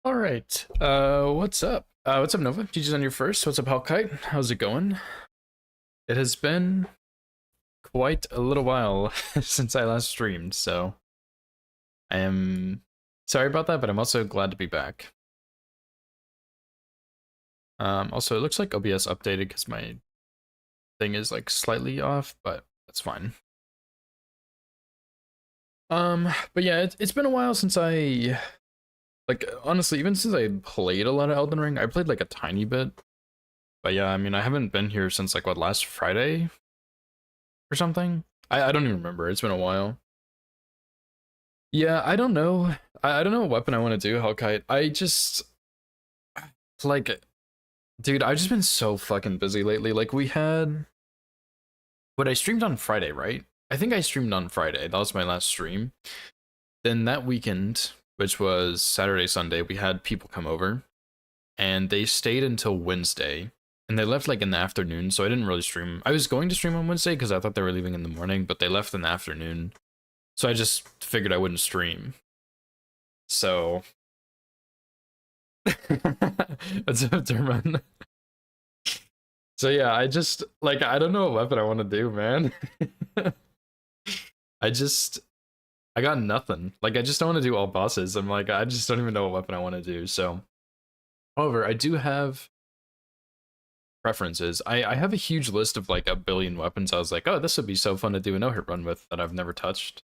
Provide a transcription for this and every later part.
All right. What's up? What's up, Nova? GG's on your first. What's up, Hellkite? How's it going? It has been quite a little while since I last streamed, so I am sorry about that, but I'm also glad to be back. Also, it looks like OBS updated because my thing is like slightly off, but that's fine. But yeah, it's been a while since I honestly, even since I played a lot of Elden Ring. I played like a tiny bit. But yeah, I mean, I haven't been here since like what, last Friday or something? I don't even remember. It's been a while. Yeah, I don't know. I don't know what weapon I want to do, Hellkite. I just like dude, I've just been so fucking busy lately. Like we had what I streamed on Friday, right? I think I streamed on Friday. That was my last stream. Then that weekend, which was Saturday, Sunday, we had people come over and they stayed until Wednesday. And they left like in the afternoon, so I didn't really stream. I was going to stream on Wednesday because I thought they were leaving in the morning, but they left in the afternoon. So I just figured I wouldn't stream. So that's a Derman. So yeah, I just like I don't know what weapon I want to do, man. I just I got nothing. Like I just don't want to do all bosses. I'm like I just don't even know what weapon I want to do. So however, I do have preferences. I have a huge list of like a billion weapons. I was like, oh, this would be so fun to do a no-hit run with that I've never touched.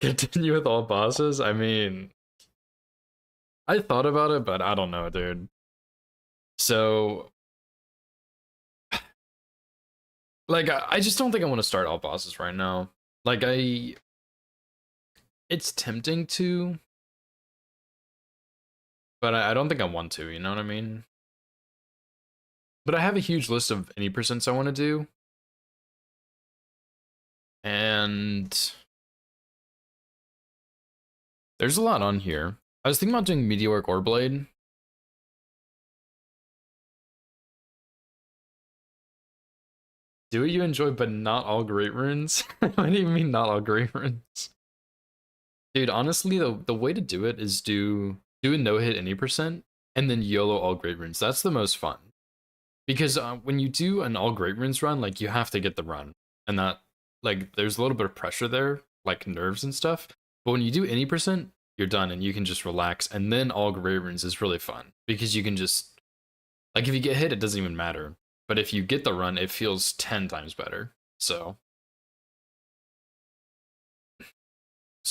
Continue with all bosses? I mean, I thought about it, but I don't know, dude. So, like, I just don't think I want to start all bosses right now. Like, it's tempting to, but I don't think I want to, you know what I mean? But I have a huge list of any percents I want to do. And there's a lot on here. I was thinking about doing Meteoric Oreblade. Do what you enjoy, but not all great runes? What do you mean not all great runes? Dude, honestly, the way to do it is do a no hit any percent and then YOLO all great runes. That's the most fun because when you do an all great runes run, like you have to get the run, and that like there's a little bit of pressure there, like nerves and stuff. But when you do any percent, you're done and you can just relax. And then all great runes is really fun because you can just like if you get hit, it doesn't even matter. But if you get the run, it feels 10 times better. So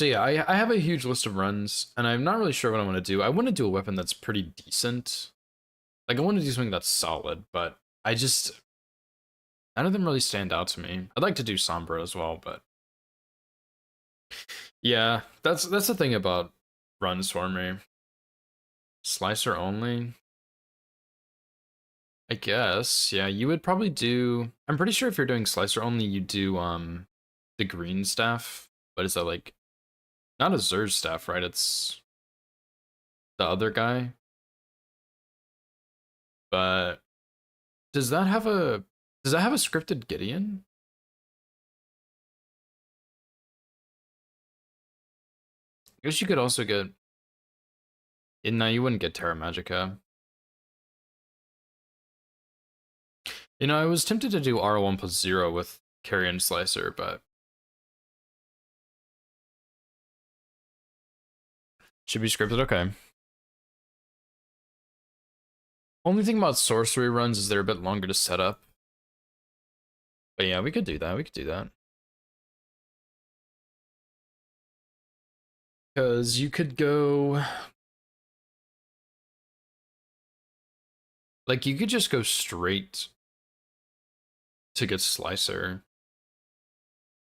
yeah, I have a huge list of runs, and I'm not really sure what I want to do. I want to do a weapon that's pretty decent. Like I want to do something that's solid, but none of them really stand out to me. I'd like to do Sombra as well, but yeah, that's the thing about runs for me. Slicer only, I guess. Yeah, you would probably do. I'm pretty sure if you're doing slicer only, you do the green staff. What is that like? Not a Zerg staff, right? It's the other guy. But does that have a scripted Gideon? I guess you could also get. No, you wouldn't get Terra Magica. You know, I was tempted to do Rl1+0 with Carrion Slicer, but should be scripted. Okay. Only thing about sorcery runs is they're a bit longer to set up. But yeah, we could do that. We could do that. Because you could go. Like, you could just go straight to get Slicer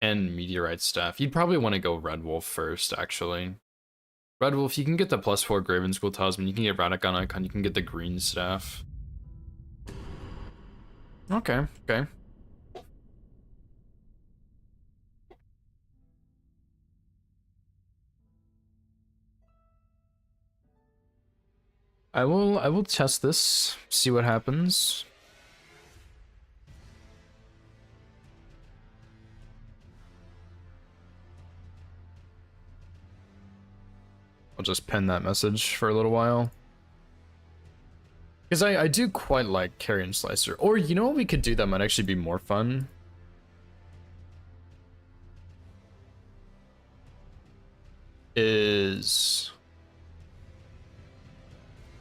and Meteorite Staff. You'd probably want to go Red Wolf first, actually. Red Wolf, you can get the +4 Graven School Talisman, you can get Radagon Icon, you can get the Green Staff. Okay, okay. I will test this, see what happens. I'll just pin that message for a little while. Because I do quite like Carrion Slicer. Or you know what we could do that might actually be more fun? Is...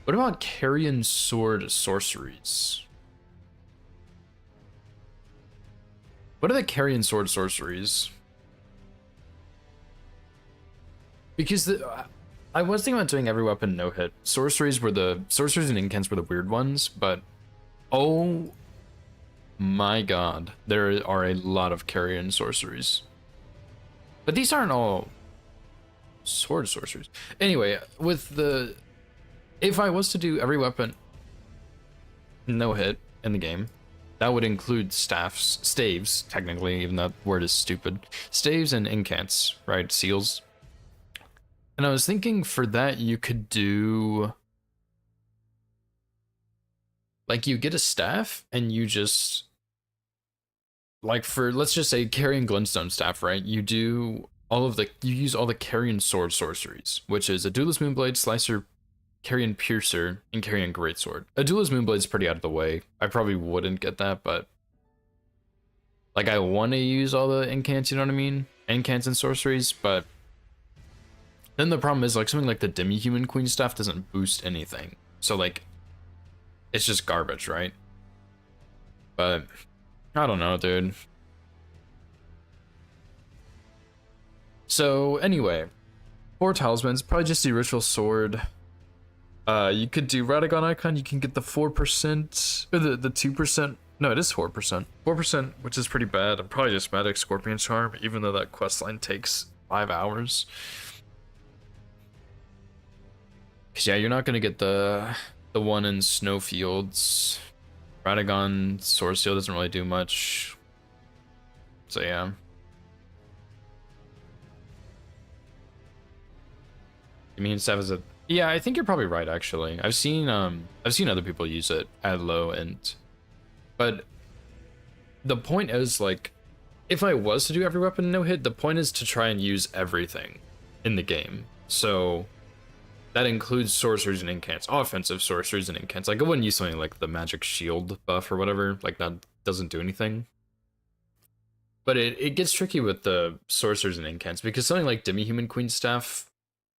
What about Carrion Sword Sorceries? What are the Carrion Sword Sorceries? Because I was thinking about doing every weapon no hit. Sorceries and incants were the weird ones, but oh my god, there are a lot of Carrion Sorceries. But these aren't all sword sorceries. Anyway, if I was to do every weapon no hit in the game, that would include staves, technically, even that word is stupid. Staves and incants, right? Seals. And I was thinking for that you could do, like, you get a staff and you just, like, for, let's just say Carrion Glintstone staff, right? You use all the Carrion Sword sorceries, which is a Duelist Moonblade, Slicer, Carrion Piercer, and Carrion Greatsword. A Duelist Moonblade is pretty out of the way. I probably wouldn't get that, but like, I want to use all the incants, you know what I mean? Incants and sorceries, but then the problem is, like, something like the Demi-Human Queen staff doesn't boost anything. So, like, it's just garbage, right? But I don't know, dude. So anyway, 4 talismans, probably just the Ritual Sword. You could do Radagon Icon, you can get the 4%, or the 2%, no, it is 4%. 4%, which is pretty bad. I'm probably just Magic Scorpion Charm, even though that questline takes 5 hours. Cause yeah, you're not gonna get the one in Snowfields. Radagon Sword Seal doesn't really do much. So yeah. Immune staff is a, yeah, I think you're probably right actually. I've seen other people use it at low end. But the point is, like, if I was to do every weapon no hit, the point is to try and use everything in the game. So that includes sorceries and incants, offensive sorceries and incants. Like, I wouldn't use something like the magic shield buff or whatever, like that doesn't do anything. But it gets tricky with the sorceries and incants because something like Demi-Human Queen staff,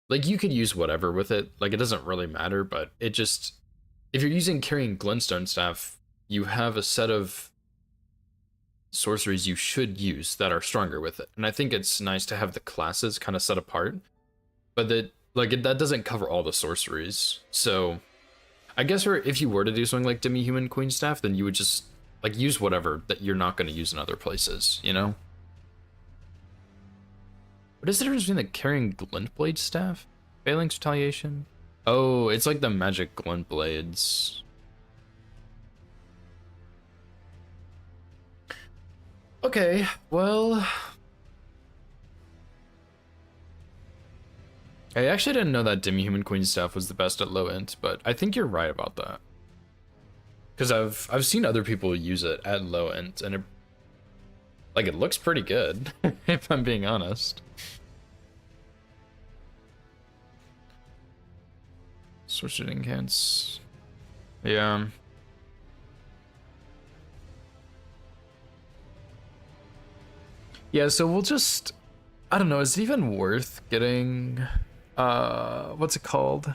like, you could use whatever with it, like, it doesn't really matter, but it just, if you're using Carrion Glintstone staff, you have a set of sorceries you should use that are stronger with it. And I think it's nice to have the classes kind of set apart, but that, like, that doesn't cover all the sorceries. So I guess if you were to do something like Demi-Human Queen staff, then you would just, like, use whatever that you're not going to use in other places, you know? What is the difference between the Carrion Glintblade staff? Phalanx Retaliation? Oh, it's like the magic glint blades. Okay, well, I actually didn't know that Demi-Human Queen staff was the best at low end, but I think you're right about that. Because I've seen other people use it at low end, and it looks pretty good, if I'm being honest. Switch it incants. Yeah. Yeah, so we'll just, I don't know, is it even worth getting, what's it called?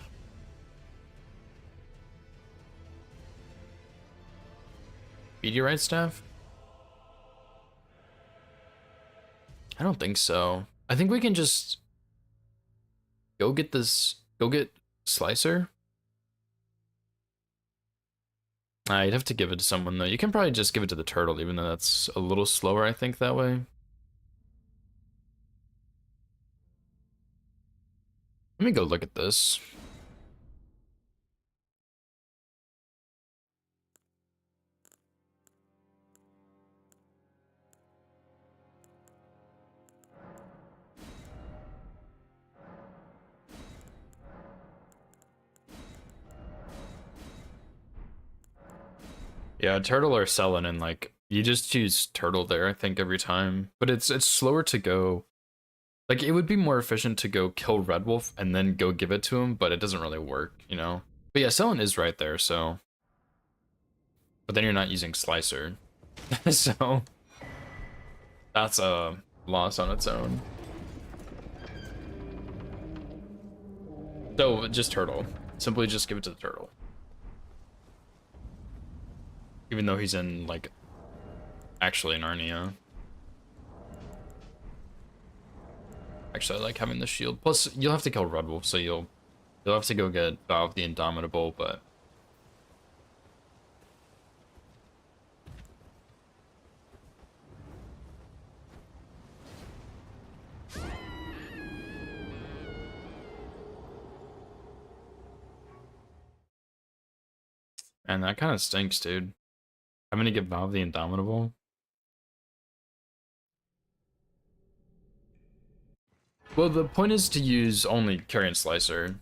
Meteorite staff? I don't think so. I think we can just go get Slicer. I'd have to give it to someone though. You can probably just give it to the turtle, even though that's a little slower, I think, that way. Let me go look at this. Yeah, turtle or selling, and like you just choose turtle there, I think, every time. But it's slower to go. Like, it would be more efficient to go kill Red Wolf and then go give it to him, but it doesn't really work, you know? But yeah, Selen is right there, so... But then you're not using Slicer. So... That's a loss on its own. So, just Turtle. Simply just give it to the Turtle. Even though he's in, like, actually Narnia. Actually, I like having the shield. Plus, you'll have to kill Red Wolf, so you'll have to go get Valve the Indomitable, but... And that kind of stinks, dude. I'm gonna get Valve the Indomitable. Well, the point is to use only Carrion Slicer.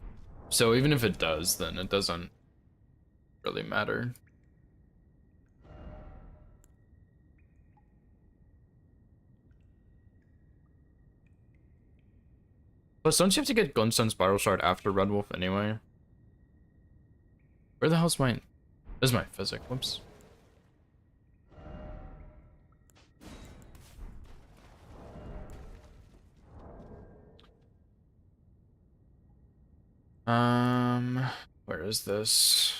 So even if it does, then it doesn't really matter. Plus, don't you have to get Glintstone Spiral Shard after Red Wolf anyway? Where the hell's my... This is my physic, whoops. Where is this?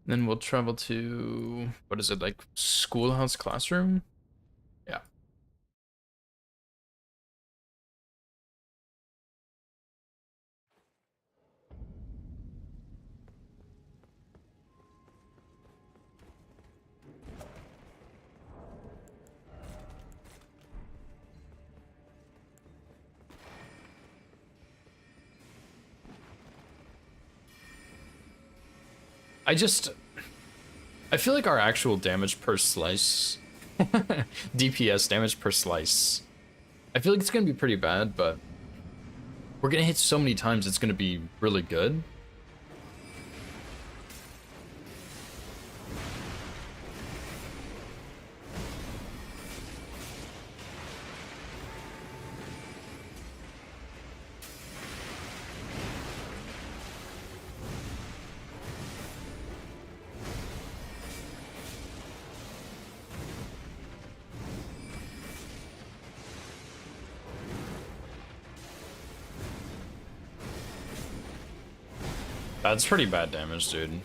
Then we'll travel to, what is it, like Schoolhouse Classroom? Yeah. I feel like our actual damage per slice, DPS damage per slice, I feel like it's gonna be pretty bad, but we're gonna hit so many times it's gonna be really good. That's pretty bad damage, dude.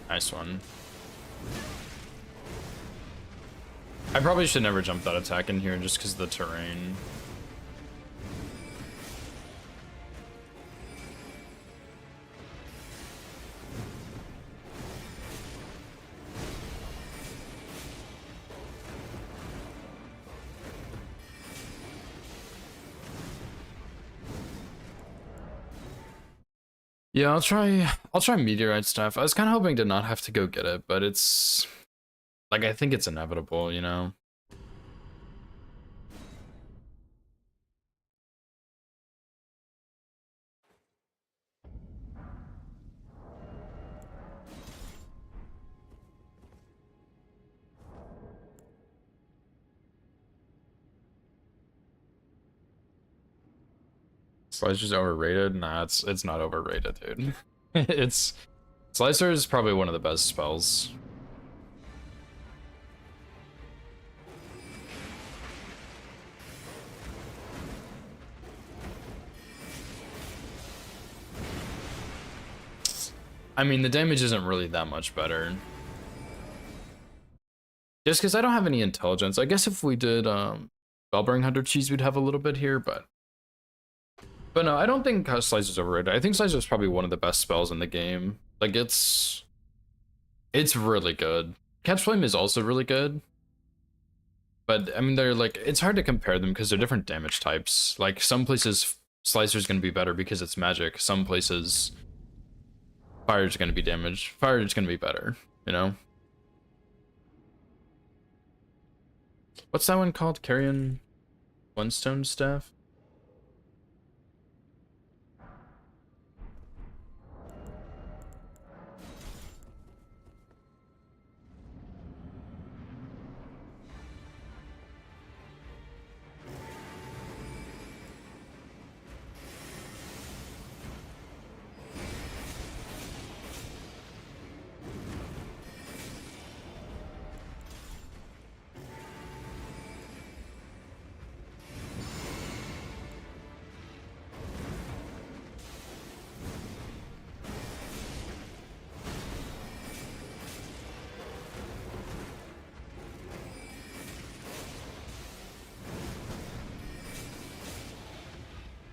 Nice one. I probably should never jump that attack in here just because of the terrain. Yeah, I'll try Meteorite stuff. I was kind of hoping to not have to go get it, but it's like I think it's inevitable, you know. Slicer's overrated? Nah, it's not overrated, dude. It's Slicer is probably one of the best spells. I mean, the damage isn't really that much better. Just because I don't have any intelligence. I guess if we did Bellbearing Hunter Cheese, we'd have a little bit here, but no, I don't think Slicer's overrated. I think Slicer's probably one of the best spells in the game. Like, it's really good. Catch Flame is also really good. But, I mean, they're like, it's hard to compare them because they're different damage types. Like, some places Slicer's going to be better because it's magic. Some places Fire's gonna be damaged. Fire is gonna be better, you know? What's that one called? Carrion One-Stone Staff?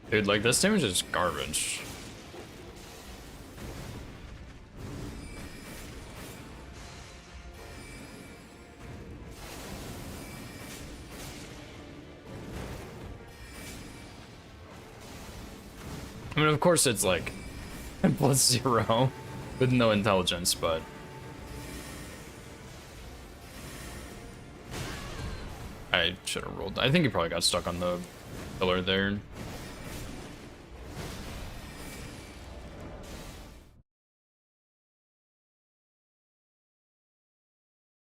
Dude, like, this damage is garbage. I mean, of course it's like +0 with no intelligence, but I should have rolled. I think he probably got stuck on the pillar there.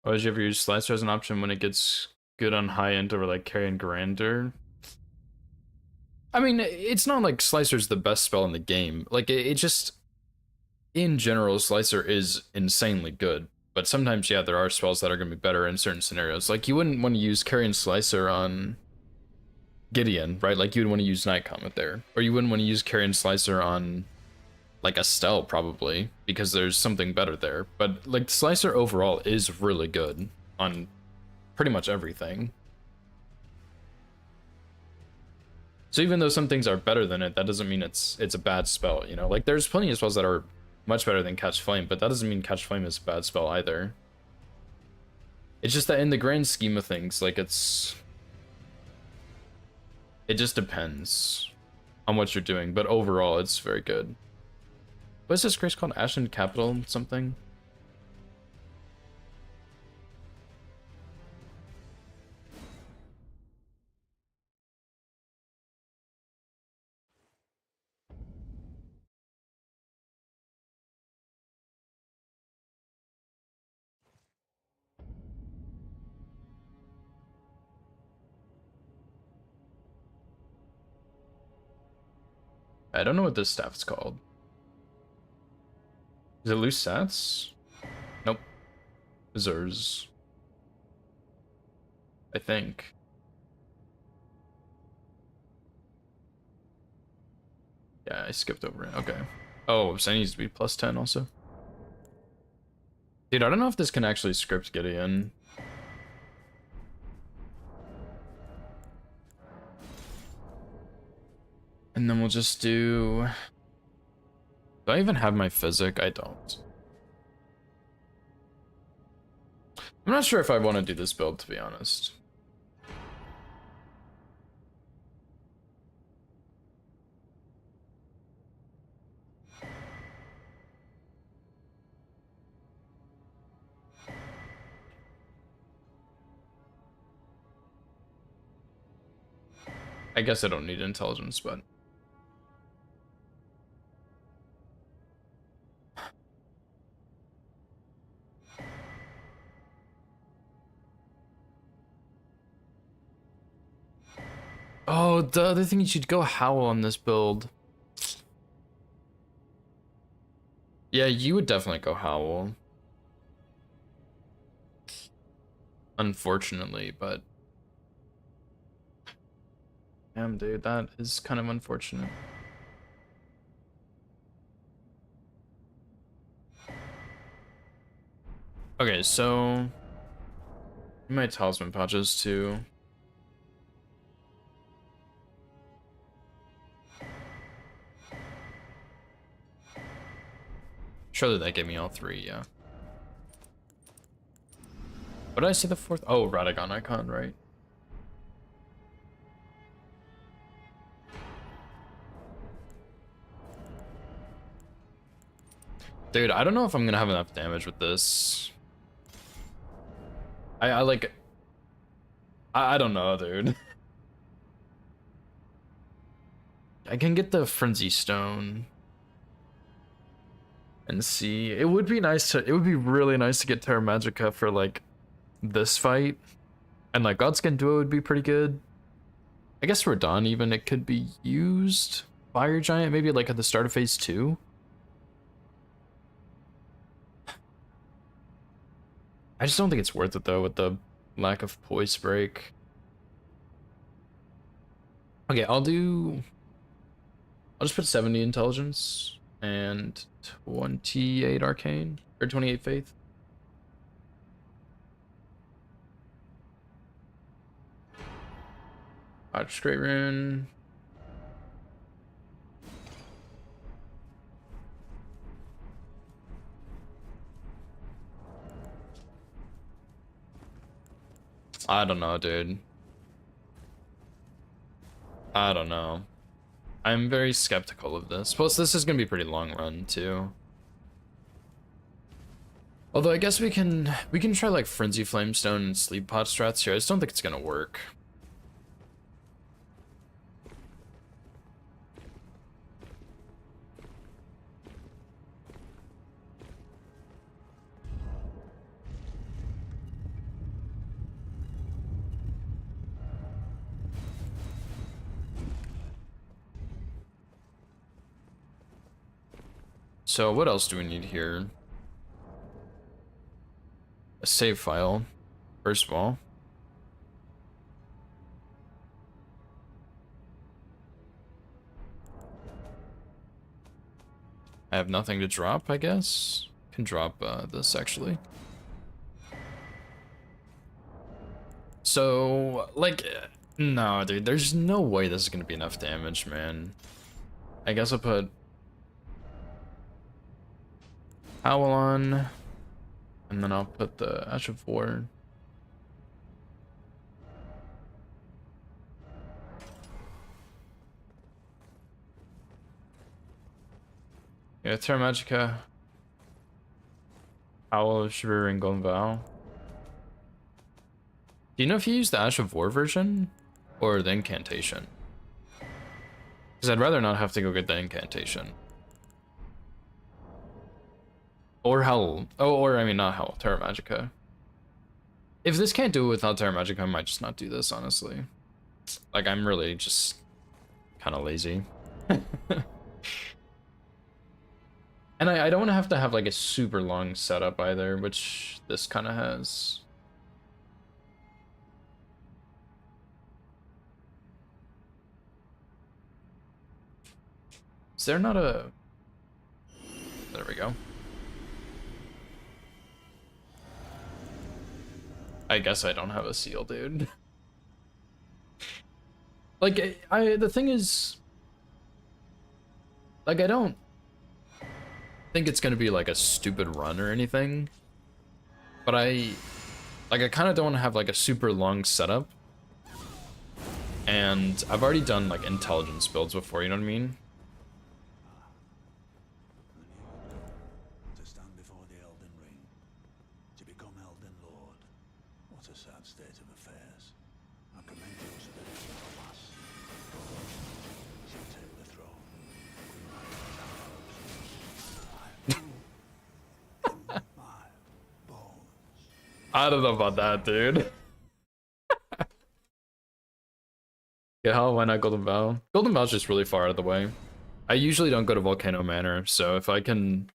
Oh, did you ever use Slicer as an option when it gets good on high end over like Carrion Grander? I mean, it's not like Slicer's the best spell in the game. Like, it just, in general, Slicer is insanely good. But sometimes, yeah, there are spells that are going to be better in certain scenarios. Like, you wouldn't want to use Carrion Slicer on Gideon, right? Like, you would want to use Night Comet there. Or you wouldn't want to use Carrion Slicer on, like, Estelle, probably, because there's something better there. But, like, Slicer overall is really good on pretty much everything. So even though some things are better than it, that doesn't mean it's a bad spell, you know? Like, there's plenty of spells that are much better than Catch Flame, but that doesn't mean Catch Flame is a bad spell either. It's just that in the grand scheme of things, like, it just depends on what you're doing, but overall, it's very good. What is this grace called? Ashland Capital something? I don't know what this staff is called. Is it loose sats? Nope. Zers. I think. Yeah, I skipped over it. Okay. Oh, so it needs to be +10 also. Dude, I don't know if this can actually script Gideon. And then we'll just do... Do I even have my physic? I don't. I'm not sure if I want to do this build, to be honest. I guess I don't need intelligence, but... Oh, the other thing, you should go Howl on this build. Yeah, you would definitely go Howl. Unfortunately, but... Damn, dude, that is kind of unfortunate. Okay, so... My talisman pouches too. Surely that gave me all three, yeah. What did I say the fourth? Oh, Radagon icon, right? Dude, I don't know if I'm gonna have enough damage with this. I like... I don't know, dude. I can get the Frenzy Stone. And see. It would be nice to... It would be really nice to get Terra Magica for, like, this fight. And, like, Godskin Duo would be pretty good. I guess Radon even, it could be used. Fire Giant, maybe, like, at the start of Phase 2. I just don't think it's worth it, though, with the lack of Poise Break. Okay, I'll just put 70 Intelligence and 28 Arcane, or 28 Faith. Straight Rune. I don't know, dude. I don't know. I'm very skeptical of this. Plus, this is gonna be a pretty long run, too. Although, I guess we can try, like, Frenzy Flamestone and Sleep Pot strats here. I just don't think it's gonna work. So what else do we need here? A save file, first of all. I have nothing to drop, I guess. Can drop this, actually. So, like, no, dude, there's no way this is gonna be enough damage, man. I guess I'll put Owl on, and then I'll put the Ash of War. Yeah, Terra Magica, Owl of Shiver, and Golden Vow. Do you know if you use the Ash of War version or the incantation? Because I'd rather not have to go get the incantation. Or Howl. Oh, or I mean, not Howl, Terra Magica. If this can't do it without Terra Magica, I might just not do this, honestly. Like, I'm really just kind of lazy. And I don't have to have, like, a super long setup either, which this kind of has. Is there not a... There we go. I guess I don't have a seal, dude. Like, the thing is... Like, I don't think it's gonna be, like, a stupid run or anything. But I kind of don't want to have, like, a super long setup. And I've already done, like, intelligence builds before, you know what I mean? I don't know about that, dude. Yeah, how why not Golden Vow? Golden Vow's just really far out of the way. I usually don't go to Volcano Manor, so if I can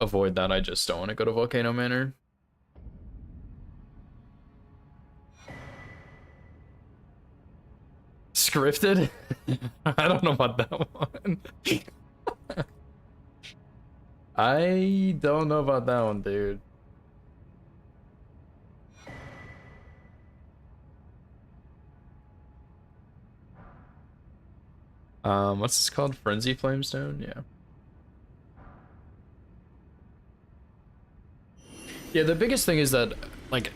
avoid that, I just don't want to go to Volcano Manor. Scripted? I don't know about that one. I don't know about that one, dude. What's this called? Frenzy Flamestone? Yeah. Yeah, the biggest thing is that, like,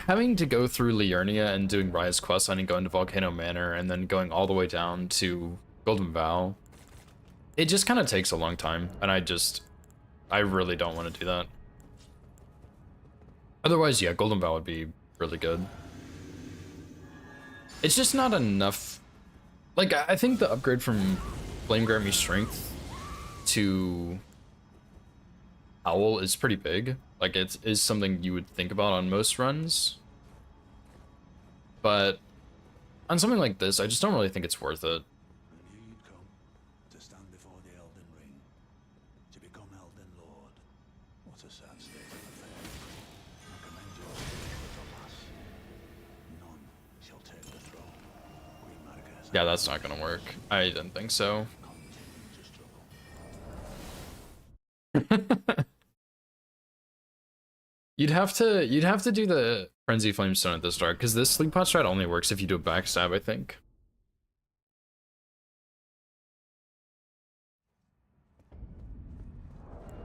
having to go through Liurnia and doing Rise Quest and going to Volcano Manor and then going all the way down to Golden Vow, it just kind of takes a long time, and I really don't want to do that. Otherwise, yeah, Golden Vow would be really good. It's just not enough. Like, I think the upgrade from Flame Grant Me Strength to Owl is pretty big. Like, it is something you would think about on most runs. But on something like this, I just don't really think it's worth it. And here you'd come to stand before the Elden Ring, to become Elden Lord. What a sad state of affairs. I commend your spirit, but alas, none shall take the throne. Queen Marquez, Yeah, that's not gonna work. I didn't think so. continue to struggle. You'd have to do the Frenzy Flamestone at the start, because this Sleep Pot strat only works if you do a backstab, I think.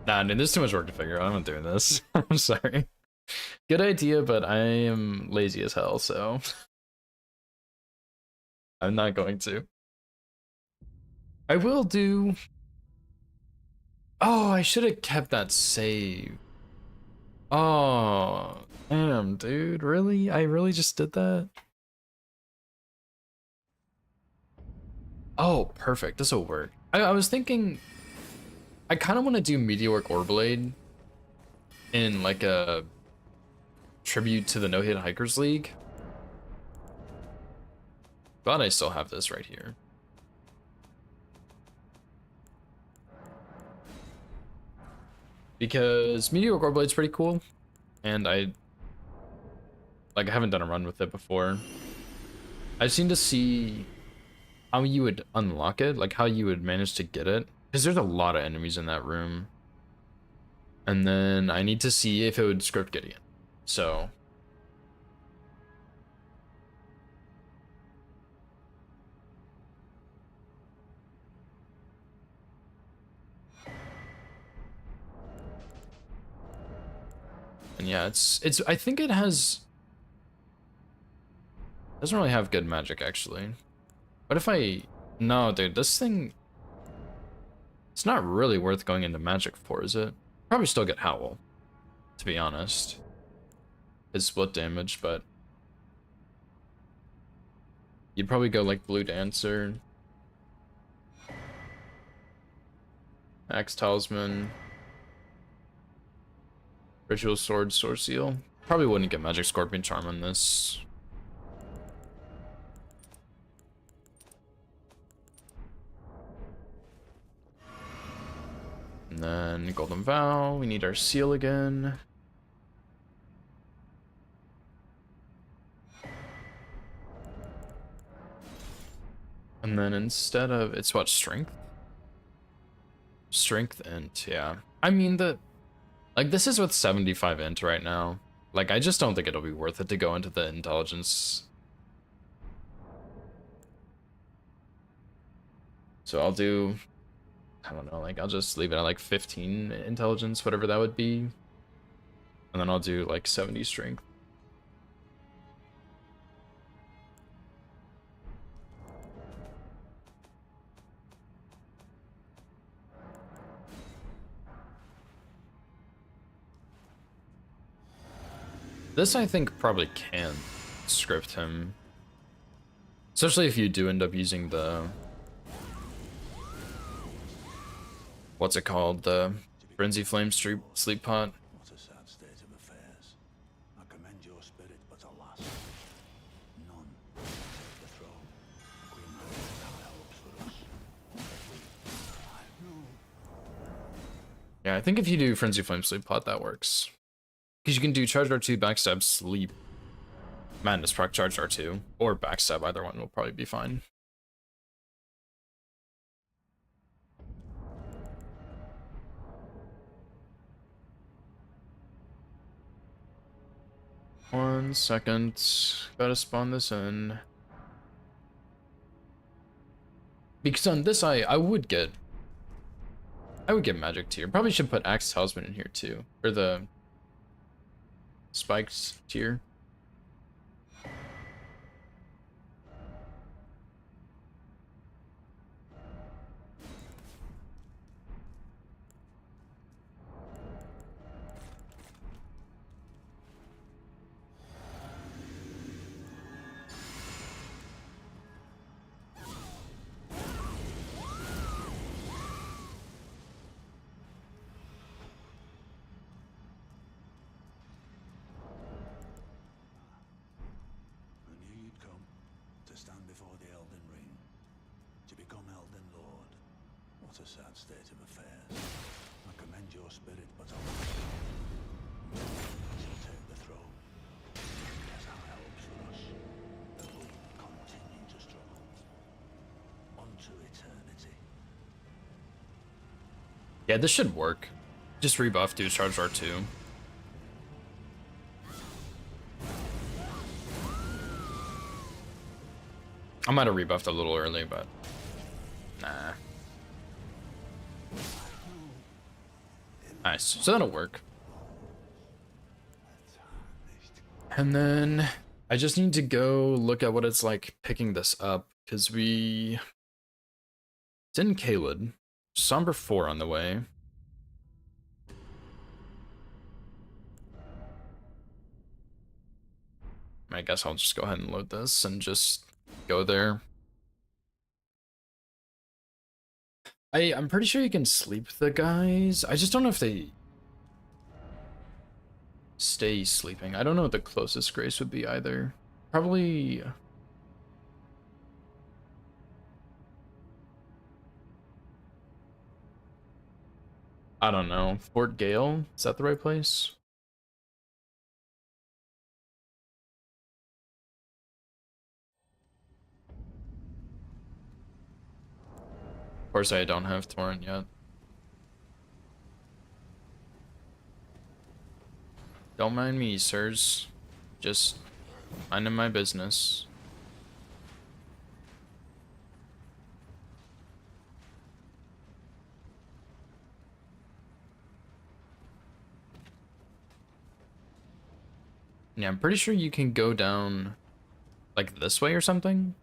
Nah, dude, there's too much work to figure out. I'm not doing this. I'm sorry. Good idea, but I am lazy as hell, so I'm not going to. I will do. Oh, I should have kept that save. Oh, damn, dude. Really? I really just did that? Oh, perfect. This will work. I was thinking I kind of want to do Meteoric Orblade in like a tribute to the No Hit Hikers League. Glad I still have this right here. Because Meteoric Orblade's pretty cool, and I haven't done a run with it before. I seem to see how you would unlock it, like how you would manage to get it, because there's a lot of enemies in that room. And then I need to see if it would script Gideon. So and yeah, it's I think it has doesn't really have good magic actually. What if I no, dude, this thing it's not really worth going into magic for, is it? Probably still get Howl, to be honest. His split damage, but you'd probably go like Blue Dancer, Axe Talisman, Ritual Sword, Sword Seal. Probably wouldn't get Magic Scorpion Charm on this. And then Golden Vow, we need our seal again. And then instead of, it's what, strength? Strength int, yeah. I mean, like this is with 75 int right now. Like, I just don't think it'll be worth it to go into the intelligence. So I'll do, I don't know, like I'll just leave it at like 15 intelligence, whatever that would be. And then I'll do like 70 strength. This I think probably can script him. Especially if you do end up using the, what's it called? The Frenzy Flame Sleep Pot. What a sad state of affairs. I commend your spirit, but alas, none shall take the throne. Queen Marquez now helps for us. I know. Yeah, I think if you do Frenzy Flame Sleep Pot, that works. Because you can do Charge R2, Backstab, Sleep, Madness proc Charge R2, or Backstab, either one will probably be fine. One second, gotta spawn this in. Because on this I would get Magic tier. Probably should put Axe Talisman in here too, or the Spikes tier. What a sad state of affairs. I commend your spirit, but alas, shall take the throne. There's high hopes for us, but we continue to struggle. Unto eternity. Yeah, this should work. Just rebuff to charge R2. I might have rebuffed a little early, but nah. Nice. So that'll work. And then I just need to go look at what it's like picking this up, because it's in Caelid. Somber 4 on the way. I guess I'll just go ahead and load this and just go there. I'm pretty sure you can sleep the guys. I just don't know if they stay sleeping. I don't know what the closest grace would be either. Probably... I don't know. Fort Gale? Is that the right place? Of course, I don't have Torrent yet. Don't mind me, sirs. Just minding my business. Yeah, I'm pretty sure you can go down like this way or something.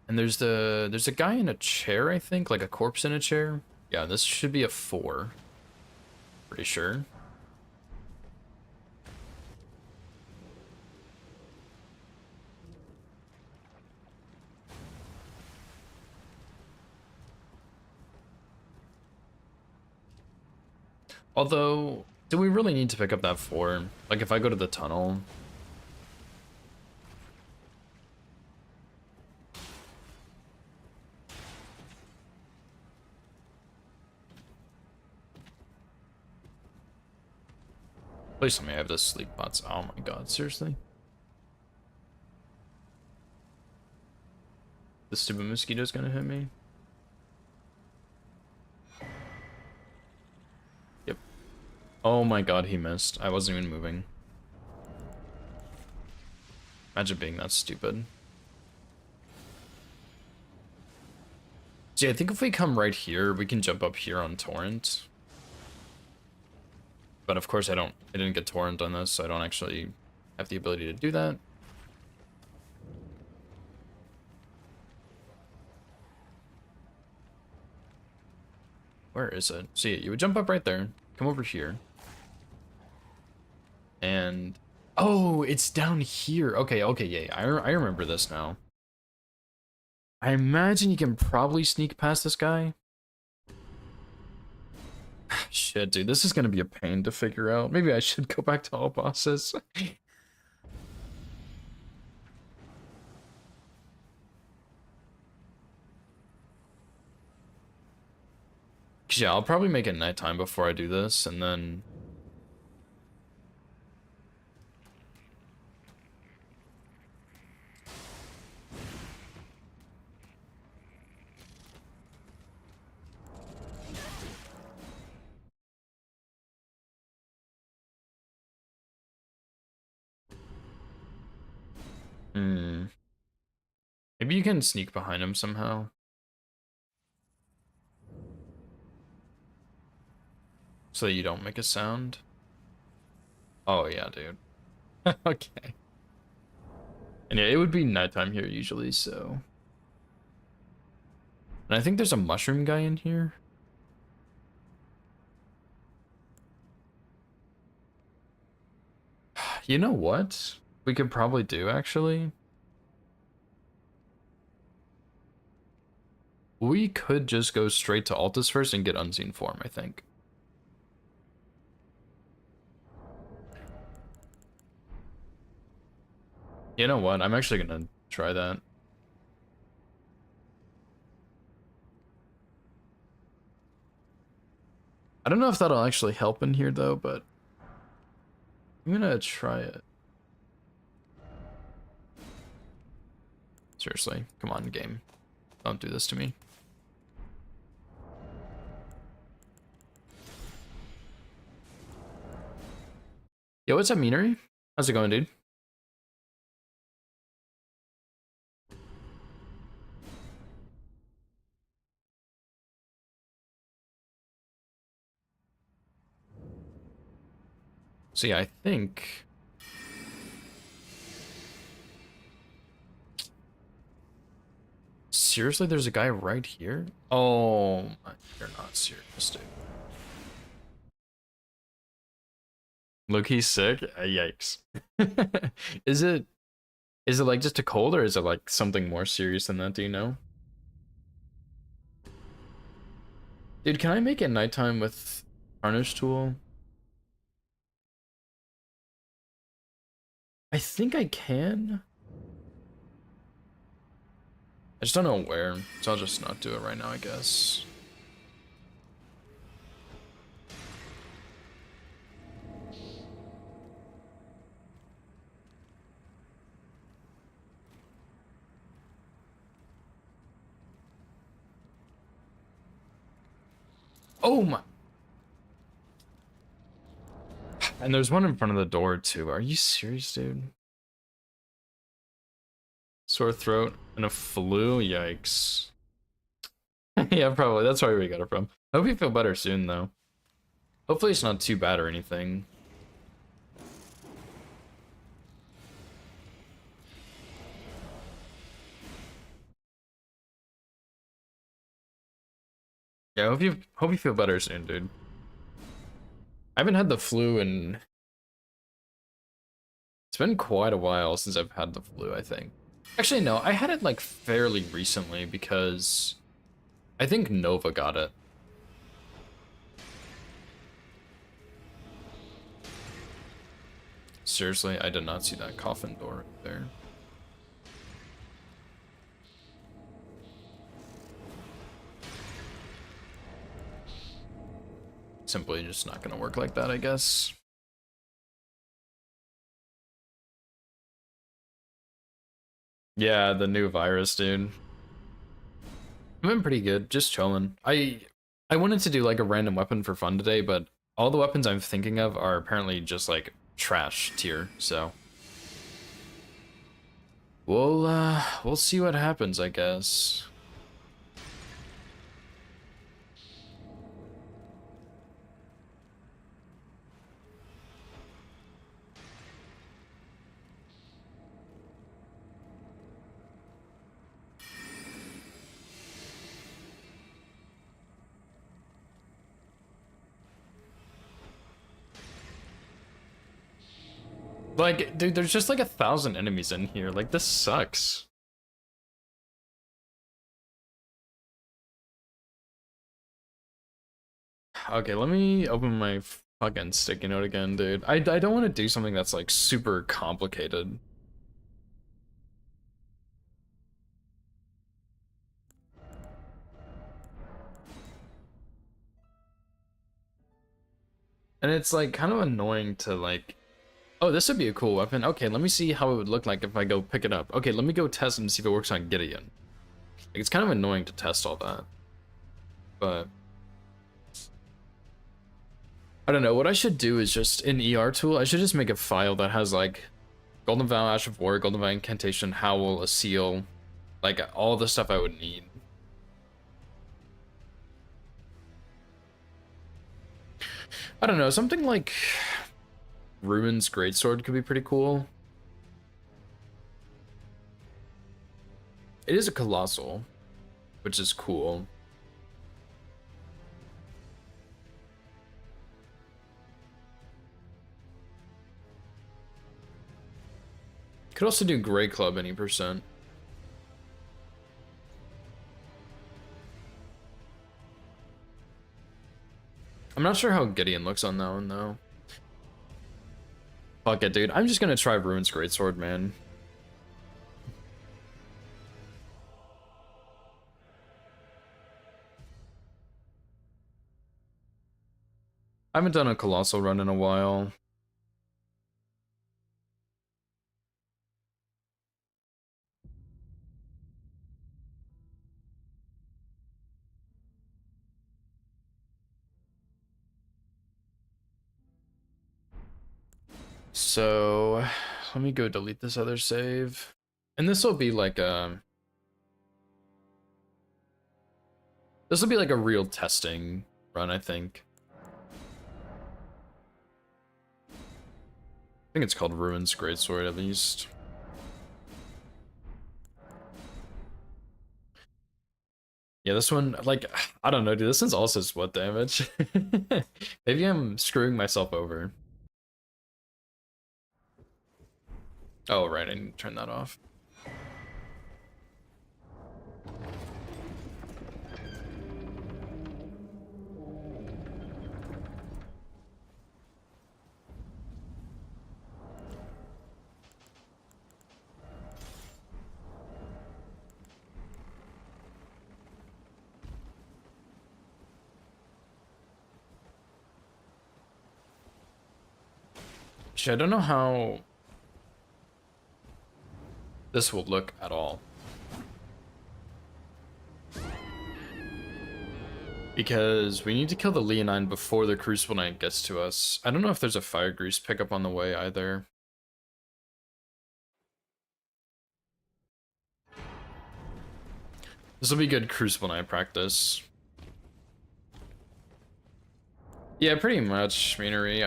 And there's a guy in a chair, I think, like a corpse in a chair. Yeah, this should be a 4. Pretty sure. Although, do we really need to pick up that 4? Like, if I go to the tunnel... Please tell me I have this sleep bots. Oh my god, seriously? The stupid mosquito's gonna hit me? Yep. Oh my god, he missed. I wasn't even moving. Imagine being that stupid. So yeah, I think if we come right here, we can jump up here on Torrent. But of course I didn't get Torrent on this, so I don't actually have the ability to do that. Where is it? See, you would jump up right there, come over here. And, oh, it's down here. Okay, yeah, I remember this now. I imagine you can probably sneak past this guy. Shit, dude, this is gonna be a pain to figure out. Maybe I should go back to all bosses. Yeah, I'll probably make it nighttime before I do this, and then... Maybe you can sneak behind him somehow. So that you don't make a sound. Oh yeah, dude. Okay. And yeah, it would be nighttime here usually, so... And I think there's a mushroom guy in here. You know what? We could probably do, actually. We could just go straight to Altus first and get Unseen Form, I think. You know what? I'm actually gonna try that. I don't know if that'll actually help in here though, but I'm gonna try it. Seriously, come on, game. Don't do this to me. Yo, what's up, Meanery? How's it going, dude? So yeah, I think... Seriously, there's a guy right here? Oh, you're not serious, dude. Look, he's sick? Yikes. Is it like just a cold or is it like something more serious than that, do you know? Dude, can I make it nighttime with Tarnish Tool? I think I can. I just don't know where, so I'll just not do it right now, I guess. Oh my. And there's one in front of the door too. Are you serious, dude? Sore throat and a flu? Yikes. Yeah, probably. That's where we got it from. I hope you feel better soon, though. Hopefully it's not too bad or anything. Yeah, I hope you feel better soon, dude. I haven't had the flu in... It's been quite a while since I've had the flu, I think. Actually, no, I had it like fairly recently because I think Nova got it. Seriously, I did not see that coffin door right there. Simply just not gonna work like that, I guess. Yeah, the new virus, dude. I've been pretty good, just chilling. I wanted to do like a random weapon for fun today, but all the weapons I'm thinking of are apparently just like trash tier, so we'll see what happens, I guess. Like, dude, there's just like 1,000 enemies in here. Like, this sucks. Okay, let me open my fucking sticky note again, dude. I don't want to do something that's like super complicated. And it's like kind of annoying to like, oh, this would be a cool weapon. Okay, let me see how it would look like if I go pick it up. Okay, let me go test and see if it works on Gideon. Like, it's kind of annoying to test all that. But I don't know. What I should do is just in ER tool, I should just make a file that has like Golden Vow, Ash of War, Golden Vow Incantation, Howl, a seal, like all the stuff I would need. I don't know, something like Ruin's Greatsword could be pretty cool. It is a colossal, which is cool. Could also do Grey Club any percent. I'm not sure how Gideon looks on that one though. Fuck it, dude. I'm just gonna try Ruin's Greatsword, man. I haven't done a Colossal run in a while. So let me go delete this other save. And this will be like a real testing run, I think. I think it's called Ruins Greatsword at least. Yeah, this one, like, I don't know, dude. This one's also split damage. Maybe I'm screwing myself over. Oh, right, I need to turn that off. Actually, I don't know how this will look at all. Because we need to kill the Leonine before the Crucible Knight gets to us. I don't know if there's a Fire Grease pickup on the way either. This will be good Crucible Knight practice. Yeah, pretty much, Minery.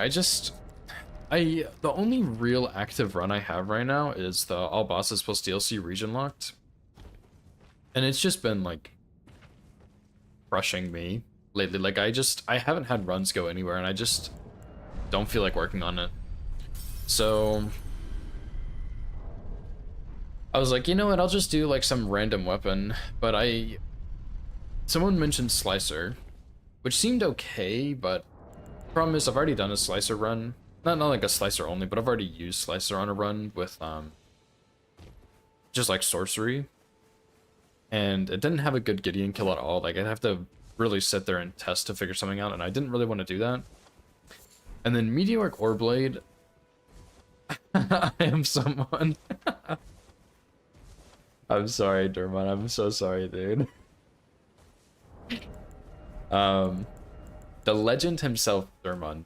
The only real active run I have right now is the All Bosses plus DLC region locked. And it's just been, like, crushing me lately. Like, I haven't had runs go anywhere, and I just don't feel like working on it. So I was like, you know what, I'll just do, like, some random weapon. But someone mentioned Slicer, which seemed okay, but problem is I've already done a Slicer run. Not like a Slicer only, but I've already used Slicer on a run with, just, like, Sorcery. And it didn't have a good Gideon kill at all. Like, I'd have to really sit there and test to figure something out, and I didn't really want to do that. And then Meteoric Oreblade. I am someone. I'm sorry, Dermot. I'm so sorry, dude. The legend himself, Dermot,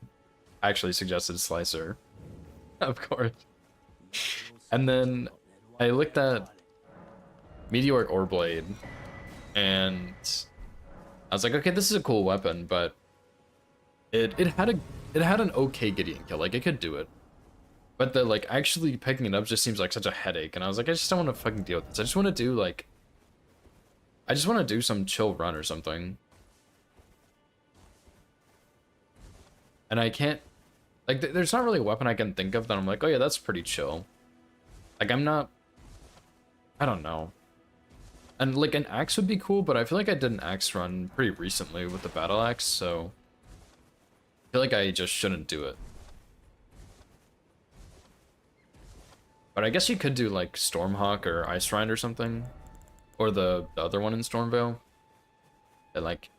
actually suggested Slicer. Of course. And then I looked at Meteoric Oreblade, and I was like, okay, this is a cool weapon, but it had an okay Gideon kill, like it could do it. But the like actually picking it up just seems like such a headache, and I was like, I just don't want to fucking deal with this. I just want to do some chill run or something. And I can't, like, there's not really a weapon I can think of that I'm like, oh yeah, that's pretty chill. Like, I don't know. And like an axe would be cool, but I feel like I did an axe run pretty recently with the battle axe, so I feel like I just shouldn't do it. But I guess you could do like Stormhawk or Ice Rind or something. Or the other one in Stormvale. That like,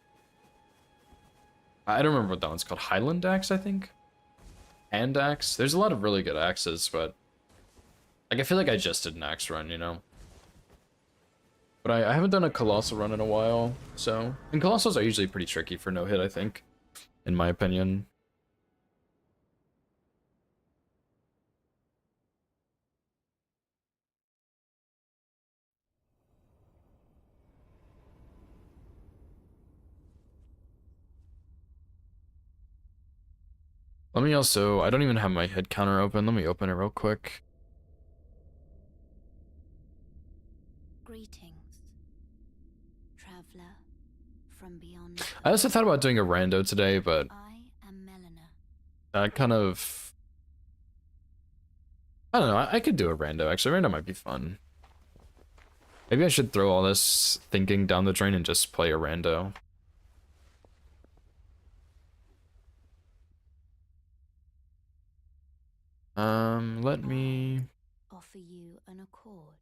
I don't remember what that one's called. Highland Axe, I think? Hand Axe? There's a lot of really good axes, but like I feel like I just did an axe run, you know? But I haven't done a Colossal run in a while, so... And Colossals are usually pretty tricky for no hit, I think. In my opinion. Let me also... I don't even have my head counter open. Let me open it real quick. Greetings, traveler from beyond. I also thought about doing a rando today, but... I am Melina. I kind of... I don't know, I could do a rando, actually. Rando might be fun. Maybe I should throw all this thinking down the drain and just play a rando. Let me Offer you an accord.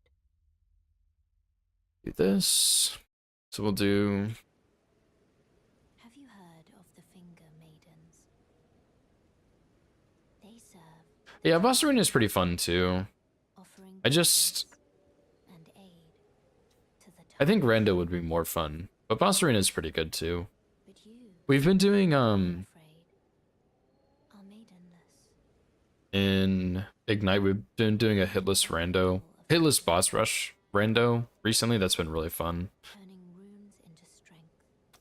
do this. So we'll do... Have you heard of the Finger Maidens? Yeah, boss arena is pretty fun too. offering I just, and aid to the I think tired. rando would be more fun, but boss arena is pretty good too. But you, We've been doing I'm afraid, are maidenless. in Ignite, we've been doing a hitless boss rush rando recently. That's been really fun. Turning runes into strength.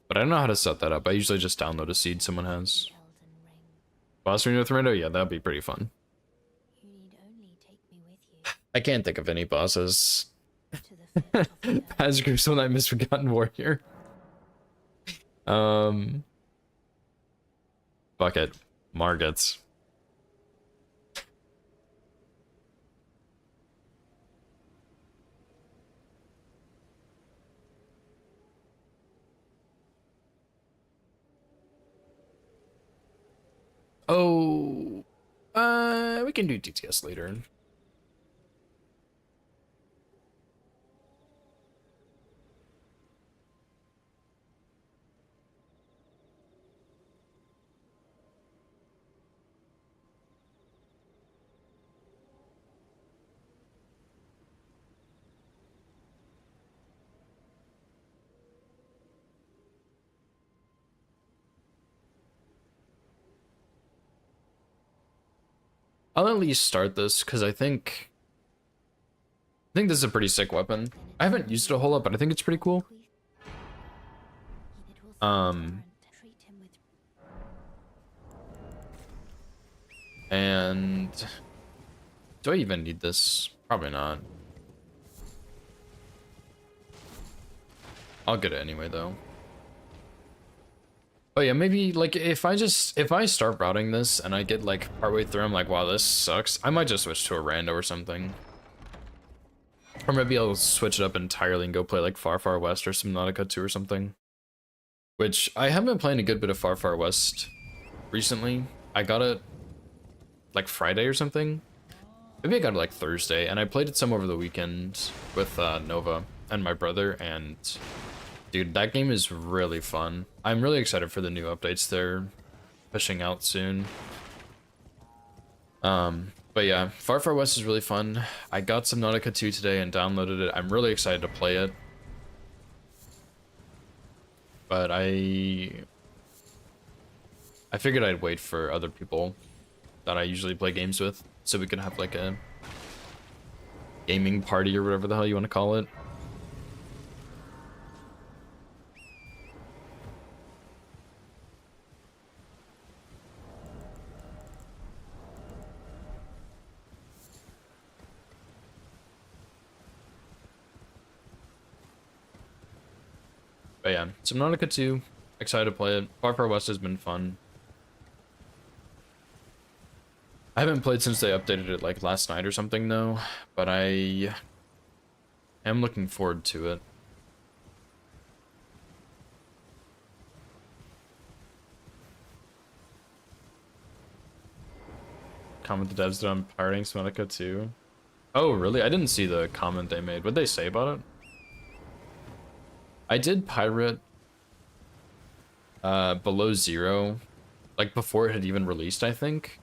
But I don't know how to set that up. I usually just download a seed someone has. The Elden Ring. Boss arena with rando, yeah, that'd be pretty fun. You need only take me with you I can't think of any bosses. to the foot of the earth. As groups when I misforgotten warrior. Fuck it. Margits. Oh, we can do DTS later. I'll at least start this because I think this is a pretty sick weapon. I haven't used it a whole lot, but I think it's pretty cool. It will seem Um, to treat him with and do I even need this? Probably not. I'll get it anyway though. Oh yeah, maybe like if I start routing this and I get like partway through, I'm like, wow, this sucks. I might just switch to a rando or something. Or maybe I'll switch it up entirely and go play like Far Far West or Subnautica 2 or something. Which I have been playing a good bit of Far Far West recently. I got it like Friday or something. Maybe I got it like Thursday, and I played it some over the weekend with Nova and my brother, and dude, that game is really fun. I'm really excited for the new updates they're pushing out soon. But yeah, Far Far West is really fun. I got Subnautica 2 today and downloaded it. I'm really excited to play it. But I figured I'd wait for other people that I usually play games with, so we could have like a gaming party or whatever the hell you want to call it. But yeah, Subnautica 2, excited to play it. Far Far West has been fun. I haven't played since they updated it like last night or something though, but I am looking forward to it. Comment the devs did on pirating Subnautica 2. Oh, really? I didn't see the comment they made. What'd they say about it? I did pirate Below Zero, like before it had even released, I think.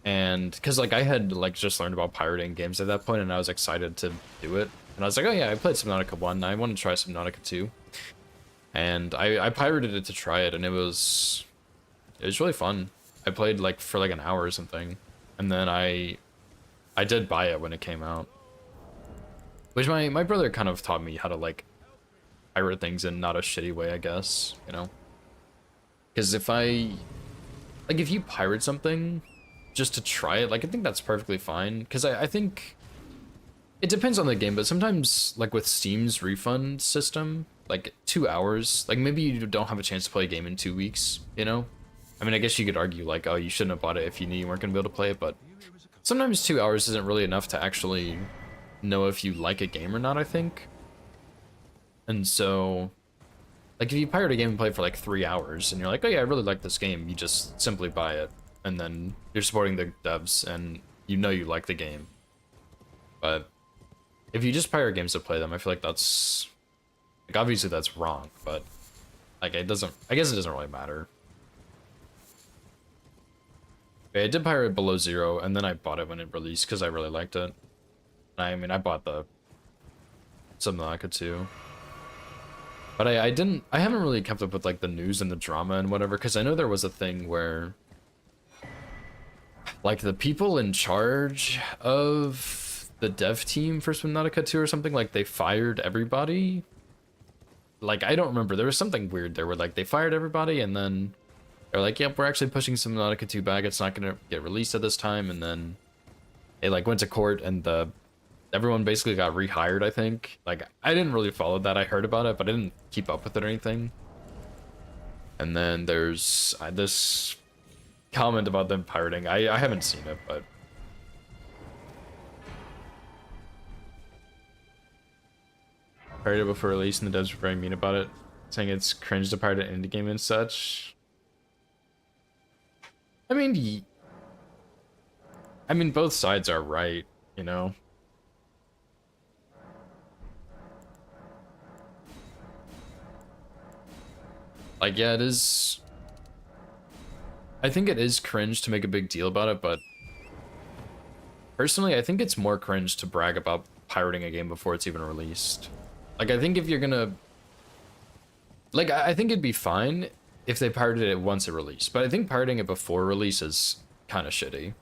And because like I had like just learned about pirating games at that point, and I was excited to do it. And I was like, oh yeah, I played Subnautica 1, I want to try Subnautica 2. And I pirated it to try it, and it was really fun. I played like for like an hour or something, and then I did buy it when it came out. Which my brother kind of taught me how to like pirate things in not a shitty way, I guess, you know? Because if you pirate something just to try it, like I think that's perfectly fine. Because I think it depends on the game, but sometimes like with Steam's refund system, like 2 hours, like maybe you don't have a chance to play a game in 2 weeks, you know? I mean, I guess you could argue like, oh, you shouldn't have bought it if you knew you weren't gonna be able to play it, but sometimes 2 hours isn't really enough to actually know if you like a game or not, I think. And so, like, if you pirate a game and play it for like 3 hours, and you're like, oh yeah, I really like this game, you just simply buy it, and then you're supporting the devs, and you know you like the game. But if you just pirate games to play them, I feel like that's, like, obviously that's wrong, but like I guess it doesn't really matter. I did pirate below 0, and then I bought it when it released because I really liked it. I mean, I bought the Subnautica too. But I haven't really kept up with like the news and the drama and whatever, because I know there was a thing where like the people in charge of the dev team for Subnautica 2 or something, like they fired everybody. Like, I don't remember, there was something weird there where like they fired everybody and then they're like, yep, we're actually pushing Subnautica 2 back, it's not gonna get released at this time, and then it like went to court and everyone basically got rehired, I think. Like, I didn't really follow that. I heard about it, but I didn't keep up with it or anything. And then there's this comment about them pirating. I haven't seen it, but... Pirated before release, and the devs were very mean about it, saying it's cringe to pirate an indie game and such. I mean, both sides are right, you know? Like, yeah, it is... I think it is cringe to make a big deal about it, but... Personally, I think it's more cringe to brag about pirating a game before it's even released. Like, I think if you're gonna... Like, I think it'd be fine if they pirated it once it released, but I think pirating it before release is kind of shitty.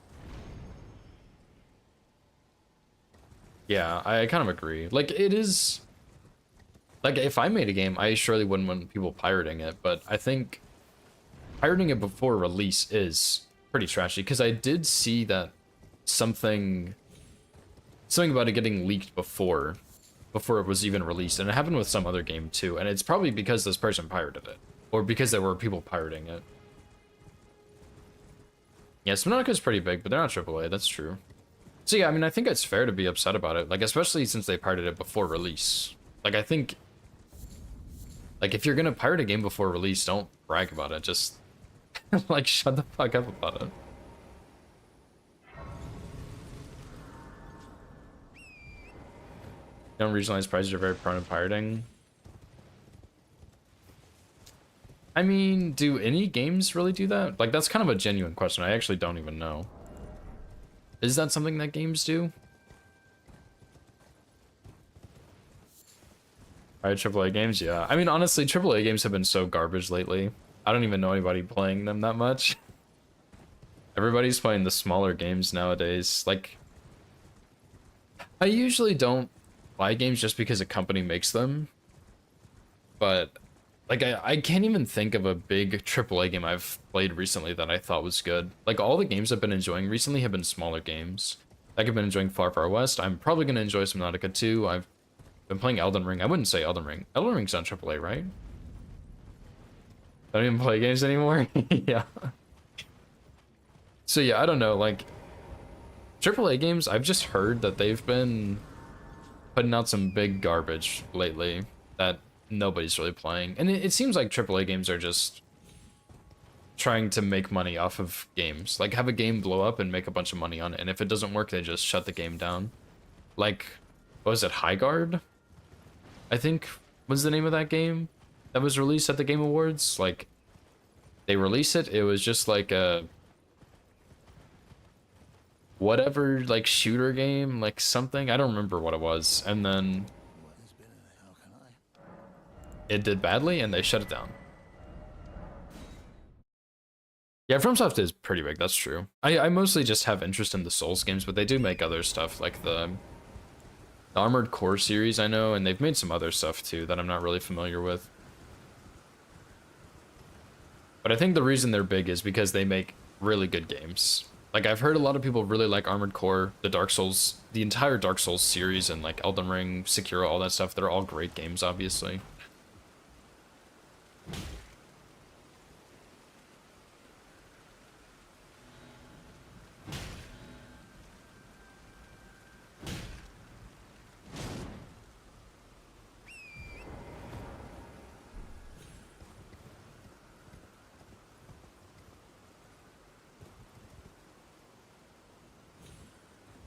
Yeah, I kind of agree. Like, it is... Like, if I made a game, I surely wouldn't want people pirating it, but I think pirating it before release is pretty trashy, because I did see that something about it getting leaked before it was even released, and it happened with some other game too, and it's probably because this person pirated it, or because there were people pirating it. Yeah, Subnautica's pretty big, but they're not AAA, that's true. So yeah, I mean, I think it's fair to be upset about it, like, especially since they pirated it before release. Like, I think... Like, if you're gonna pirate a game before release, don't brag about it, just... like, shut the fuck up about it. Don't regionalized prices are very prone to pirating. I mean, do any games really do that? Like, that's kind of a genuine question. I actually don't even know. Is that something that games do? Alright, AAA games, yeah. I mean, honestly, AAA games have been so garbage lately. I don't even know anybody playing them that much. Everybody's playing the smaller games nowadays. Like, I usually don't buy games just because a company makes them. But, like, I can't even think of a big AAA game I've played recently that I thought was good. Like, all the games I've been enjoying recently have been smaller games. Like, I've been enjoying Far Far West. I'm probably going to enjoy Subnautica 2. I've been playing Elden Ring. I wouldn't say Elden Ring. Elden Ring's not AAA, right? I don't even play games anymore. Yeah. So yeah, I don't know, like, AAA games, I've just heard that they've been putting out some big garbage lately that nobody's really playing. And it seems like AAA games are just trying to make money off of games. Like, have a game blow up and make a bunch of money on it, and if it doesn't work, they just shut the game down. Like, what was it, Highguard? I think was the name of that game that was released at the Game Awards. Like, they released it, it was just like a whatever, like, shooter game, like something, I don't remember what it was, and then it did badly and they shut it down. Yeah, FromSoft is pretty big, that's true. I mostly just have interest in the Souls games, but they do make other stuff, like the Armored Core series, I know, and they've made some other stuff too that I'm not really familiar with. But I think the reason they're big is because they make really good games. Like, I've heard a lot of people really like Armored Core, the Dark Souls, the entire Dark Souls series, and like Elden Ring, Sekiro, all that stuff. They're all great games, obviously.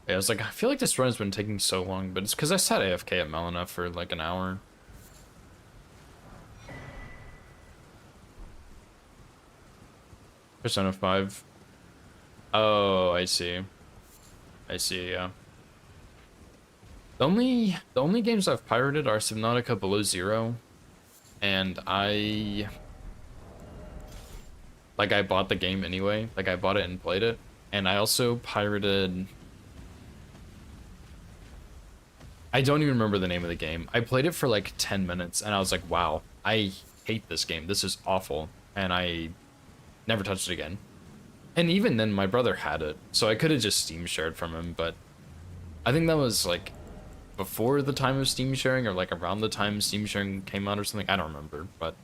Yeah, I was like, I feel like this run has been taking so long, but it's because I sat AFK at Melina for like an hour. Persona 5. Oh, I see. I see, yeah. The only games I've pirated are Subnautica Below Zero, and I bought the game anyway. Like I bought it and played it. And I also pirated, I don't even remember the name of the game. I played it for like 10 minutes and I was like, wow, I hate this game. This is awful. And I never touched it again. And even then my brother had it, so I could have just Steam shared from him, but I think that was like before the time of Steam sharing or like around the time Steam sharing came out or something. I don't remember, but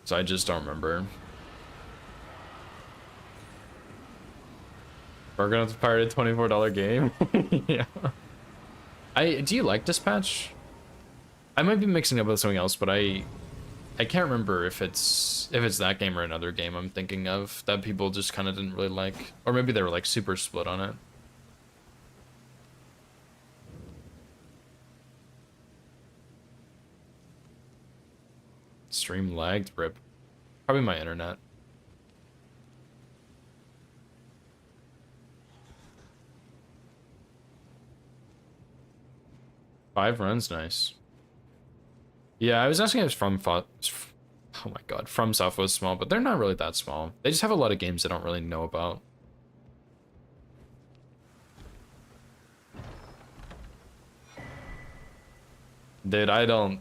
so I just don't remember. We're gonna have to pirate a $24 game. Yeah. Do you like Dispatch? I might be mixing up with something else, but I can't remember if it's that game or another game I'm thinking of that people just kind of didn't really like, or maybe they were like super split on it. Stream lagged, rip. Probably my internet. Five runs, nice. Yeah, I was asking if oh my god, From Soft was small, but they're not really that small. They just have a lot of games I don't really know about. Dude, I don't.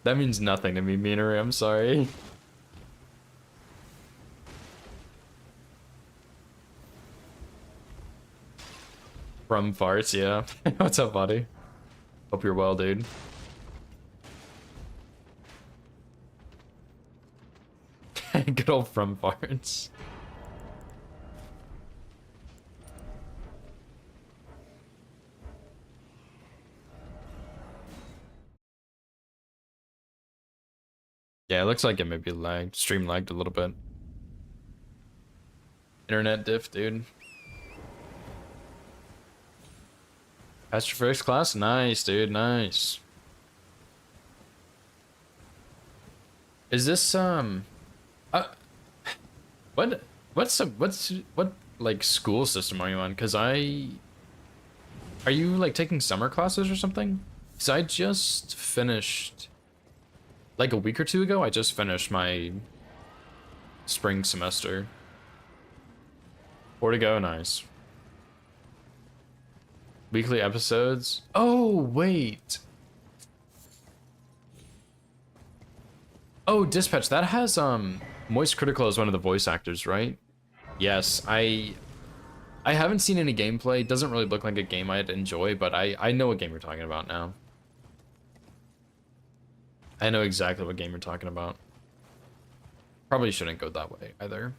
That means nothing to me, Meanery. I'm sorry. From farts, yeah. What's up, buddy? Hope you're well, dude. Good old From farts. Yeah, it looks like it maybe lagged. Stream lagged a little bit. Internet diff, dude. Passed your first class? Nice, dude, nice. Is this, uh, what, like, school system are you on? Because are you, like, taking summer classes or something? Because I just finished, like, a week or two ago, I just finished my spring semester. 4 to go, nice. Weekly episodes? Oh, wait. Oh, Dispatch, that has, Moist Critical as one of the voice actors, right? Yes, I haven't seen any gameplay. It doesn't really look like a game I'd enjoy, but I know what game you're talking about now. I know exactly what game you're talking about. Probably shouldn't go that way either.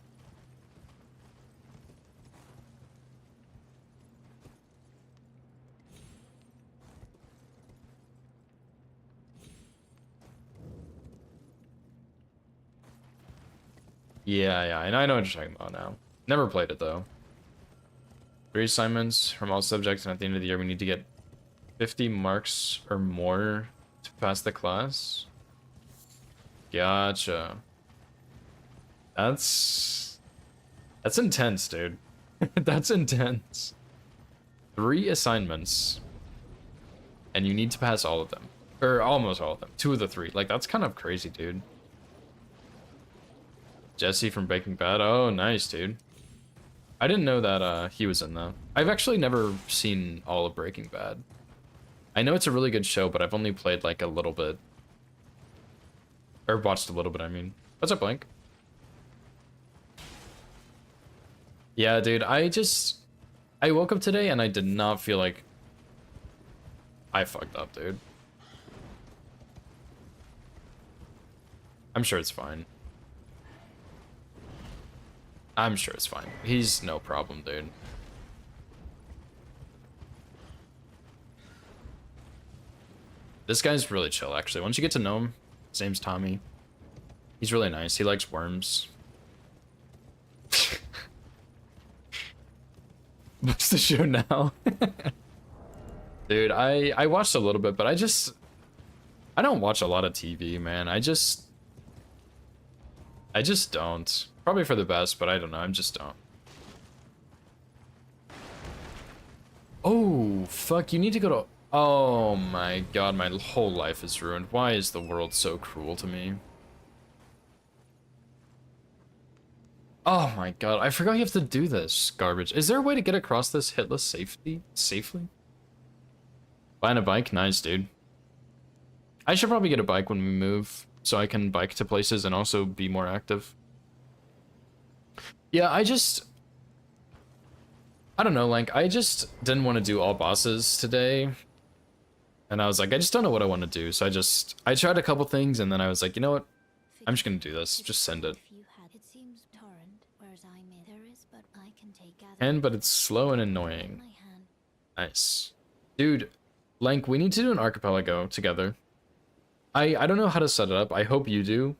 Yeah, and I know what you're talking about now. Never played it though. 3 assignments from all subjects, and at the end of the year we need to get 50 marks or more to pass the class. Gotcha. That's intense, dude. That's intense. 3 assignments, and you need to pass all of them, or almost all of them. 2 of the 3. Like, that's kind of crazy, dude. Jesse from Breaking Bad. Oh, nice, dude. I didn't know that he was in that. I've actually never seen all of Breaking Bad. I know it's a really good show, but I've only played like a little bit. Or watched a little bit, I mean. What's up, Blank? Yeah, dude, I woke up today and I did not feel like I fucked up, dude. I'm sure it's fine. I'm sure it's fine. He's no problem, dude. This guy's really chill, actually. Once you get to know him, his name's Tommy. He's really nice. He likes worms. What's the show now? Dude, I watched a little bit, but I don't watch a lot of TV, man. I just don't. Probably for the best, but I don't know. I just don't. Oh, fuck. You need to go to... Oh my god, my whole life is ruined. Why is the world so cruel to me? Oh my god, I forgot you have to do this garbage. Is there a way to get across this hitless safely? Buying a bike? Nice, dude. I should probably get a bike when we move, so I can bike to places and also be more active. Yeah, I don't know, like, I just didn't want to do all bosses today. And I was like, I just don't know what I want to do, so I tried a couple things, and then I was like, you know what? I'm just gonna do this. Just send it. If you had, it seems torrent, whereas I'm in. There is, but I can take But it's slow and annoying. my hand. Nice. Dude, Lank, we need to do an archipelago together. I don't know how to set it up. I hope you do.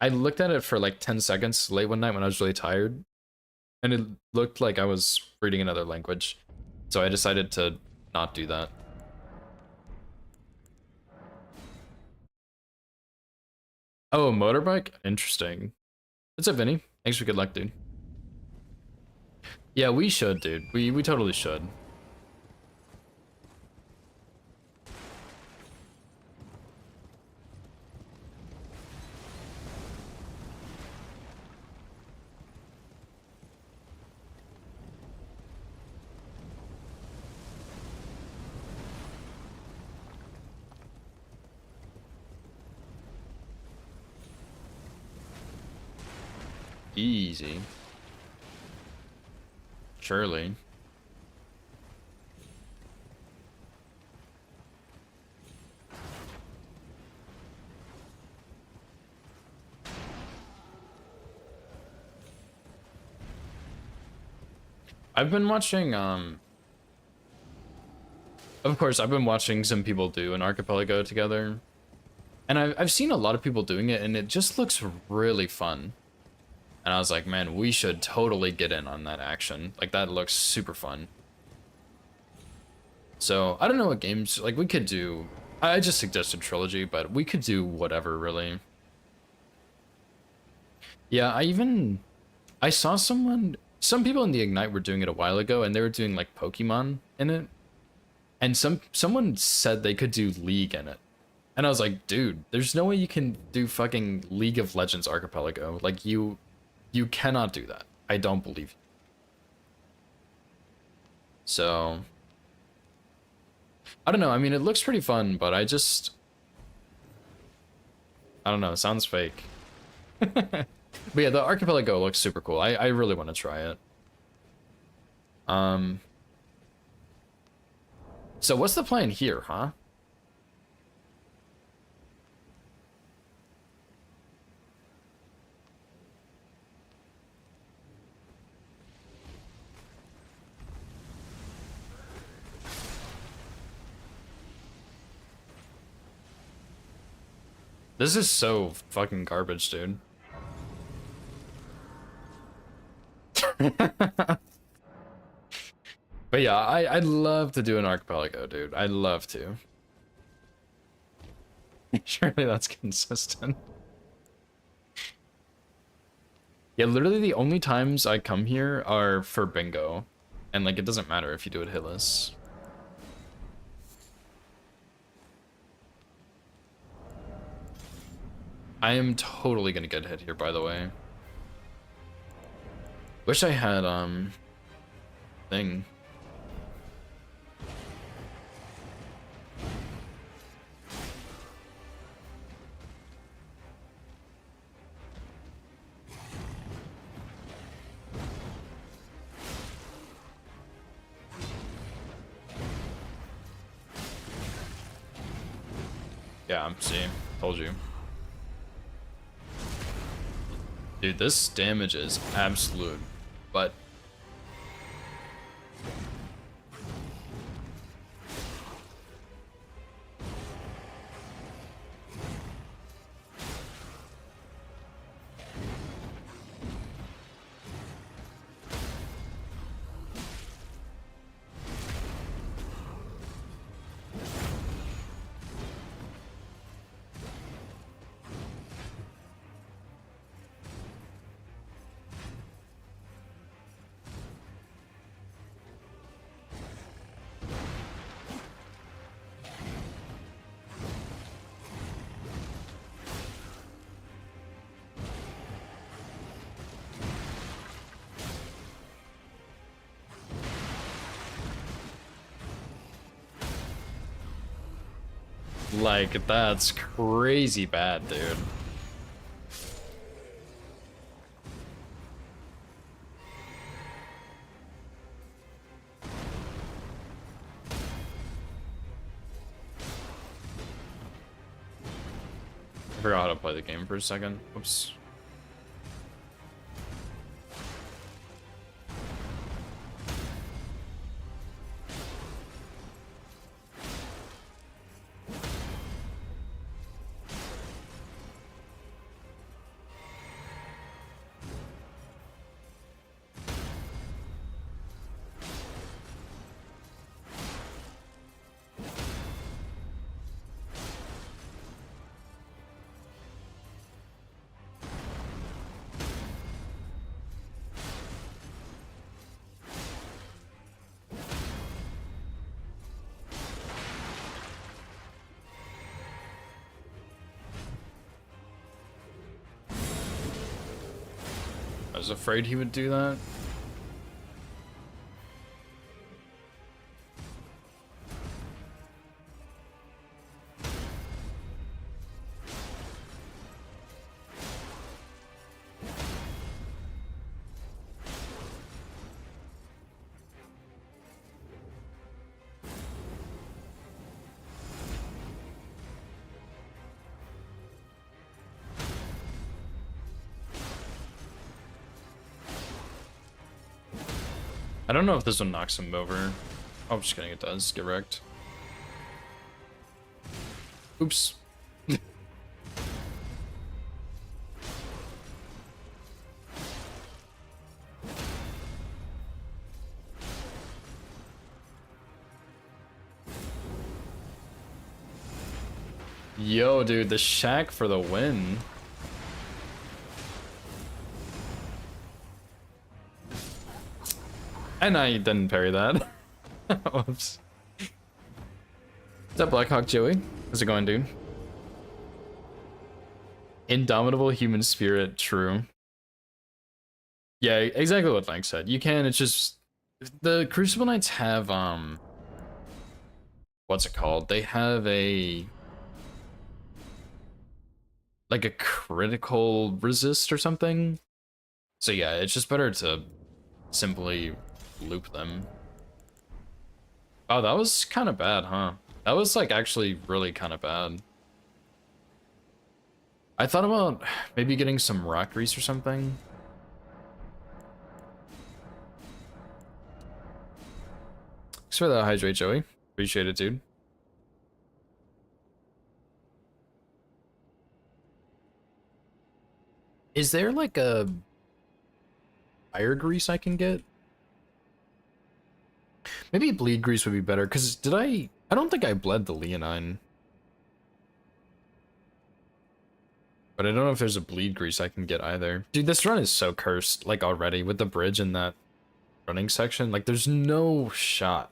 I looked at it for like 10 seconds late one night when I was really tired, and it looked like I was reading another language. So I decided to not do that. Oh, a motorbike? Interesting. What's up, Vinny? Thanks for good luck, dude. Yeah, we should, dude. We totally should. Easy. Surely. I've been watching, of course, I've been watching some people do an archipelago together. And I've seen a lot of people doing it, and it just looks really fun. And I was like, man, we should totally get in on that action. Like, that looks super fun. So, I don't know what games, like, we could do... I just suggested Trilogy, but we could do whatever, really. Yeah, I saw some people in the Ignite were doing it a while ago, and they were doing, like, Pokemon in it. And someone said they could do League in it. And I was like, dude, there's no way you can do fucking League of Legends Archipelago. Like, you cannot do that. I don't believe you. So, I don't know. I mean, it looks pretty fun, but I don't know. It sounds fake. But yeah, the archipelago looks super cool. I really want to try it. So what's the plan here, huh? This is so fucking garbage, dude. But yeah, I'd love to do an archipelago, dude. I'd love to. Surely that's consistent. Yeah, literally the only times I come here are for bingo. And like, it doesn't matter if you do it hitless. I am totally gonna get hit here, by the way. Wish I had, thing. Yeah, see, told you. Dude, this damage is absolute, but... Like, that's crazy bad, dude. I forgot how to play the game for a second. Oops. I was afraid he would do that. I don't know if this one knocks him over. Oh, I'm just kidding, it does. Get wrecked. Oops. Yo, dude, the shack for the win. And I didn't parry that. Oops. What's up, Blackhawk Joey? How's it going, dude? Indomitable human spirit, true. Yeah, exactly what Lank said. You can, it's just the Crucible Knights have what's it called? They have a like a critical resist or something. So yeah, it's just better to simply loop them. Oh, that was kind of bad, huh? That was like actually really kind of bad. I thought about maybe getting some rock grease or something. Thanks for the hydrate, Joey. Appreciate it, dude. Is there like a fire grease I can get? Maybe bleed grease would be better, because did I don't think I bled the Leonine. But I don't know if there's a bleed grease I can get either. Dude, this run is so cursed, like already, with the bridge in that running section. Like, there's no shot.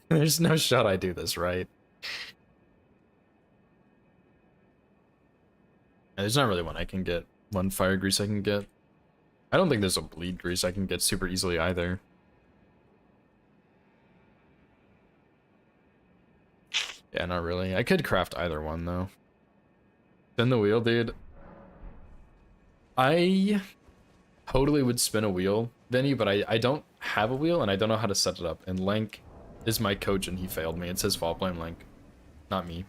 There's no shot I do this right. And there's not really one I can get. One fire grease I can get. I don't think there's a bleed grease I can get super easily either. Yeah, not really. I could craft either one, though. Spin the wheel, dude. I totally would spin a wheel, Vinny, but I don't have a wheel, and I don't know how to set it up. And Link is my coach, and he failed me. It's his fault. Blame Link, not me.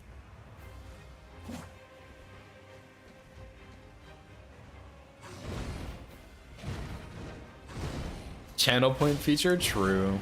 Channel point feature? True.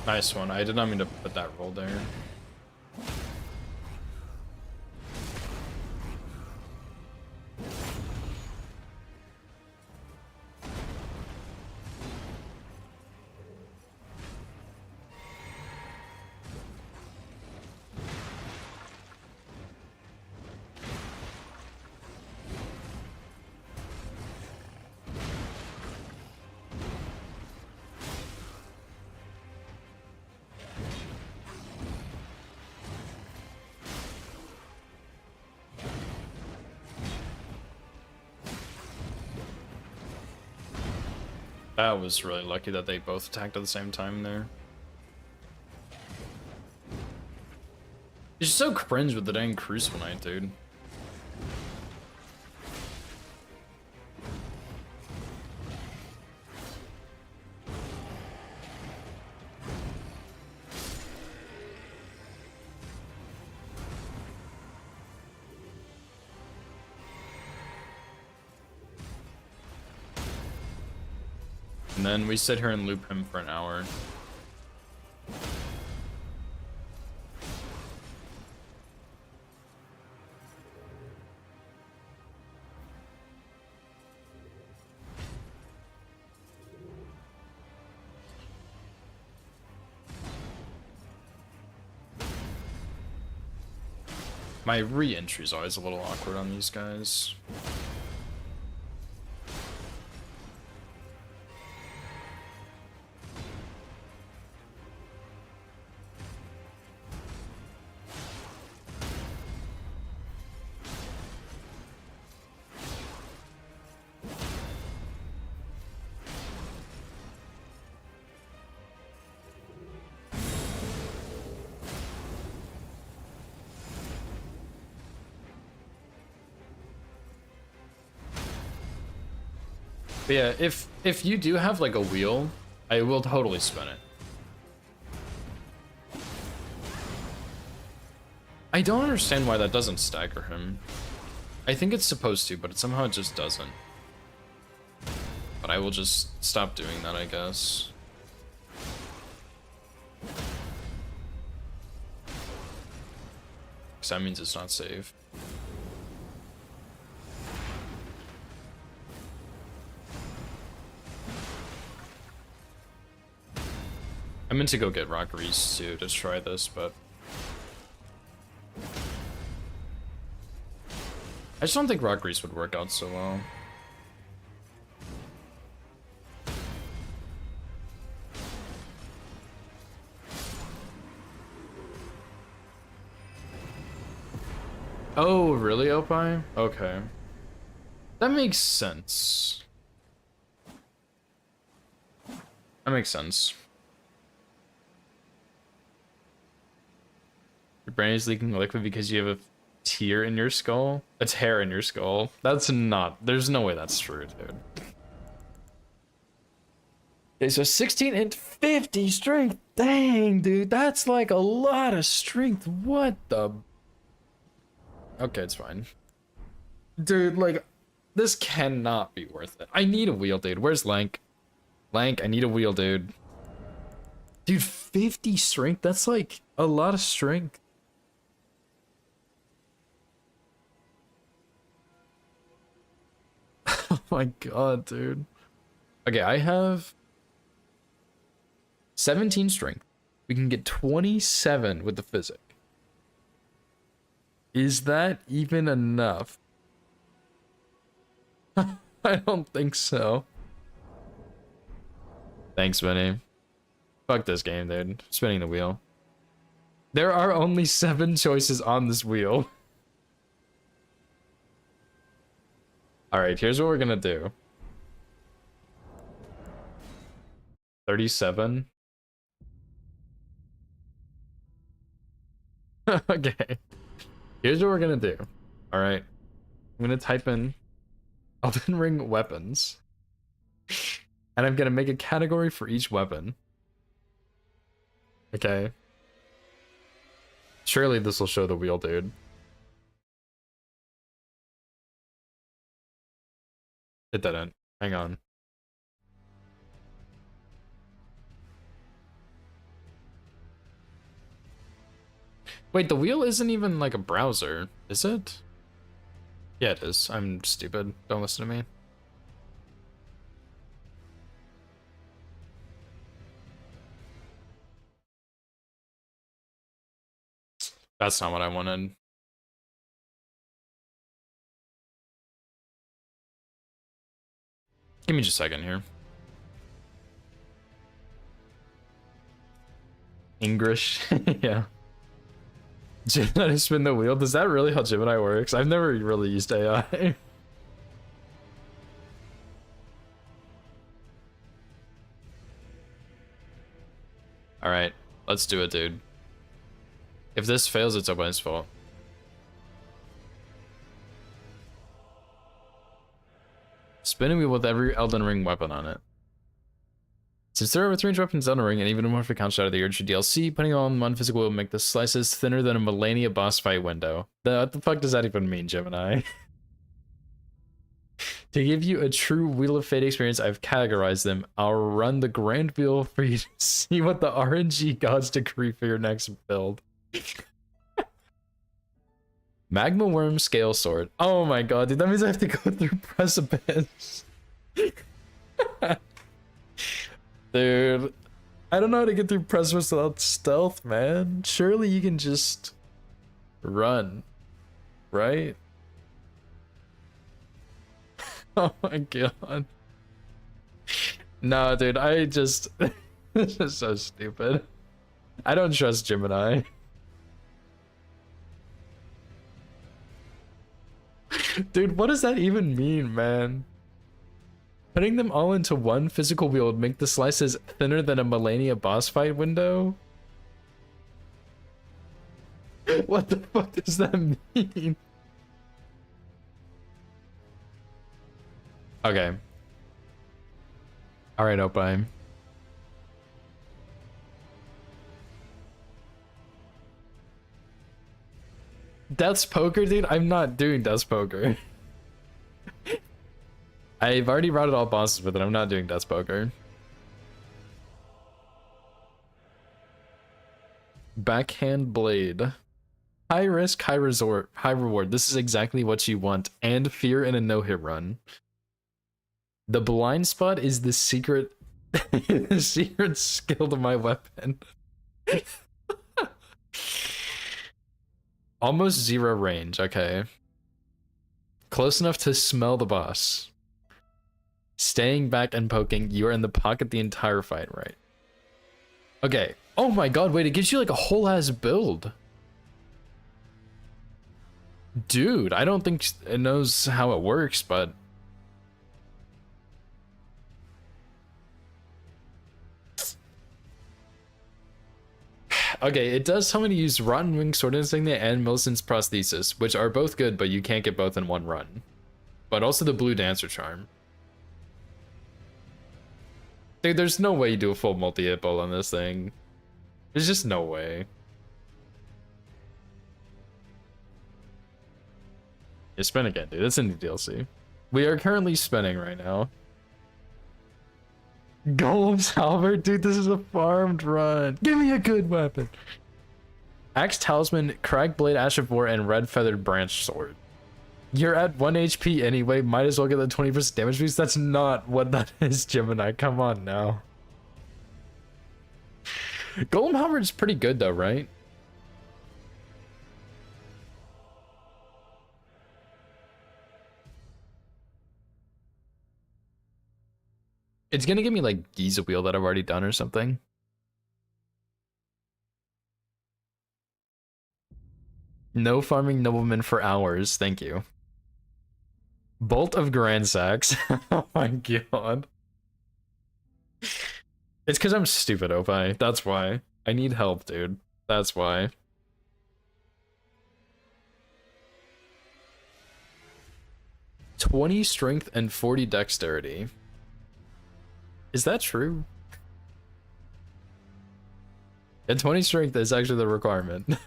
Nice one. I did not mean to put that roll there. That was really lucky that they both attacked at the same time there. It's just so cringe with the dang Crucible Knight, dude. And then we sit here and loop him for an hour. My re-entry is always a little awkward on these guys. But yeah, if you do have like a wheel, I will totally spin it. I don't understand why that doesn't stagger him. I think it's supposed to, but it somehow just doesn't. But I will just stop doing that, I guess. Because that means it's not safe. I meant to go get Rockeries too to try this, but I just don't think Rockeries would work out so well. Oh, really, Opie? Okay. That makes sense. That makes sense. Your brain is leaking liquid because you have a tear in your skull? A tear in your skull? That's not... There's no way that's true, dude. Okay, so 16 and 50 strength. Dang, dude. That's like a lot of strength. What the... Okay, it's fine. Dude, like, this cannot be worth it. I need a wheel, dude. Where's Lank? Lank, I need a wheel, dude. Dude, 50 strength? That's like a lot of strength. Oh my god, dude. Okay, I have 17 strength. We can get 27 with the physic. Is that even enough? I don't think so. Thanks, Vinny. Fuck this game, dude. Spinning the wheel. There are only 7 choices on this wheel. Alright, here's what we're gonna do. 37. Okay. Here's what we're gonna do. Alright. I'm gonna type in Elden Ring weapons. And I'm gonna make a category for each weapon. Okay. Surely this will show the wheel, dude. It didn't. Hang on. Wait, the wheel isn't even like a browser, is it? Yeah, it is. I'm stupid. Don't listen to me. That's not what I wanted. Give me just a second here. English, yeah. Gemini spin the wheel. Does that really how Gemini works? I've never really used AI. Alright, let's do it, dude. If this fails, it's Obine's fault. Spinning wheel with every Elden Ring weapon on it. Since there are 3 weapons in Elden Ring, and even more if it counts out of the Urge DLC, putting on one physical will make the slices thinner than a Millennia boss fight window. What the fuck does that even mean, Gemini? To give you a true Wheel of Fate experience, I've categorized them. I'll run the grand wheel for you to see what the RNG gods decree for your next build. Magma Worm Scale Sword. Oh my god, dude, that means I have to go through Precipice. Dude, I don't know how to get through Precipice without stealth, man. Surely you can just run, right? Oh my god. No, dude, I just... This is so stupid. I don't trust Gemini. Dude, what does that even mean, man? Putting them all into one physical wheel would make the slices thinner than a Millennia boss fight window? What the fuck does that mean? Okay. Alright, Opine. Death's Poker, dude? I'm not doing Death's Poker. I've already routed all bosses with it. I'm not doing Death's Poker. Backhand Blade. High risk, high resort, high reward. This is exactly what you want. And fear in a no-hit run. The blind spot is the secret the secret skill to my weapon. Almost 0 range, okay. Close enough to smell the boss. Staying back and poking, you are in the pocket the entire fight, right? Okay. Oh my god, wait, it gives you like a whole ass build. Dude, I don't think it knows how it works, but... Okay, it does tell me to use Rotten Wing Sword Insignia and Millicent's Prosthesis, which are both good, but you can't get both in one run. But also the Blue Dancer Charm. Dude, there's no way you do a full multi-hit bowl on this thing. There's just no way. You spin again, dude. That's in the DLC. We are currently spinning right now. Golem's Halberd? Dude, this is a farmed run. Give me a good weapon. Axe Talisman, Crag Blade, Ash of War, and Red Feathered Branch Sword. You're at 1 HP anyway, might as well get the 20% damage boost. That's not what that is, Gemini. Come on now. Golem Halberd's pretty good though, right? It's gonna give me like Giza Wheel that I've already done or something. No farming nobleman for hours, thank you. Bolt of Grand Sacks. Oh my god. It's because I'm stupid, Opie. That's why. I need help, dude. That's why. "20 strength and 40 dexterity. Is that true? And 20 strength is actually the requirement.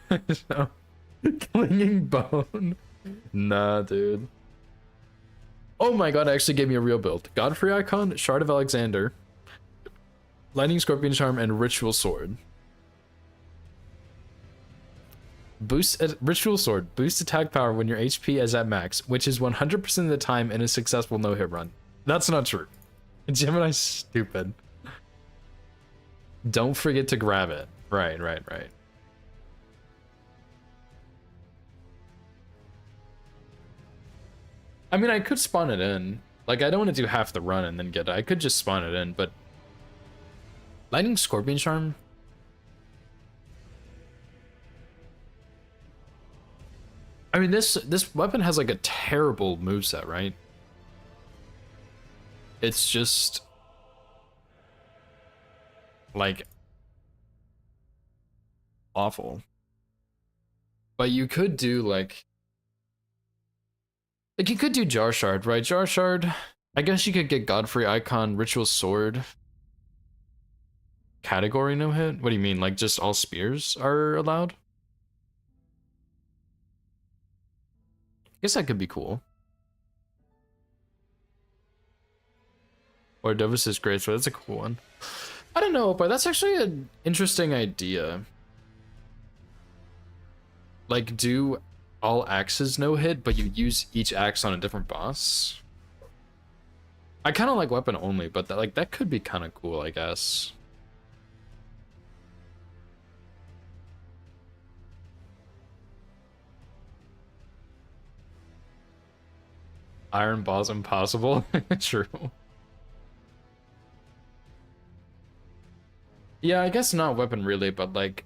So, Clinging Bone. Nah, dude. Oh my god, it actually gave me a real build. Godfrey Icon, Shard of Alexander, Lightning Scorpion Charm, and Ritual Sword. Ritual Sword. Boost attack power when your HP is at max, which is 100% of the time in a successful no-hit run. That's not true. Gemini's stupid. Don't forget to grab it. Right. I mean, I could spawn it in. Like, I don't want to do half the run and then get it. I could just spawn it in, but... Lightning Scorpion Charm? I mean, this weapon has, like, a terrible moveset, right? It's just... Like... awful. But you could do like you could do Jar Shard, right? Jar Shard. I guess you could get Godfrey Icon, Ritual Sword, category no hit. What do you mean? Like just all spears are allowed? I guess that could be cool. Or Dovis is great, so that's a cool one. I don't know, but that's actually an interesting idea. Like, do all axes no hit, but you use each axe on a different boss? I kind of like weapon only, but that could be kind of cool, I guess. Iron Ball's impossible. True. Yeah, I guess not weapon really, but like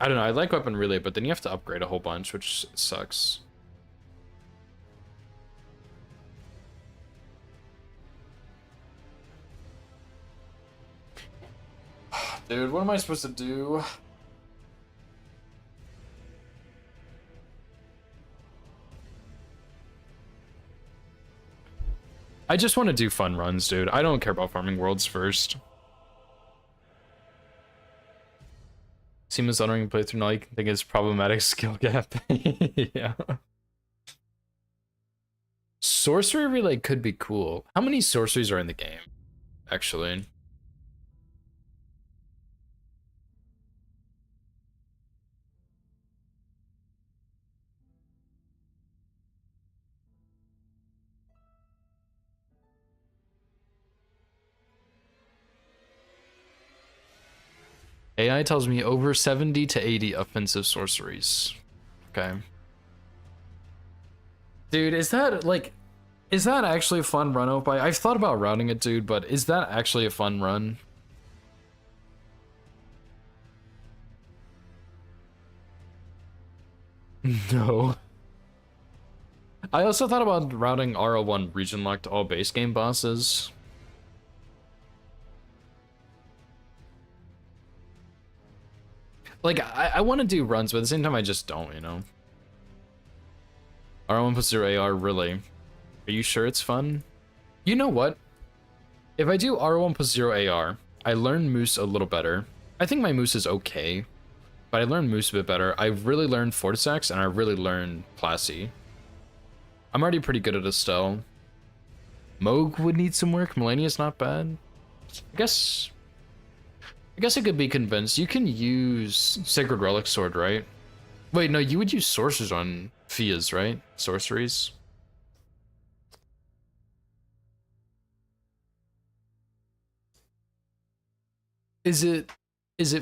I don't know, I like weapon really, but then you have to upgrade a whole bunch, which sucks. Dude, what am I supposed to do? I just want to do fun runs, dude. I don't care about farming worlds first. Seems honoring playthrough now you can think it's problematic skill gap. Yeah. Sorcery relay could be cool. How many sorceries are in the game, actually? AI tells me over 70 to 80 offensive sorceries. Okay. Dude, is that actually a fun run out by? I've thought about routing it, dude, but is that actually a fun run? No. I also thought about routing Rl1 region lock to all base game bosses. Like, I want to do runs, but at the same time, I just don't, you know? Rl1+0 AR, really? Are you sure it's fun? You know what? If I do Rl1+0 AR, I learn Moose a little better. I think my Moose is okay, but I learned Moose a bit better. I really learned Fortisax, and I really learned Plassey. I'm already pretty good at Estelle. Moog would need some work. Melania's not bad. I guess I could be convinced. You can use Sacred Relic Sword, right? Wait, no, you would use sorceries on Fias, right? Sorceries. Is it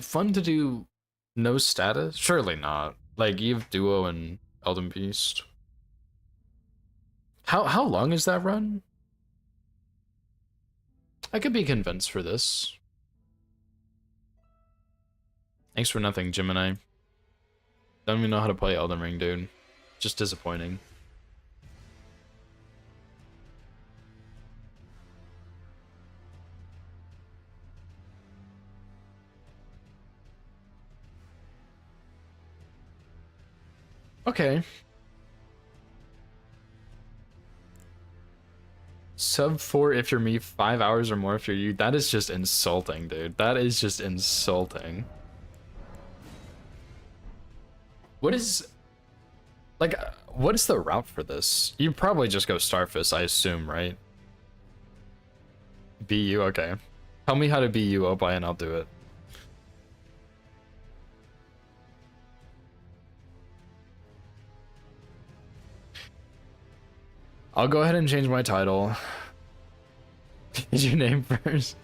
fun to do no status? Surely not. Like you have Duo and Elden Beast. How long is that run? I could be convinced for this. Thanks for nothing, Gemini. Don't even know how to play Elden Ring, dude. Just disappointing. Okay. Sub 4 if you're me, 5 hours or more if you're you. That is just insulting, dude. That is just insulting. What is like what is the route for this? You probably just go Starfist, I assume, right? BU, okay. Tell me how to BU, Opie, and I'll do it. I'll go ahead and change my title. Is your name first?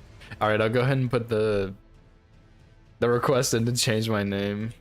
Alright, I'll go ahead and put the request in to change my name.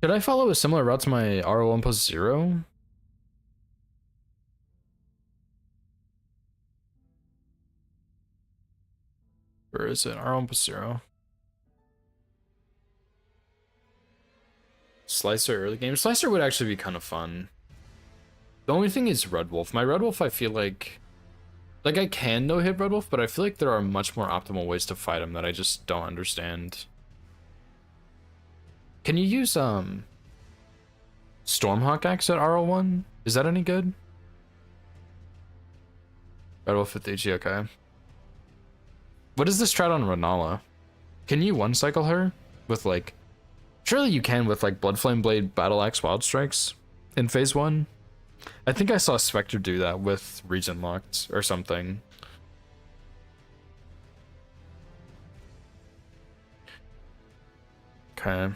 Should I follow a similar route to my Rl1+0? Where is it? Rl1+0. Slicer early game. Slicer would actually be kind of fun. The only thing is Red Wolf. My Red Wolf, I feel like I can no-hit Red Wolf, but I feel like there are much more optimal ways to fight him that I just don't understand. Can you use Stormhawk Axe at Rl1? Is that any good? Red Wolf with HE, okay. What is this strat on Renala? Can you one-cycle her with like... Surely you can with like Bloodflame Blade, Battle Axe, Wild Strikes in phase 1. I think I saw Spectre do that with Region Locked or something. Okay.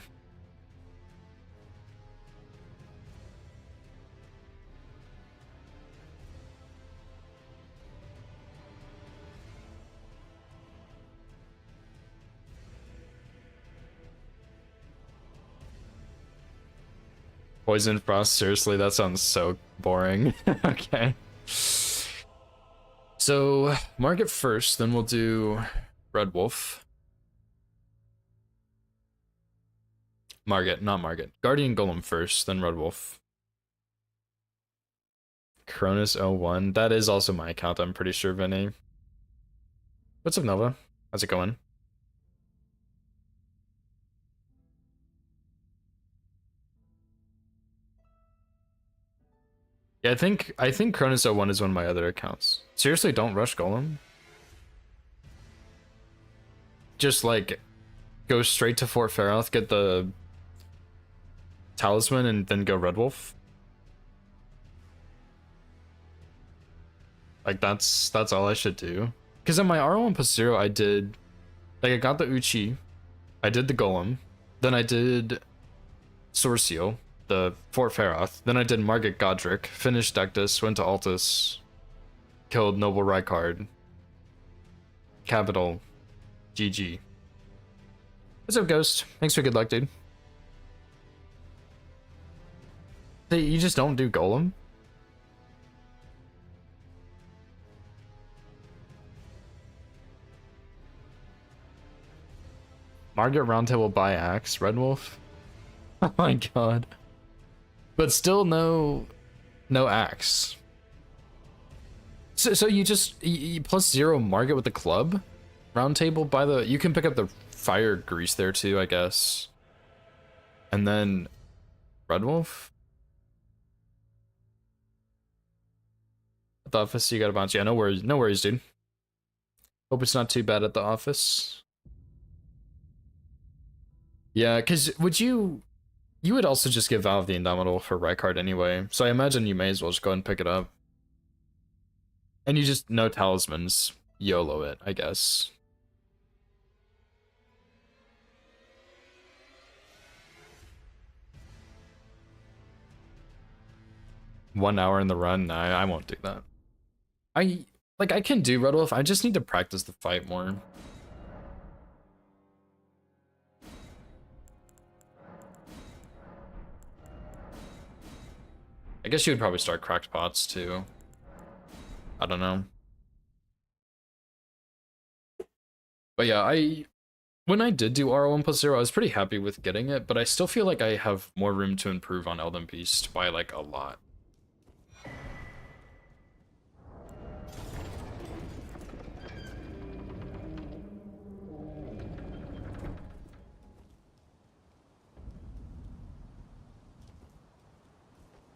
Poison Frost, seriously, that sounds so boring. Okay. So, Margit first, then we'll do Red Wolf. Margit, not Margit. Guardian Golem first, then Red Wolf. Cronus01, that is also my account, I'm pretty sure, Vinny. What's up, Nova? How's it going? Yeah, I think Cronus01 is one of my other accounts. Seriously, don't rush Golem. Just like go straight to Fort Faroth, get the talisman, and then go Red Wolf. Like that's all I should do. Because on my Rl1+0 I did like I got the Uchi, I did the Golem, then I did Sorceal, the Fort Faroth, then I did Margit Godric, finished Dectus, went to Altus, killed Noble Rykard, Capital, GG. What's up, Ghost? Thanks for good luck, dude. Hey, you just don't do Golem? Margit Roundtable buy Axe, Red Wolf? Oh my god. But still no Axe. So you just you +0 Margit with the club? Roundtable by the... You can pick up the fire grease there too, I guess. And then Red Wolf? At the office, you got a bounce. Yeah, no worries, dude. Hope it's not too bad at the office. Yeah, because you would also just give Valve the Indomitable for Rykard anyway, so I imagine you may as well just go and pick it up. And you just, no talismans, YOLO it, I guess. One hour in the run? Nah, I won't do that. I can do Red Wolf, I just need to practice the fight more. I guess you would probably start cracked pots too. I don't know. But yeah, when I did do Rl1+0, I was pretty happy with getting it, but I still feel like I have more room to improve on Elden Beast by like a lot.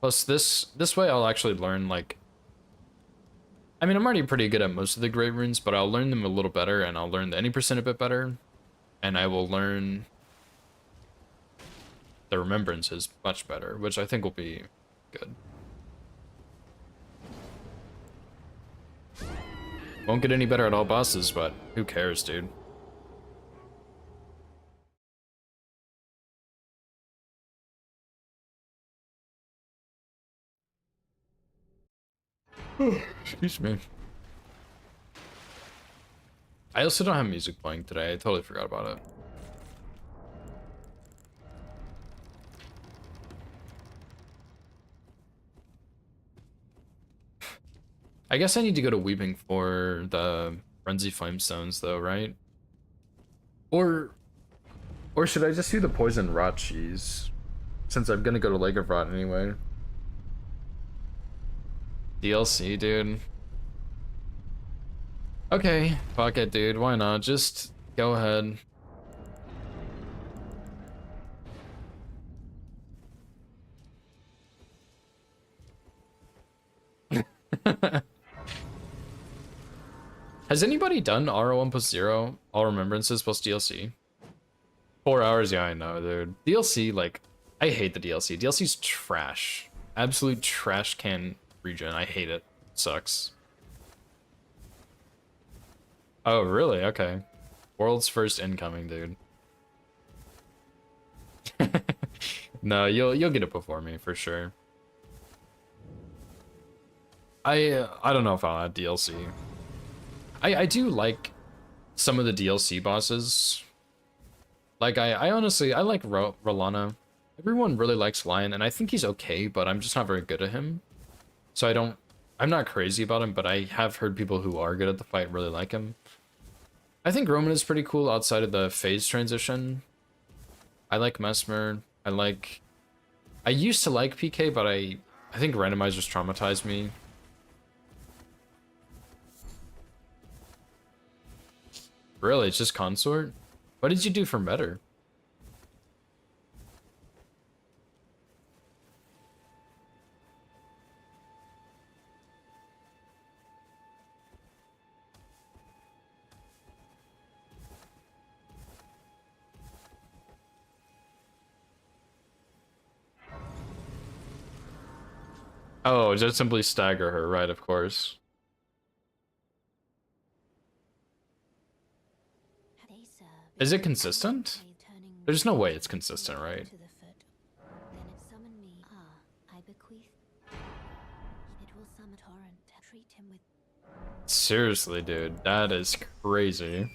Plus this way I'll actually learn like... I mean, I'm already pretty good at most of the Great Runes, but I'll learn them a little better, and I'll learn the any percent a bit better. And I will learn the Remembrances much better, which I think will be good. Won't get any better at all bosses, but who cares, dude? Excuse me. I also don't have music playing today. I totally forgot about it. I guess I need to go to Weeping for the Frenzy Flamestones though, right? Or or should I just do the Poison Rot cheese? Since I'm gonna go to Lake of Rot anyway. DLC, dude. Okay, fuck it, dude. Why not? Just go ahead. Has anybody done Rl1+0? All Remembrances plus DLC? 4 hours? Yeah, I know, dude. DLC, like, I hate the DLC. DLC's trash. Absolute trash can regen. I hate it. Sucks. Oh, really? Okay. World's first incoming, dude. No, you'll get it before me for sure. I don't know if I'll add DLC. I do like some of the DLC bosses. Like I honestly I like Rolana. Everyone really likes Lion, and I think he's okay, but I'm just not very good at him. So I'm not crazy about him, but I have heard people who are good at the fight really like him. I think Roman is pretty cool outside of the phase transition. I like Mesmer. I used to like PK, but I think randomizers traumatized me. Really, it's just consort? What did you do for better? Oh, just simply stagger her, right, of course. They serve Is it consistent? turning There's no way it's consistent, right? to the foot. Then it summon me. I bequeath. It will summon torrent. Treat him with Seriously, dude, that is crazy.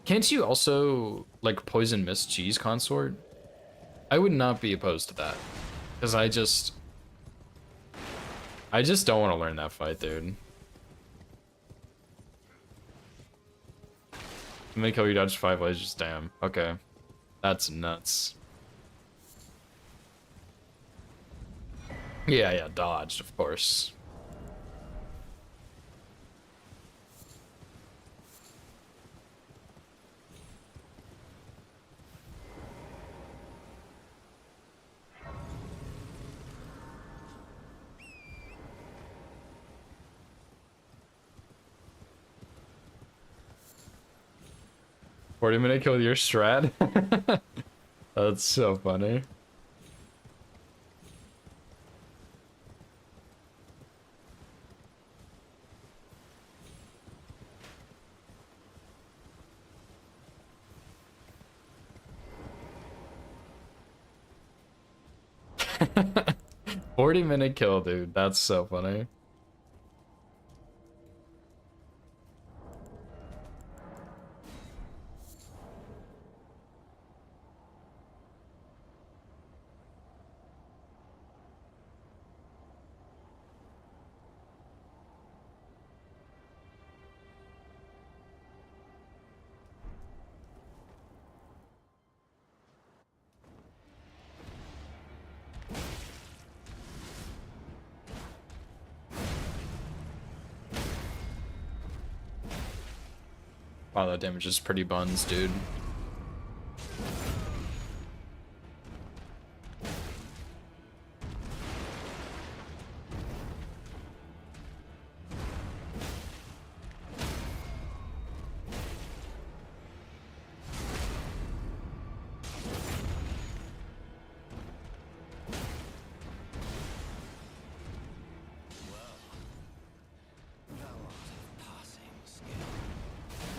Can't you also, like, poison mist cheese consort? I would not be opposed to that. Because I just don't want to learn that fight, dude. Make how you dodge 5 lasers, damn. Okay. That's nuts. Yeah, dodged, of course. $40-minute kill with your strat? That's so funny. $40-minute kill, dude. That's so funny. Wow, that damage is pretty buns, dude. Thou art of passing skill.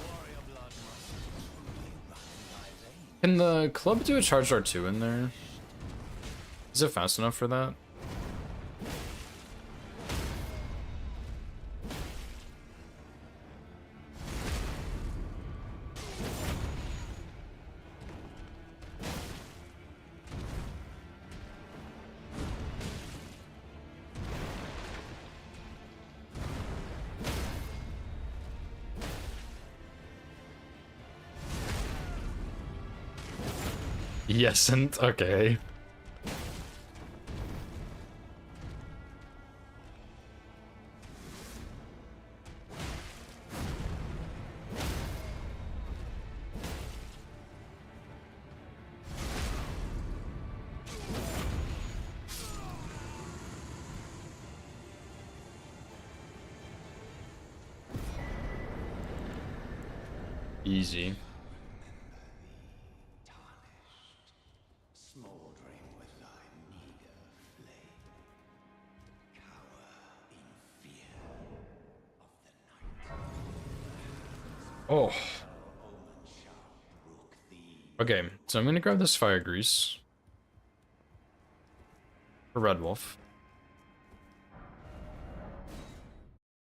Warrior blood must truly run in thy veins. Can the club do a charged R2 in there? Is it fast enough for that? Yesent, okay. Easy. Smouldering with thy meager flame, cower in fear of the night. Oh. Omen shall brook thee. Okay, so I'm gonna grab this fire grease for Red Wolf.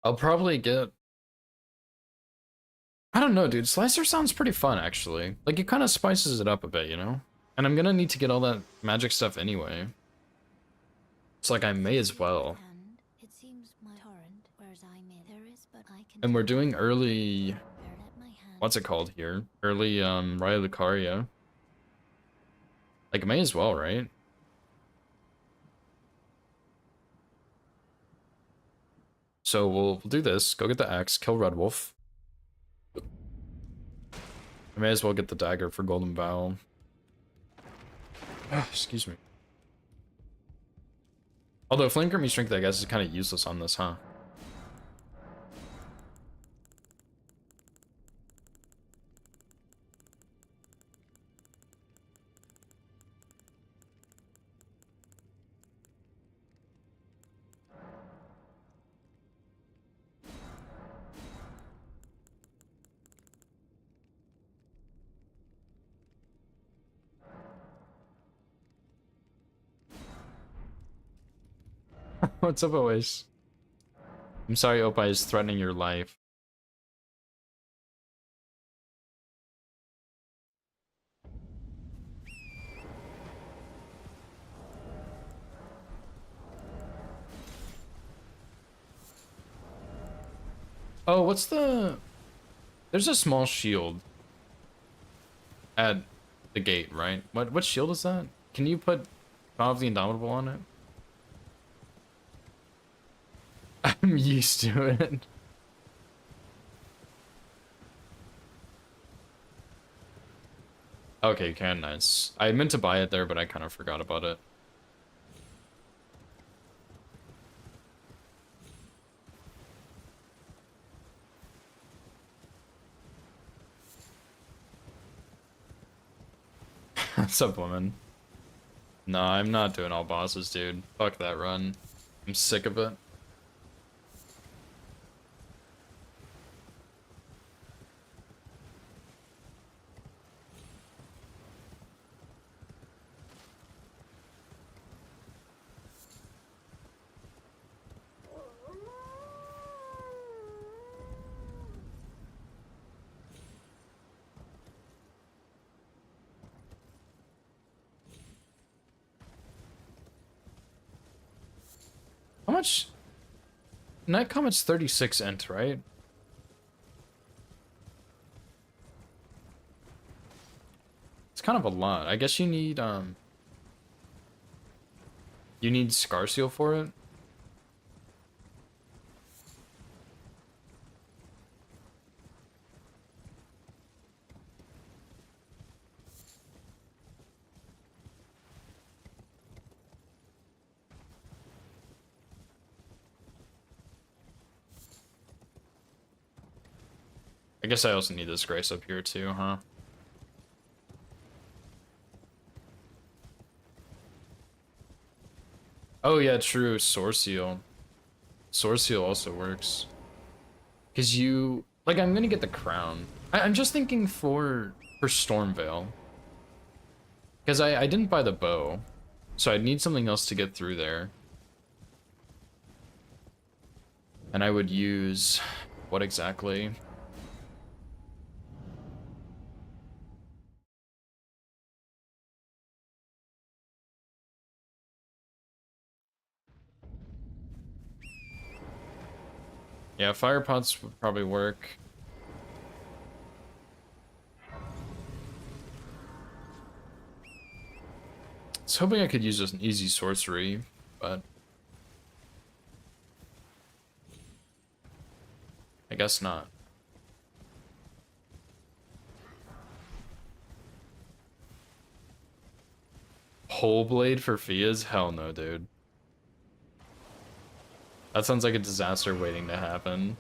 I'll probably get... I don't know, dude. Slicer sounds pretty fun, actually. Like, it kind of spices it up a bit, you know? And I'm gonna need to get all that magic stuff anyway. It's like I may as well. And it seems my torrent, whereas I may there is, but I can. And we're doing early... Bear let my hand. What's it called here? Early, Raya Lucaria. Like, may as well, right? So we'll do this. Go get the axe, kill Red Wolf. I may as well get the dagger for Golden Bow. Excuse me. Although Flame Grip Me Strength, I guess, is kind of useless on this, huh? What's up, Oasis? I'm sorry Opie is threatening your life. Oh, what's the... There's a small shield at the gate, right? What shield is that? Can you put Bob the Indomitable on it? I'm used to it. Okay, you can, nice. I meant to buy it there, but I kind of forgot about it. What's up, woman? No, I'm not doing all bosses, dude. Fuck that run. I'm sick of it. How much? Night Comet's 36 int, right? It's kind of a lot. I guess you need Scar Seal for it. I guess I also need this grace up here too, huh? Oh yeah, true. Sword Seal. Sword Seal also works. Cause you like I'm gonna get the crown. I'm just thinking for Stormveil. Cause I didn't buy the bow. So I'd need something else to get through there. And I would use what exactly? Yeah, fire pots would probably work. was hoping I could use just an easy sorcery, but I guess not. Pole blade for Fias? Hell no, dude. That sounds like a disaster waiting to happen.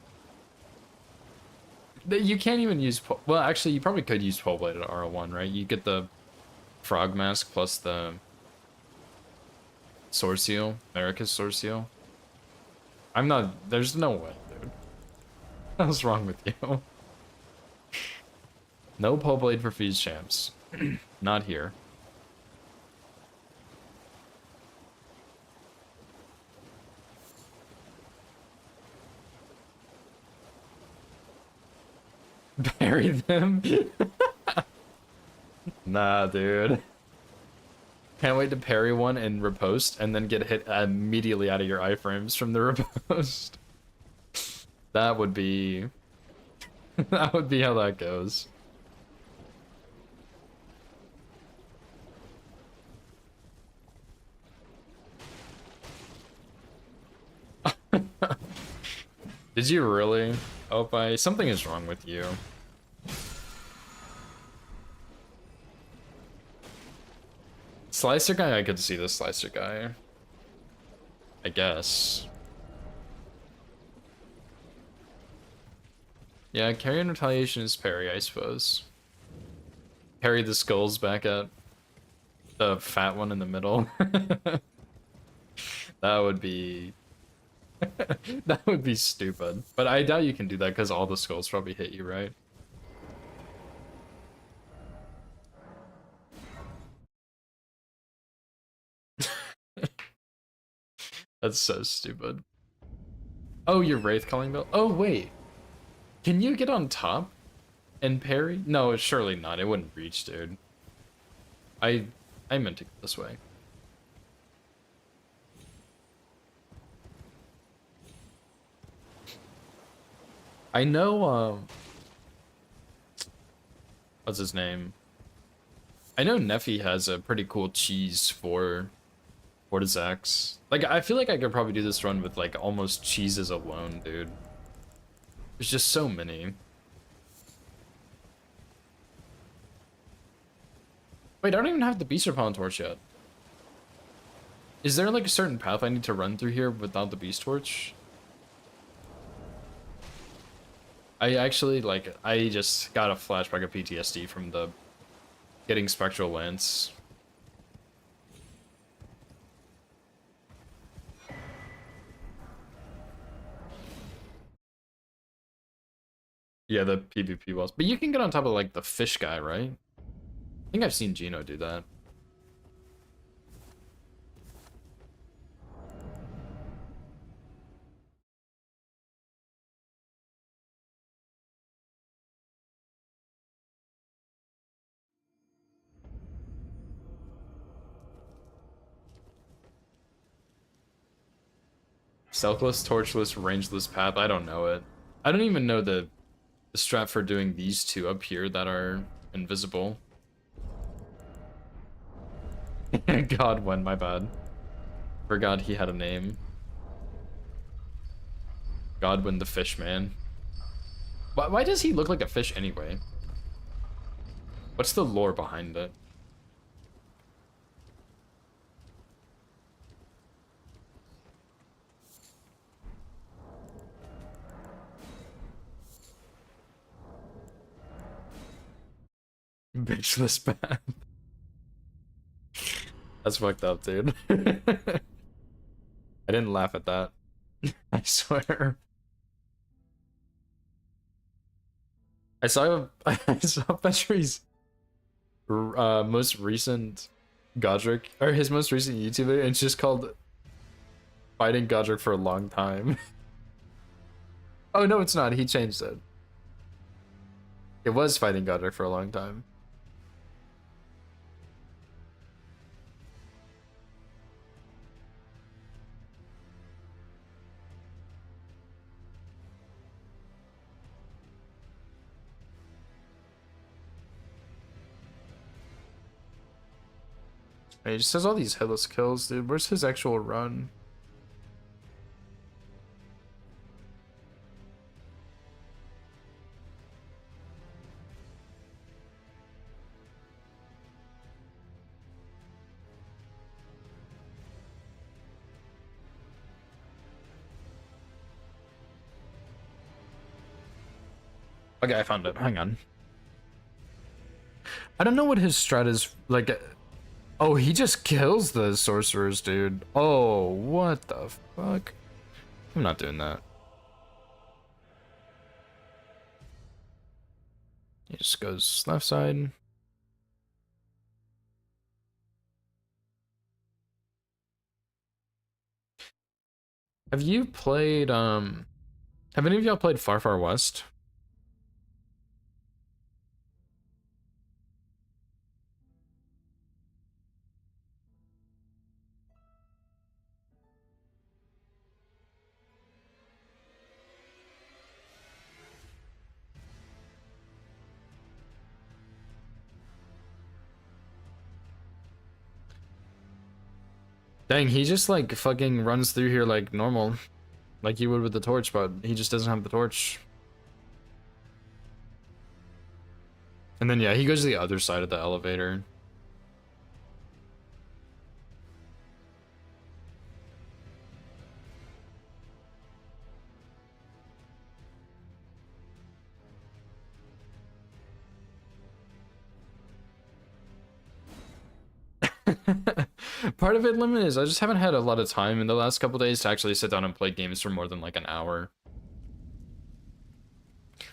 You can't even use well, actually, you probably could use pole blade at Rl1, right? You get the frog mask plus the sword seal, America's sword seal. I'm not. There's no way, dude. What's wrong with you? No pole blade for Fias champs. Not here. Bury them? Nah, dude. Can't wait to parry one and riposte and then get hit immediately out of your iframes from the riposte. That would be... that would be how that goes. Did you really? Opie, something is wrong with you. Slicer guy, I could see the slicer guy. I guess. Yeah, carry and retaliation is parry, I suppose. Parry the skulls back at the fat one in the middle. That would be... that would be stupid. But I doubt you can do that because all the skulls probably hit you, right? That's so stupid. Oh, you're Wraith calling Bill? Oh, wait. Can you get on top and parry? No, surely not. It wouldn't reach, dude. I meant to go this way. I know, what's his name? I know Neffy has a pretty cool cheese for Zax. Like, I feel like I could probably do this run with, like, almost cheeses alone, dude. There's just so many. Wait, I don't even have the Beast Repellent Torch yet. Is there, like, a certain path I need to run through here without the Beast Torch? I actually, like, I just got a flashback of PTSD from the getting Spectral Lance. Yeah, the PvP walls. But you can get on top of, like, the fish guy, right? I think I've seen Gino do that. Stealthless, torchless, rangeless path. I don't know it. I don't even know the strat for doing these two up here that are invisible. Godwin, my bad. Forgot he had a name. Godwin the fish man. Why does he look like a fish anyway? What's the lore behind it? Bitchless path. That's fucked up, dude. I didn't laugh at that. I swear. I saw Petri's most recent Godric, or his most recent YouTube video, and it's just called Fighting Godric for a Long Time. Oh no, it's not. He changed it. It was Fighting Godric for a Long Time. He just has all these headless kills, dude. Where's his actual run? Okay, I found it. Hang on. I don't know what his strat is like. Oh, he just kills the sorcerers, dude. Oh, what the fuck? I'm not doing that. He just goes left side. Have you played, have any of y'all played Far Far West? Dang, he just like fucking runs through here like normal. Like you would with the torch, but he just doesn't have the torch. And then yeah, he goes to the other side of the elevator. Part of it, Limit, is I just haven't had a lot of time in the last couple days to actually sit down and play games for more than like an hour.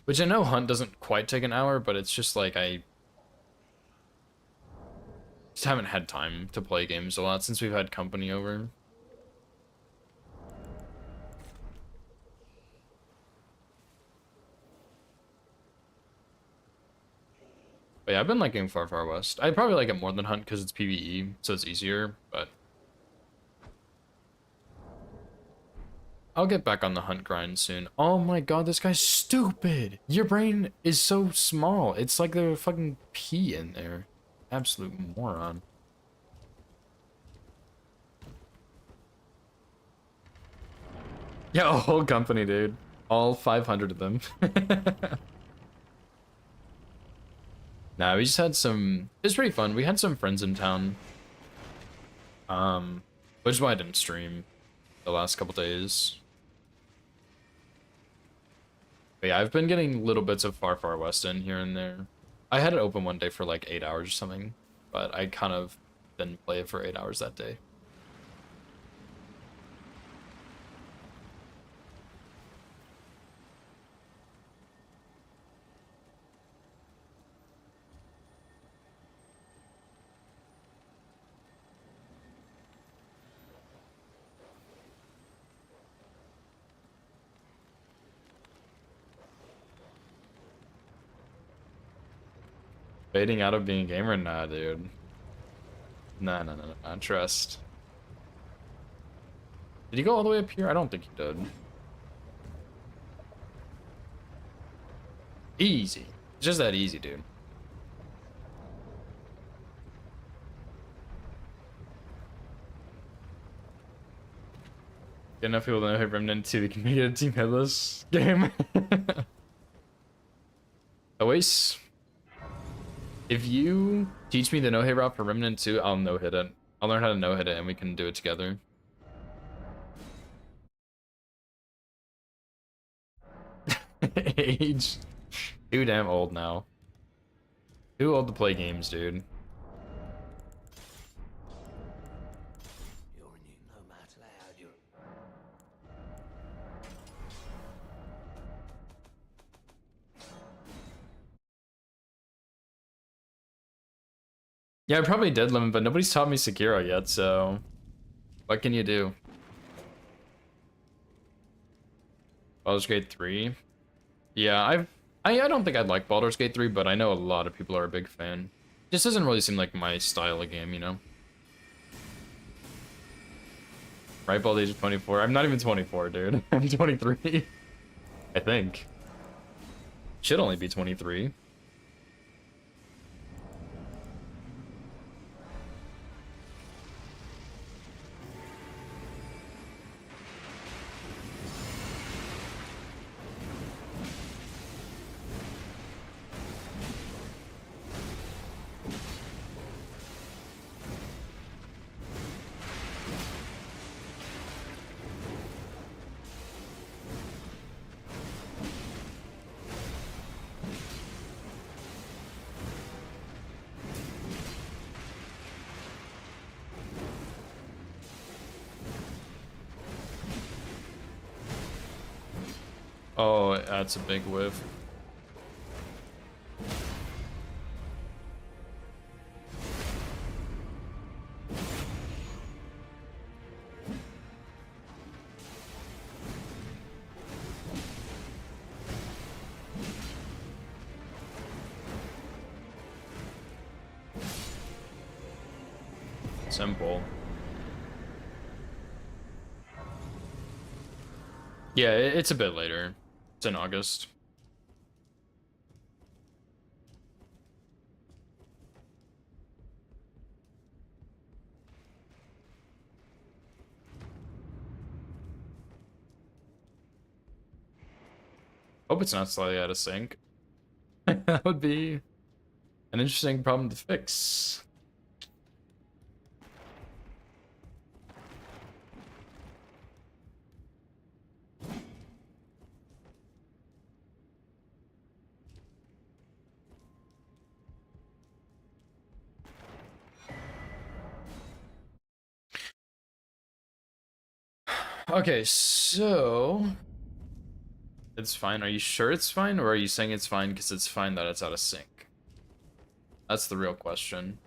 Which I know Hunt doesn't quite take an hour, but it's just like I just haven't had time to play games a lot since we've had company over. But yeah, I've been liking Far Far West. I probably like it more than Hunt because it's PvE, so it's easier, but I'll get back on the Hunt grind soon. Oh my god, this guy's stupid! Your brain is so small. It's like there's a fucking pea in there. Absolute moron. Yeah, a whole company, dude. All 500 of them. Nah, we just had some... It was pretty fun. We had some friends in town. Which is why I didn't stream the last couple days. But yeah, I've been getting little bits of Far Far West in here and there. I had it open one day for like 8 hours or something, but I kind of didn't play it for 8 hours that day. Fading out of being a gamer? Nah, dude. Nah, nah, nah, nah, trust. Did he go all the way up here? I don't think he did. Easy. It's just that easy, dude. Get enough people to know Remnant 2, we can make it a team headless game. Oasis, if you teach me the no-hit route for Remnant 2, I'll no-hit it. I'll learn how to no-hit it and we can do it together. Age. Too damn old now. Too old to play games, dude. Yeah, I probably did, Lemon, but nobody's taught me Sekiro yet, so... What can you do? Baldur's Gate 3? Yeah, I don't think I'd like Baldur's Gate 3, but I know a lot of people are a big fan. This doesn't really seem like my style of game, you know? Ripe old age of 24. I'm not even 24, dude. I'm 23. I think. Should only be 23. Oh, that's a big whiff. Simple. Yeah, it's a bit later. It's in August. Hope it's not slightly out of sync. That would be an interesting problem to fix. Okay, so it's fine. Are you sure it's fine, or are you saying it's fine because it's fine that it's out of sync? That's the real question.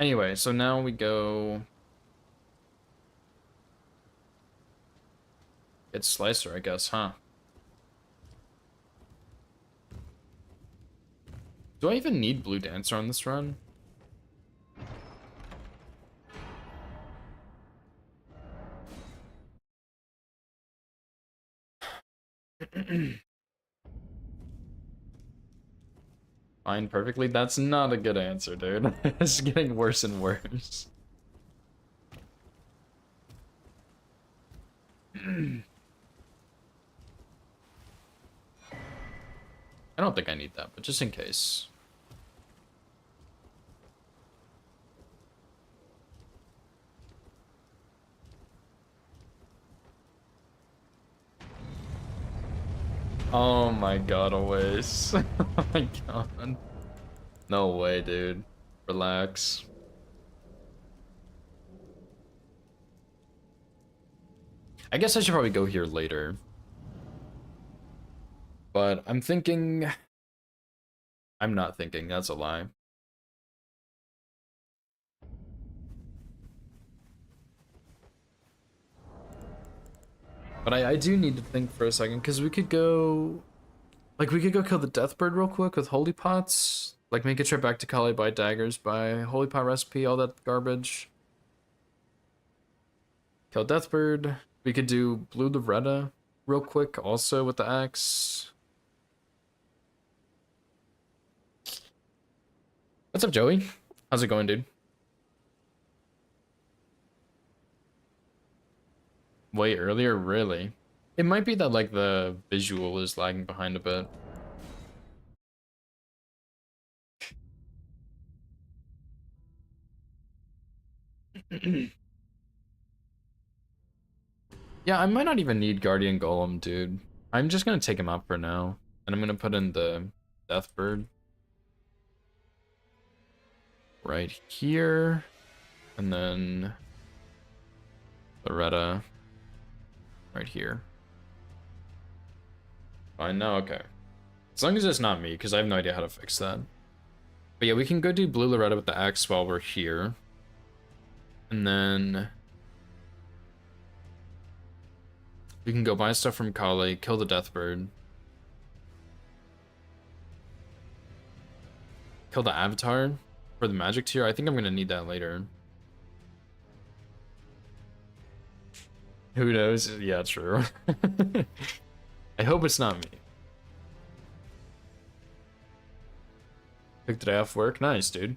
Anyway, so now we go get Slicer, I guess, huh? Do I even need Blue Dancer on this run? Fine, perfectly. That's not a good answer, dude. It's getting worse and worse. I don't think I need that, but just in case. Oh my god, always. Oh my god. No way, dude. Relax. I guess I should probably go here later. But I'm thinking... I'm not thinking, that's a lie. But I do need to think for a second, because we could go... Like, we could go kill the Deathbird real quick with Holy Pots. Like, make a trip back to Kali, buy daggers, buy Holy Pot recipe, all that garbage. Kill Deathbird. We could do Blue Loretta real quick, also with the axe. What's up, Joey? How's it going, dude? Way earlier, really? It might be that, like, the visual is lagging behind a bit. Yeah, I might not even need Guardian Golem, dude. I'm just gonna take him out for now. And I'm gonna put in the Deathbird. Right here. And then... Loretta. Right here. Fine now, okay. As long as it's not me, because I have no idea how to fix that. But yeah, we can go do Blue Loretta with the axe while we're here. And then... we can go buy stuff from Kali, kill the Deathbird. Kill the Avatar for the magic tier. I think I'm gonna need that later. Who knows? Yeah, true. I hope it's not me. Took the day off work. Nice, dude.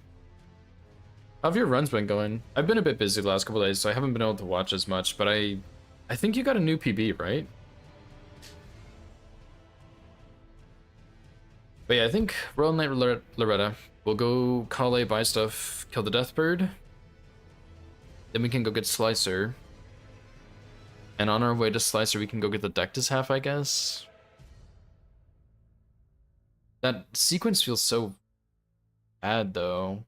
How have your runs been going? I've been a bit busy the last couple days, so I haven't been able to watch as much, but I think you got a new PB, right? But yeah, I think Royal Knight Loretta. We'll go Kale, buy stuff, kill the Deathbird. Then we can go get Slicer. And on our way to Slicer, we can go get the Dectus half, I guess. That sequence feels so bad though.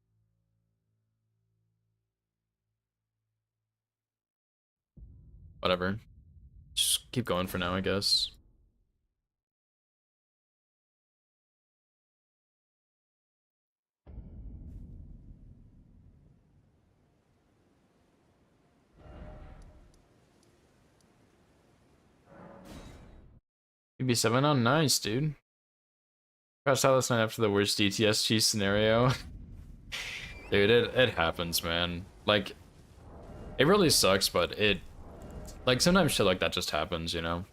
Whatever. Just keep going for now, I guess. PB7 on nice, dude. Crashed out last night after the worst DTSG scenario. Dude, it happens, man. Like, it really sucks, but like, sometimes shit like that just happens, you know?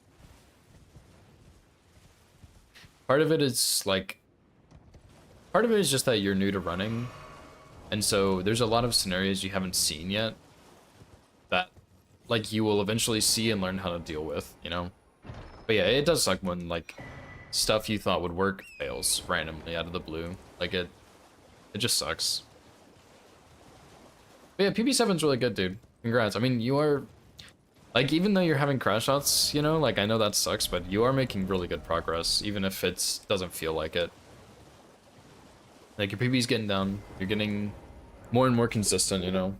Part of it is, like, part of it is just that you're new to running, and so there's a lot of scenarios you haven't seen yet that, like, you will eventually see and learn how to deal with, you know? But yeah, it does suck when, like, stuff you thought would work fails randomly out of the blue. Like, it just sucks. But yeah, PB7's really good, dude. Congrats. I mean, you are, like, even though you're having crash shots, you know, like, I know that sucks, but you are making really good progress, even if it doesn't feel like it. Like, your PB's getting down. You're getting more and more consistent, you know?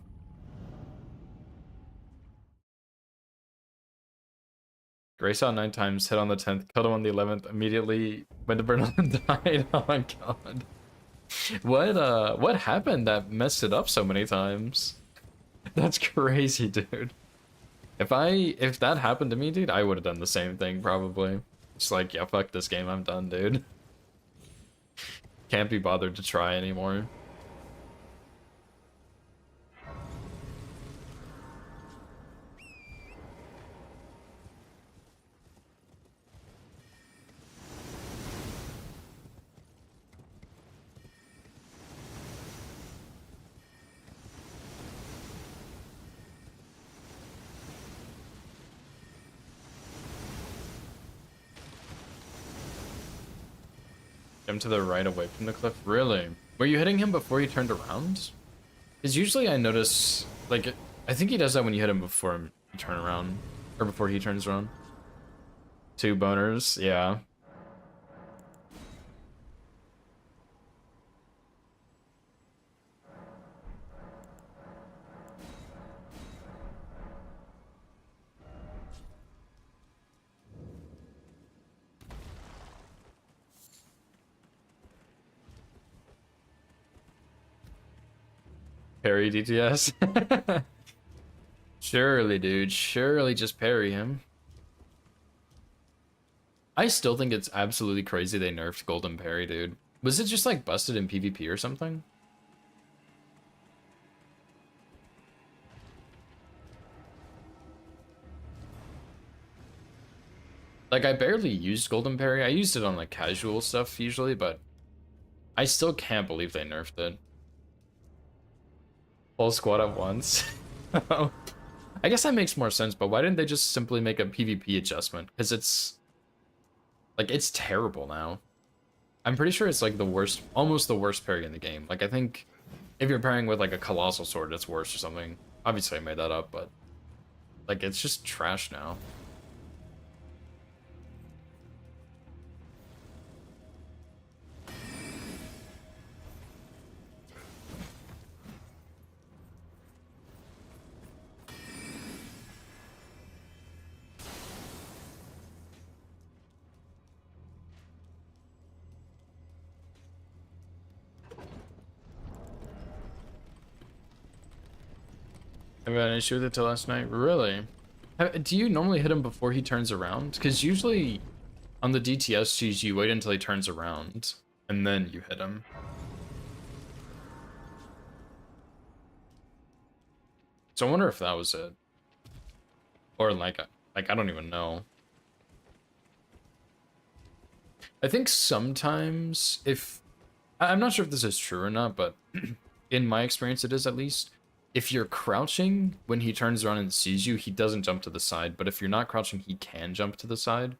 Grace out 9 times, hit on the 10th, killed him on the 11th, immediately went to burn on and died. Oh my god. What happened that messed it up so many times? That's crazy, dude. If that happened to me, dude, I would have done the same thing, probably. Just like, yeah, fuck this game, I'm done, dude. Can't be bothered to try anymore. Him to the right away from the cliff? Really? Were you hitting him before he turned around? Because usually I notice, like, I think he does that when you hit him before you turn around. Or before he turns around. 2 boners, yeah. Parry DTS? Surely, dude. Surely just parry him. I still think it's absolutely crazy they nerfed Golden Parry, dude. Was it just like busted in PvP or something? Like, I barely used Golden Parry. I used it on like casual stuff usually, but I still can't believe they nerfed it. Full squad at once. I guess that makes more sense, but why didn't they just simply make a PvP adjustment? Because it's like, it's terrible now. I'm pretty sure it's like the worst, almost the worst parry in the game. Like, I think if you're pairing with like a colossal sword, it's worse or something. Obviously I made that up, but like, it's just trash now. I've had an issue with it till last night. Really? Do you normally hit him before he turns around? Because usually on the DTS you wait until he turns around and then you hit him. So I wonder if that was it. Or like I don't even know. I think sometimes I'm not sure if this is true or not, but in my experience it is at least. If you're crouching when he turns around and sees you, he doesn't jump to the side, but if you're not crouching, he can jump to the side.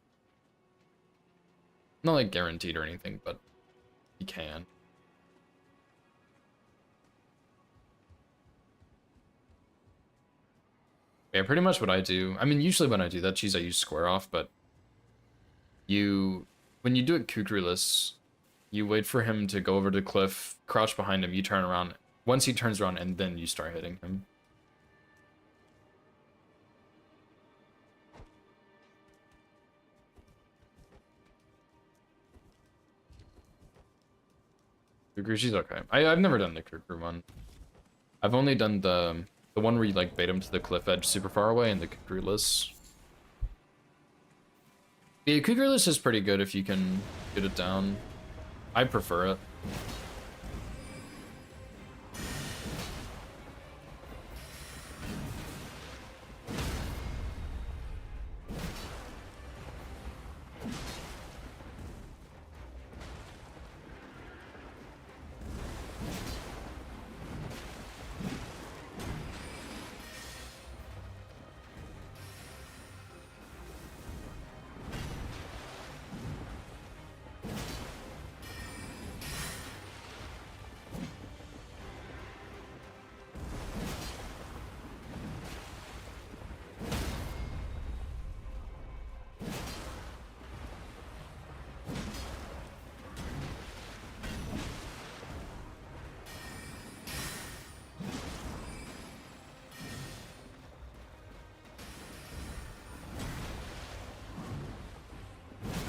Not like guaranteed or anything, but he can. Yeah, pretty much what I do. I mean, usually when I do that cheese, I use square off, but when you do it kukruless, You wait for him to go over the cliff, crouch behind him, you turn around. Once he turns around, and then you start hitting him. Kukri, she's okay. I've never done the Kukri one. I've only done the one where you like bait him to the cliff edge super far away and the Kukri-less. Yeah, Kukri-less is pretty good if you can get it down. I prefer it.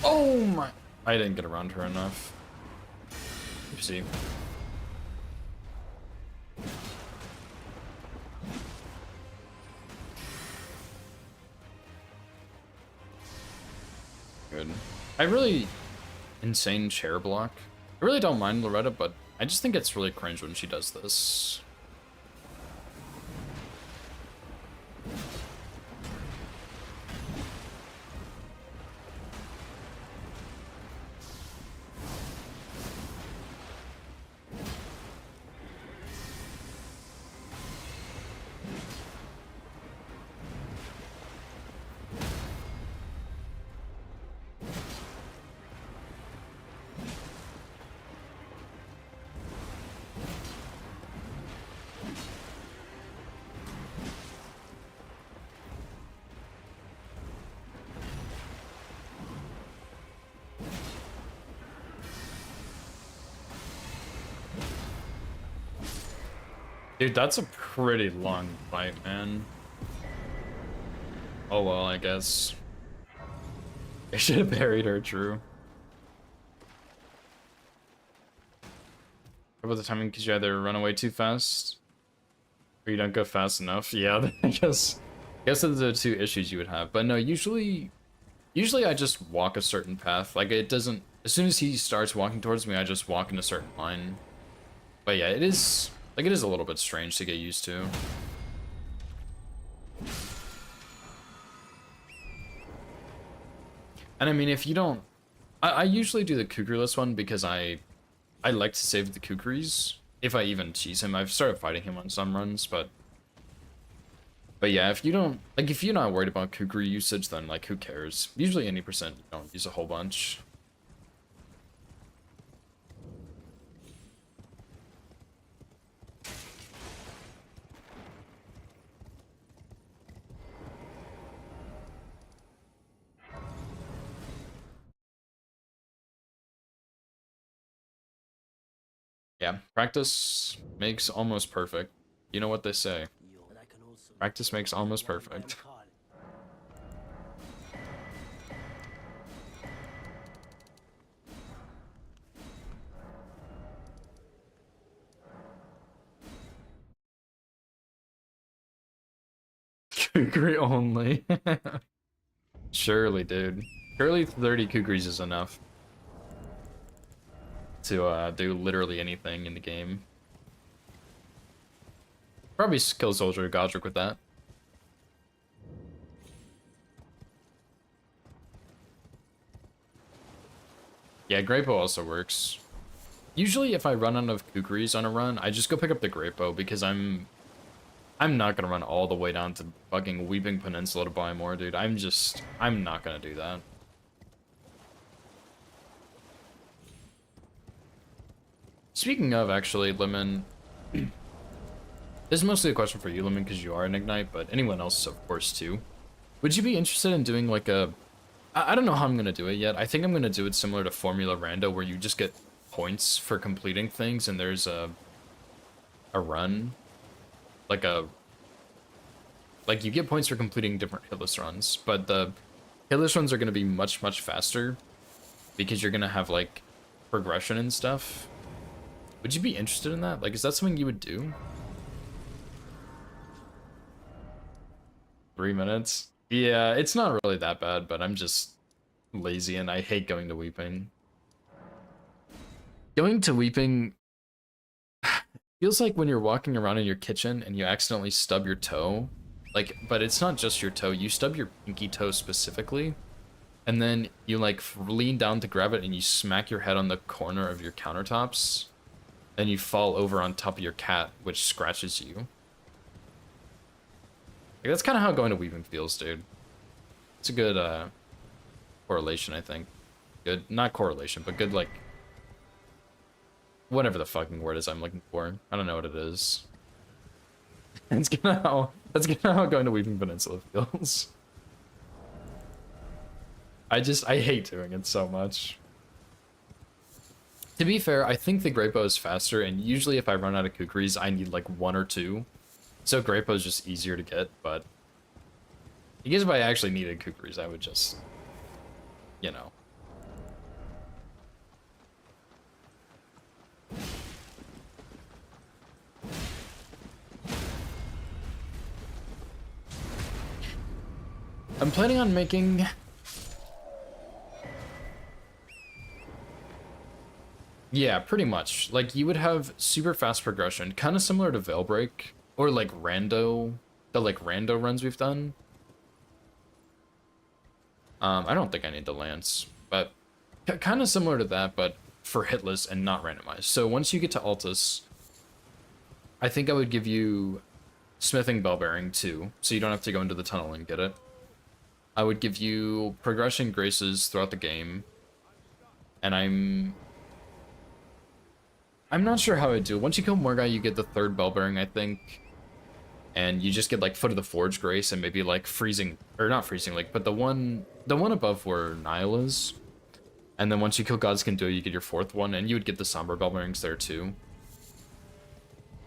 Oh my... I didn't get around her enough. Oopsie. Good. I really... Insane chair block. I really don't mind Loretta, but I just think it's really cringe when she does this. Dude, that's a pretty long fight, man. Oh well, I guess. I should have buried her, true. What about the timing? Because you either run away too fast, or you don't go fast enough. Yeah, I guess those are the two issues you would have. But no, usually I just walk a certain path. Like, it doesn't... As soon as he starts walking towards me, I just walk in a certain line. But yeah, it is... Like, it is a little bit strange to get used to. And I mean, if you don't... I usually do the Kukri-less one because I like to save the Kukris. If I even cheese him. I've started fighting him on some runs, but yeah, if you don't... Like, if you're not worried about Kukri usage, then, like, who cares? Usually any percent you don't use a whole bunch. Yeah, practice makes almost perfect. You know what they say. Practice makes almost perfect. Kukri only. Surely, dude. Surely 30 Kukris is enough to do literally anything in the game. Probably kill Soldier Godric with that. Yeah, Great Bow also works. Usually if I run out of Kukris on a run, I just go pick up the Great Bow because I'm not gonna run all the way down to fucking Weeping Peninsula to buy more, dude. I'm not gonna do that. Speaking of, actually, Lemon, this is mostly a question for you, Lemon, because you are an Ignite, but anyone else, of course, too. Would you be interested in doing, like, I don't know how I'm going to do it yet. I think I'm going to do it similar to Formula Rando, where you just get points for completing things, and there's a run, like a like you get points for completing different hitless runs, but the hitless runs are going to be much faster because you're going to have like progression and stuff. Would you be interested in that? Like, is that something you would do? 3 minutes? Yeah, it's not really that bad, but I'm just lazy and I hate going to Weeping. Going to Weeping feels like when you're walking around in your kitchen and you accidentally stub your toe. Like, but it's not just your toe, you stub your pinky toe specifically, and then you like lean down to grab it and you smack your head on the corner of your countertops, and you fall over on top of your cat, which scratches you. Like, that's kind of how going to Weeping feels, dude. It's a good correlation, I think. Good, not correlation, but good, like, whatever the fucking word is I'm looking for. I don't know what it is. That's kind of how going to Weeping Peninsula feels. I hate doing it so much. To be fair, I think the Great Bow is faster, and usually if I run out of kukris, I need like 1 or 2. So Great Bow is just easier to get, but I guess if I actually needed kukris, I would just, you know. I'm planning on making... Yeah, pretty much. Like, you would have super fast progression, kind of similar to Veilbreak, or like Rando, the like Rando runs we've done. I don't think I need the Lance, but kind of similar to that, but for hitless and not randomized. So once you get to Altus, I think I would give you Smithing Bell Bearing too, so you don't have to go into the tunnel and get it. I would give you Progression Graces throughout the game, and I'm not sure how I'd do it. Once you kill Morgai, you get the 3rd Bell Bearing, I think, and you just get like Foot of the Forge Grace and maybe like Freezing, or not Freezing Lake, but the one above where Nile is. And then once you kill Gods Can Do, you get your 4th one, and you would get the Somber Bell Bearings there too.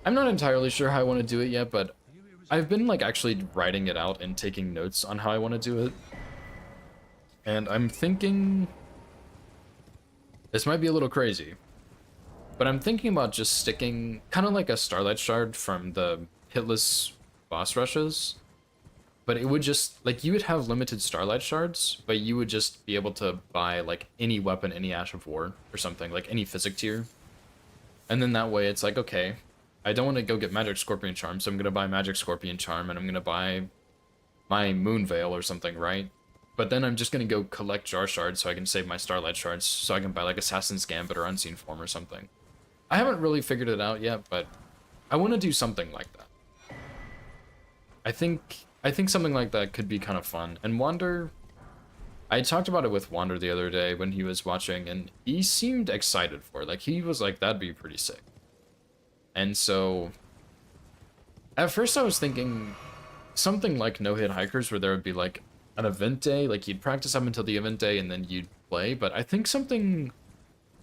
I'm not entirely sure how I want to do it yet, but I've been like actually writing it out and taking notes on how I want to do it. And I'm thinking this might be a little crazy, but I'm thinking about just sticking kind of like a Starlight Shard from the hitless boss rushes, but it would just, like, you would have limited Starlight Shards, but you would just be able to buy like any weapon, any Ash of War or something, like any Physic tier. And then that way it's like, okay, I don't want to go get Magic Scorpion Charm, so I'm going to buy Magic Scorpion Charm, and I'm going to buy my Moon Veil or something, right? But then I'm just going to go collect Jar Shards so I can save my Starlight Shards, so I can buy like Assassin's Gambit or Unseen Form or something. I haven't really figured it out yet, but I want to do something like that. I think something like that could be kind of fun. And Wander, I talked about it with Wander the other day when he was watching, and he seemed excited for it. Like, he was like, that'd be pretty sick. And so, at first I was thinking something like No Hit Hikers, where there would be like an event day, like you'd practice up until the event day and then you'd play. But I think something,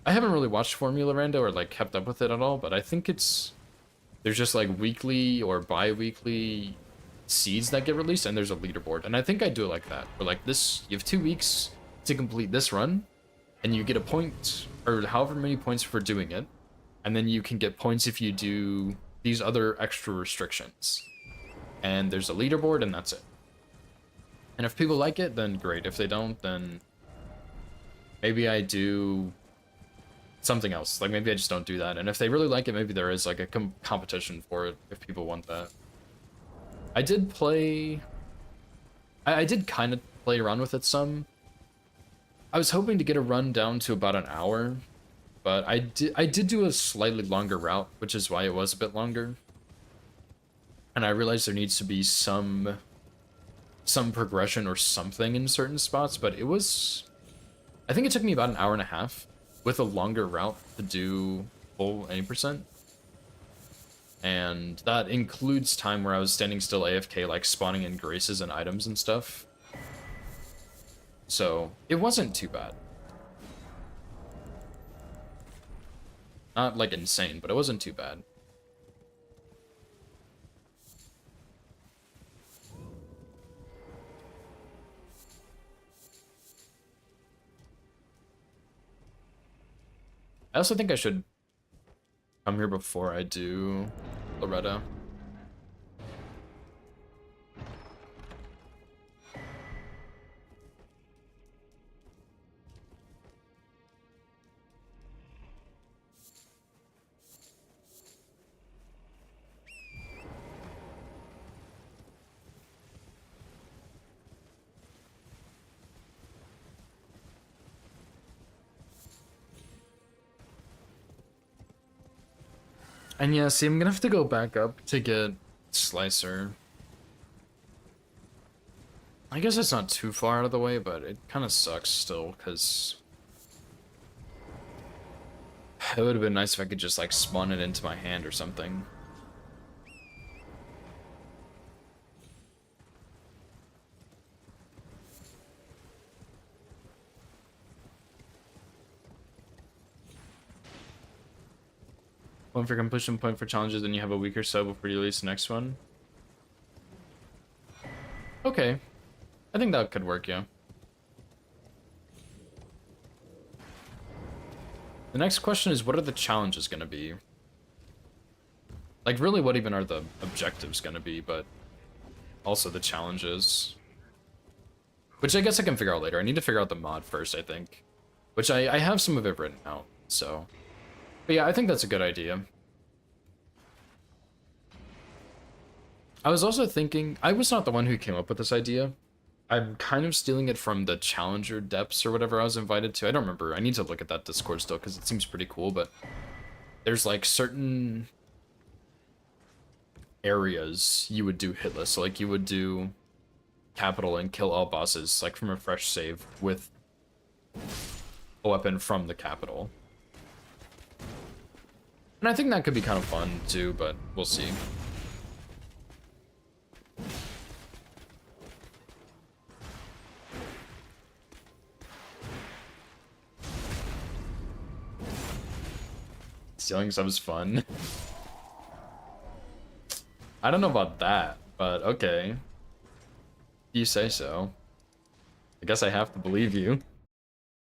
I haven't really watched Formula Rando or like kept up with it at all, but I think there's just like weekly or bi-weekly seeds that get released, and there's a leaderboard. And I think I do it like that, where like this, you have 2 weeks to complete this run, and you get a point, or however many points for doing it. And then you can get points if you do these other extra restrictions. And there's a leaderboard, and that's it. And if people like it, then great. If they don't, then maybe I do something else. Like, maybe I just don't do that. And if they really like it, maybe there is like a competition for it if people want that. I did play... I did kind of play around with it some. I was hoping to get a run down to about an hour, but I did do a slightly longer route, which is why it was a bit longer. And I realized there needs to be some progression or something in certain spots, but it was... I think it took me about an hour and a half with a longer route to do full 80%. And that includes time where I was standing still AFK, like spawning in graces and items and stuff. So it wasn't too bad. Not like insane, but it wasn't too bad. I also think I should come here before I do Loretta. And yeah, see, I'm gonna have to go back up to get Slicer. I guess it's not too far out of the way, but it kind of sucks still, because it would have been nice if I could just, like, spawn it into my hand or something. Point for completion, point for challenges, then you have a week or so before you release the next one. Okay. I think that could work, yeah. The next question is, what are the challenges gonna be? Like, really, what even are the objectives gonna be, but also the challenges. Which I guess I can figure out later. I need to figure out the mod first, I think. Which I have some of it written out, so. But yeah, I think that's a good idea. I was also thinking, I was not the one who came up with this idea. I'm kind of stealing it from the Challenger Depths or whatever I was invited to. I don't remember. I need to look at that Discord still because it seems pretty cool, but there's like certain areas you would do hitless. So like you would do capital and kill all bosses like from a fresh save with a weapon from the capital. And I think that could be kind of fun too, but we'll see. Stealing stuff is fun. I don't know about that, but okay. You say so. I guess I have to believe you.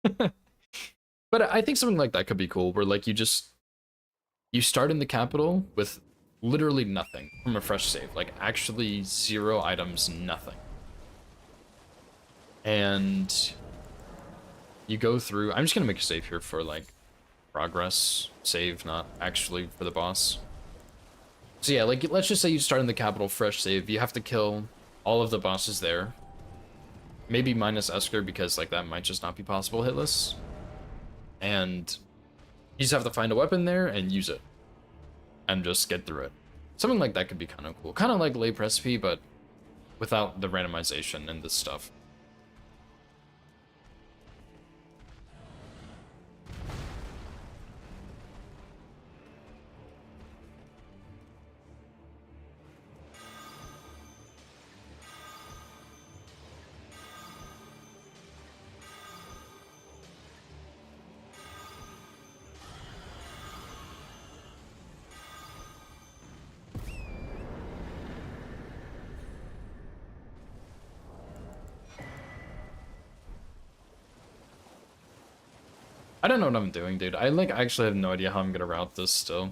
But I think something like that could be cool, where like you start in the capital with literally nothing from a fresh save, like actually 0 items, nothing. And you go through, I'm just gonna make a save here for like progress save, not actually for the boss. So yeah, like let's just say you start in the capital, fresh save, you have to kill all of the bosses there. Maybe minus Esker, because like that might just not be possible hitless. And you just have to find a weapon there and use it. And just get through it. Something like that could be kind of cool. Kind of like Lay Recipe, but without the randomization and this stuff. I don't know what I'm doing, dude. I like actually have no idea how I'm gonna route this still.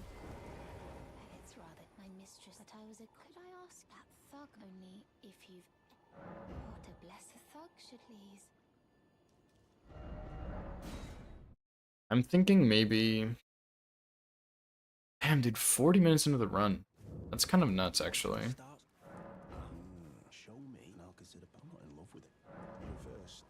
It's rather my mistress that I was a. Could I ask that thug only if you've. What a blessed thug should please. I'm thinking maybe... Damn, dude, 40 minutes into the run. That's kind of nuts, actually. Show me, and I'll consider. I'm not in love with it. You first.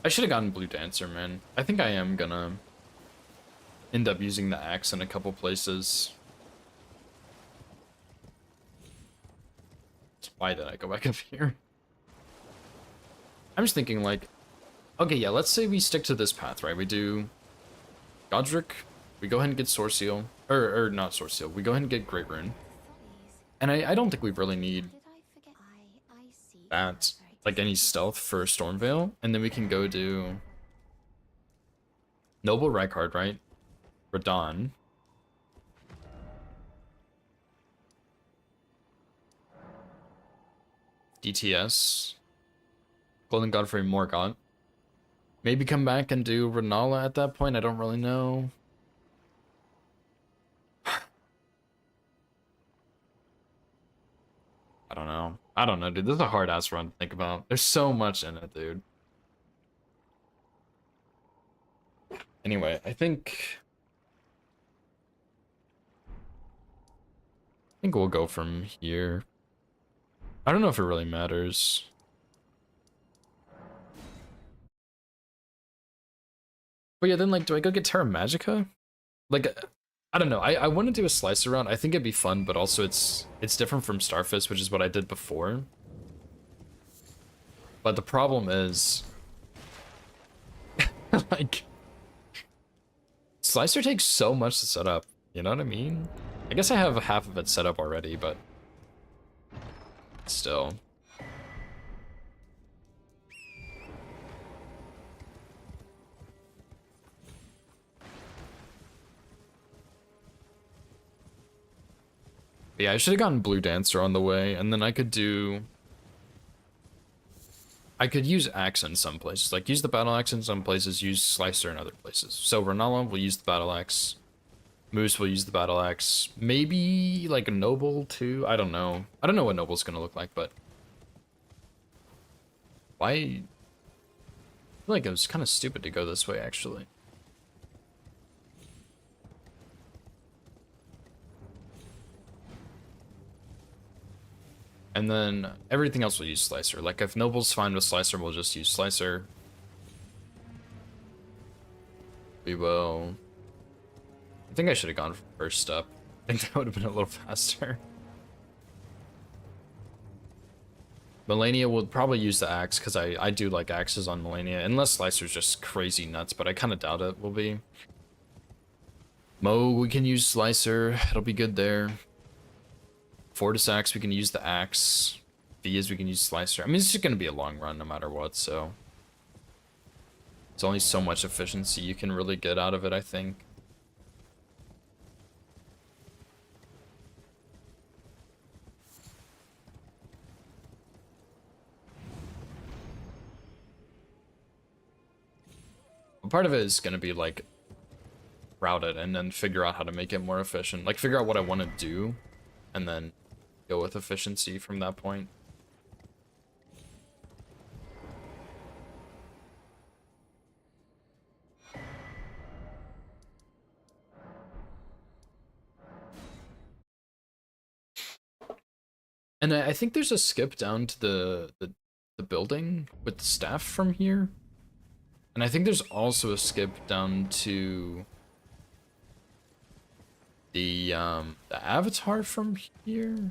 I should have gotten Blue Dancer, man. I think I am gonna end up using the axe in a couple places. Why did I go back up here? I'm just thinking like, okay, yeah, let's say we stick to this path, right? We do Godric, we go ahead and get Sword Seal, or not Sword Seal, we go ahead and get Great Rune. Follies. And I don't think we really need Did I forget? that, like any stealth for Stormveil, and then we can go do Noble Rykard, right? Radon. DTS. Golden Godfrey Morgott. Maybe come back and do Renala at that point, I don't really know. I don't know. I don't know, dude. This is a hard ass run to think about. There's so much in it, dude. Anyway, I think we'll go from here. I don't know if it really matters. But yeah, then like, do I go get Terra Magica? Like, I don't know. I want to do a slice around. I think it'd be fun, but also it's different from Starfist, which is what I did before. But the problem is, like, Slicer takes so much to set up. You know what I mean? I guess I have half of it set up already, but still. But yeah, I should have gotten Blue Dancer on the way, and then I could use Axe in some places. Like, use the Battle Axe in some places, use Slicer in other places. So Renala will use the Battle Axe. Moose will use the Battle Axe. Maybe, like, a Noble, too? I don't know. I don't know what Noble's gonna look like, but... Why... I feel like it was kind of stupid to go this way, actually. And then everything else will use Slicer. Like, if Noble's fine with Slicer, we'll just use Slicer. We will... I think I should have gone for first step. I think that would have been a little faster. Melania will probably use the axe, because I do like axes on Melania. Unless Slicer's just crazy nuts, but I kind of doubt it will be. Mo, we can use Slicer. It'll be good there. Fortis Axe, we can use the axe. Vias, we can use Slicer. I mean, it's just going to be a long run no matter what, so... It's only so much efficiency you can really get out of it, I think. Part of it is going to be, like, route it and then figure out how to make it more efficient. Like, figure out what I want to do, and then go with efficiency from that point. And I think there's a skip down to the building with the staff from here. And I think there's also a skip down to the avatar from here.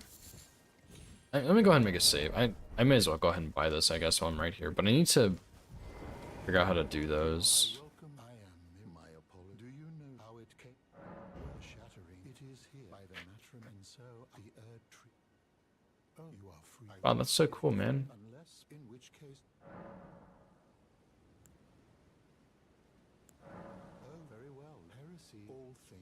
Let me go ahead and make a save. I may as well go ahead and buy this, I guess, while I'm right here. But I need to figure out how to do those. I am my apology. Do you know how it came? Shattering. It is here by the matron, and so the earth tree. Oh, you are free. Wow, that's so cool, man. Unless, in which case. Oh, very well. Heresy. All thing.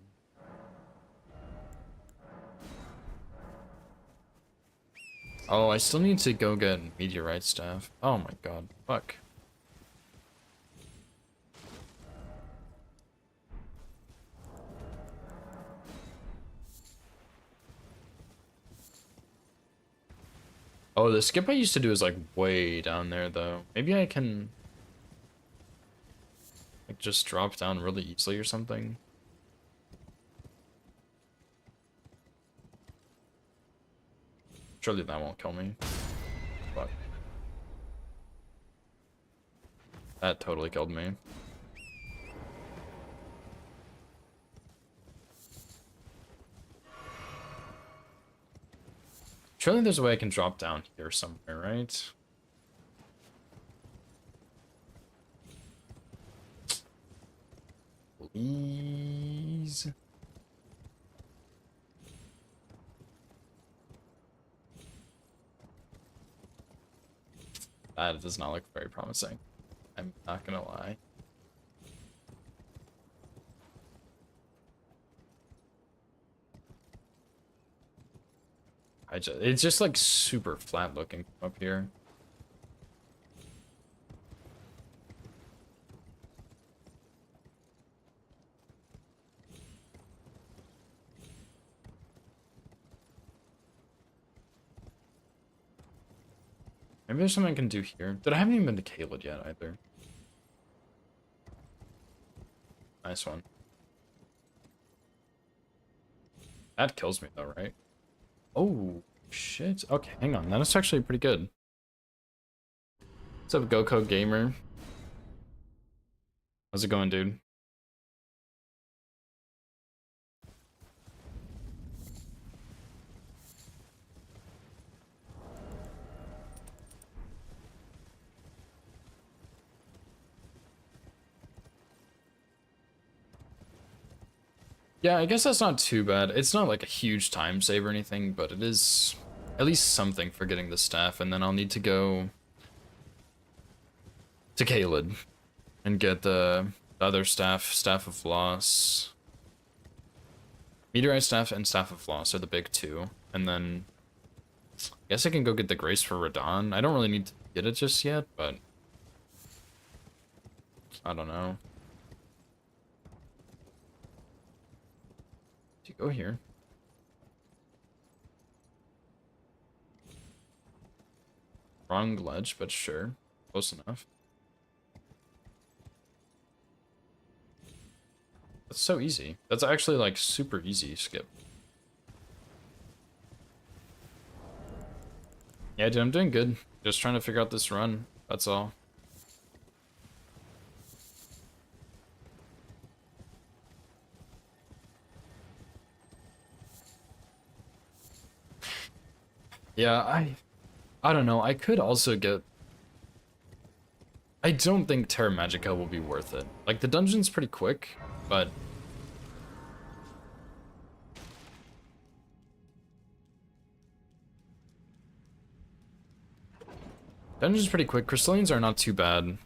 Oh, I still need to go get meteorite staff. Oh my god, fuck. Oh, the skip I used to do is like way down there though. Maybe I can like just drop down really easily or something. Surely that won't kill me. Fuck. That totally killed me. Surely there's a way I can drop down here somewhere, right? Please. That does not look very promising. I'm not gonna lie. It's just like super flat looking from up here. Maybe there's something I can do here. Dude, I haven't even been to Caelid yet either. Nice one. That kills me though, right? Oh, shit. Okay, hang on. That is actually pretty good. What's up, GoCo Gamer? How's it going, dude? Yeah, I guess that's not too bad. It's not like a huge time save or anything, but it is at least something for getting the staff, and then I'll need to go to Caelid and get the other Staff of Loss. Meteorite Staff and Staff of Loss are the big two, and then I guess I can go get the Grace for Radon. I don't really need to get it just yet, but I don't know. Do you go here? Wrong ledge, but sure. Close enough. That's so easy. That's actually like super easy skip. Yeah, dude, I'm doing good. Just trying to figure out this run. That's all. Yeah, I don't know. I could also get... I don't think Terra Magica will be worth it. Like, the dungeon's pretty quick, but... Dungeon's pretty quick. Crystallians are not too bad.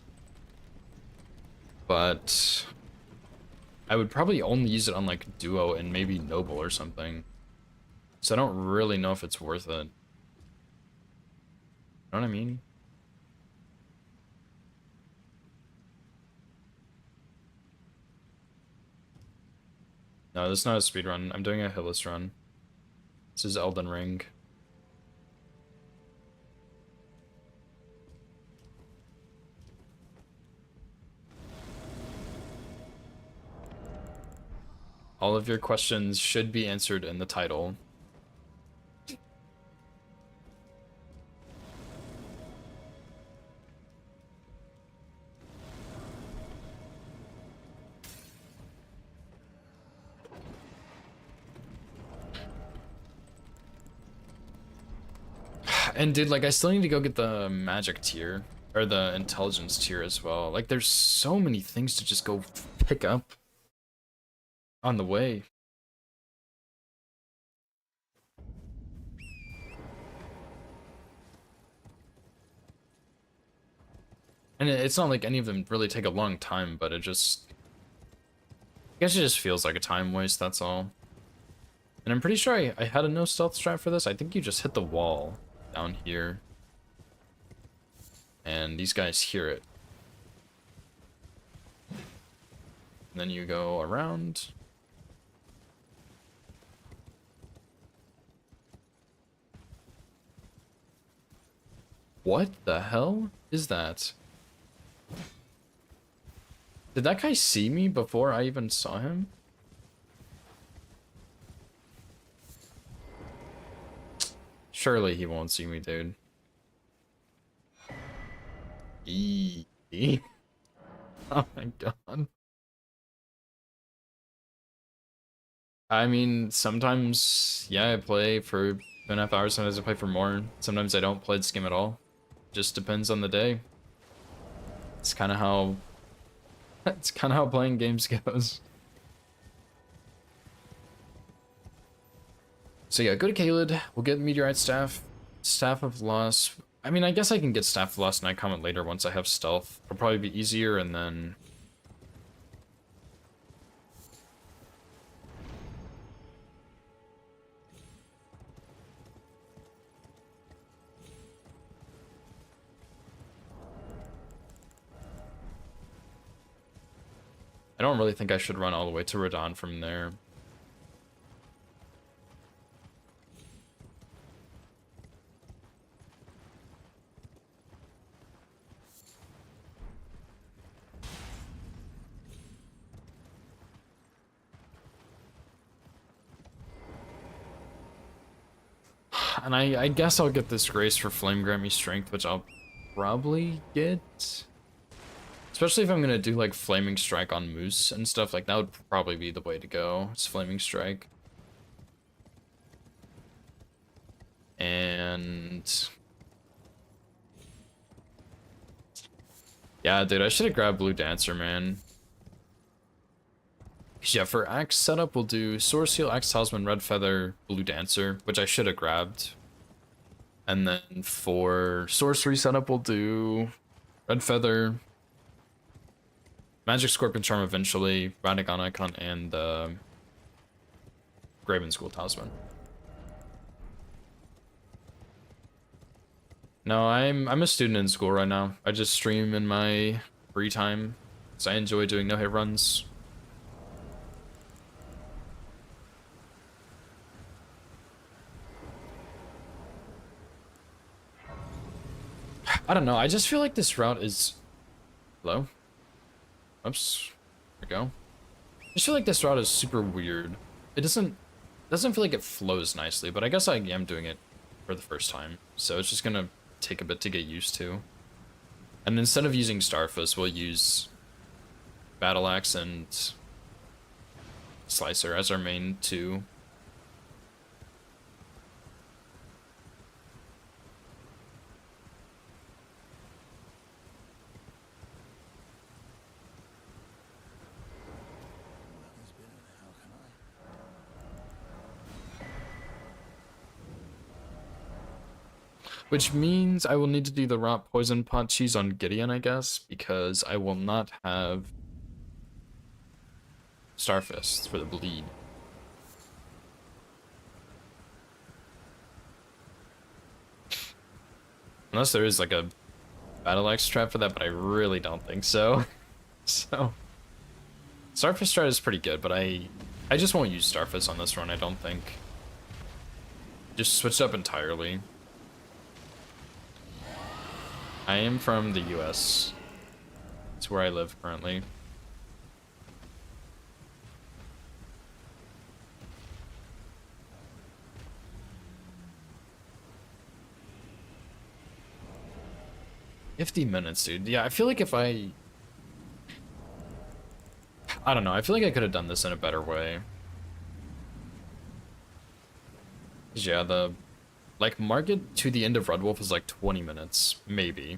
But... I would probably only use it on, like, Duo and maybe Noble or something. So I don't really know if it's worth it. You know what I mean? No, this is not a speed run. I'm doing a hillless run. This is Elden Ring. All of your questions should be answered in the title. And dude, like, I still need to go get the magic tier, or the intelligence tier as well. Like, there's so many things to just go pick up on the way. And it's not like any of them really take a long time, but it just... I guess it just feels like a time waste, that's all. And I'm pretty sure I had a no stealth strat for this. I think you just hit the wall down here. And these guys hear it. And then you go around. What the hell is that? Did that guy see me before I even saw him? Surely he won't see me, dude. Eee. Oh my god. I mean, sometimes, yeah, I play for 2.5 hours, sometimes I play for more. Sometimes I don't play this game at all. Just depends on the day. It's kind of how... It's kind of how playing games goes. So yeah, go to Caelid. We'll get Meteorite Staff, Staff of Loss. I mean, I guess I can get Staff of Last Night Comment later once I have Stealth. It'll probably be easier, and then... I don't really think I should run all the way to Radon from there. And I guess I'll get this Grace for Flame Grant Me Strength, which I'll probably get. Especially if I'm gonna do like Flaming Strike on Moose and stuff, like that would probably be the way to go. It's Flaming Strike. And... yeah, dude, I should have grabbed Blue Dancer, man. Yeah, for Axe setup, we'll do Sword Seal, Axe Talisman, Red Feather, Blue Dancer, which I should have grabbed. And then for Sorcery setup, we'll do Red Feather, Magic Scorpion Charm eventually, Radagon Icon, and Graven School Talisman. No, I'm a student in school right now. I just stream in my free time, so I enjoy doing no-hit runs. I don't know, I just feel like this route is... hello? Oops. There we go. I just feel like this route is super weird. It doesn't feel like it flows nicely, but I guess I am doing it for the first time. So it's just gonna take a bit to get used to. And instead of using Starfist, we'll use Battle Axe and Slicer as our main two. Which means I will need to do the Rot Poison Pot Cheese on Gideon, I guess, because I will not have Starfist for the bleed. Unless there is like a Battle Axe trap for that, but I really don't think so. So Starfist strat is pretty good, but I just won't use Starfist on this run, I don't think. Just switch up entirely. I am from the US. It's where I live currently. $50, dude. Yeah, I feel like if I don't know, I feel like I could have done this in a better way. 'Cause yeah, the like market to the end of Red Wolf is like 20 minutes, maybe.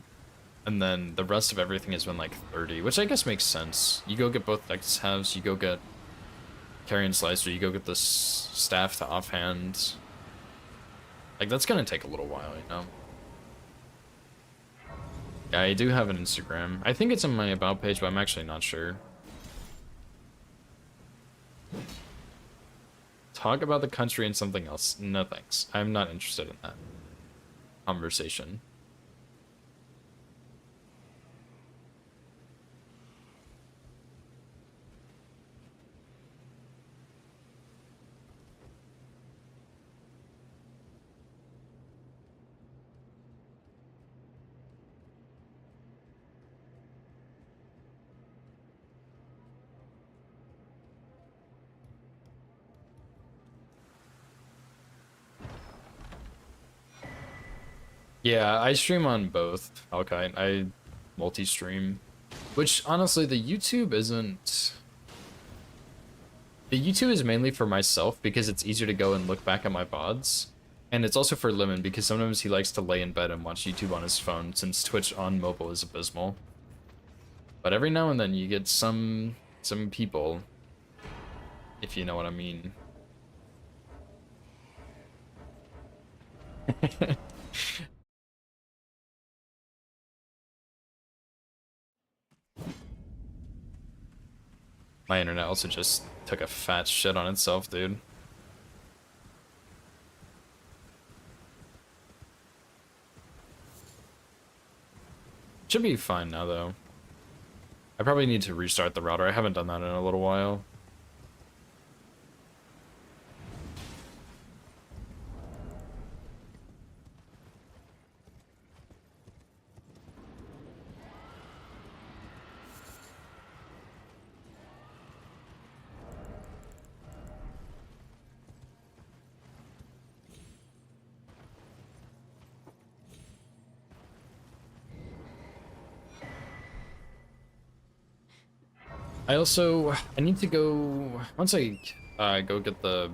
And then the rest of everything has been like 30, which I guess makes sense. You go get both Nexus halves, you go get Carrion Slicer, you go get the staff to offhand. Like, that's gonna take a little while, you know? Yeah, I do have an Instagram. I think it's on my About page, but I'm actually not sure. Talk about the country and something else. No thanks. I'm not interested in that conversation. Yeah, I stream on both. Okay, I multi-stream. Which, honestly, the YouTube isn't... The YouTube is mainly for myself because it's easier to go and look back at my VODs. And it's also for Lemon because sometimes he likes to lay in bed and watch YouTube on his phone since Twitch on mobile is abysmal. But every now and then you get some people, if you know what I mean. My internet also just took a fat shit on itself, dude. Should be fine now, though. I probably need to restart the router. I haven't done that in a little while. I need to go, once I go get the,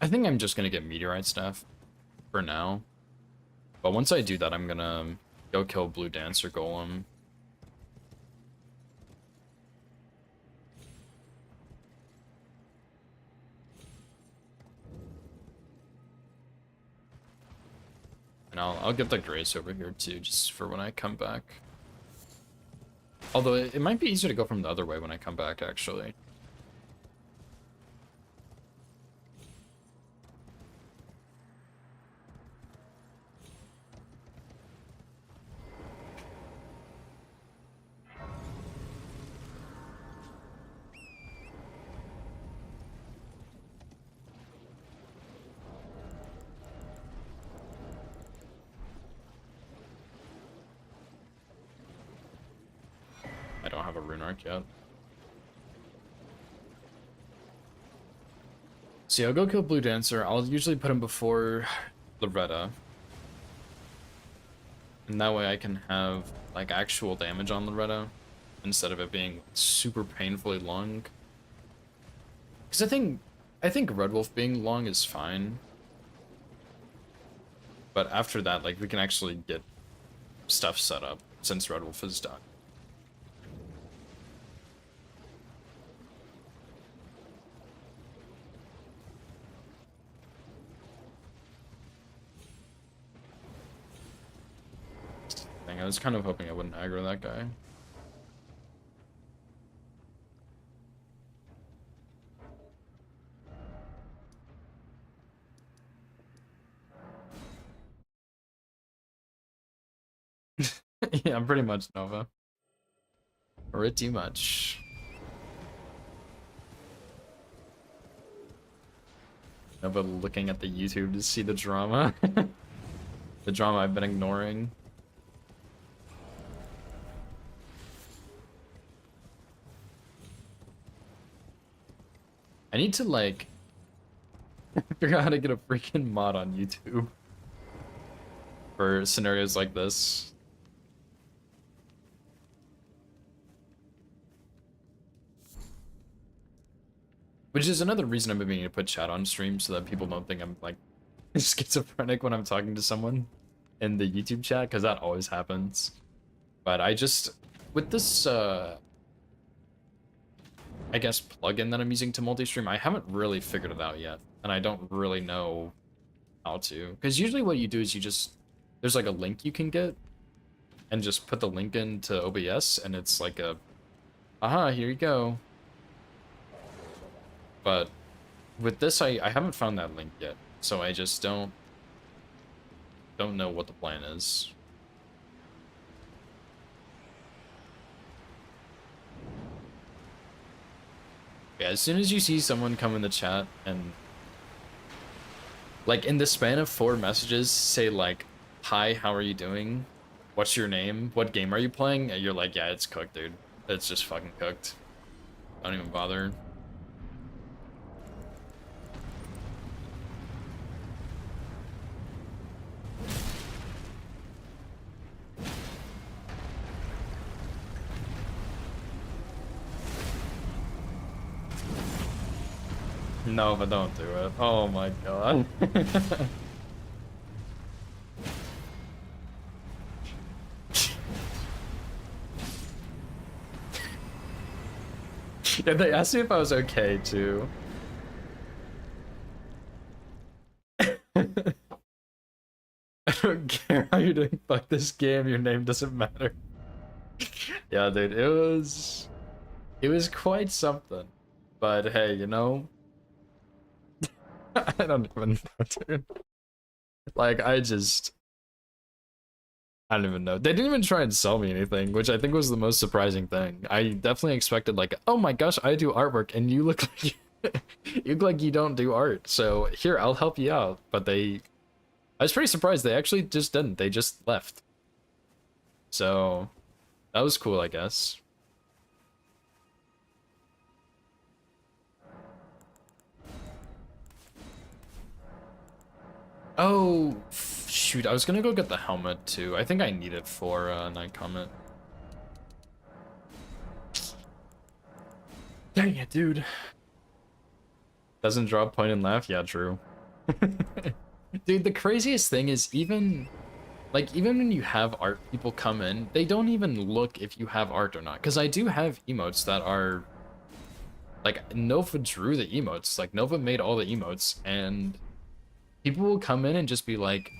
I think I'm just gonna get meteorite staff for now. But once I do that, I'm gonna go kill Blue Dancer Golem. And I'll get the Grace over here too, just for when I come back. Although it might be easier to go from the other way when I come back, actually. I don't have a rune arc yet. See, I'll go kill Blue Dancer. I'll usually put him before Loretta. And that way I can have, like, actual damage on Loretta, instead of it being super painfully long. Because I think Red Wolf being long is fine. But after that, like, we can actually get stuff set up, since Red Wolf is done. I was kind of hoping I wouldn't aggro that guy. Yeah, I'm pretty much Nova. Pretty much. Nova looking at the YouTube to see the drama. The drama I've been ignoring. I need to, like, figure out how to get a freaking mod on YouTube for scenarios like this. Which is another reason I've been meaning to put chat on stream, so that people don't think I'm, like, schizophrenic when I'm talking to someone in the YouTube chat, because that always happens. But I just, with this, I guess, plugin that I'm using to multi-stream, I haven't really figured it out yet, and I don't really know how to. Because usually what you do is you just, there's like a link you can get, and just put the link into OBS, and it's like a, aha, here you go. But with this, I haven't found that link yet, so I just don't know what the plan is. Yeah, as soon as you see someone come in the chat and, like, in the span of 4 messages, say, like, hi, how are you doing? What's your name? What game are you playing? And you're like, yeah, it's cooked, dude. It's just fucking cooked. Don't even bother. No, but don't do it. Oh my god. Yeah, they asked me if I was okay too. I don't care how you're doing. Fuck this game. Your name doesn't matter. Yeah, dude, it was. It was quite something. But hey, you know, I don't even know, dude. Like, I don't even know. They didn't even try and sell me anything, which I think was the most surprising thing. I definitely expected like, oh my gosh, I do artwork and you look like you look like you don't do art. So here, I'll help you out. But I was pretty surprised. They actually just didn't. They just left. So that was cool, I guess. Oh, shoot. I was gonna go get the helmet too. I think I need it for Night Comet. Dang it, dude. Doesn't drop point and laugh? Yeah, true. Dude, the craziest thing is even when you have art people come in, they don't even look if you have art or not. Because I do have emotes that are like Nova drew the emotes, like Nova made all the emotes, and people will come in and just be like,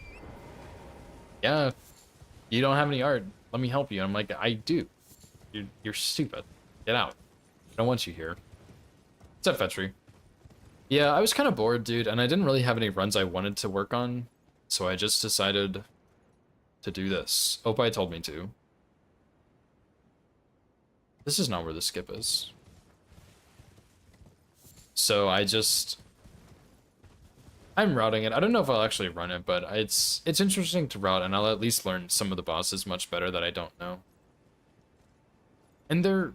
yeah, you don't have any art, let me help you. And I'm like, I do. You're stupid. Get out. I don't want you here. What's up, Fetry? Yeah, I was kind of bored, dude, and I didn't really have any runs I wanted to work on, so I just decided to do this. Opie told me to. This is not where the skip is. So I'm routing it. I don't know if I'll actually run it, but it's interesting to route, and I'll at least learn some of the bosses much better that I don't know. And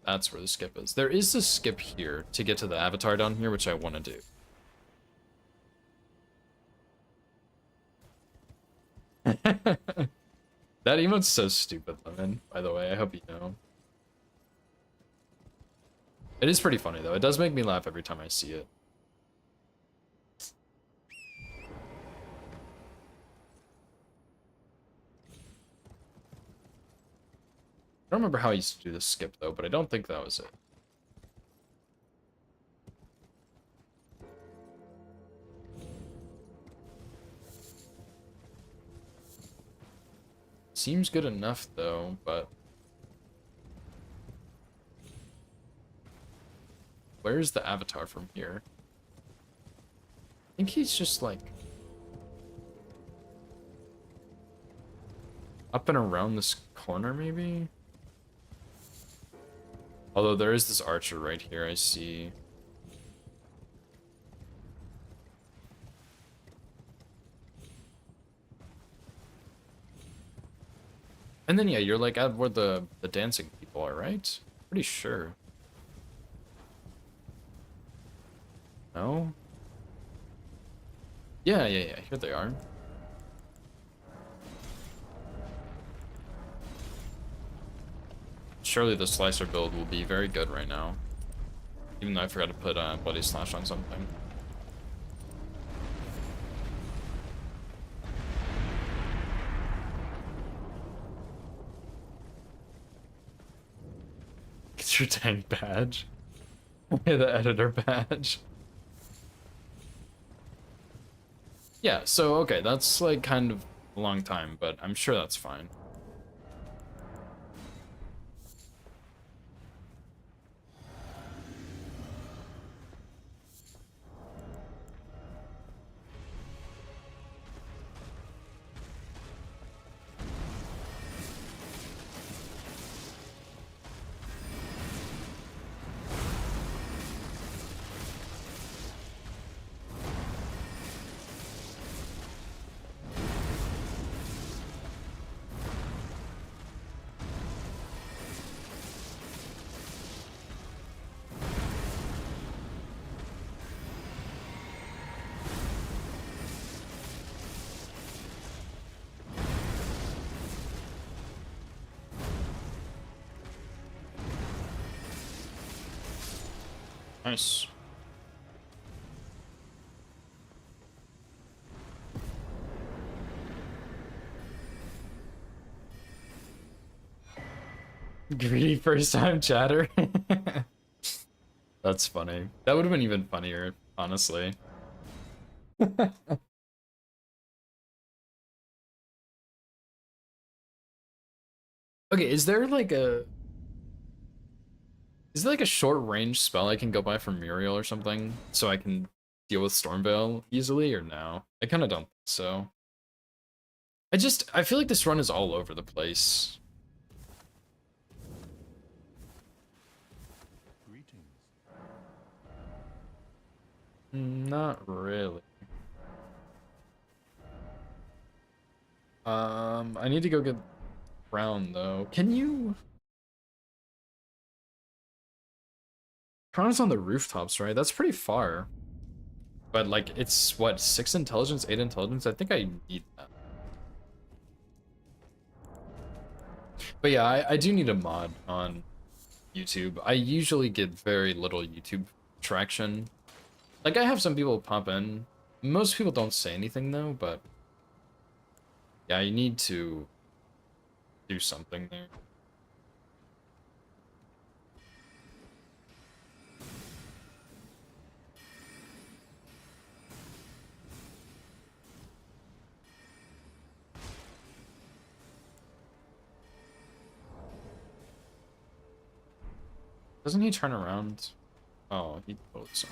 that's where the skip is. There is a skip here to get to the avatar down here, which I want to do. That emote's so stupid, Lemon, by the way. I hope you know. It is pretty funny, though. It does make me laugh every time I see it. I don't remember how I used to do the skip, though, but I don't think that was it. Seems good enough, though, but... Where's the avatar from here? I think he's just, like... up and around this corner, maybe? Although there is this archer right here, I see. And then, yeah, you're like at where the dancing people are, right? Pretty sure. No? Yeah, here they are. Surely the slicer build will be very good right now. Even though I forgot to put Bloody Slash on something. Get your tank badge. The editor badge. Yeah, so okay, that's like kind of a long time, but I'm sure that's fine. Nice. Greedy first time chatter. That's funny. That would have been even funnier, honestly. Okay, is there like a Is there like a short range spell I can go by from Muriel or something so I can deal with Stormveil easily, or no? I kind of don't think so. I feel like this run is all over the place. Greetings. Not really. I need to go get Crown though. Can you? Crown's on the rooftops, right? That's pretty far. But like, it's what, 6 intelligence, 8 intelligence? I think I need that. But yeah, I do need a mod on YouTube. I usually get very little YouTube traction. Like, I have some people pop in. Most people don't say anything though, but yeah, you need to do something there. Doesn't he turn around? Oh, he votes on.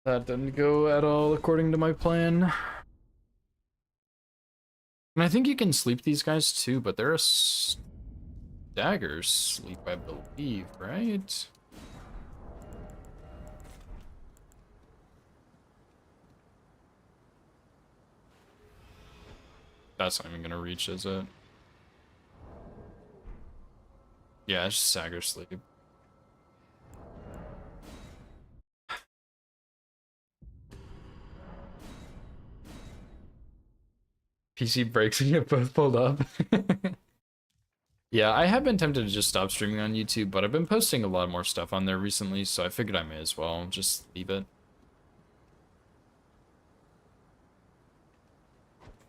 That didn't go at all according to my plan. And I think you can sleep these guys too, but they're a stagger sleep, I believe, right? That's not even gonna reach, is it? Yeah, it's just stagger sleep. PC breaks and you both pulled up. Yeah, I have been tempted to just stop streaming on YouTube, but I've been posting a lot more stuff on there recently, so I figured I may as well just leave it.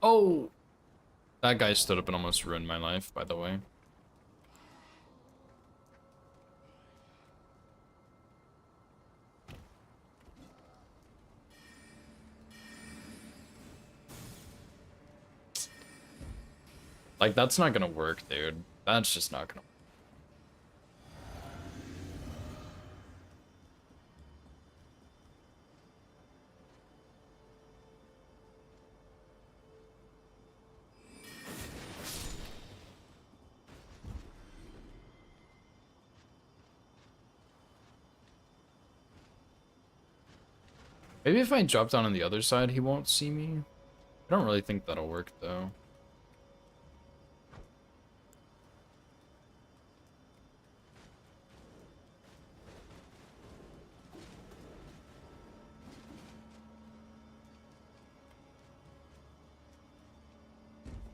Oh! That guy stood up and almost ruined my life, by the way. Like, that's not gonna work, dude. That's just not gonna work. Maybe if I drop down on the other side, he won't see me. I don't really think that'll work, though.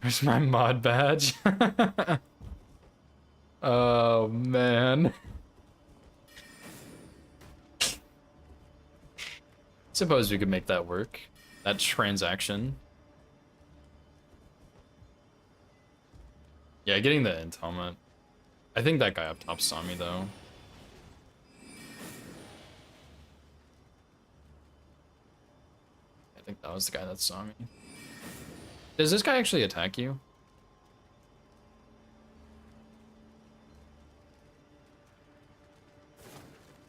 Where's my mod badge? Oh, man. Suppose we could make that work. That transaction. Yeah, getting the int helmet. I think that guy up top saw me, though. I think that was the guy that saw me. Does this guy actually attack you?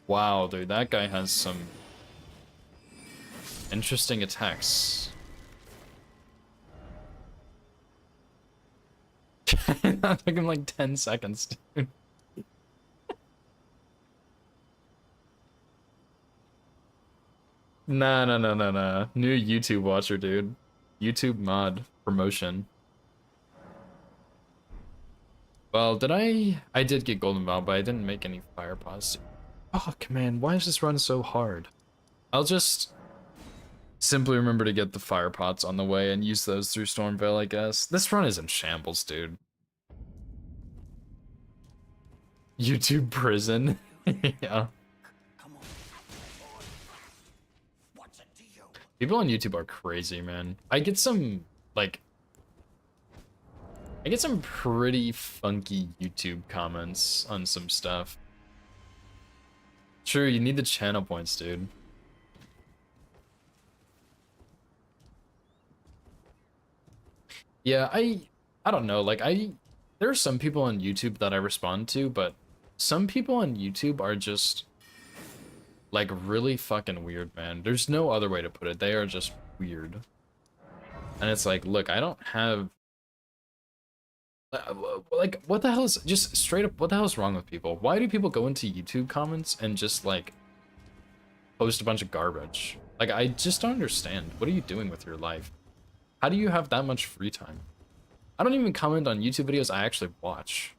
Wow, dude, that guy has some interesting attacks. That took him like 10 seconds, dude. Nah, nah, nah, nah, nah. New YouTube watcher, dude. YouTube mod promotion. Well, did I did get golden vow, but I didn't make any fire pots. Fuck, man, why is this run so hard? I'll just simply remember to get the fire pots on the way and use those through Stormveil, I guess. This run is in shambles, dude. YouTube prison. Yeah. Come on. What's it to you? People on YouTube are crazy, man. I get some pretty funky YouTube comments on some stuff. True, you need the channel points, dude. Yeah, I don't know. Like there are some people on YouTube that I respond to, but some people on YouTube are just like really fucking weird, man. There's no other way to put it. They are just weird. And it's like, look, I don't have like what the hell is just straight up what the hell is wrong with people? Why do people go into YouTube comments and just like post a bunch of garbage? Like I just don't understand. What are you doing with your life? How do you have that much free time? I don't even comment on YouTube videos I actually watch.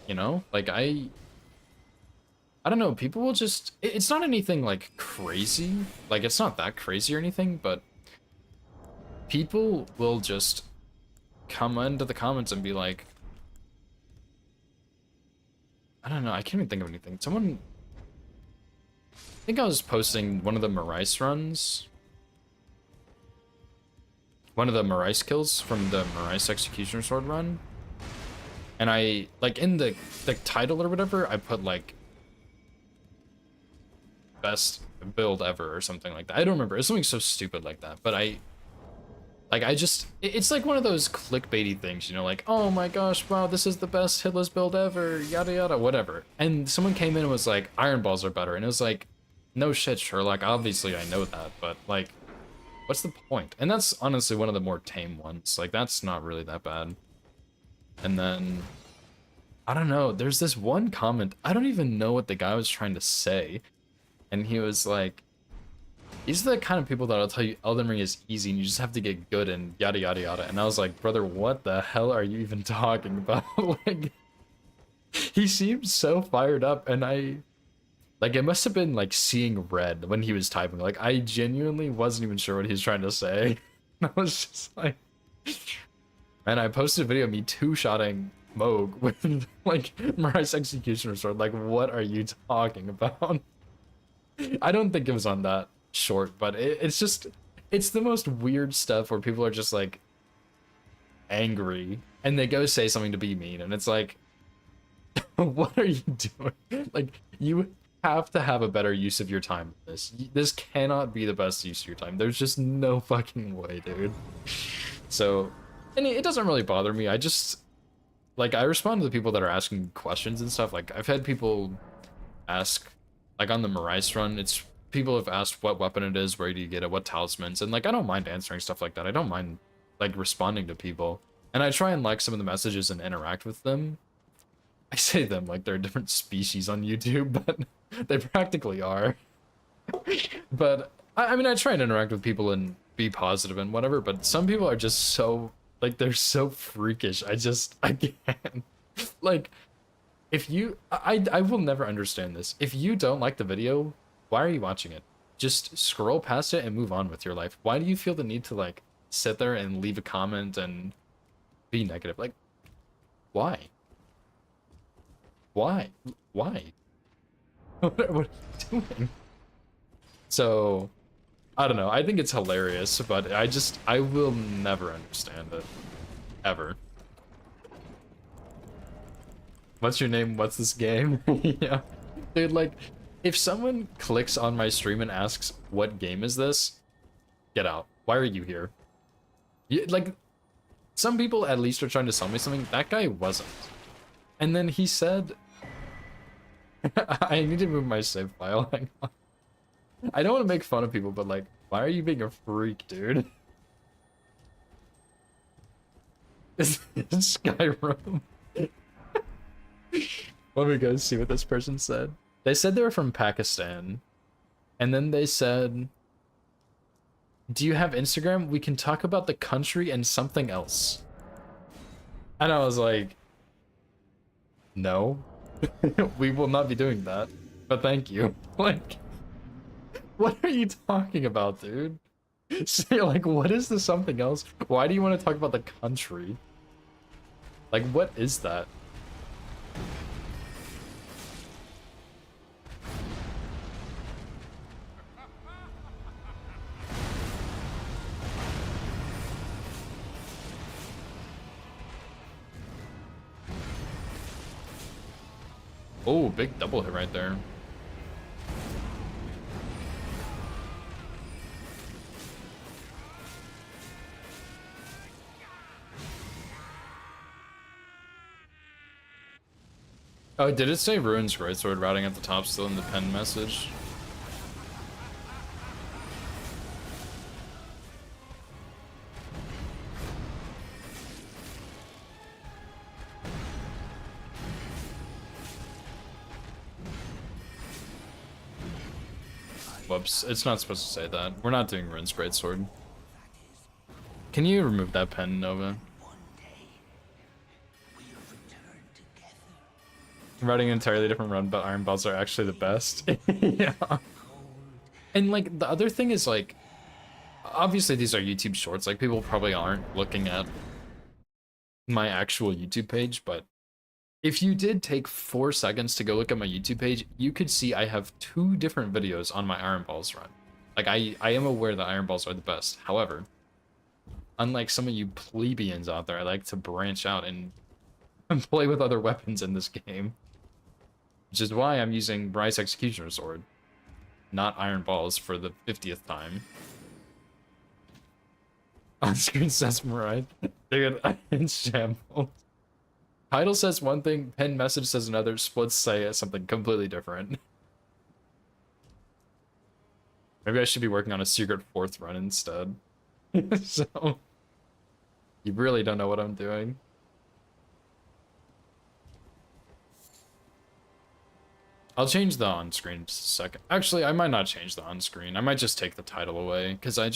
You know? Like I don't know, people will just it's not anything like crazy. Like it's not that crazy or anything, but people will just come into the comments and be like, I don't know, I can't even think of anything. Someone, I think I was posting one of the Marais runs. One of the Marais kills from the Marais Executioner Sword run. And I, like, in the title or whatever, I put, like, best build ever or something like that. I don't remember. It's something so stupid like that. But it's like one of those clickbaity things, you know, like, oh my gosh, wow, this is the best hitless build ever, yada yada, whatever. And someone came in and was like, iron balls are better. And it was like, no shit, Sherlock, obviously I know that, but like, what's the point? And that's honestly one of the more tame ones. Like, that's not really that bad. And then, I don't know, there's this one comment, I don't even know what the guy was trying to say. And he was like, these are the kind of people that'll tell you Elden Ring is easy and you just have to get good and yada yada yada. And I was like, brother, what the hell are you even talking about? Like, he seemed so fired up, and like, it must have been like seeing red when he was typing. Like, I genuinely wasn't even sure what he was trying to say. I was just like, and I posted a video of me two-shotting Moog with like Marais Executioner Sword. Like, what are you talking about? I don't think it was on that short, but it's just, it's the most weird stuff where people are just like angry and they go say something to be mean, and it's like, what are you doing? Like, you have to have a better use of your time with this. This cannot be the best use of your time. There's just no fucking way, dude. So, and it doesn't really bother me. I just, like, I respond to the people that are asking questions and stuff. Like, I've had people ask, like, on the Marais run, it's people have asked what weapon it is, where do you get it, what talismans, and like, I don't mind answering stuff like that. I don't mind like responding to people, and I try and like some of the messages and interact with them. I say them like they're a different species on YouTube, but they practically are. But I mean, I try and interact with people and be positive and whatever, but some people are just so, like, they're so freakish. I can't. Like, if you, I will never understand this. If you don't like the video, why are you watching it? Just scroll past it and move on with your life. Why do you feel the need to like sit there and leave a comment and be negative? Like, why? Why? Why? What are you doing? So, I don't know. I think it's hilarious, but I will never understand it. Ever. What's your name? What's this game? Yeah. Dude, like, if someone clicks on my stream and asks, what game is this? Get out. Why are you here? Like, some people at least are trying to sell me something. That guy wasn't. And then he said, I need to move my save file. Hang on. I don't want to make fun of people, but like, why are you being a freak, dude? This is Skyrim. Let me go see what this person said. They said they were from Pakistan. And then they said, do you have Instagram? We can talk about the country and something else. And I was like, no. We will not be doing that. But thank you. Like, what are you talking about, dude? Say, like, what is the something else? Why do you want to talk about the country? Like, what is that? Oh, big double hit right there. Oh, did it say Ruins Greatsword routing at the top still in the pen message? Whoops, it's not supposed to say that. We're not doing Ruins Greatsword. Can you remove that pen, Nova? I'm writing an entirely different run, but iron balls are actually the best. Yeah. And like the other thing is like, obviously these are YouTube shorts. Like people probably aren't looking at my actual YouTube page, but if you did take 4 seconds to go look at my YouTube page, you could see I have 2 different videos on my iron balls run. Like I am aware that iron balls are the best. However, unlike some of you plebeians out there, I like to branch out and play with other weapons in this game. Which is why I'm using Bryce Executioner Sword, not iron balls for the 50th time. On-screen says Mariah. Dude, I'm in shambles. Title says one thing, pen message says another, splits say something completely different. Maybe I should be working on a secret 4th run instead. So, you really don't know what I'm doing. I'll change the on-screen second. Actually, I might not change the on-screen. I might just take the title away, because I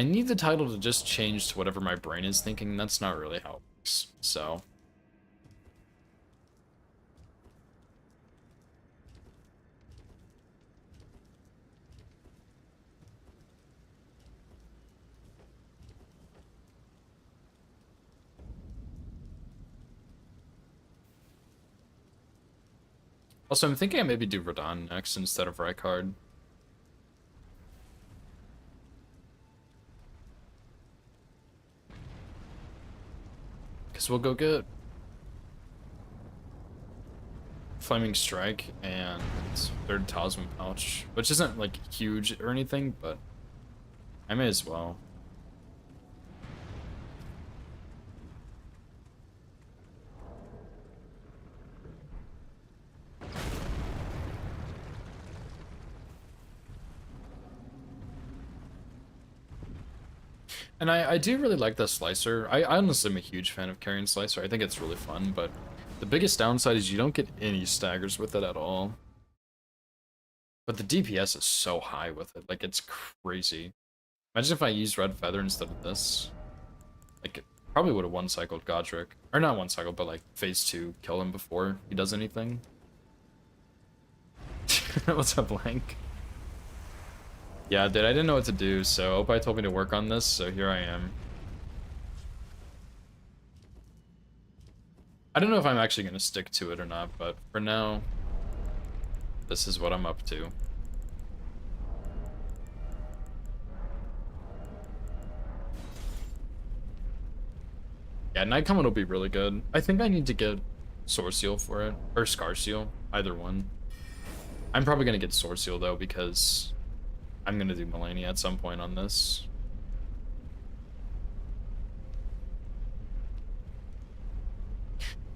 need the title to just change to whatever my brain is thinking. That's not really how it works, so. Also, I'm thinking I maybe do Radahn next instead of Rykard. Because we'll go get Flaming Strike and 3rd Talisman Pouch, which isn't like huge or anything, but I may as well. And I do really like the Slicer. I honestly am a huge fan of carrying Slicer. I think it's really fun, but the biggest downside is you don't get any staggers with it at all. But the DPS is so high with it, like it's crazy. Imagine if I used Red Feather instead of this. Like, probably would have one-cycled Godric. Or not one-cycle, but like phase 2, kill him before he does anything. What's up, Blank? Yeah, dude, I didn't know what to do, so Opie told me to work on this, so here I am. I don't know if I'm actually going to stick to it or not, but for now, this is what I'm up to. Yeah, Night Comet will be really good. I think I need to get Sword Seal for it, or Scar Seal, either one. I'm probably going to get Sword Seal, though, because I'm going to do Melania at some point on this.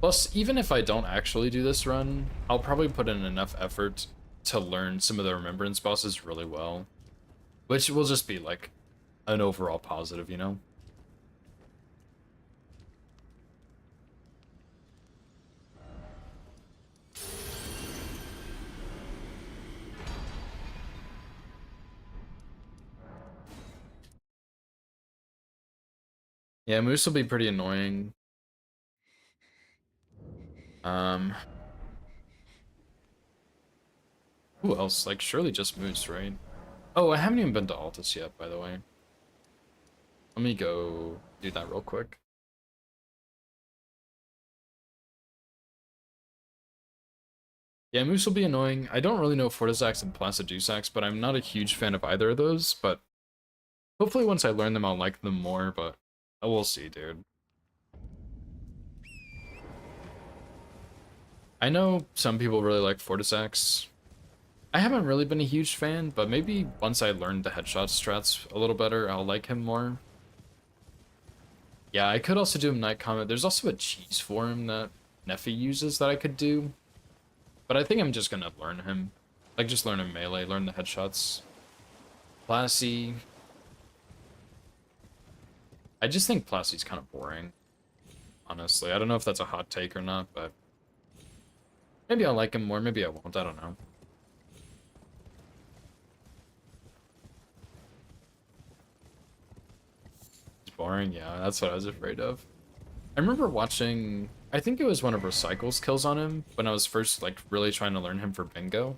Plus, even if I don't actually do this run, I'll probably put in enough effort to learn some of the Remembrance bosses really well. Which will just be, like, an overall positive, you know? Yeah, Moose will be pretty annoying. Who else? Like, surely just Moose, right? Oh, I haven't even been to Altus yet, by the way. Let me go do that real quick. Yeah, Moose will be annoying. I don't really know Fortisax and Placidusax, but I'm not a huge fan of either of those, but hopefully once I learn them, I'll like them more, but we'll see, dude. I know some people really like Fortisax. I haven't really been a huge fan, but maybe once I learned the headshot strats a little better, I'll like him more. Yeah, I could also do him Night Comet. There's also a cheese form that Neffy uses that I could do. But I think I'm just gonna learn him. Like, just learn him melee, learn the headshots. Plassey. I just think Plassey's kind of boring. Honestly, I don't know if that's a hot take or not, but maybe I'll like him more, maybe I won't, I don't know. He's boring, yeah, that's what I was afraid of. I remember watching, I think it was one of Recycle's kills on him when I was first, like, really trying to learn him for bingo.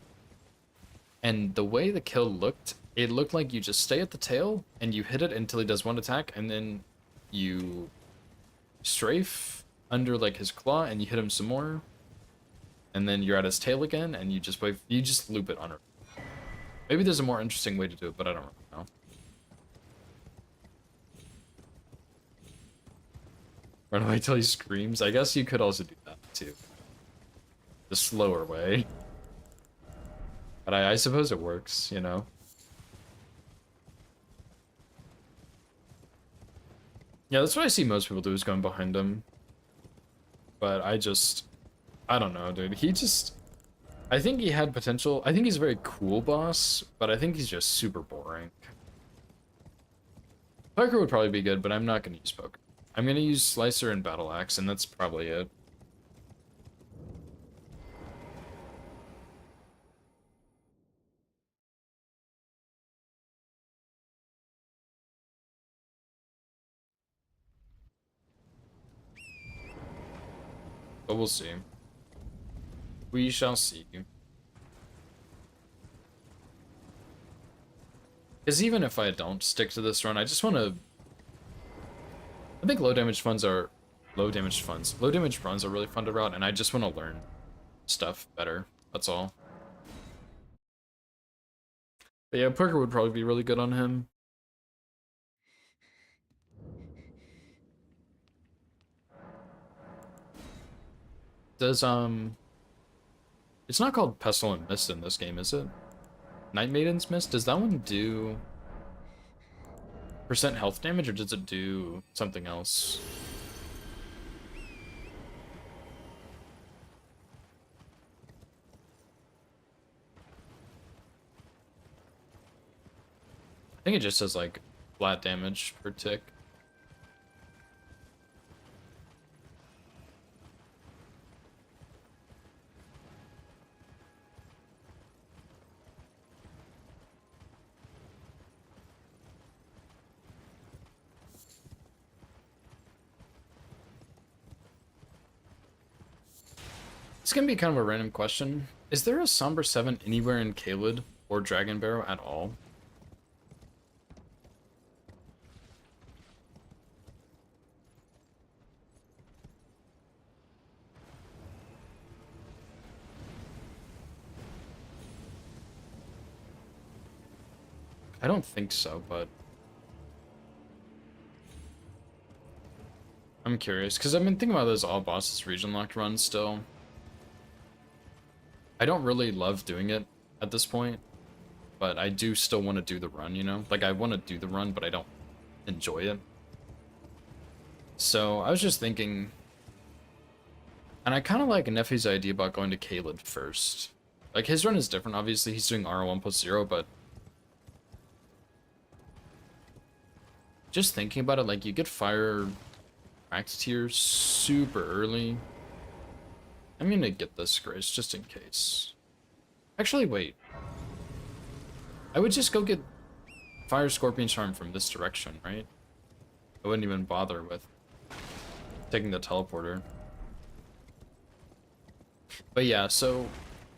And the way the kill looked, it looked like you just stay at the tail and you hit it until he does one attack, and then you strafe under like his claw and you hit him some more, and then you're at his tail again and you just wait, you just loop it under. Maybe there's a more interesting way to do it, but I don't really know. Run away till he screams. I guess you could also do that too. The slower way. But I suppose it works, you know? Yeah, that's what I see most people do, is going behind him. But I don't know, dude. I think he had potential. I think he's a very cool boss, but I think he's just super boring. Poker would probably be good, but I'm not going to use Poker. I'm going to use Slicer and Battle Axe, and that's probably it. But we'll see. We shall see. Because even if I don't stick to this run, I just want to... I think low damage runs are really fun to route, and I just want to learn stuff better. That's all. But yeah, Poker would probably be really good on him. Does, it's not called Pestilent Mist in this game, is it? Night Maiden's Mist? Does that one do percent health damage, or does it do something else? I think it just says, like, flat damage per tick. It's gonna be kind of a random question. Is there a Somber 7 anywhere in Caelid or Dragon Barrow at all? I don't think so, but I'm curious, because I've been thinking about those all bosses region locked runs still. I don't really love doing it at this point, but I do still want to do the run, you know? Like, I want to do the run, but I don't enjoy it. So, I was just thinking... And I kind of like Neffy's idea about going to Caelid first. Like, his run is different, obviously. He's doing Rl1+0, but... Just thinking about it, like, you get Fire Cracked tier super early. I'm gonna get this Grace, just in case. Actually, wait. I would just go get Fire Scorpion Charm from this direction, right? I wouldn't even bother with taking the teleporter. But yeah, so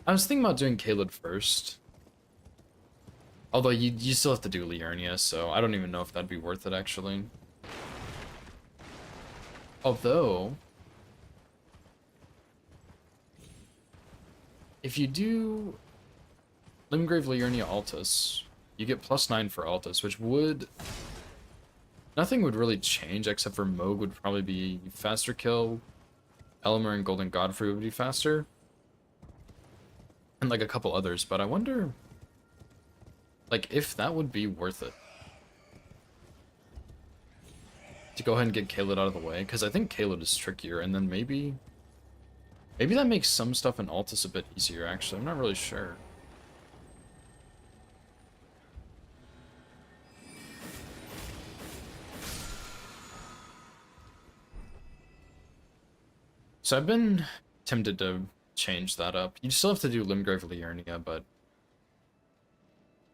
I was thinking about doing Caelid first. Although you still have to do Liurnia, so I don't even know if that'd be worth it, actually. Although, if you do Limgrave Liurnia Altus, you get +9 for Altus, which would... Nothing would really change, except for Moog would probably be faster kill. Elmer and Golden Godfrey would be faster. and like a couple others, but I wonder, like, if that would be worth it to go ahead and get Kaled out of the way, because I think Kaled is trickier, and then maybe that makes some stuff in Altus a bit easier, actually. I'm not really sure. So I've been tempted to change that up. You still have to do Limgrave Liurnia, but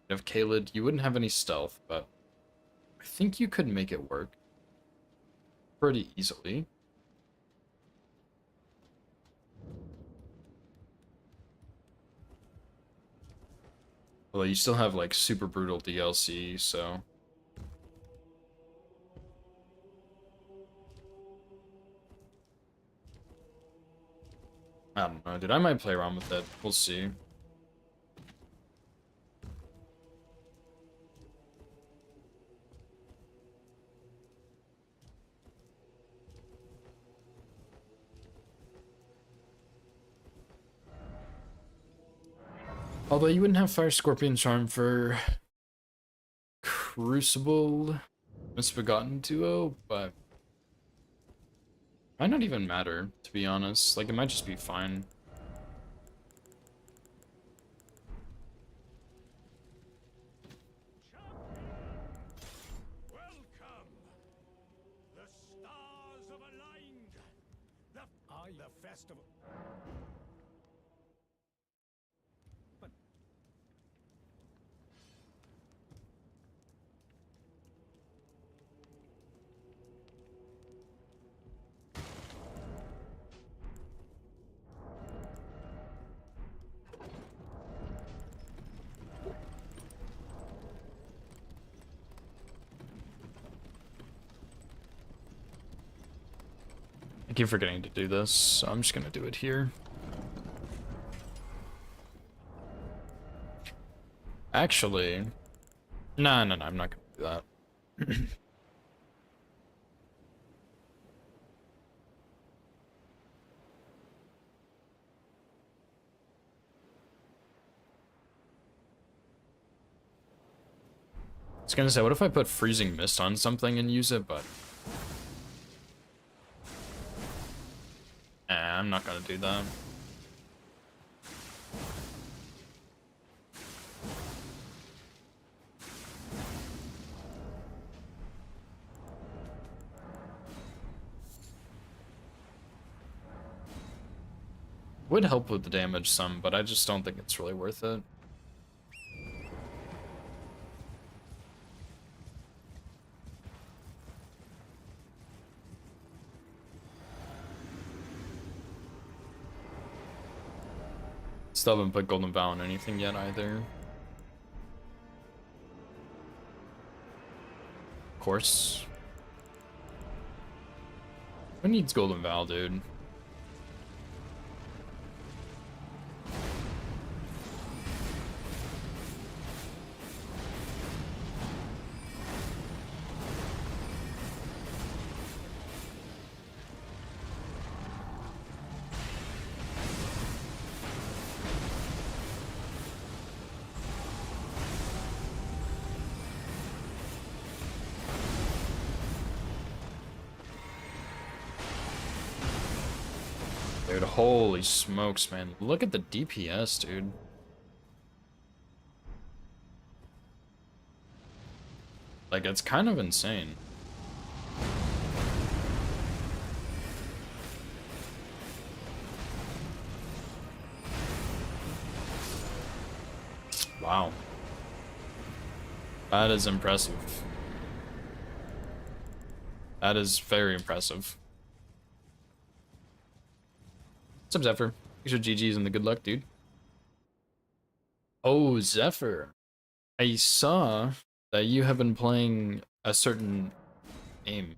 if Kaled, you wouldn't have any stealth, but I think you could make it work pretty easily. Although you still have like super brutal DLC, so I don't know, dude. I might play around with it. We'll see. Although you wouldn't have Fire Scorpion Charm for Crucible Misbegotten Duo, but might not even matter, to be honest. Like, it might just be fine. Welcome! The stars have aligned! The festival... I keep forgetting to do this, so I'm just gonna do it here. Actually, no, I'm not gonna do that. I was gonna say, what if I put Freezing Mist on something and use it, but I'm not gonna do that. Would help with the damage some, but I just don't think it's really worth it. Still haven't put Golden Vow on anything yet either. Of course. Who needs Golden Vow, dude? Dude, holy smokes, man. Look at the DPS, dude. Like, it's kind of insane. Wow. That is impressive. That is very impressive. What's up, Zephyr? Thanks for GG's and the good luck, dude. Oh, Zephyr. I saw that you have been playing a certain game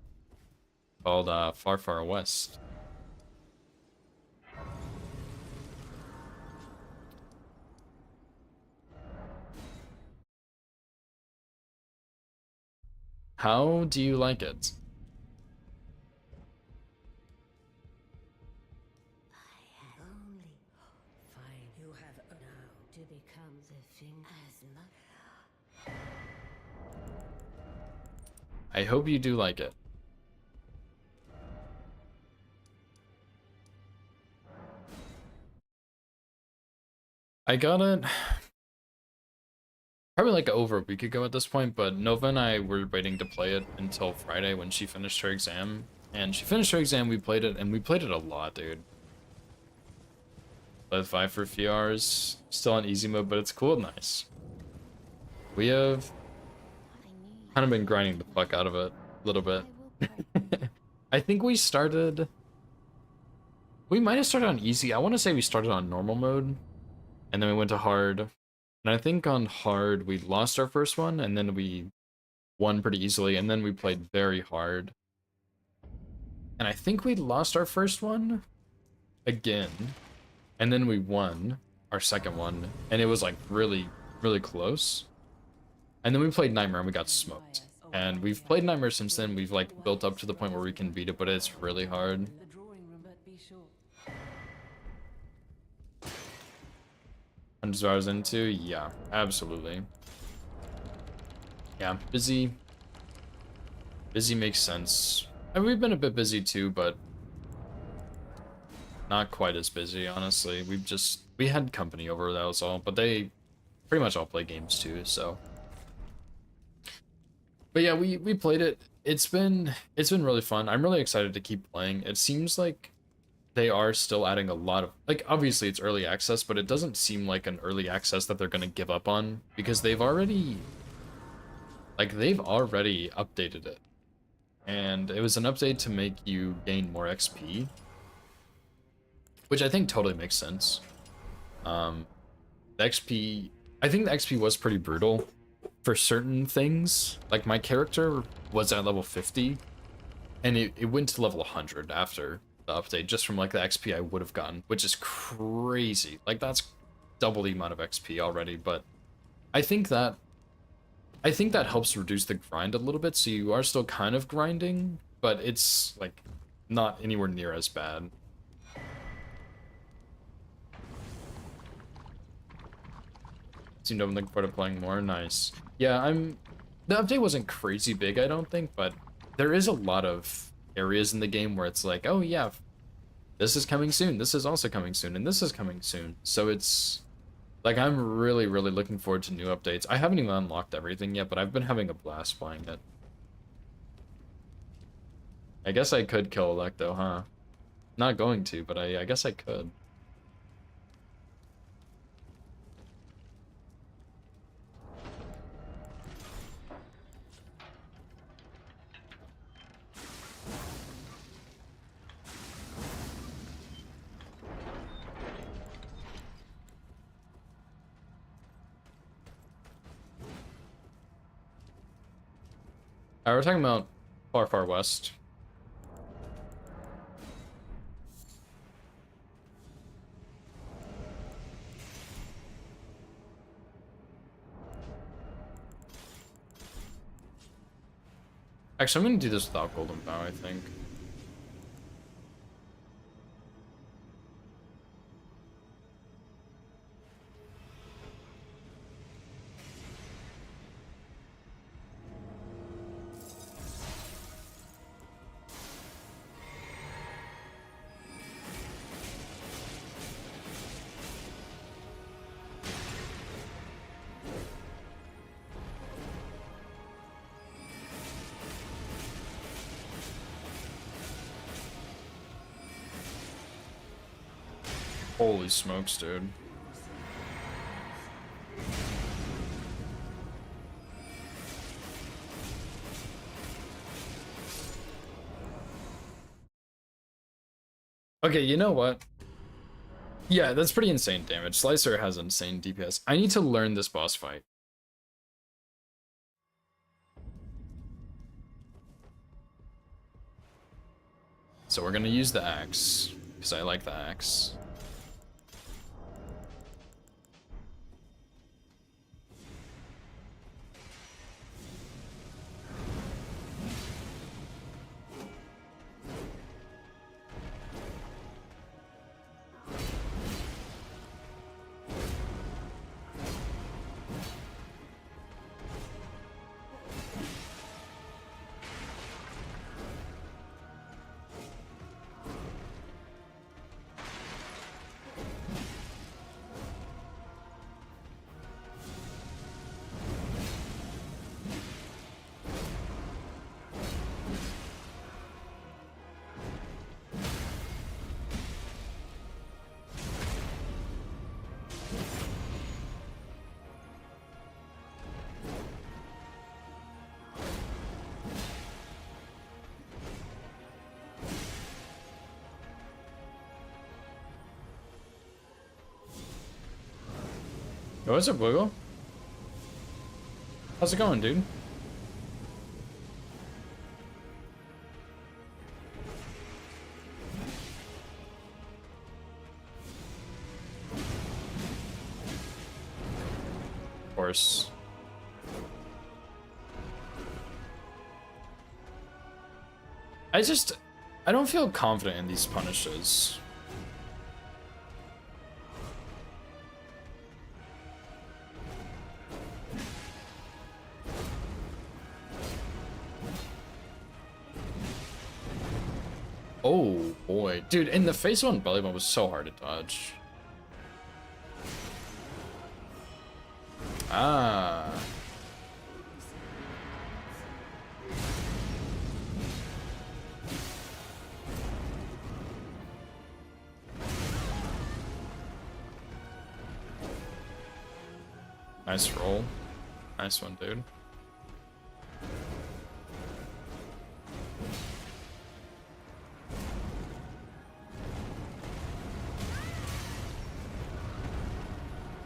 called Far Far West. How do you like it? Only fine. You have I hope you do like it. I got it probably like over a week ago at this point, but Nova and I were waiting to play it until Friday when she finished her exam. And she finished her exam, we played it, and we played it a lot, dude. Played 5 for a few hours, still on easy mode, but it's cool and nice. We have kind of been grinding the fuck out of it a little bit. I think we might have started on easy. I want to say we started on normal mode, and then we went to hard. And I think on hard, we lost our first one, and then we won pretty easily, and then we played very hard. And I think we lost our first one again, and then we won our second one, and it was like really, really close. And then we played Nightmare, and we got smoked. And we've played Nightmare since then. We've like built up to the point where we can beat it, but it's really hard. 100 hours into, yeah, absolutely. Yeah, busy. Busy makes sense. I mean, we've been a bit busy too, but not quite as busy, honestly. We had company over, that was all, but they pretty much all play games too, so. But yeah, we played it. It's been really fun. I'm really excited to keep playing. It seems like they are still adding a lot of, like, obviously it's early access, but it doesn't seem like an early access that they're going to give up on, because they've already updated it. And it was an update to make you gain more XP, which I think totally makes sense. The XP, I think the XP was pretty brutal for certain things. Like, my character was at level 50, and it went to level 100 after the update, just from like the XP I would have gotten, which is crazy. Like, that's double the amount of XP already, but I think that helps reduce the grind a little bit, so you are still kind of grinding, but it's like not anywhere near as bad. Seemed I'm looking forward to playing more. Nice. Yeah, the update wasn't crazy big, I don't think, but there is a lot of areas in the game where it's like, oh yeah, this is coming soon, this is also coming soon, and this is coming soon. So it's like, I'm really, really looking forward to new updates. I haven't even unlocked everything yet, but I've been having a blast playing it. I guess I could kill Electo, huh? Not going to, but I guess I could. We're talking about far, far west. Actually, I'm gonna do this without Golden Bow, I think. Holy smokes, dude. Okay, you know what? Yeah, that's pretty insane damage. Slicer has insane DPS. I need to learn this boss fight. So we're gonna use the axe, because I like the axe. Yo, what's up, Wiggle? How's it going, dude? Of course. I don't feel confident in these punishes. Oh boy, dude, in the face one belly bump was so hard to dodge. Ah. Nice roll. Nice one, dude.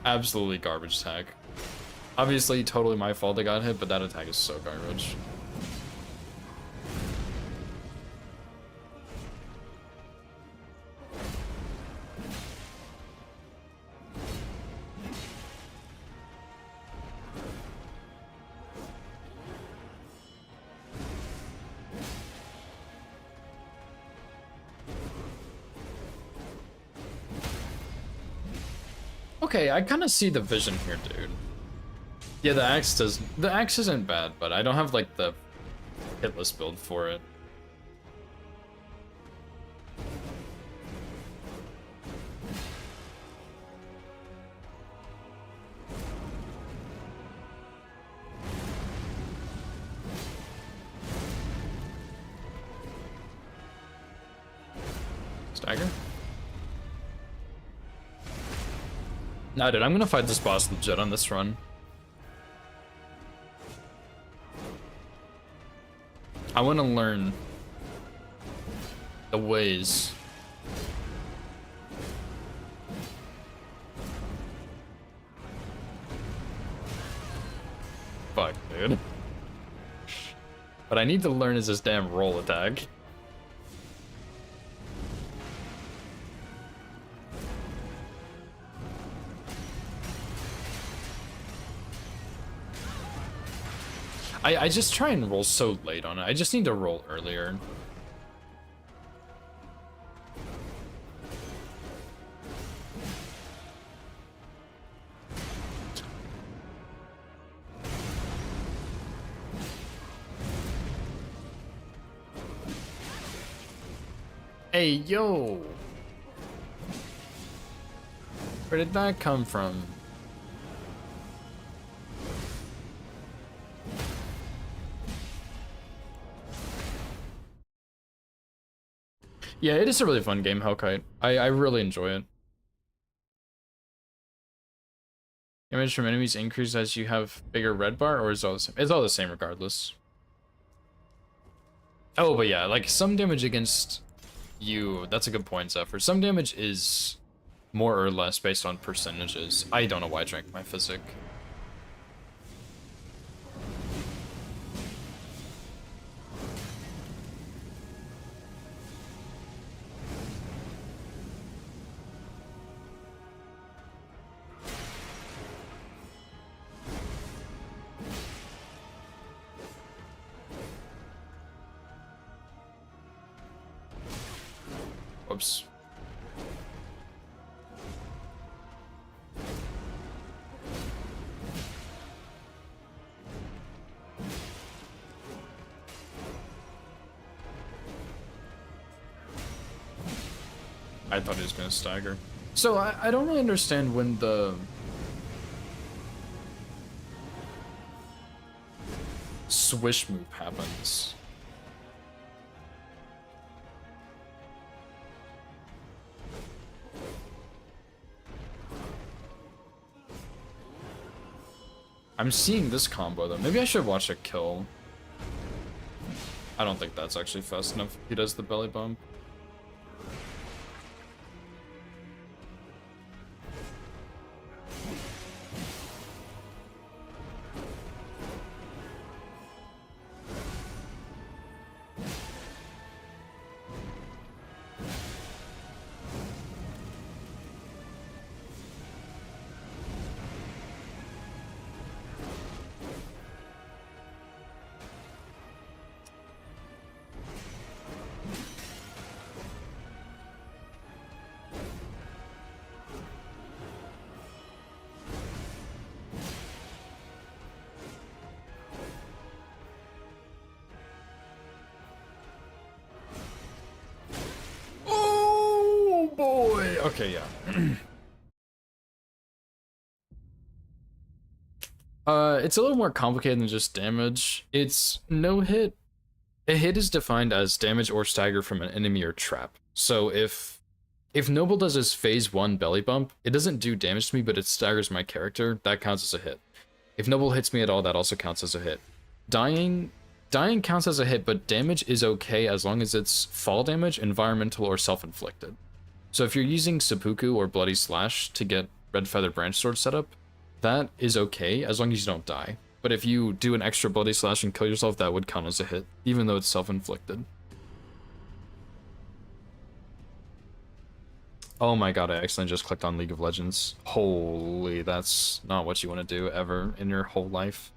Absolutely garbage attack. Obviously, totally my fault I got hit, but that attack is so garbage. Okay, I kind of see the vision here, dude. Yeah, the axe isn't bad, but I don't have like the hitless build for it. Stagger? Nah, dude, I'm gonna fight this boss legit on this run. I want to learn the ways. Fuck, dude. What I need to learn is this damn roll attack. I just try and roll so late on it. I just need to roll earlier. Hey, yo! Where did that come from? Yeah, it is a really fun game, Hellkite. I really enjoy it. Damage from enemies increases as you have bigger red bar, or is it all the same? It's all the same regardless. Oh, but yeah, like some damage against you, that's a good point, Zephyr. Some damage is more or less based on percentages. I don't know why I drank my physic. Whoops. I thought he was gonna stagger. So I don't really understand when the swish move happens. I'm seeing this combo though. Maybe I should watch a kill. I don't think that's actually fast enough. He does the belly bump. Okay, yeah. It's a little more complicated than just damage. It's no hit. A hit is defined as damage or stagger from an enemy or trap. So if Noble does his phase 1 belly bump, it doesn't do damage to me, but it staggers my character. That counts as a hit. If Noble hits me at all, that also counts as a hit. Dying counts as a hit, but damage is okay as long as it's fall damage, environmental, or self-inflicted. So if you're using Seppuku or Bloody Slash to get Red Feather Branch Sword set up, that is okay as long as you don't die. But if you do an extra Bloody Slash and kill yourself, that would count as a hit, even though it's self-inflicted. Oh my god, I accidentally just clicked on League of Legends. Holy, that's not what you want to do ever in your whole life.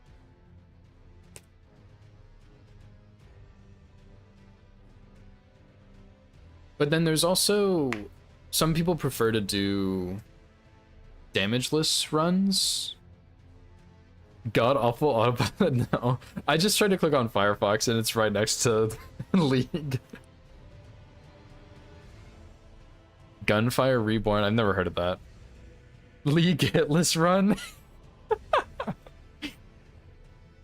But then there's also, some people prefer to do damageless runs. God awful autopilot. No, I just tried to click on Firefox and it's right next to League. Gunfire Reborn. I've never heard of that. League hitless run.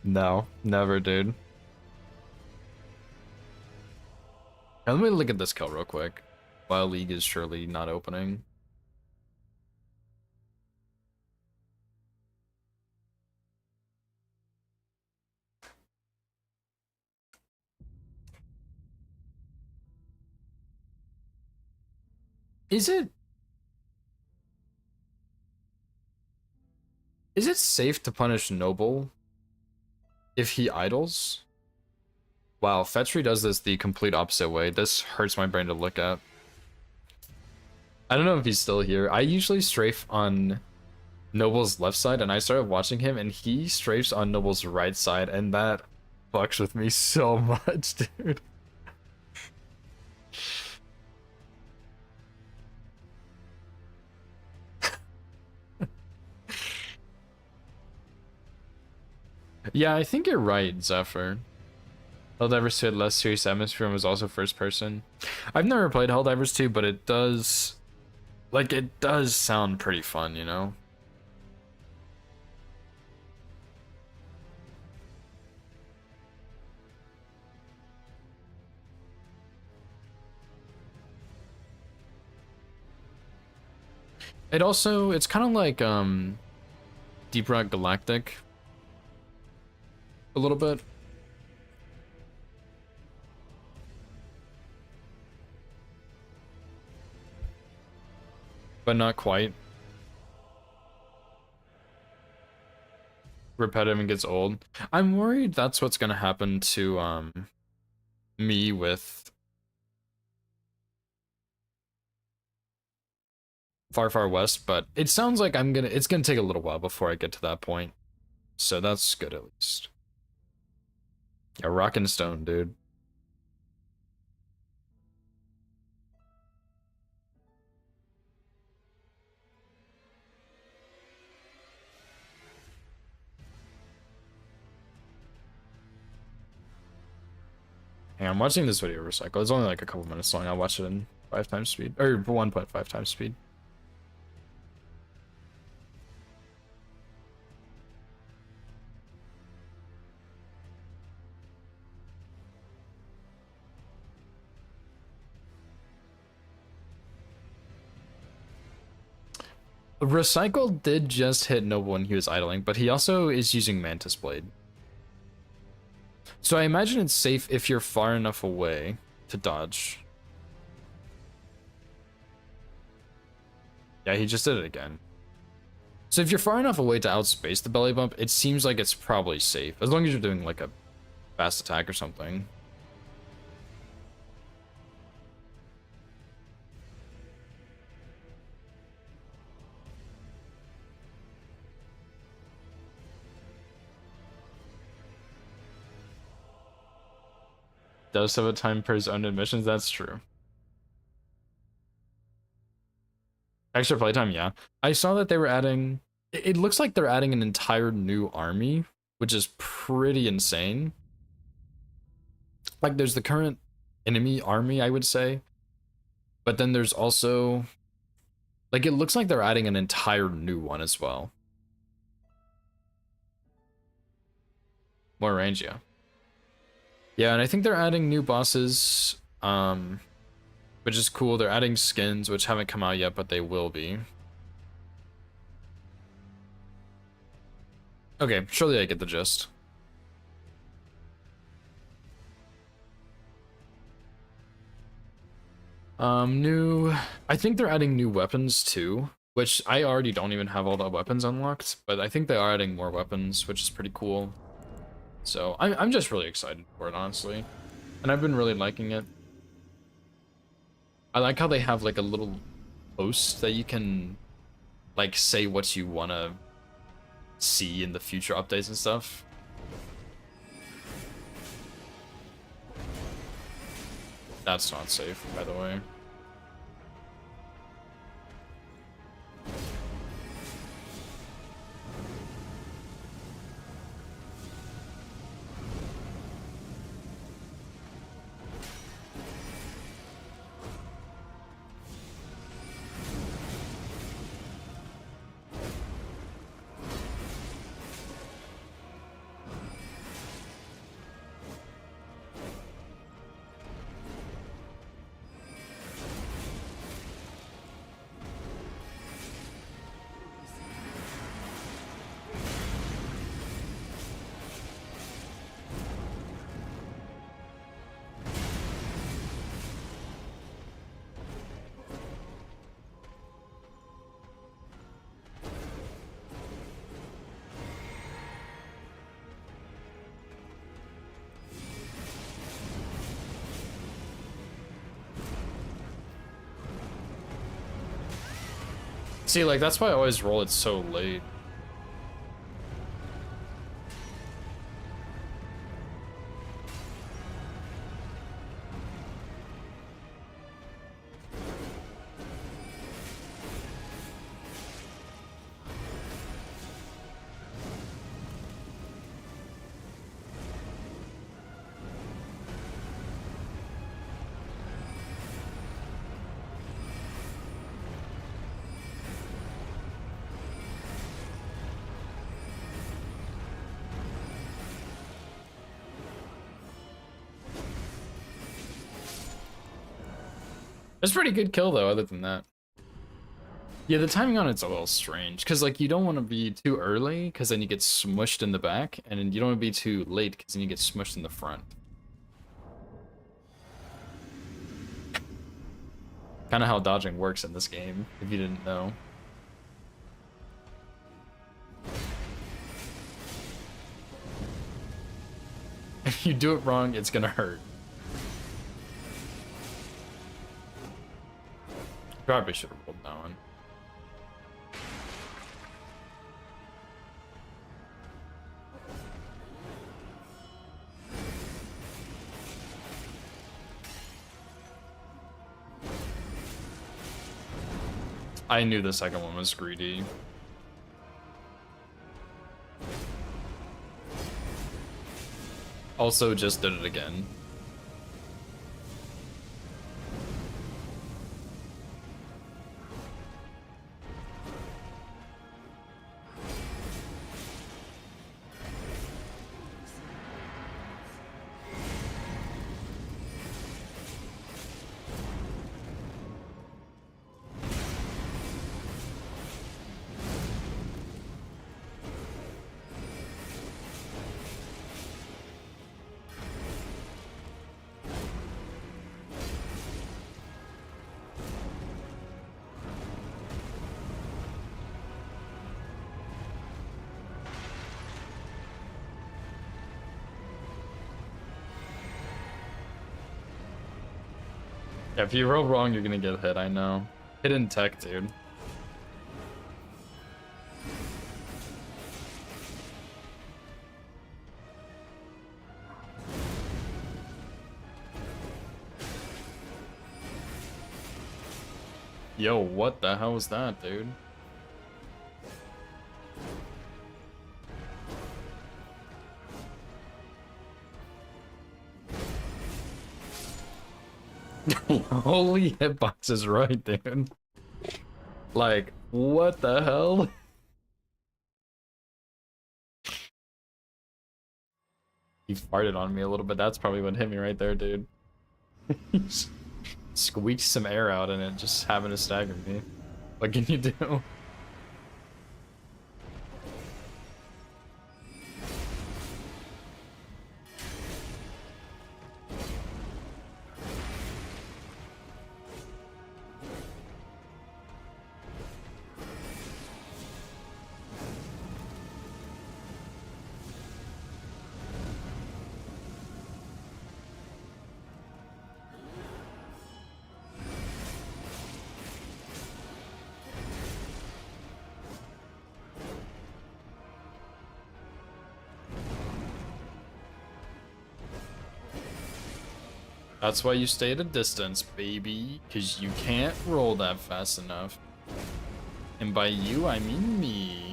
No, never, dude. Now, let me look at this kill real quick while League is surely not opening. Is it safe to punish Noble if he idles? Wow, Fetchery does this the complete opposite way. This hurts my brain to look at. I don't know if he's still here. I usually strafe on Noble's left side, and I started watching him, and he strafes on Noble's right side, and that fucks with me so much, dude. Yeah, I think you're right, Zephyr. Helldivers 2 had less serious atmosphere and was also first person. I've never played Helldivers 2, but it does... like, it does sound pretty fun, you know? It also... it's kind of like, Deep Rock Galactic. A little bit. But not quite. Repetitive and gets old. I'm worried that's what's gonna happen to me with Far Far West, but it sounds like it's gonna take a little while before I get to that point. So that's good at least. Yeah, rock and stone, dude. Hey, I'm watching this video recycle. It's only like a couple minutes long. I'll watch it in 5 times speed. Or 1.5 times speed. Recycle did just hit Noble when he was idling, but he also is using Mantis Blade. So I imagine it's safe if you're far enough away to dodge. Yeah, he just did it again. So if you're far enough away to outspace the belly bump, it seems like it's probably safe. As long as you're doing like a fast attack or something. Does have a time per his own admissions, that's true. Extra playtime, yeah. I saw that they were adding... it looks like they're adding an entire new army, which is pretty insane. Like, there's the current enemy army, I would say. But then there's also Like, it looks like they're adding an entire new one as well. More range, yeah. Yeah, and I think they're adding new bosses, which is cool. They're adding skins, which haven't come out yet, but they will be. Okay, surely I get the gist. I think they're adding new weapons too, which I already don't even have all the weapons unlocked, but I think they are adding more weapons, which is pretty cool. So I'm just really excited for it, honestly. And I've been really liking it. I like how they have like a little post that you can like say what you want to see in the future updates and stuff. That's not safe, by the way. See, like, that's why I always roll it so late. It's a pretty good kill, though, other than that. Yeah, the timing on it's a little strange, because, like, you don't want to be too early, because then you get smushed in the back, and then you don't want to be too late, because then you get smushed in the front. Kind of how dodging works in this game, if you didn't know. If you do it wrong, it's gonna hurt. Probably should have rolled that one. I knew the second one was greedy. Also just did it again. Yeah, if you roll wrong, you're gonna get hit, I know. Hidden tech, dude. Yo, what the hell was that, dude? Holy hitbox is right, dude. Like, what the hell? He farted on me a little bit. That's probably what hit me right there, dude. Squeaked some air out and it just happened to stagger me. What can you do? That's why you stay at a distance, baby, because you can't roll that fast enough. And by you, I mean me.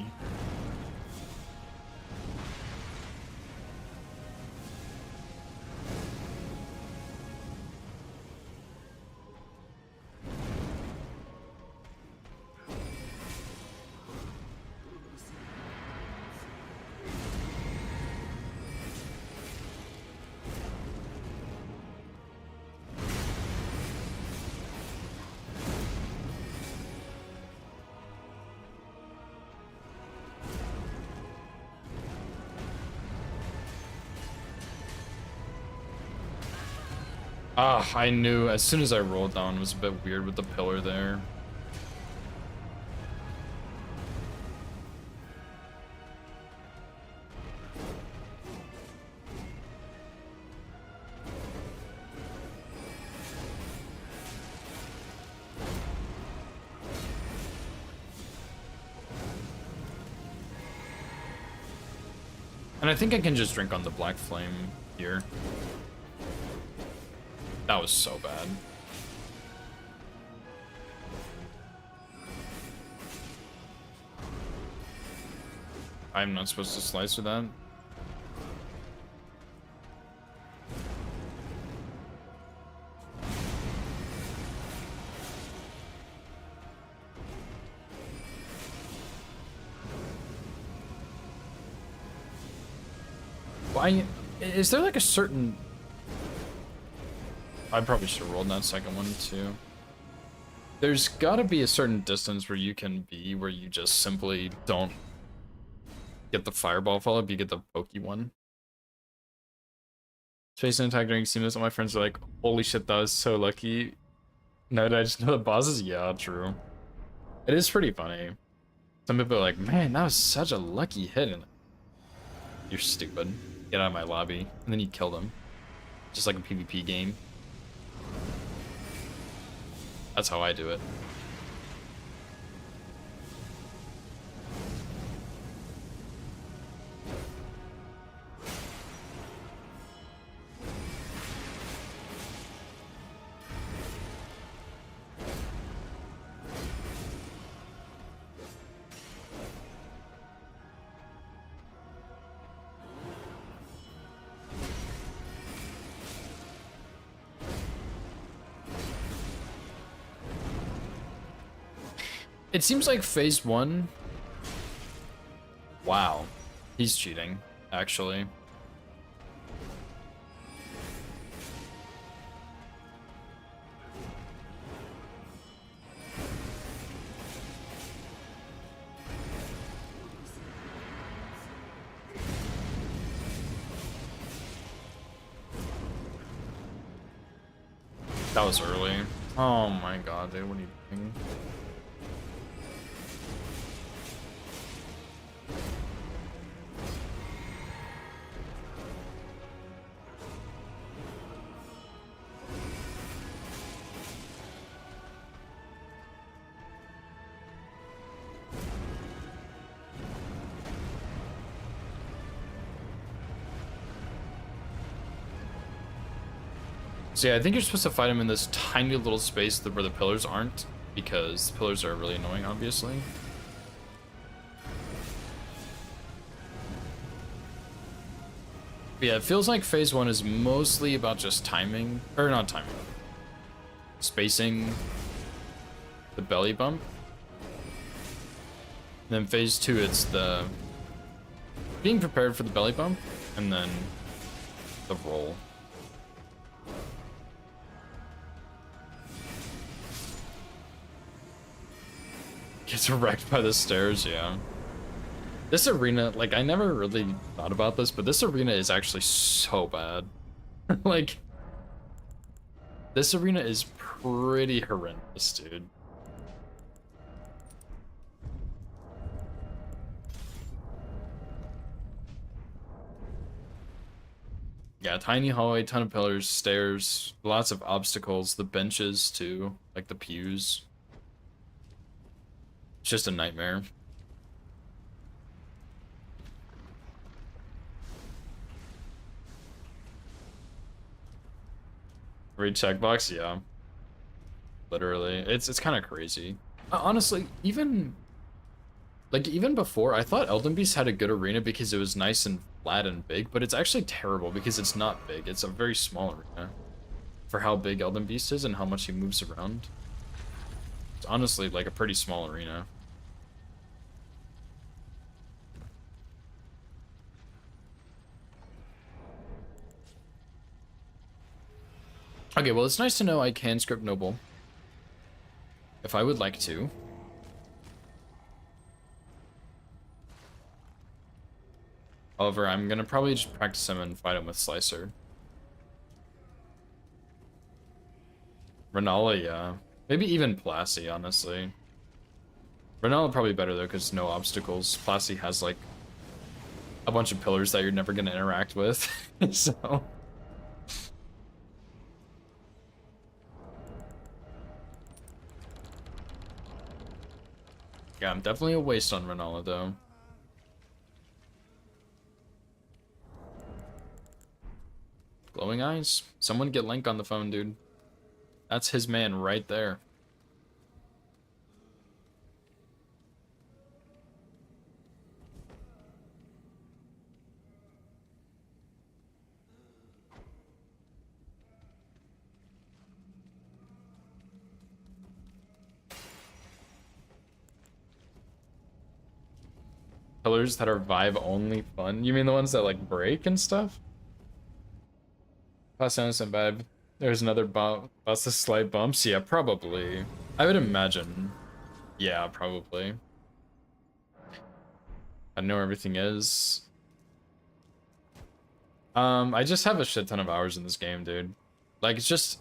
Ah, I knew as soon as I rolled down, it was a bit weird with the pillar there. And I think I can just drink on the Black Flame here. That was so bad. I'm not supposed to slice with that. Why? Is there like a certain... I probably should have rolled that second one too. There's gotta be a certain distance where you can be where you just simply don't get the fireball follow-up, you get the pokey one. Face an attack during seamless, all my friends are like, holy shit, that was so lucky. No, did I just know the bosses? Yeah, true. It is pretty funny. Some people are like, man, that was such a lucky hit. And you're stupid. Get out of my lobby. And then you kill them. Just like a PvP game. That's how I do it. It seems like phase one. Wow. He's cheating, actually. That was early. Oh my god, dude, what are you doing? So yeah, I think you're supposed to fight him in this tiny little space where the pillars aren't, because the pillars are really annoying, obviously. But yeah, it feels like phase one is mostly about just timing, or not timing, spacing the belly bump. then phase 2, it's the being prepared for the belly bump, and then the roll. Gets wrecked by the stairs, yeah. This arena, like, I never really thought about this, but this arena is actually so bad. Like, this arena is pretty horrendous, dude. Yeah, tiny hallway, ton of pillars, stairs, lots of obstacles, the benches too, like the pews. It's just a nightmare. Read checkbox, yeah. Literally, it's kind of crazy. Honestly, even before, I thought Elden Beast had a good arena because it was nice and flat and big, but it's actually terrible because it's not big. It's a very small arena for how big Elden Beast is and how much he moves around. It's honestly like a pretty small arena. Okay, well, it's nice to know I can script Noble if I would like to. However, I'm gonna probably just practice him and fight him with Slicer. Renala, yeah. Maybe even Plassie, honestly. Renala probably better though, because no obstacles. Plassie has like a bunch of pillars that you're never gonna interact with, so. Yeah, I'm definitely a waste on Renala though. Glowing eyes? Someone get Link on the phone, dude. That's his man right there. Pillars that are vibe only fun? You mean the ones that like break and stuff? Pass down some vibe. There's another bump. Lots of slight bumps. Yeah, probably. I would imagine. Yeah, probably. I know where everything is. I just have a shit ton of hours in this game, dude. Like, it's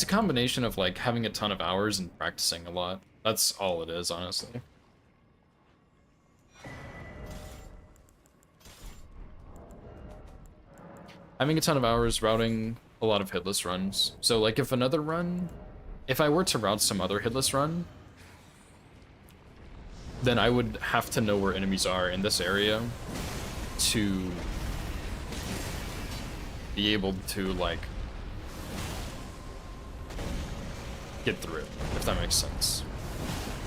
a combination of like having a ton of hours and practicing a lot. That's all it is, honestly. Having a ton of hours routing a lot of hitless runs. So like if I were to route some other hitless run, then I would have to know where enemies are in this area to be able to like get through it, if that makes sense.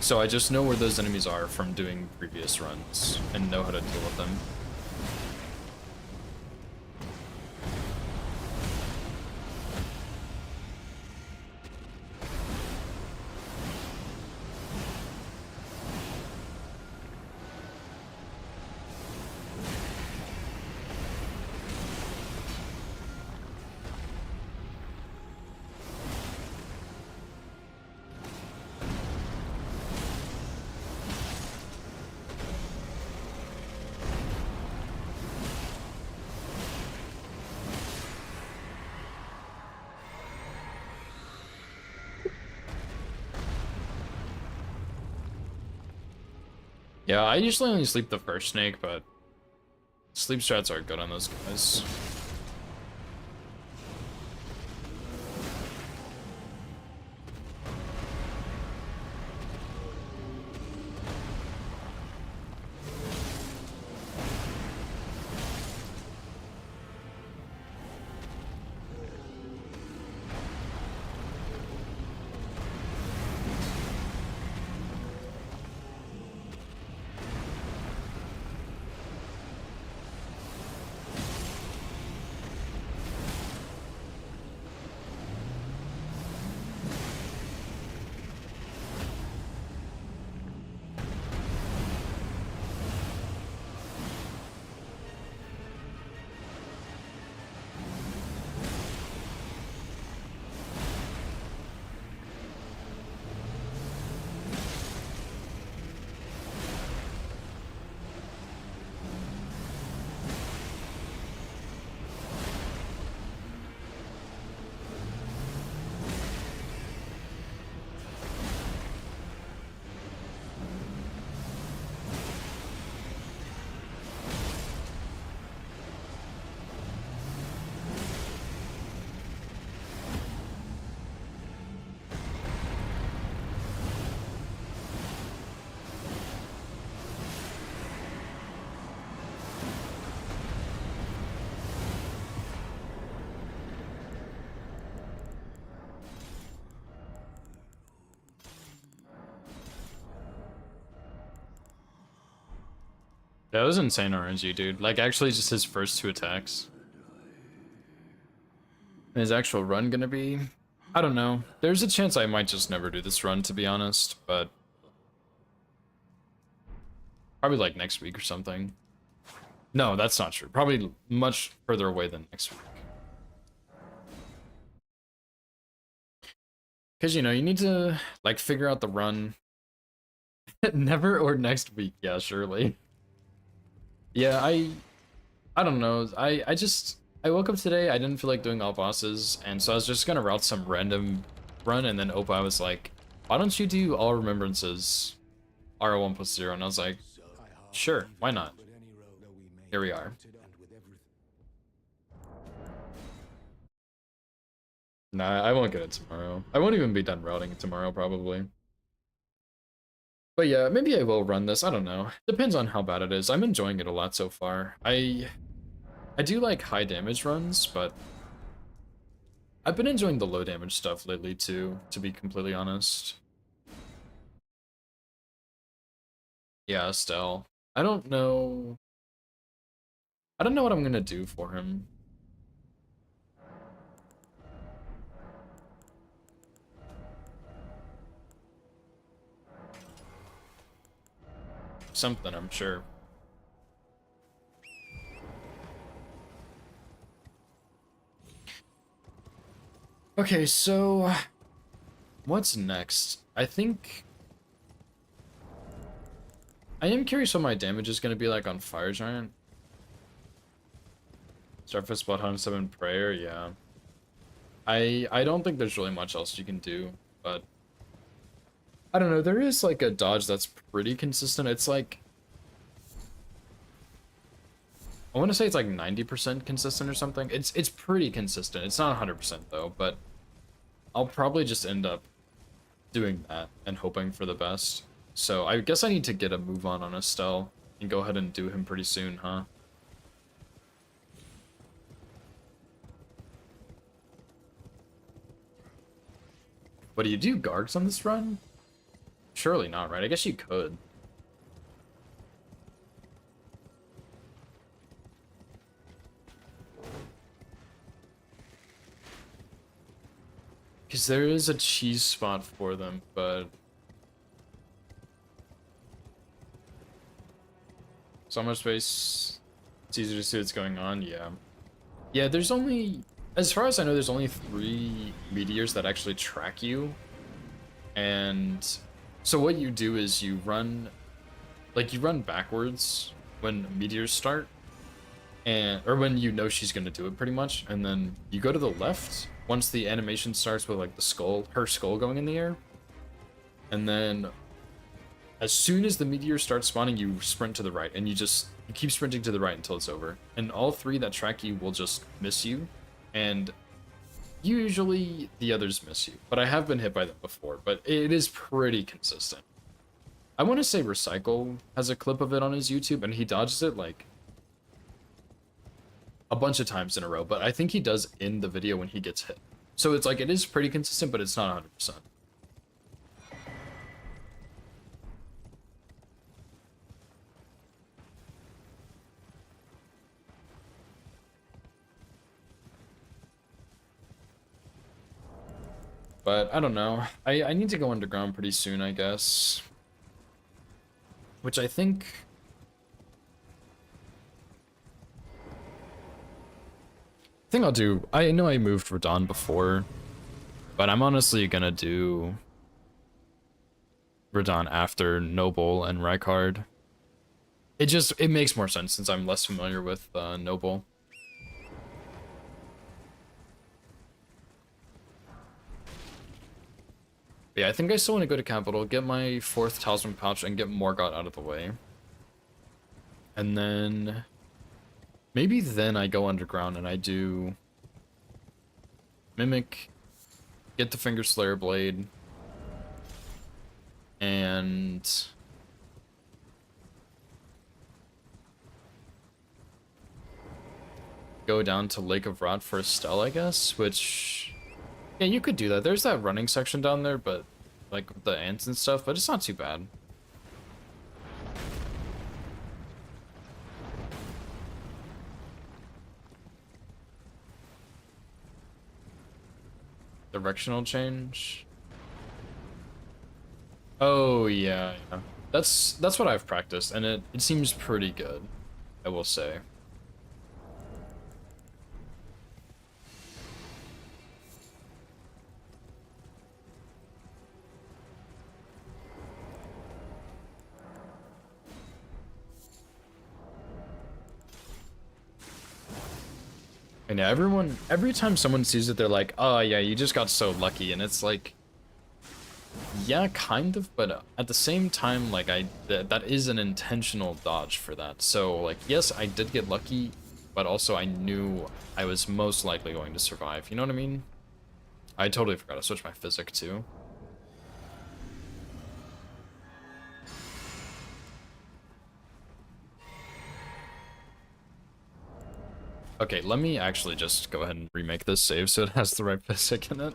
So I just know where those enemies are from doing previous runs and know how to deal with them. Yeah, I usually only sleep the first snake, but sleep strats are good on those guys. That was insane RNG, dude. Like, actually, just his first 2 attacks. His actual run gonna be... I don't know. There's a chance I might just never do this run, to be honest, but... Probably, like, next week or something. No, that's not true. Probably much further away than next week. Because, you know, you need to, like, figure out the run. Never or next week. Yeah, surely. Yeah, I don't know. I woke up today, I didn't feel like doing all bosses, and so I was just gonna route some random run, and then Opie was like, why don't you do all Remembrances Rl1+0? And I was like, sure, why not? Here we are. Nah, I won't get it tomorrow. I won't even be done routing it tomorrow, probably. But yeah, maybe I will run this, I don't know. Depends on how bad it is. I'm enjoying it a lot so far. I do like high damage runs, but I've been enjoying the low damage stuff lately too, to be completely honest. Yeah, Estelle. I don't know. I don't know what I'm gonna do for him. Something, I'm sure. Okay, so what's next? I think I am curious what my damage is gonna be like on Fire Giant. Surface Blood 107 Prayer, yeah. I don't think there's really much else you can do, but I don't know, there is like a dodge that's pretty consistent. It's like I want to say it's like 90% consistent or something. It's pretty consistent. It's not 100% though, but I'll probably just end up doing that and hoping for the best. So I guess I need to get a move on Estelle and go ahead and do him pretty soon, huh? But do you do Gargs on this run? Surely not, right? I guess you could. Because there is a cheese spot for them, but... So much space. It's easier to see what's going on, yeah. Yeah, there's only... As far as I know, there's only 3 meteors that actually track you. And... So what you do is you run... Like, you run backwards when meteors start. And... Or when you know she's gonna do it, pretty much. And then you go to the left once the animation starts with, like, the skull... Her skull going in the air. And then... As soon as the meteor starts spawning, you sprint to the right, and you keep sprinting to the right until it's over. And all 3 that track you will just miss you, and usually the others miss you. But I have been hit by them before, but it is pretty consistent. I want to say Recycle has a clip of it on his YouTube, and he dodges it like a bunch of times in a row, but I think he does in the video when he gets hit. So it's like, it is pretty consistent, but it's not 100%. But I don't know. I need to go underground pretty soon, I guess. Which I think... I'll do... I know I moved Radon before, but I'm honestly gonna do Radon after Noble and Rykard. It makes more sense since I'm less familiar with Noble. Yeah, I think I still want to go to Capital, get my 4th Talisman Pouch, and get Morgott out of the way. And then... Maybe then I go underground and I do... Mimic, get the Finger Slayer Blade, and... Go down to Lake of Rot for Estelle, I guess, which... Yeah, you could do that. There's that running section down there, but like with the ants and stuff, but it's not too bad. Directional change. Oh yeah, yeah. That's what I've practiced, and it seems pretty good, I will say. And yeah, every time someone sees it, they're like, "Oh yeah, you just got so lucky," and it's like, yeah, kind of, but at the same time, like that is an intentional dodge for that. So like, yes, I did get lucky, but also I knew I was most likely going to survive. You know what I mean? I totally forgot to switch my physic too. Okay, let me actually just go ahead and remake this save so it has the right physic in it.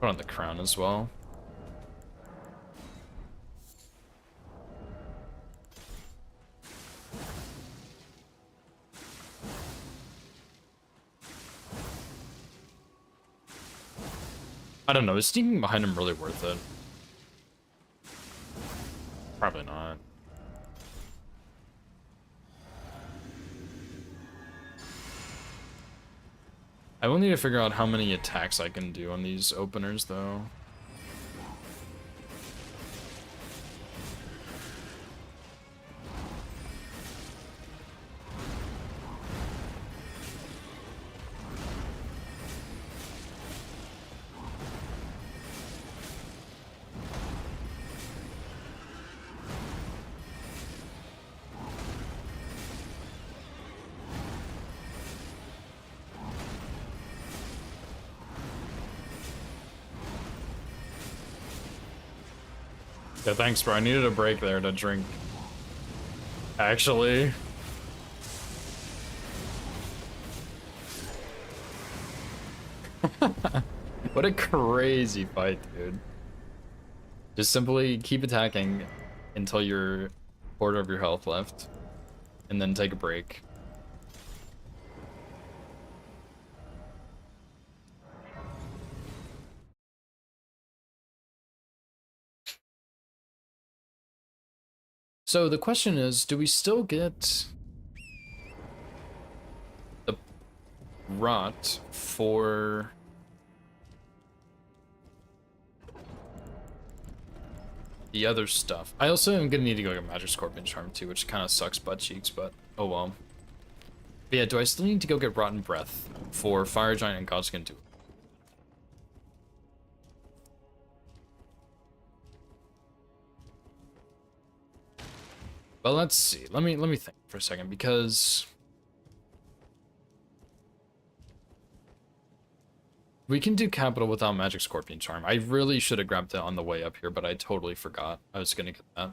Put on the crown as well. I don't know, is sneaking behind him really worth it? Probably not. I will need to figure out how many attacks I can do on these openers, though. Yeah, thanks, bro. I needed a break there to drink. Actually. What a crazy fight, dude. Just simply keep attacking until you're quarter of your health left, and then take a break. So the question is, do we still get the rot for the other stuff? I also am gonna need to go get Magic Scorpion Charm too, which kind of sucks butt cheeks, but oh well. But yeah, do I still need to go get Rotten Breath for Fire Giant and Godskin too? Well, let's see. Let me think for a second, because we can do Capital without Magic Scorpion Charm. I really should have grabbed it on the way up here, but I totally forgot I was gonna get that.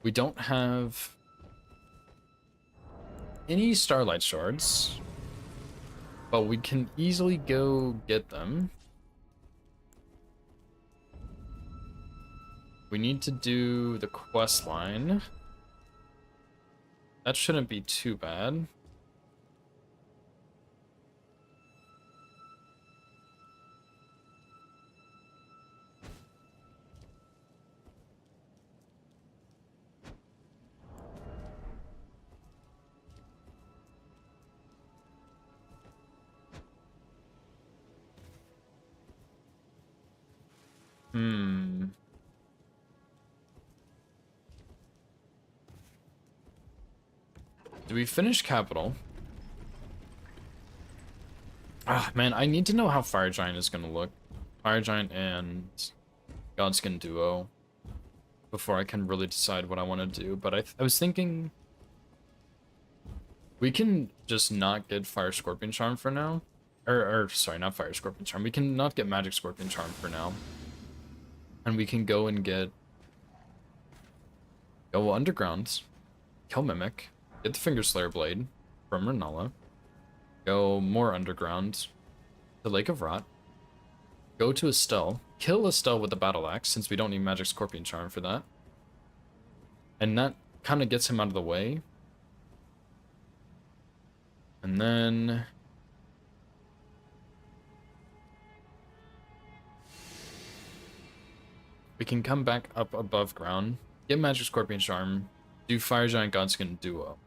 We don't have any Starlight Shards, but we can easily go get them. We need to do the quest line. That shouldn't be too bad. Hmm. Do we finish Capital? Ah, man, I need to know how Fire Giant is gonna look. Fire Giant and Godskin Duo before I can really decide what I want to do. But I was thinking we can just not get Fire Scorpion Charm for now. Or sorry, not Fire Scorpion Charm. We can not get Magic Scorpion Charm for now. And we can go and go underground, kill Mimic, get the Finger Slayer Blade from Renala, go more underground, to Lake of Rot, go to Estelle, kill Estelle with the Battle Axe, since we don't need Magic Scorpion Charm for that. And that kind of gets him out of the way. And then... we can come back up above ground, get Magic Scorpion Charm, do Fire Giant Godskin Duo.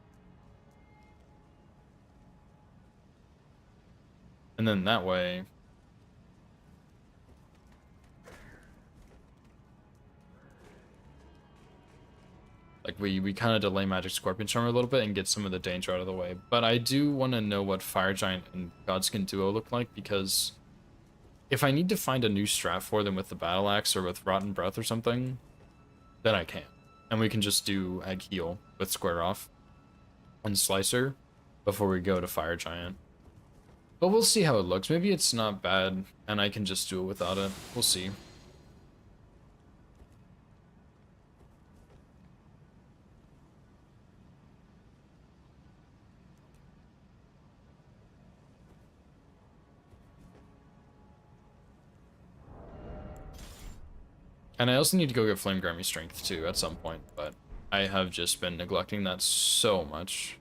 And then that way... like, we kind of delay Magic Scorpion Charm a little bit and get some of the danger out of the way. But I do want to know what Fire Giant and Godskin Duo look like, because if I need to find a new strat for them with the Battle Axe or with Rotten Breath or something, then I can. And we can just do Egg Heal with Square Off and Slicer before we go to Fire Giant. But we'll see how it looks. Maybe it's not bad and I can just do it without it. We'll see. And I also need to go get Flame Grammy Strength too at some point, but I have just been neglecting that so much.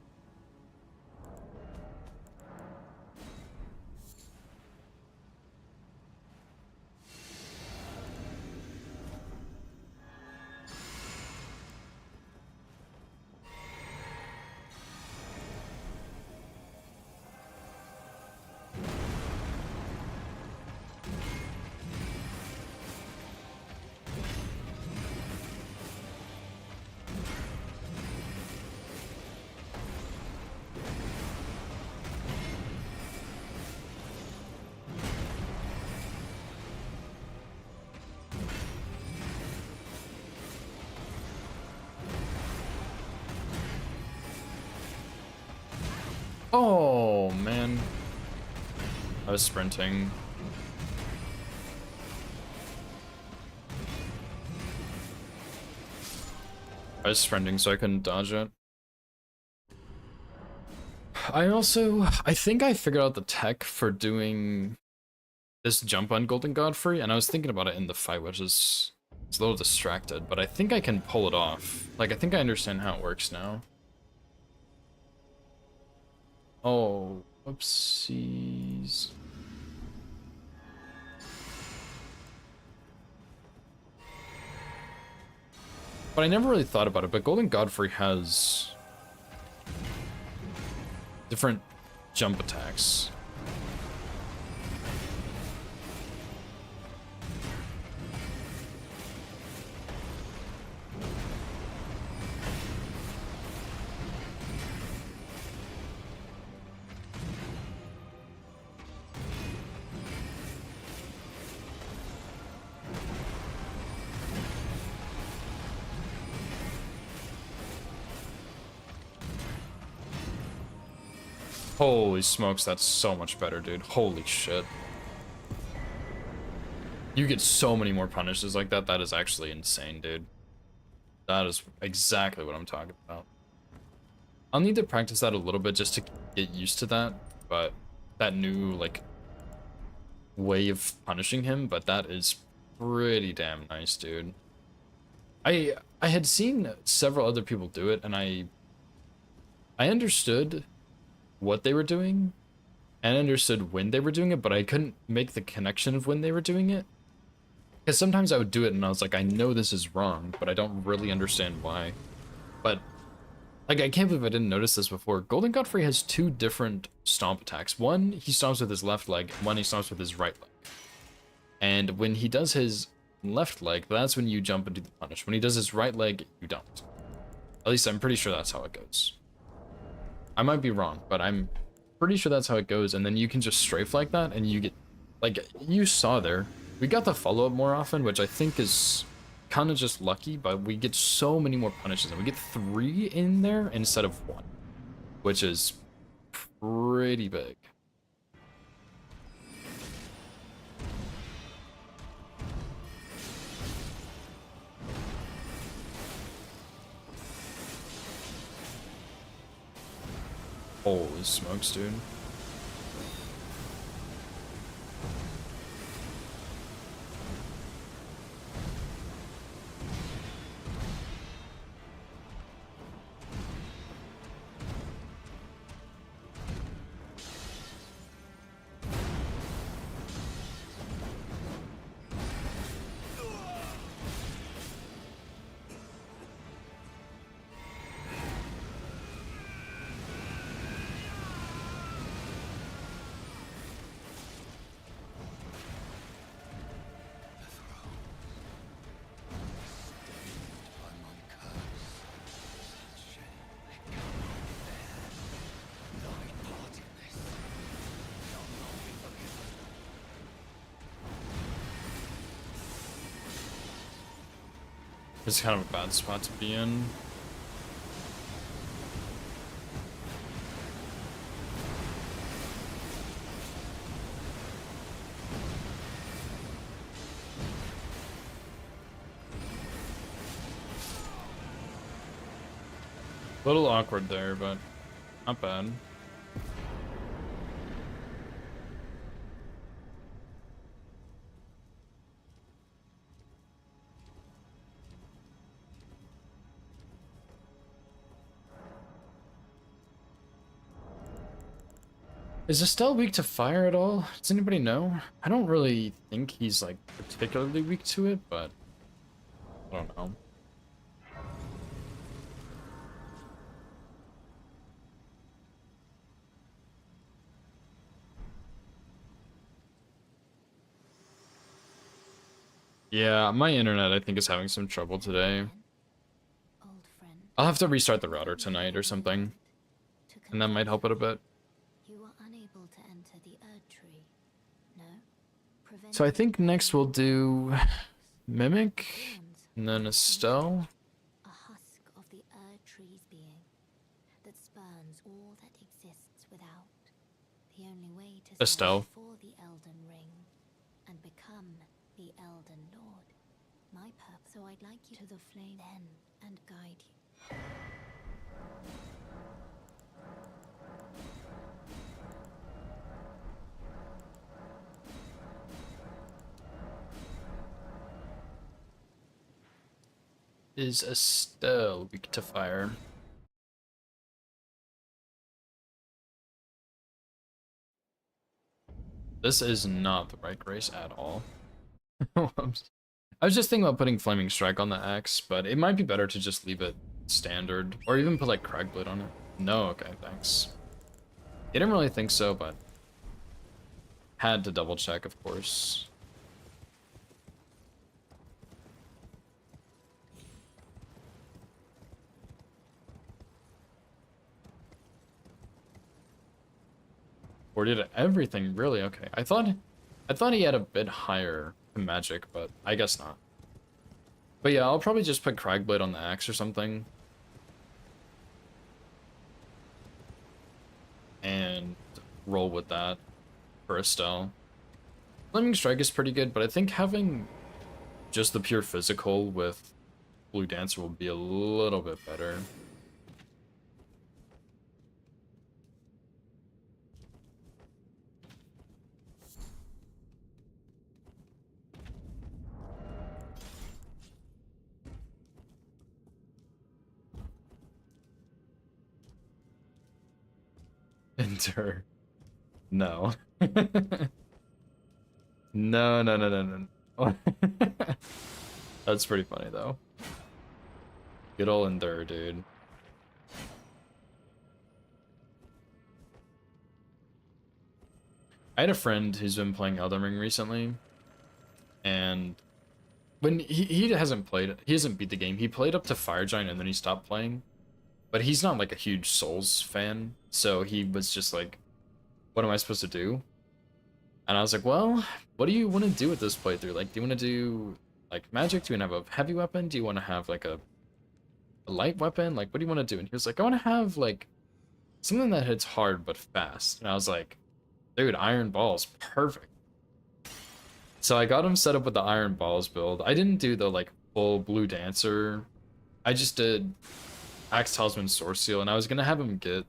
Oh, man. I was sprinting. I was sprinting, so I couldn't dodge it. I think I figured out the tech for doing this jump on Golden Godfrey, and I was thinking about it in the fight, which is it's a little distracted, but I think I can pull it off. Like, I think I understand how it works now. Oh, whoopsies. But I never really thought about it, but Golden Godfrey has different jump attacks. Holy smokes, that's so much better, dude. Holy shit. You get so many more punishes like that. That is actually insane, dude. That is exactly what I'm talking about. I'll need to practice that a little bit just to get used to that, but that new, like, way of punishing him, but that is pretty damn nice, dude. I had seen several other people do it, and I understood what they were doing and understood when they were doing it, but I couldn't make the connection of when they were doing it. Because sometimes I would do it and I was like, I know this is wrong, but I don't really understand why. But, like, I can't believe I didn't notice this before. Golden Godfrey has two different stomp attacks. One, he stomps with his left leg, one he stomps with his right leg. And when he does his left leg, that's when you jump and do the punish. When he does his right leg, you don't. At least I'm pretty sure that's how it goes. I might be wrong, but I'm pretty sure that's how it goes, and then you can just strafe like that, and you get, like, you saw there, we got the follow-up more often, which I think is kind of just lucky, but we get so many more punishes, and we get 3 in there instead of 1, which is pretty big. Holy smokes, dude. It's kind of a bad spot to be in. A little awkward there, but not bad. Is Estelle weak to fire at all? Does anybody know? I don't really think he's like particularly weak to it, but I don't know. Yeah, my internet I think is having some trouble today. Old friend. I'll have to restart the router tonight or something, and that might help it a bit. You were unable to enter the Erd Tree. No? So I think next we'll do Mimic, Thorns, and then Estelle. a husk of the Erd Tree's being that spurns all that exists without. The only way to Estelle. search for the Elden Ring and become the Elden Lord. My purpose, so I'd like you to the flame then and guide you. Is Estelle weak to fire? This is not the right grace at all. I was just thinking about putting Flaming Strike on the axe, but it might be better to just leave it standard, or even put like Cragblade on it. No, okay, thanks. Didn't really think so, but had to double check, of course. Or did everything really? Okay, I thought he had a bit higher magic, but I guess not. But yeah, I'll probably just put Cragblade on the axe or something. And roll with that for Estelle. Flaming Strike is pretty good, but I think having just the pure physical with Blue Dancer will be a little bit better. Enter. No. No, no, no, no, no. That's pretty funny, though. Good ol' Endure, dude. I had a friend who's been playing Elden Ring recently, and when he hasn't beat the game. He played up to Fire Giant and then he stopped playing. But he's not like a huge Souls fan, so he was just like, what am I supposed to do? And I was like, well, what do you want to do with this playthrough? Like, do you want to do like magic? Do you want to have a heavy weapon? Do you want to have like a light weapon? Like, what do you want to do? And he was like, I want to have like something that hits hard but fast. And I was like, dude, Iron Balls, perfect. So I got him set up with the Iron Balls build. I didn't do the like full Blue Dancer. I just did Axe Talisman Sword Seal, and I was gonna have him get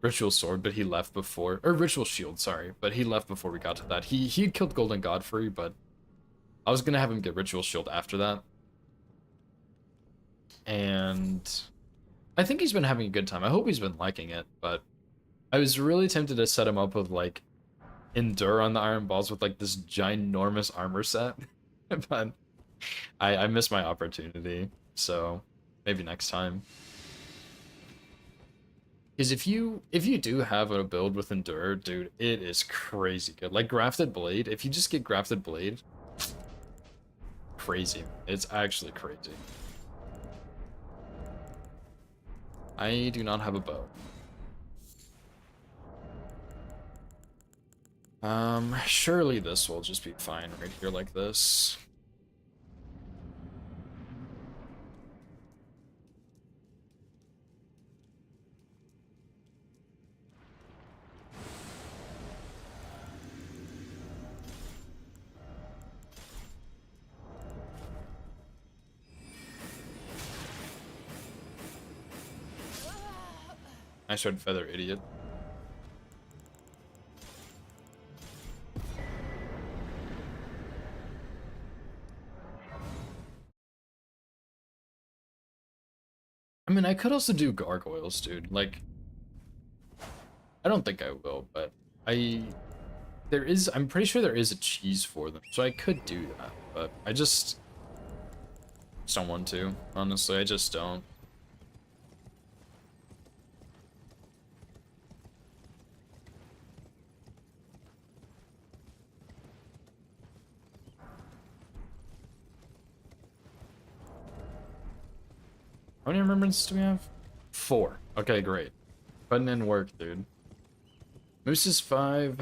Ritual Sword, but he left before, or Ritual Shield, sorry, but he left before we got to that. He had killed Golden Godfrey, but I was gonna have him get Ritual Shield after that. And I think he's been having a good time. I hope he's been liking it, but I was really tempted to set him up with like Endure on the Iron Balls with like this ginormous armor set, but I missed my opportunity, so maybe next time. Because if you do have a build with Endure, dude, it is crazy good. Like Grafted Blade, if you just get Grafted Blade, crazy. It's actually crazy. I do not have a bow. Surely this will just be fine right here like this. Nice red feather, idiot. I mean, I could also do gargoyles, dude. Like, I don't think I will, but I'm pretty sure there is a cheese for them, so I could do that, but I just don't want to, honestly, I just don't. How many remembrances do we have? 4. Okay, great. Putting in work, dude. Moose is 5.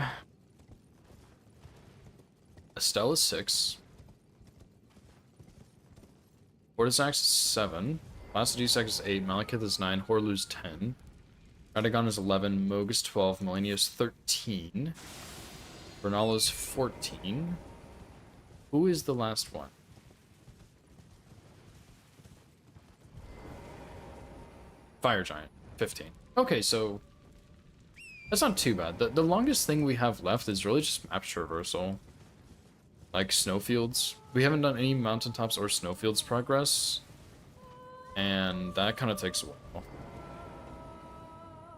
Estelle is 6. Fortisax is 7. Placidusax is 8. Malekith is 9. Horlu's 10. Radagon is 11. Moog is 12. Melania is 13. Bernal is 14. Who is the last one? Fire Giant, 15. Okay, so that's not too bad. The longest thing we have left is really just map traversal. Like snowfields. We haven't done any mountaintops or snowfields progress. And that kind of takes a while.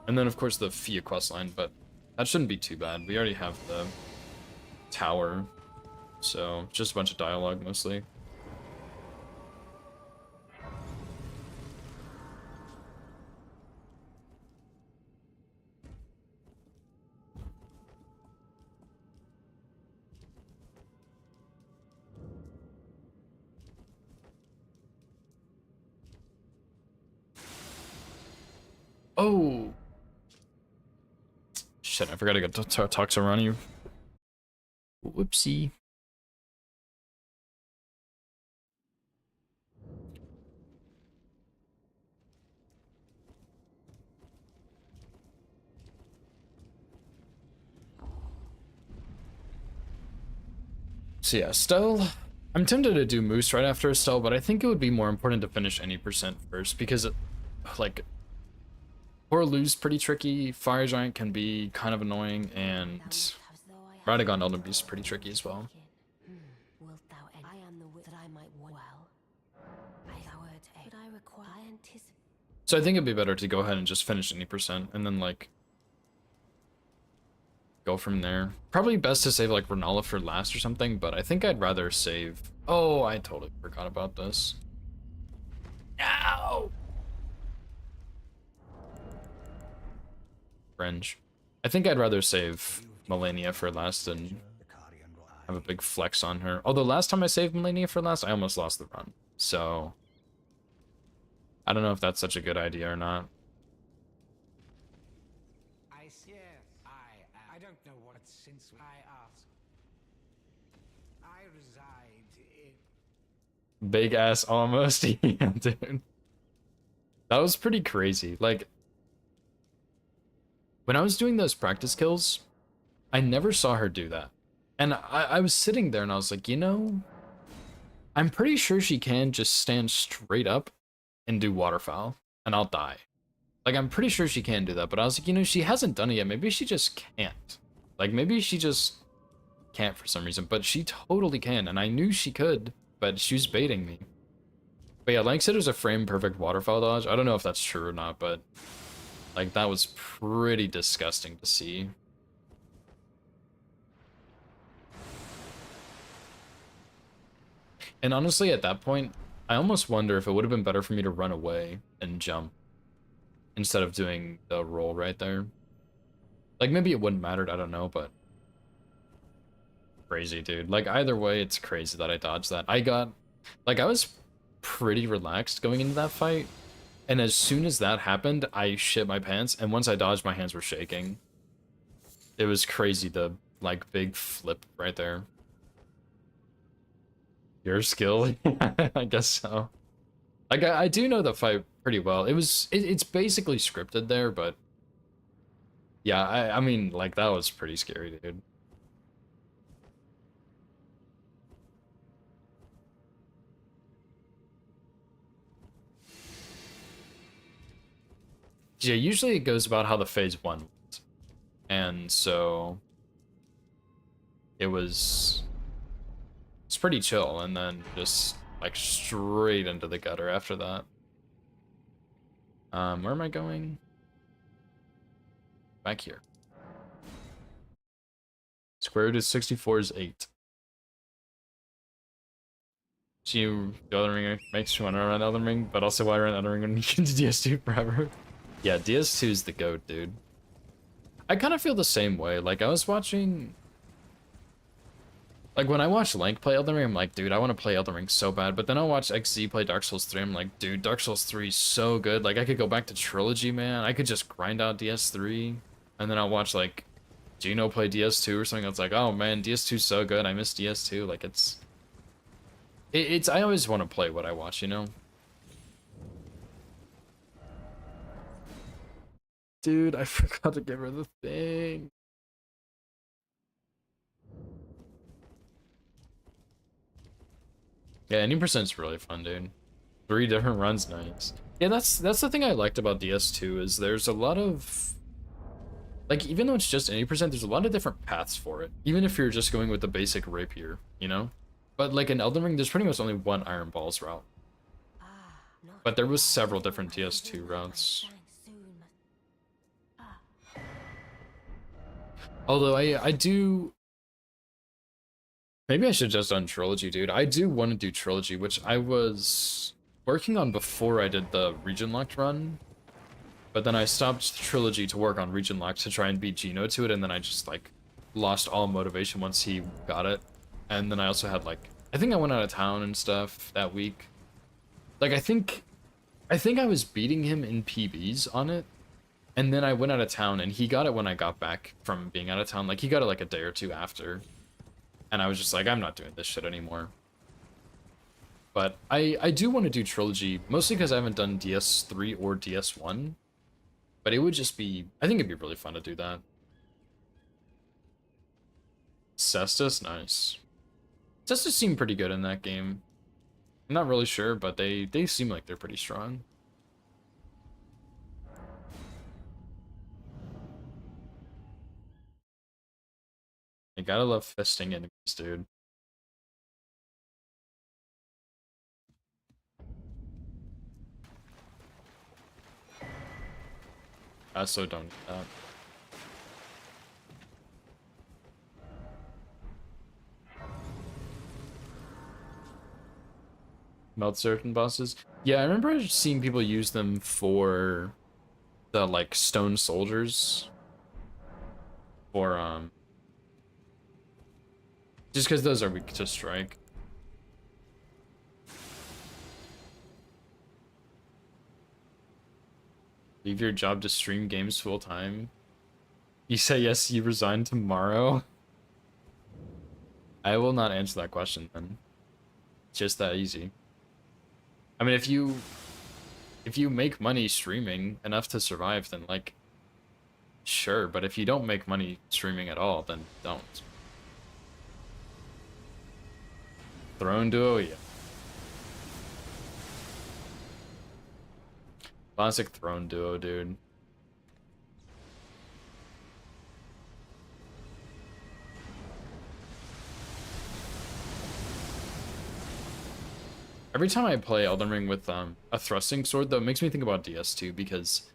And then of course the Fia questline, but that shouldn't be too bad. We already have the tower. So just a bunch of dialogue mostly. Oh! Shit, I forgot to go talk to Ronnie. Whoopsie. So yeah, Estelle. I'm tempted to do Moose right after Estelle, but I think it would be more important to finish any percent first because, like, Horlu's pretty tricky, Fire Giant can be kind of annoying, and Radagon Elden Beast is pretty tricky as well. So I think it'd be better to go ahead and just finish any percent, and then, like, go from there. Probably best to save, like, Renala for last or something, but I think I'd rather save... Oh, I totally forgot about this. No! Fringe. I think I'd rather save Melania for last and have a big flex on her. Although last time I saved Melania for last, I almost lost the run. So I don't know if that's such a good idea or not. I don't know what since I asked. I reside in... Big ass almost. Yeah, dude. That was pretty crazy. Like, when I was doing those practice kills, I never saw her do that. And I was sitting there and I was like, you know, I'm pretty sure she can just stand straight up and do waterfowl and I'll die. Like, I'm pretty sure she can do that, but I was like, you know, she hasn't done it yet. Maybe she just can't. Like, maybe she just can't for some reason, but she totally can. And I knew she could, but she was baiting me. But yeah, Lang said it was a frame perfect waterfowl dodge. I don't know if that's true or not, but like, that was pretty disgusting to see. And honestly, at that point, I almost wonder if it would have been better for me to run away and jump instead of doing the roll right there. Like, maybe it wouldn't matter, I don't know, but crazy, dude. Like, either way, it's crazy that I dodged that. I was pretty relaxed going into that fight, and as soon as that happened, I shit my pants, and once I dodged, my hands were shaking. It was crazy, the, like, big flip right there. Your skill? I guess so. Like, I do know the fight pretty well. It's basically scripted there, but yeah, I mean, like, that was pretty scary, dude. Yeah, usually it goes about how the phase 1 went. And so it's pretty chill, and then just like straight into the gutter after that. Where am I going? Back here. Square root of 64 is 8. So the Elden Ring makes you want to run Elden Ring, but also why run Elden Ring when you can do DS2 forever? Yeah, DS2 is the GOAT, dude. I kind of feel the same way. Like, I was watching... Like, when I watch Link play Elden Ring, I'm like, dude, I want to play Elden Ring so bad. But then I'll watch XZ play Dark Souls 3, I'm like, dude, Dark Souls 3 is so good. Like, I could go back to Trilogy, man. I could just grind out DS3. And then I'll watch, like, Gino play DS2 or something. It's like, oh, man, DS2 is so good. I miss DS2. Like, it's... I always want to play what I watch, you know? Dude, I forgot to give her the thing. Yeah, any percent's really fun, dude. 3 different runs, nice. Yeah, that's the thing I liked about DS2 is there's a lot of... Like, even though it's just any percent, there's a lot of different paths for it. Even if you're just going with the basic rapier, you know? But like in Elden Ring, there's pretty much only one Iron Balls route. But there was several different DS2 routes. Although I do... Maybe I should just done Trilogy, dude. I do want to do Trilogy, which I was working on before I did the Region Locked run. But then I stopped Trilogy to work on Region Locked to try and beat Gino to it, and then I just, like, lost all motivation once he got it. And then I also had, like... I think I went out of town and stuff that week. Like, I think I was beating him in PBs on it. And then I went out of town, and he got it when I got back from being out of town. Like, he got it, like, a day or two after. And I was just like, I'm not doing this shit anymore. But I do want to do Trilogy, mostly because I haven't done DS3 or DS1. But it would just be... I think it'd be really fun to do that. Cestus? Nice. Cestus seem pretty good in that game. I'm not really sure, but they seem like they're pretty strong. I gotta love fisting enemies, dude. I also don't do that. Melt certain bosses. Yeah, I remember seeing people use them for the, like, stone soldiers. Or, just because those are weak to strike. Leave your job to stream games full time. You say yes, you resign tomorrow. I will not answer that question then. It's just that easy. I mean, if you make money streaming enough to survive, then, like, sure. But if you don't make money streaming at all, then don't. Throne Duo, yeah. Classic Throne Duo, dude. Every time I play Elden Ring with a thrusting sword, though, it makes me think about DS2 because,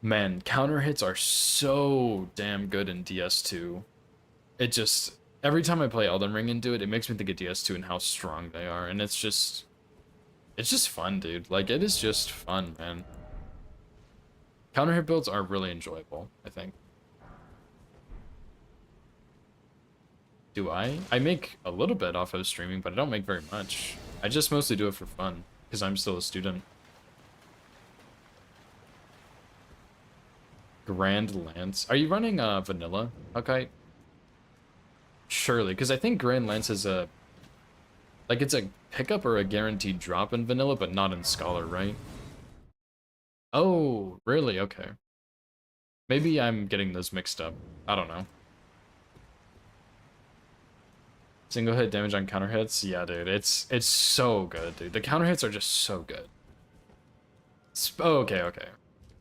man, counter hits are so damn good in DS2. It just, every time I play Elden Ring and do it, it makes me think of DS2 and how strong they are, and it's just fun, dude. Like, it is just fun, man. Counter hit builds are really enjoyable, I think. Do I? I make a little bit off of streaming, but I don't make very much. I just mostly do it for fun, because I'm still a student. Grand Lance. Are you running vanilla, okay? Surely, because I think Grand Lance is a... Like, it's a pickup or a guaranteed drop in vanilla, but not in Scholar, right? Oh, really? Okay. Maybe I'm getting those mixed up. I don't know. Single hit damage on counter hits? Yeah, dude, it's so good, dude. The counter hits are just so good. Oh, okay.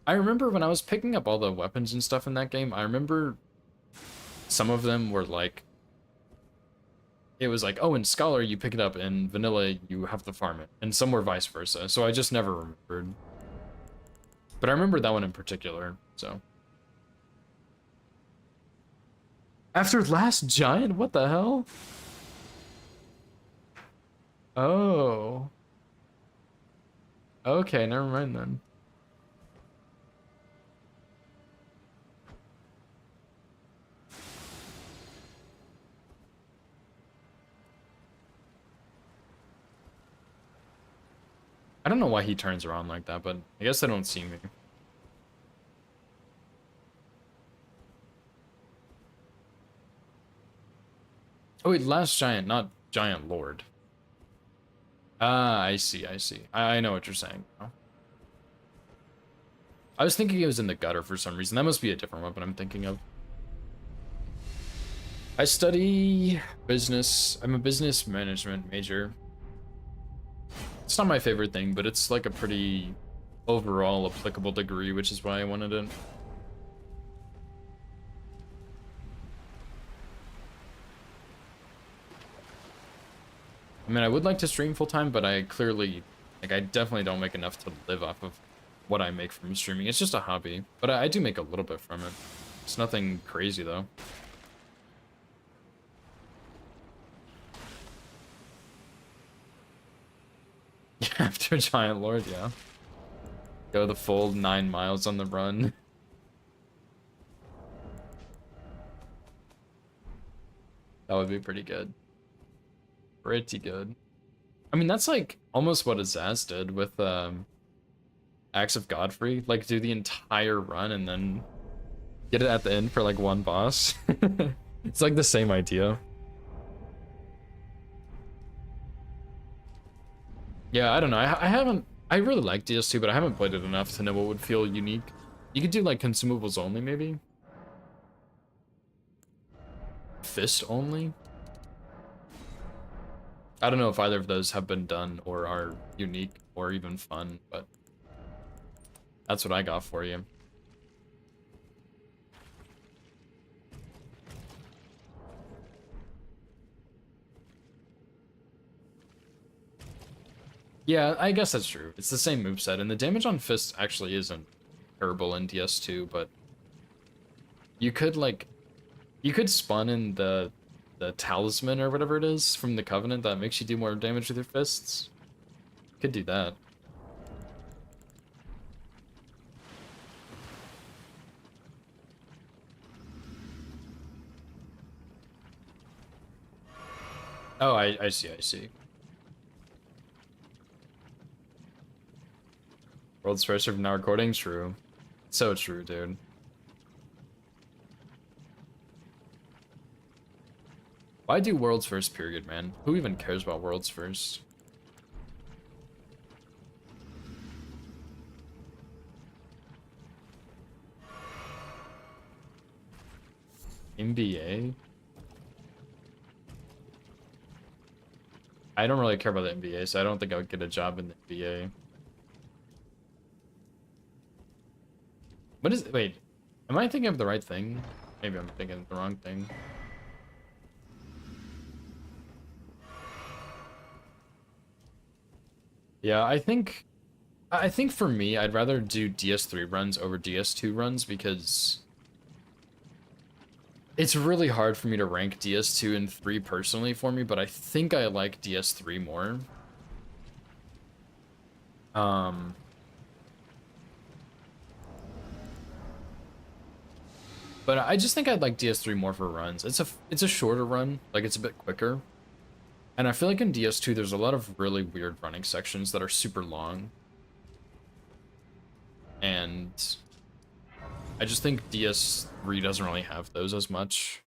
I remember when I was picking up all the weapons and stuff in that game, I remember some of them were like, it was like, oh, in Scholar you pick it up, in Vanilla you have to farm it, and some were vice versa, so I just never remembered. But I remember that one in particular, so. After Last Giant? What the hell? Oh. Okay, never mind then. I don't know why he turns around like that, but I guess they don't see me. Oh wait, Last Giant, not Giant Lord. Ah, I see, I see. I know what you're saying now. I was thinking it was in the gutter for some reason. That must be a different weapon I'm thinking of. I study business. I'm a business management major. It's not my favorite thing, but it's like a pretty overall applicable degree, which is why I wanted it. I mean, I would like to stream full time, but I clearly, like, I definitely don't make enough to live off of what I make from streaming. It's just a hobby, but I do make a little bit from it. It's nothing crazy though. After Giant Lord, yeah. Go the full 9 miles on the run. That would be pretty good. Pretty good. I mean, that's like almost what Azaz did with Axe of Godfrey. Like, do the entire run and then get it at the end for like one boss. It's like the same idea. Yeah, I don't know. I haven't. I really like DS2, but I haven't played it enough to know what would feel unique. You could do like consumables only, maybe. Fist only. I don't know if either of those have been done or are unique or even fun, but that's what I got for you. Yeah, I guess that's true. It's the same moveset, and the damage on Fist actually isn't terrible in DS2, but you could like, you could spawn in the talisman or whatever it is from the Covenant that makes you do more damage with your fists. Could do that. Oh, I see, I see. World's first of now recording? True. So true, dude. Why do world's first period, man? Who even cares about world's first? NBA? I don't really care about the NBA, so I don't think I would get a job in the NBA. What is, wait, am I thinking of the right thing? Maybe I'm thinking of the wrong thing. Yeah, I think for me, I'd rather do DS3 runs over DS2 runs because it's really hard for me to rank DS2 and 3 personally for me, but I think I like DS3 more. But I just think I'd like DS3 more for runs. It's a shorter run, like it's a bit quicker. And I feel like in DS2 there's a lot of really weird running sections that are super long. And I just think DS3 doesn't really have those as much.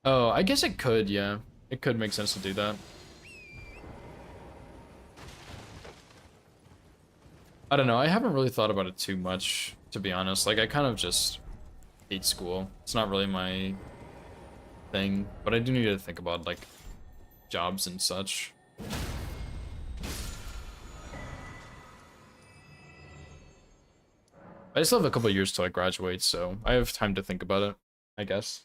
Oh, I guess it could, yeah. It could make sense to do that. I don't know, I haven't really thought about it too much, to be honest. Like, I kind of just hate school. It's not really my thing, but I do need to think about, like, jobs and such. I still have a couple years till I graduate, so I have time to think about it, I guess.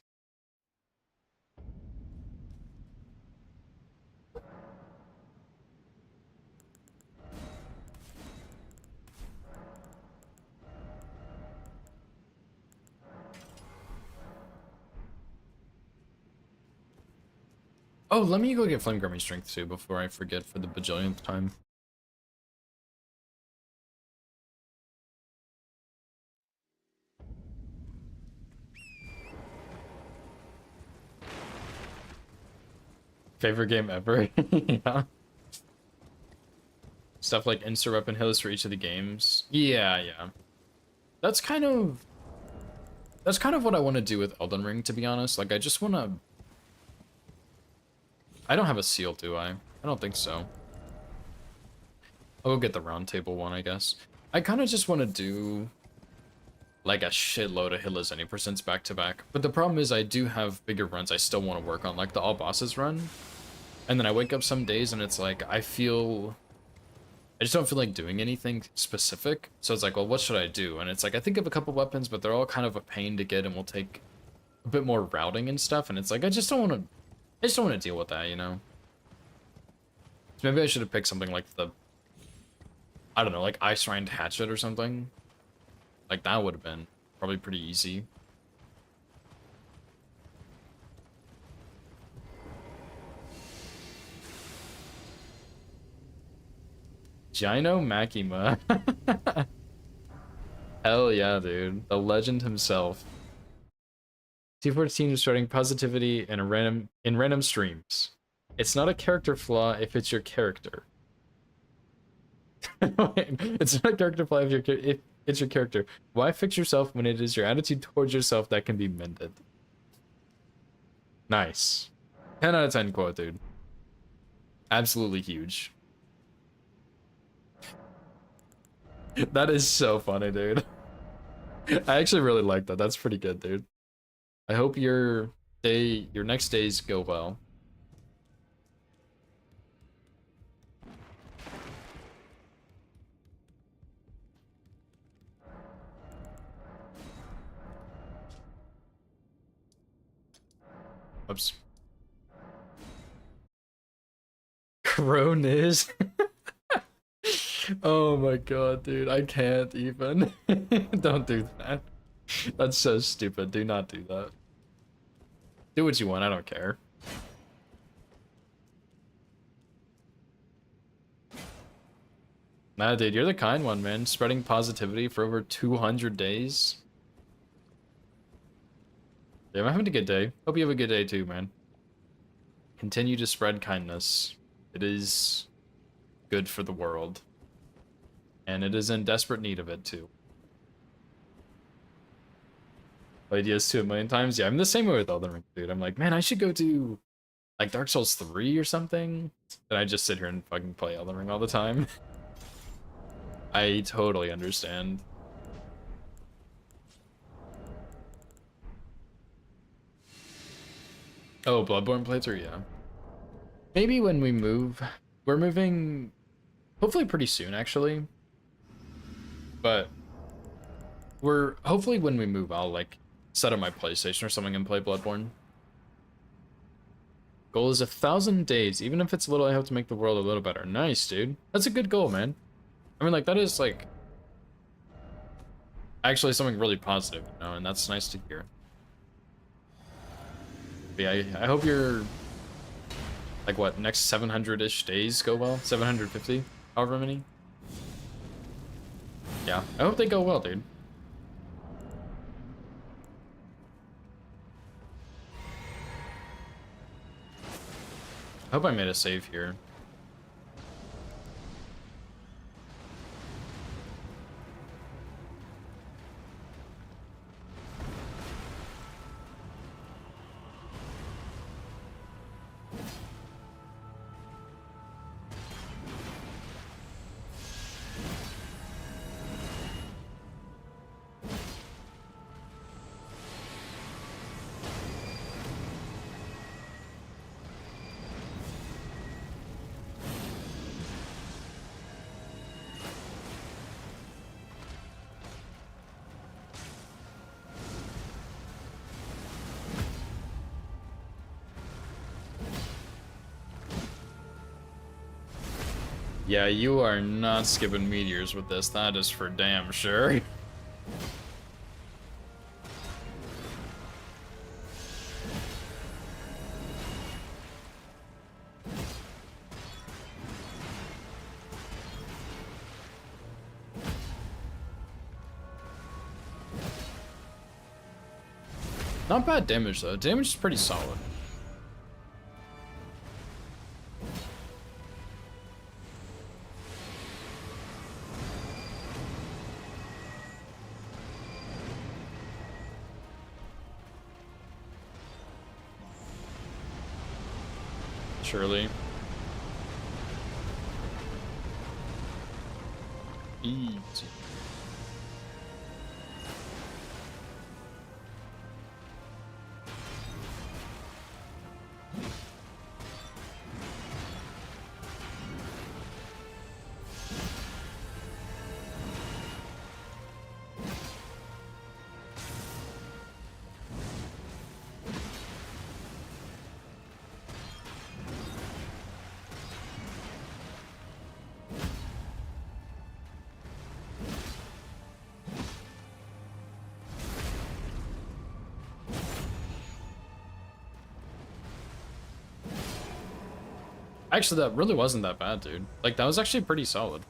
Oh, let me go get Flame Grimmy Strength too before I forget for the bajillionth time. Favorite game ever? Yeah. Stuff like insert weapon hills for each of the games. Yeah, yeah. That's kind of what I want to do with Elden Ring, to be honest. Like, I just want to... I don't have a seal, do I? I don't think so. I'll go get the round table one, I guess. I kind of just want to do like a shitload of Hillas any percents back to back. But the problem is I do have bigger runs I still want to work on, like the all bosses run. And then I wake up some days and it's like, I just don't feel like doing anything specific. So it's like, well, what should I do? And it's like, I think of a couple weapons, but they're all kind of a pain to get and will take a bit more routing and stuff. And it's like, I just don't want to deal with that, you know? So maybe I should have picked something like I don't know, like Ice Rind Hatchet or something. Like, that would have been probably pretty easy. Gino Makima. Hell yeah, dude. The legend himself. T14 is spreading positivity in random streams. It's not a character flaw if it's your character. It's not a character flaw if it's your character. Why fix yourself when it is your attitude towards yourself that can be mended? Nice. 10 out of 10 quote, dude. Absolutely huge. That is so funny, dude. I actually really like that. That's pretty good, dude. I hope your next days go well. Oops. Cronus. Oh my god, dude. I can't even. Don't do that. That's so stupid. Do not do that. Do what you want. I don't care. Nah, dude. You're the kind one, man. Spreading positivity for over 200 days. Yeah, I'm having a good day. Hope you have a good day too, man. Continue to spread kindness. It is good for the world. And it is in desperate need of it too. Played DS2 a million times. Yeah, I'm the same way with Elden Ring, dude. I'm like, man, I should go do like Dark Souls 3 or something. And I just sit here and fucking play Elden Ring all the time. I totally understand. Oh, Bloodborne playthrough, yeah. Maybe when we move. We're moving hopefully pretty soon, actually. But hopefully when we move, I'll like set up my PlayStation or something and play Bloodborne. Goal is 1,000 days. Even if it's little, I hope to make the world a little better. Nice, dude. That's a good goal, man. I mean, like, that is like actually something really positive, you know, and that's nice to hear. But yeah, I hope your like what, next 700-ish days go well? 750, however many. Yeah, I hope they go well, dude. I hope I made a save here. Yeah, you are not skipping meteors with this, that is for damn sure. Not bad damage though, damage is pretty solid. Surely. Easy. Actually, that really wasn't that bad, dude. Like, that was actually pretty solid.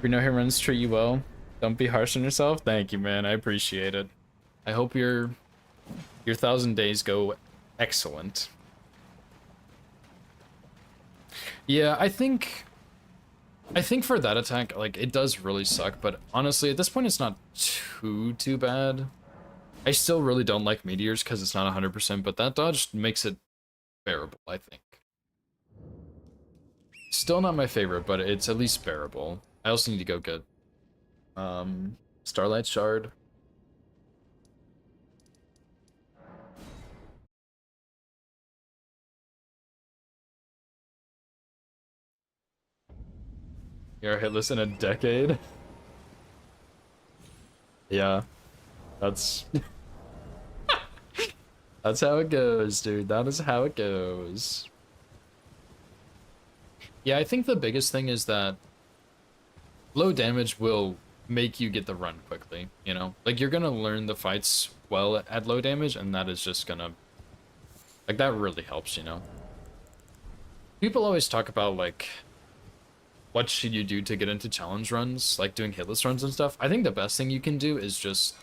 We know him runs treat you well. Don't be harsh on yourself. Thank you, man. I appreciate it. I hope your 1,000 days go excellent. Yeah, I think for that attack, like, it does really suck, but honestly, at this point, it's not too bad. I still really don't like meteors because it's not 100%, but that dodge makes it bearable, I think. Still not my favorite, but it's at least bearable. I also need to go get Starlight Shard. You're hitless in a decade. Yeah, that's that's how it goes, dude. That is how it goes. Yeah, I think the biggest thing is that low damage will make you get the run quickly, you know? Like, you're gonna learn the fights well at low damage, and that is just gonna... Like, that really helps, you know? People always talk about, like, what should you do to get into challenge runs, like doing hitless runs and stuff. I think the best thing you can do is just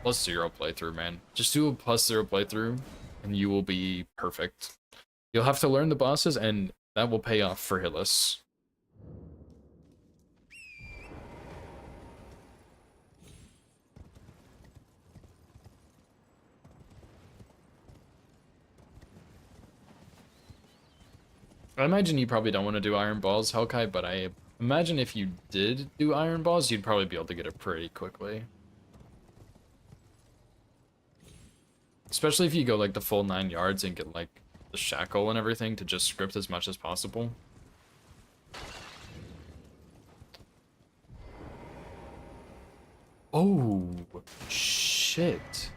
+0 playthrough, man. Just do a +0 playthrough, and you will be perfect. You'll have to learn the bosses, and that will pay off for hitless. I imagine you probably don't want to do Iron Balls, Hellkite, but I imagine if you did do Iron Balls, you'd probably be able to get it pretty quickly. Especially if you go like the full 9 yards and get like the shackle and everything to just script as much as possible. Oh, shit.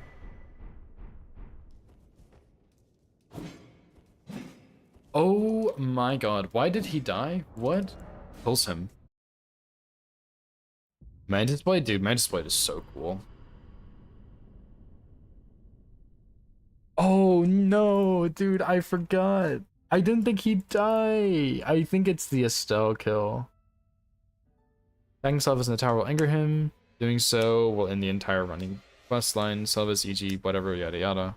Oh my god, why did he die? What? Kills him. Mantis Blade? Dude, Mantis Blade is so cool. Oh no, dude, I forgot. I didn't think he'd die. I think it's the Estelle kill. Banging Salvas in the tower will anger him. Doing so will end the entire running quest line. Salvas, e.g., whatever, yada yada.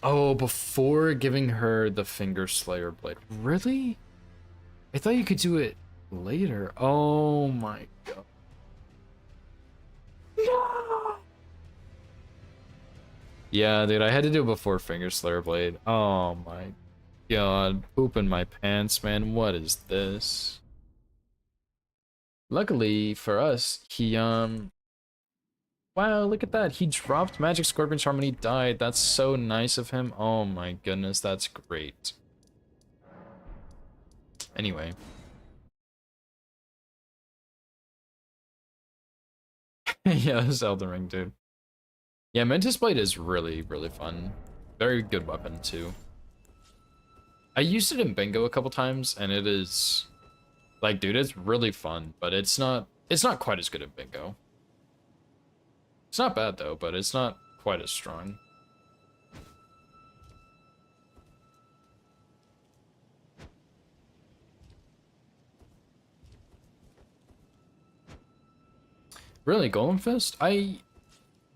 Oh, before giving her the Finger Slayer Blade. Really? I thought you could do it later. Oh my god. No! Yeah, dude, I had to do it before Finger Slayer Blade. Oh my god. Pooping my pants, man. What is this? Luckily for us, he, wow, look at that. He dropped Magic Scorpion Charm and he died. That's so nice of him. Oh my goodness, that's great. Anyway. Yeah, this Elden Ring, dude. Yeah, Mantis Blade is really, really fun. Very good weapon, too. I used it in bingo a couple times, and it is... Like, dude, it's really fun, but it's not quite as good at bingo. It's not bad, though, but it's not quite as strong. Really, Golem Fist? I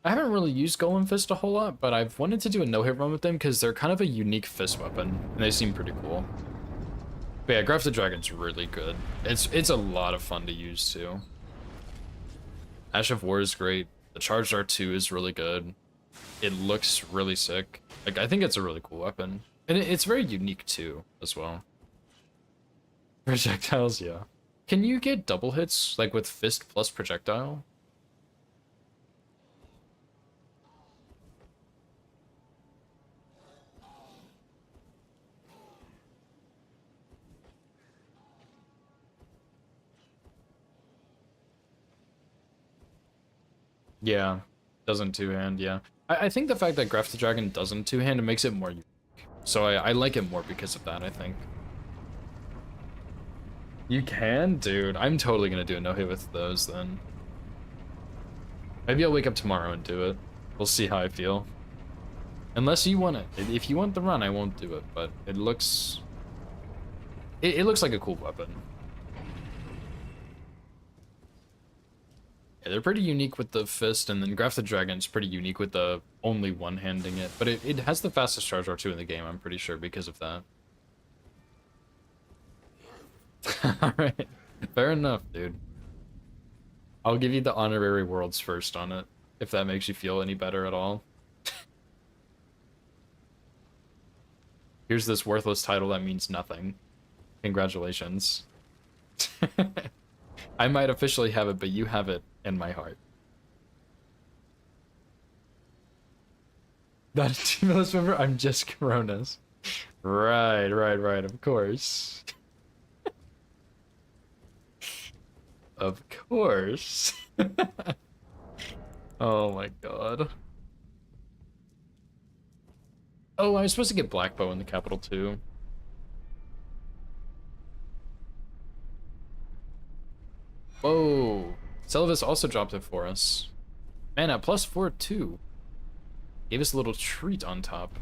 haven't really used Golem Fist a whole lot, but I've wanted to do a no-hit run with them because they're kind of a unique fist weapon, and they seem pretty cool. But yeah, Grafted Dragon's really good. It's a lot of fun to use, too. Ash of War is great. The Charged R2 is really good. It looks really sick. Like, I think it's a really cool weapon. And it's very unique, too, as well. Projectiles, yeah. Can you get double hits, like, with Fist plus Projectile? Yeah, doesn't two-hand, yeah. I think the fact that Grafted Dragon doesn't two-hand, it makes it more unique. So I like it more because of that, I think. You can? Dude, I'm totally gonna do a no-hit with those, then. Maybe I'll wake up tomorrow and do it. We'll see how I feel. Unless you want it. If you want the run, I won't do it, but it looks... It looks like a cool weapon. Yeah, they're pretty unique with the fist, and then Grafted Dragon's pretty unique with the only one-handing it. But it has the fastest charge R2 in the game, I'm pretty sure, because of that. Alright, fair enough, dude. I'll give you the honorary worlds first on it, if that makes you feel any better at all. Here's this worthless title that means nothing. Congratulations. I might officially have it, but you have it in my heart. Not a T-Millis member? I'm just Coronas. Right, of course. Of course. Oh my god. Oh, I was supposed to get Black Bow in the capital too. Whoa. Selvis also dropped it for us. Man, at +4 too. Gave us a little treat on top.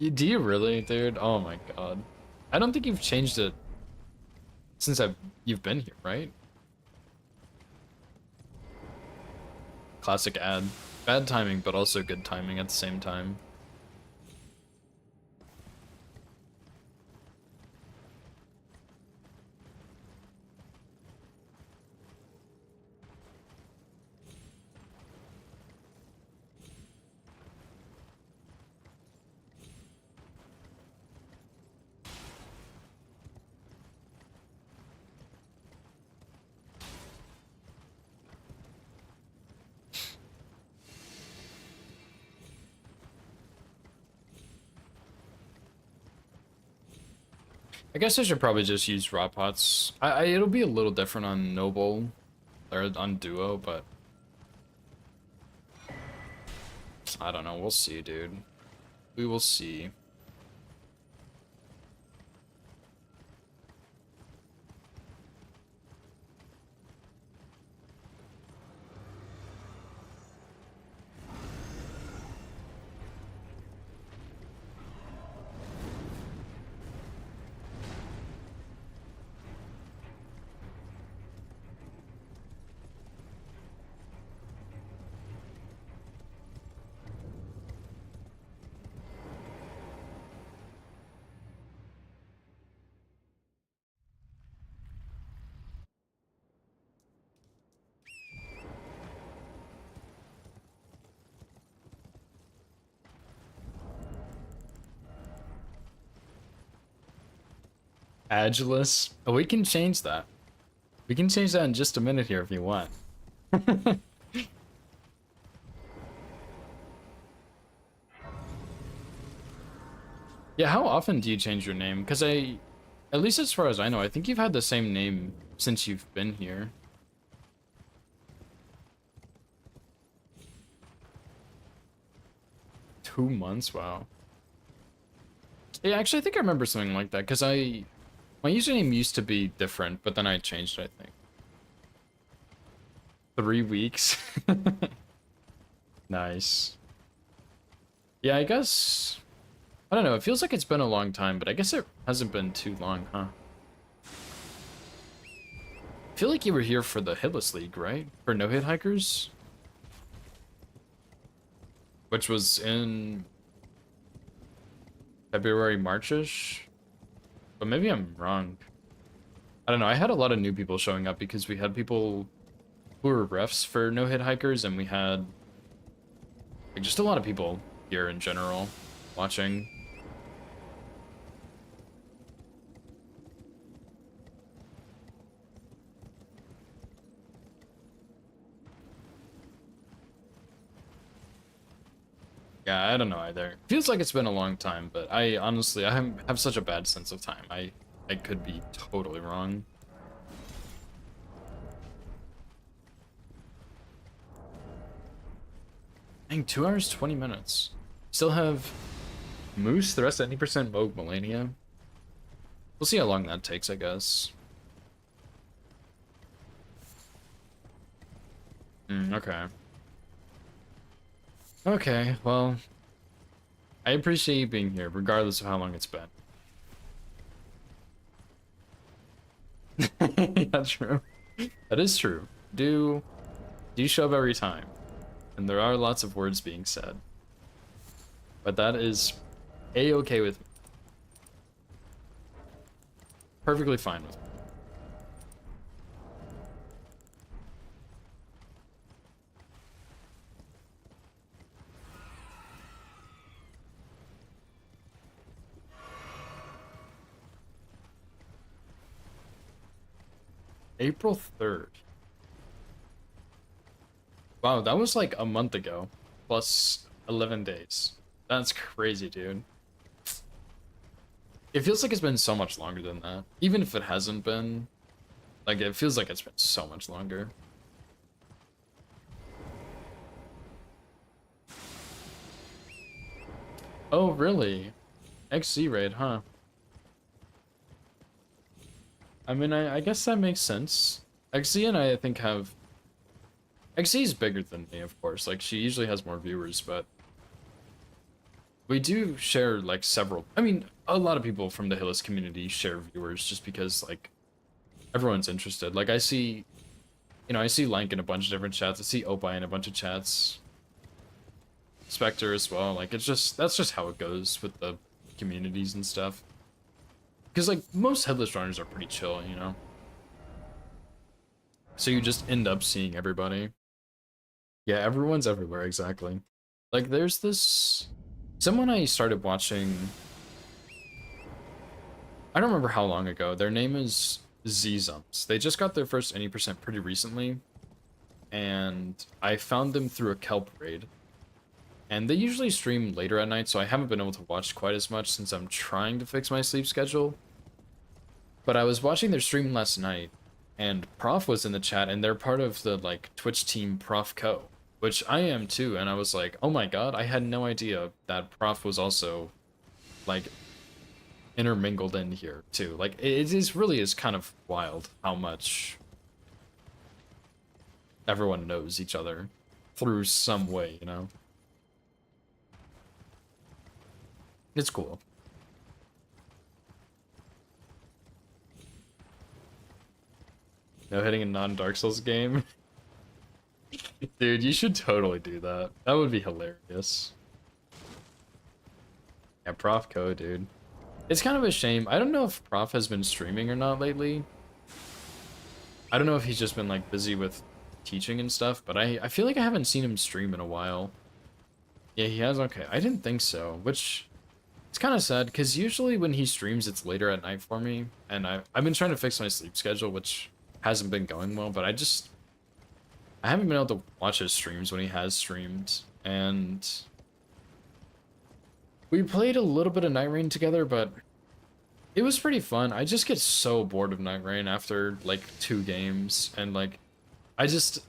Do you really, dude? Oh my god. I don't think you've changed it since you've been here, right? Classic ad. Bad timing, but also good timing at the same time. I guess I should probably just use raw pots. It'll be a little different on Noble or on Duo, but I don't know. We'll see, dude. We will see. Agilis. Oh, we can change that. We can change that in just a minute here if you want. Yeah, how often do you change your name? Because At least as far as I know, I think you've had the same name since you've been here. Two months? Wow. Yeah, actually, I think I remember something like that, because my username used to be different, but then I changed it, I think. 3 weeks? Nice. Yeah, I guess... I don't know, it feels like it's been a long time, but I guess it hasn't been too long, huh? I feel like you were here for the Hitless League, right? For no-hit hikers? Which was in February, March-ish? But maybe I'm wrong. I don't know, I had a lot of new people showing up because we had people who were refs for no-hit hikers, and we had like just a lot of people here in general watching. Yeah, I don't know either. Feels like it's been a long time, but I honestly, have such a bad sense of time. I could be totally wrong. Dang, 2 hours, 20 minutes. Still have Moose, the rest 90% Moog Millennia. We'll see how long that takes, I guess. Okay. Okay, well, I appreciate you being here, regardless of how long it's been. Yeah, true. That is true. Do show up every time, and there are lots of words being said, but that is a-okay with me. Perfectly fine with me. April 3rd. Wow, that was like a month ago, plus 11 days. That's crazy, dude. It feels like it's been so much longer than that. Even if it hasn't been, like, it feels like it's been so much longer. Oh, really? XZ raid, huh? I mean, I guess that makes sense. XZ and I think have... XZ is bigger than me, of course. Like, she usually has more viewers, but... we do share, like, several... I mean, a lot of people from the Hillis community share viewers just because, like, everyone's interested. Like, I see... You know, I see Lank in a bunch of different chats. I see Opie in a bunch of chats. Spectre as well. Like, it's just... that's just how it goes with the communities and stuff. Because, like, most headless runners are pretty chill, you know? So you just end up seeing everybody. Yeah, everyone's everywhere, exactly. Like, there's this... someone I started watching... I don't remember how long ago. Their name is Zzums. They just got their first 80% pretty recently. And I found them through a Kelp raid. And they usually stream later at night, so I haven't been able to watch quite as much since I'm trying to fix my sleep schedule. But I was watching their stream last night, and Prof was in the chat, and they're part of the, like, Twitch team Prof Co, which I am too, and I was like, oh my god, I had no idea that Prof was also, like, intermingled in here too. Like, it is really is kind of wild how much everyone knows each other through some way, you know? It's cool. No hitting a non-Dark Souls game? Dude, you should totally do that. That would be hilarious. Yeah, Prof Co, dude. It's kind of a shame. I don't know if Prof has been streaming or not lately. I don't know if he's just been, like, busy with teaching and stuff, but I feel like I haven't seen him stream in a while. Yeah, he has? Okay, I didn't think so, which... it's kind of sad, because usually when he streams, it's later at night for me, and I've been trying to fix my sleep schedule, which hasn't been going well, but I haven't been able to watch his streams when he has streamed, and we played a little bit of Night Rain together, but It was pretty fun. I just get so bored of Night Rain after like 2 games, and like I just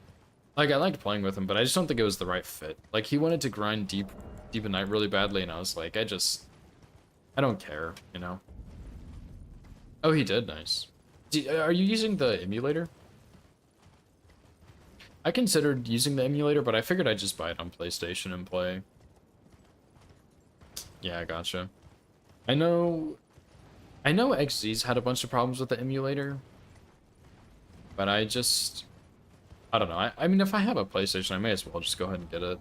like I liked playing with him, but I just don't think it was the right fit. Like he wanted to grind deep in Night really badly, and I was like, I don't care, you know. Oh, he did. Nice. Are you using the emulator? I considered using the emulator, but I figured I'd just buy it on PlayStation and play. Yeah, I gotcha. I know XZ's had a bunch of problems with the emulator, but I don't know. I mean, if I have a PlayStation, I may as well just go ahead and get it.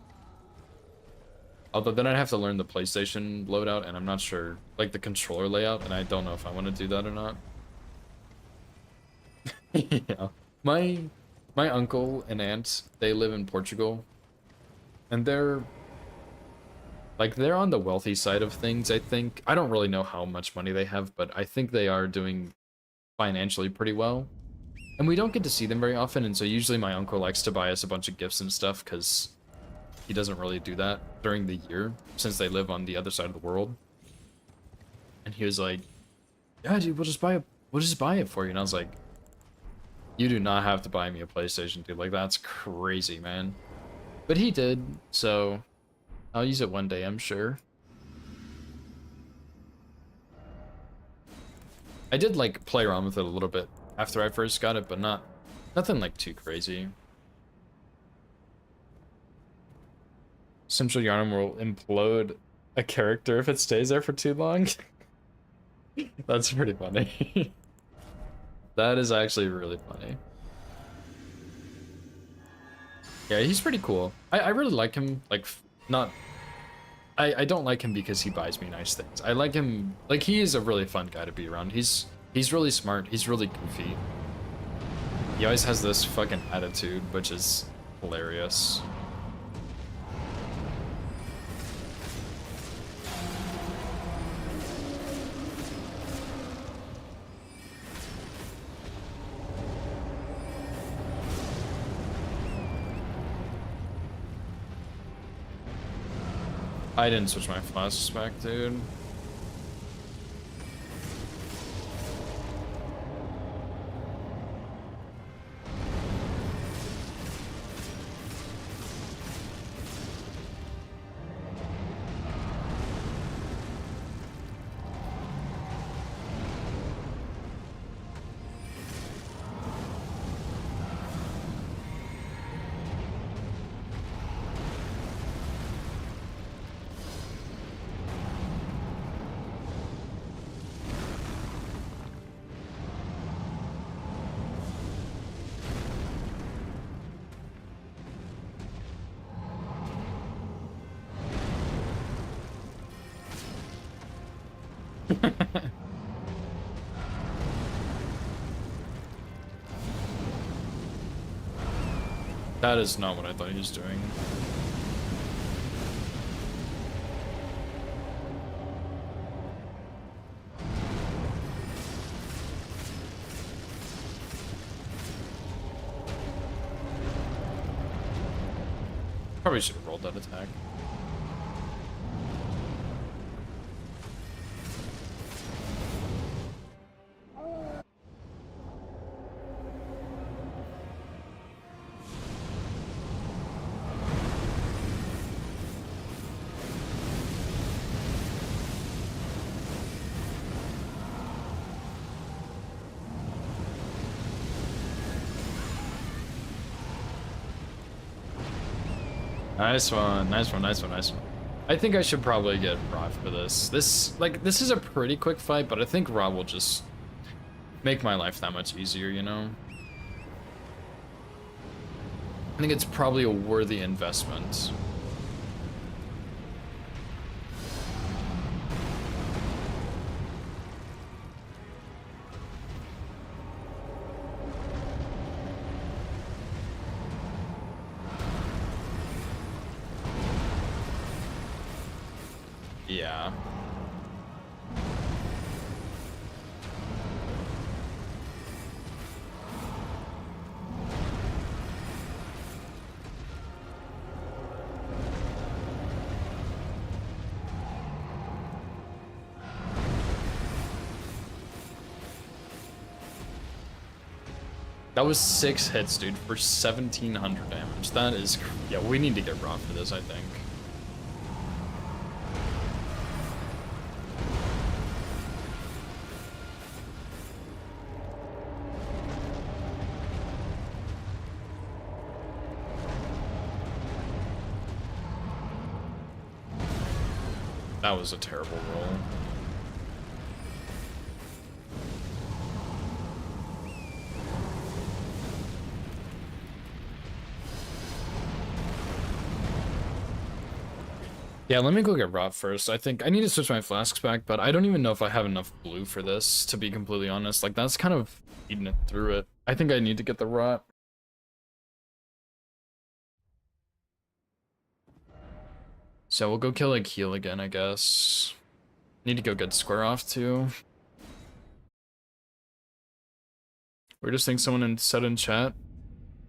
Although then I'd have to learn the PlayStation loadout, and I'm not sure, like the controller layout, and I don't know if I want to do that or not. Yeah. My uncle and aunt, they live in Portugal, and they're on the wealthy side of things, I think. I don't really know how much money they have, but I think they are doing financially pretty well. And we don't get to see them very often, and so usually my uncle likes to buy us a bunch of gifts and stuff, because he doesn't really do that during the year, since they live on the other side of the world. And he was like, yeah, dude, we'll just buy it for you. And I was like, you do not have to buy me a PlayStation, dude. Like, that's crazy, man. But he did, so I'll use it one day, I'm sure. I did, like, play around with it a little bit after I first got it, but nothing, like, too crazy. Central Yarnum will implode a character if it stays there for too long. That's pretty funny. That is actually really funny. Yeah, he's pretty cool. I really like him, like, not... I don't like him because he buys me nice things. I like him, like, he is a really fun guy to be around. He's really smart, he's really goofy. He always has this fucking attitude, which is hilarious. I didn't switch my flasks back, dude. That is not what I thought he was doing. Probably should have rolled that attack. Nice one, nice one, nice one, nice one. I think I should probably get Ra for this. This is a pretty quick fight, but I think Ra will just make my life that much easier, you know? I think it's probably a worthy investment. Yeah. That was 6 hits, dude, for 1700 damage. That is... Yeah, we need to get raw for this, I think. That was a terrible roll. Yeah, let me go get rot first. I think I need to switch my flasks back, but I don't even know if I have enough blue for this, to be completely honest. Like, that's kind of eating it through it. I think I need to get the rot. So we'll go kill like heal again, I guess. Need to go get square off too. Weirdest thing someone said in chat.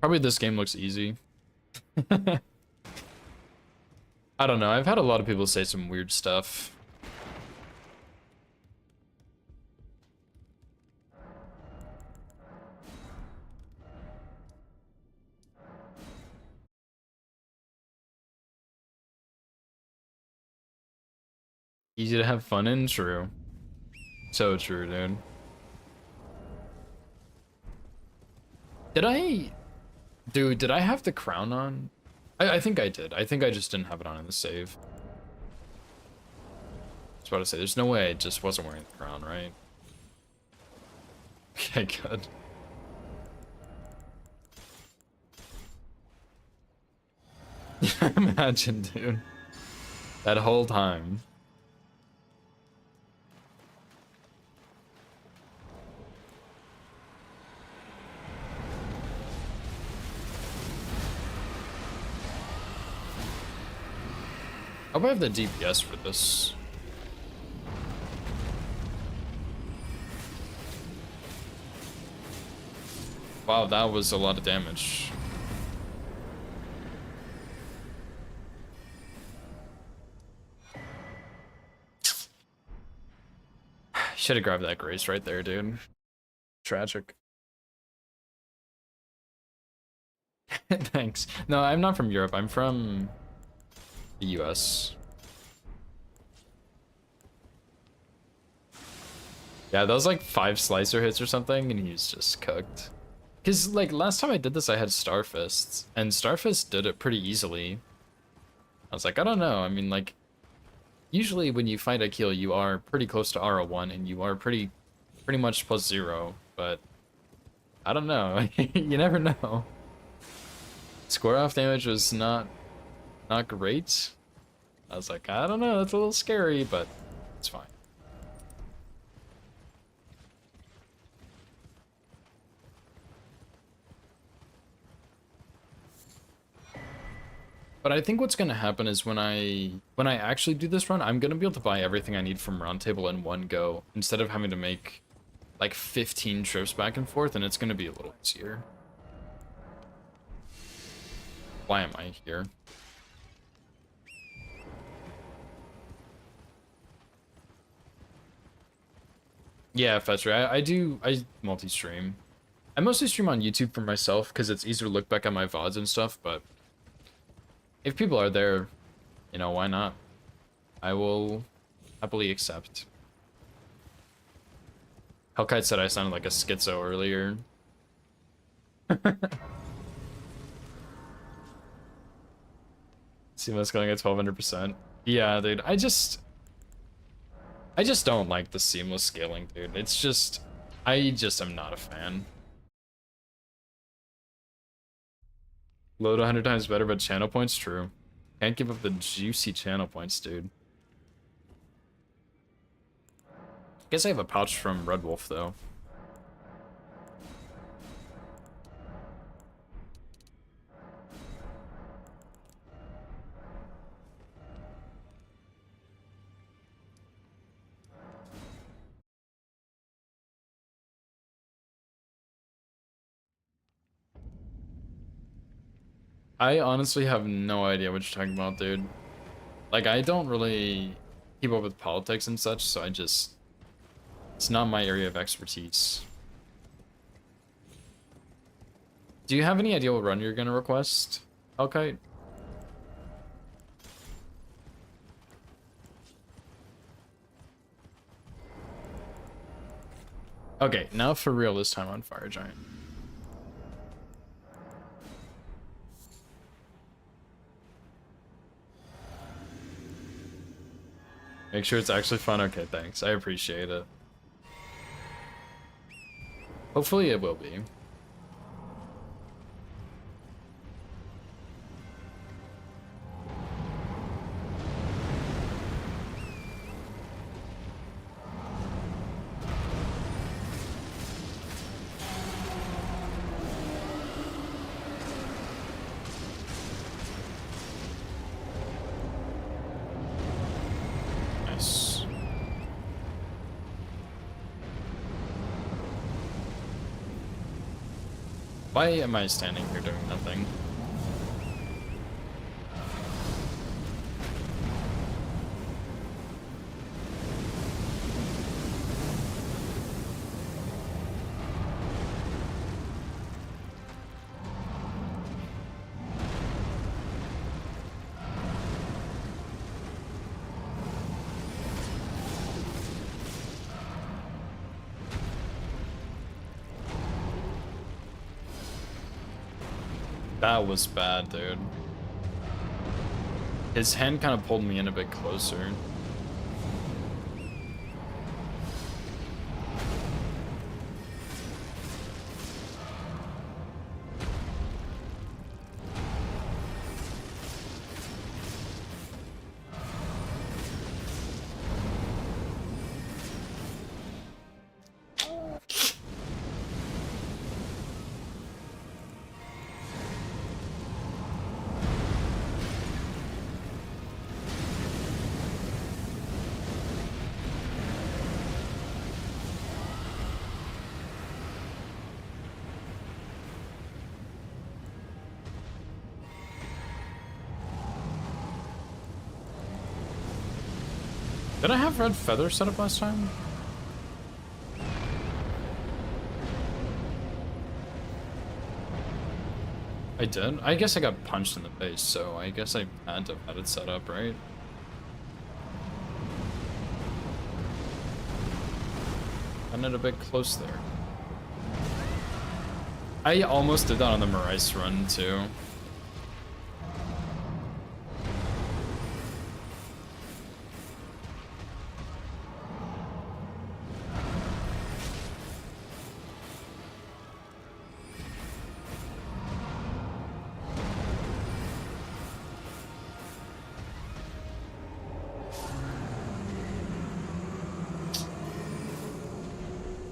Probably this game looks easy. I don't know, I've had a lot of people say some weird stuff. Easy to have fun in, true. So true, dude. Did I have the crown on? I think I did. I think I just didn't have it on in the save. I was about to say, there's no way I just wasn't wearing the crown, right? Okay, good. Imagine, dude. That whole time. I hope I have the DPS for this. Wow, that was a lot of damage. Should have grabbed that grace right there, dude. Tragic. Thanks. No, I'm not from Europe. I'm from the US. Yeah, that was like 5 slicer hits or something, and he's just cooked. Because, like, last time I did this, I had Starfists, and Starfist did it pretty easily. I was like, I don't know. I mean, like, usually when you fight a kill, you are pretty close to Rl1, and you are pretty much +0, but I don't know. You never know. Square off damage was not great. I was like, I don't know, that's a little scary, but it's fine. But I think what's gonna happen is when I actually do this run, I'm gonna be able to buy everything I need from Roundtable in one go, instead of having to make like 15 trips back and forth, and it's gonna be a little easier. Why am I here? Yeah, Fetcher, I multi-stream. I mostly stream on YouTube for myself because it's easier to look back at my VODs and stuff, but if people are there, you know, why not? I will happily accept. Hellkite said I sounded like a schizo earlier. CMS going at 1200%. Yeah, dude, I just don't like the seamless scaling, dude. It's just, I just am not a fan. Load 100 times better, but channel points, true. Can't give up the juicy channel points, dude. Guess I have a pouch from Red Wolf, though. I honestly have no idea what you're talking about, dude. Like, I don't really keep up with politics and such, so it's not my area of expertise. Do you have any idea what run you're gonna request, Elkite? Okay, now for real this time on Fire Giant. Make sure it's actually fun. Okay, thanks. I appreciate it. Hopefully it will be. Nice. Why am I standing here doing nothing? That was bad, dude. His hand kind of pulled me in a bit closer. Did I have red feather set up last time? I did? I guess I got punched in the face, so I guess I had to have had it set up, right? I'm a bit close there. I almost did that on the Marais run, too.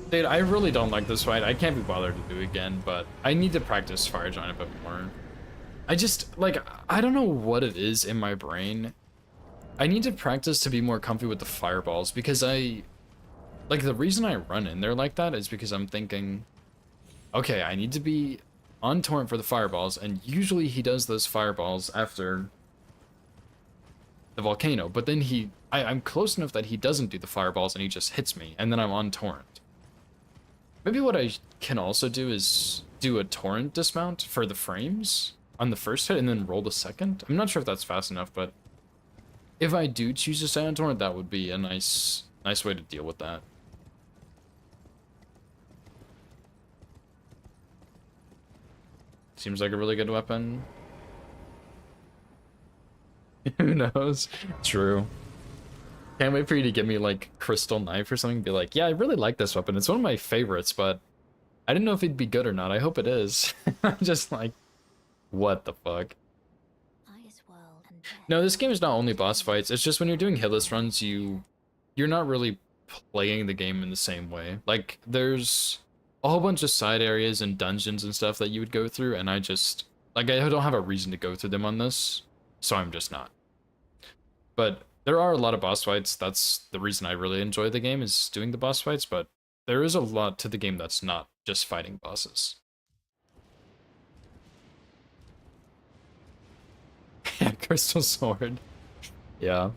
Dude, I really don't like this fight. I can't be bothered to do it again, but I need to practice Fire Giant a bit more. I just, like, I don't know what it is in my brain. I need to practice to be more comfy with the fireballs, because like, the reason I run in there like that is because I'm thinking, okay, I need to be on torrent for the fireballs, and usually he does those fireballs after the volcano, but then I'm close enough that he doesn't do the fireballs and he just hits me, and then I'm on torrent. Maybe what I can also do is do a torrent dismount for the frames on the first hit and then roll the second. I'm not sure if that's fast enough, but if I do choose to stay on torrent, that would be a nice way to deal with that. Seems like a really good weapon. Who knows? True. Can't wait for you to give me, like, crystal knife or something. Be like, yeah, I really like this weapon. It's one of my favorites, but I didn't know if it'd be good or not. I hope it is. I'm just like, what the fuck? No, this game is not only boss fights. It's just when you're doing hitless runs, you're not really playing the game in the same way. Like, there's a whole bunch of side areas and dungeons and stuff that you would go through, and I just, like, I don't have a reason to go through them on this, so I'm just not. But there are a lot of boss fights. That's the reason I really enjoy the game, is doing the boss fights, but there is a lot to the game that's not just fighting bosses. Yeah, Crystal Sword. Yeah.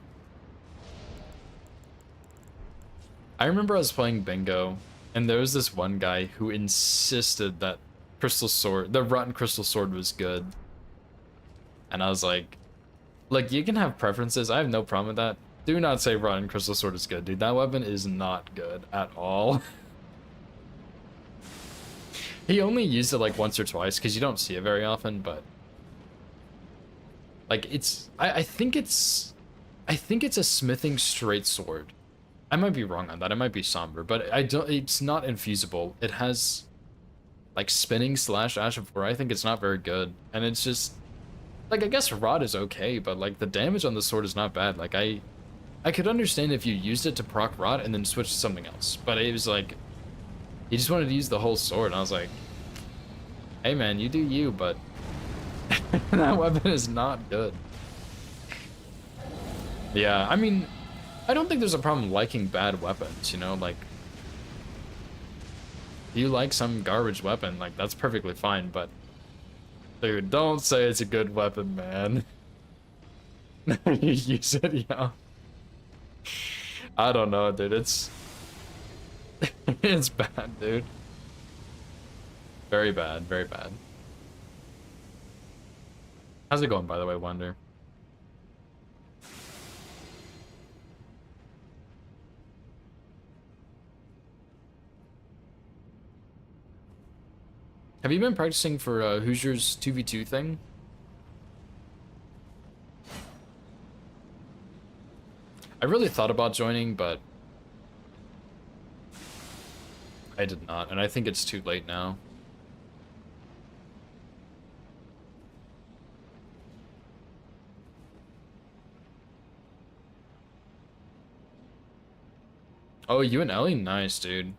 I remember I was playing bingo, and there was this one guy who insisted that crystal sword, the rotten crystal sword was good. And I was like, look, you can have preferences. I have no problem with that. Do not say rotten crystal sword is good, dude. That weapon is not good at all. He only used it like once or twice because you don't see it very often, but like I think it's a smithing straight sword. I might be wrong on that. It might be somber, but it's not infusable. It has like spinning slash Ash of War. I think it's not very good. And it's just like, I guess rod is okay, but like the damage on the sword is not bad. Like I could understand if you used it to proc rod and then switch to something else, but it was like he just wanted to use the whole sword, and I was like, hey man, you do you, but that weapon is not good. Yeah, I mean, I don't think there's a problem liking bad weapons, you know, like if you like some garbage weapon, like that's perfectly fine, but dude, don't say it's a good weapon, man. You use it, yeah. I don't know, dude, it's it's bad, dude. Very bad, very bad. How's it going, by the way, Wonder? Have you been practicing for Hoosier's 2v2 thing? I really thought about joining, but I did not, and I think it's too late now. Oh, you and Ellie? Nice, dude.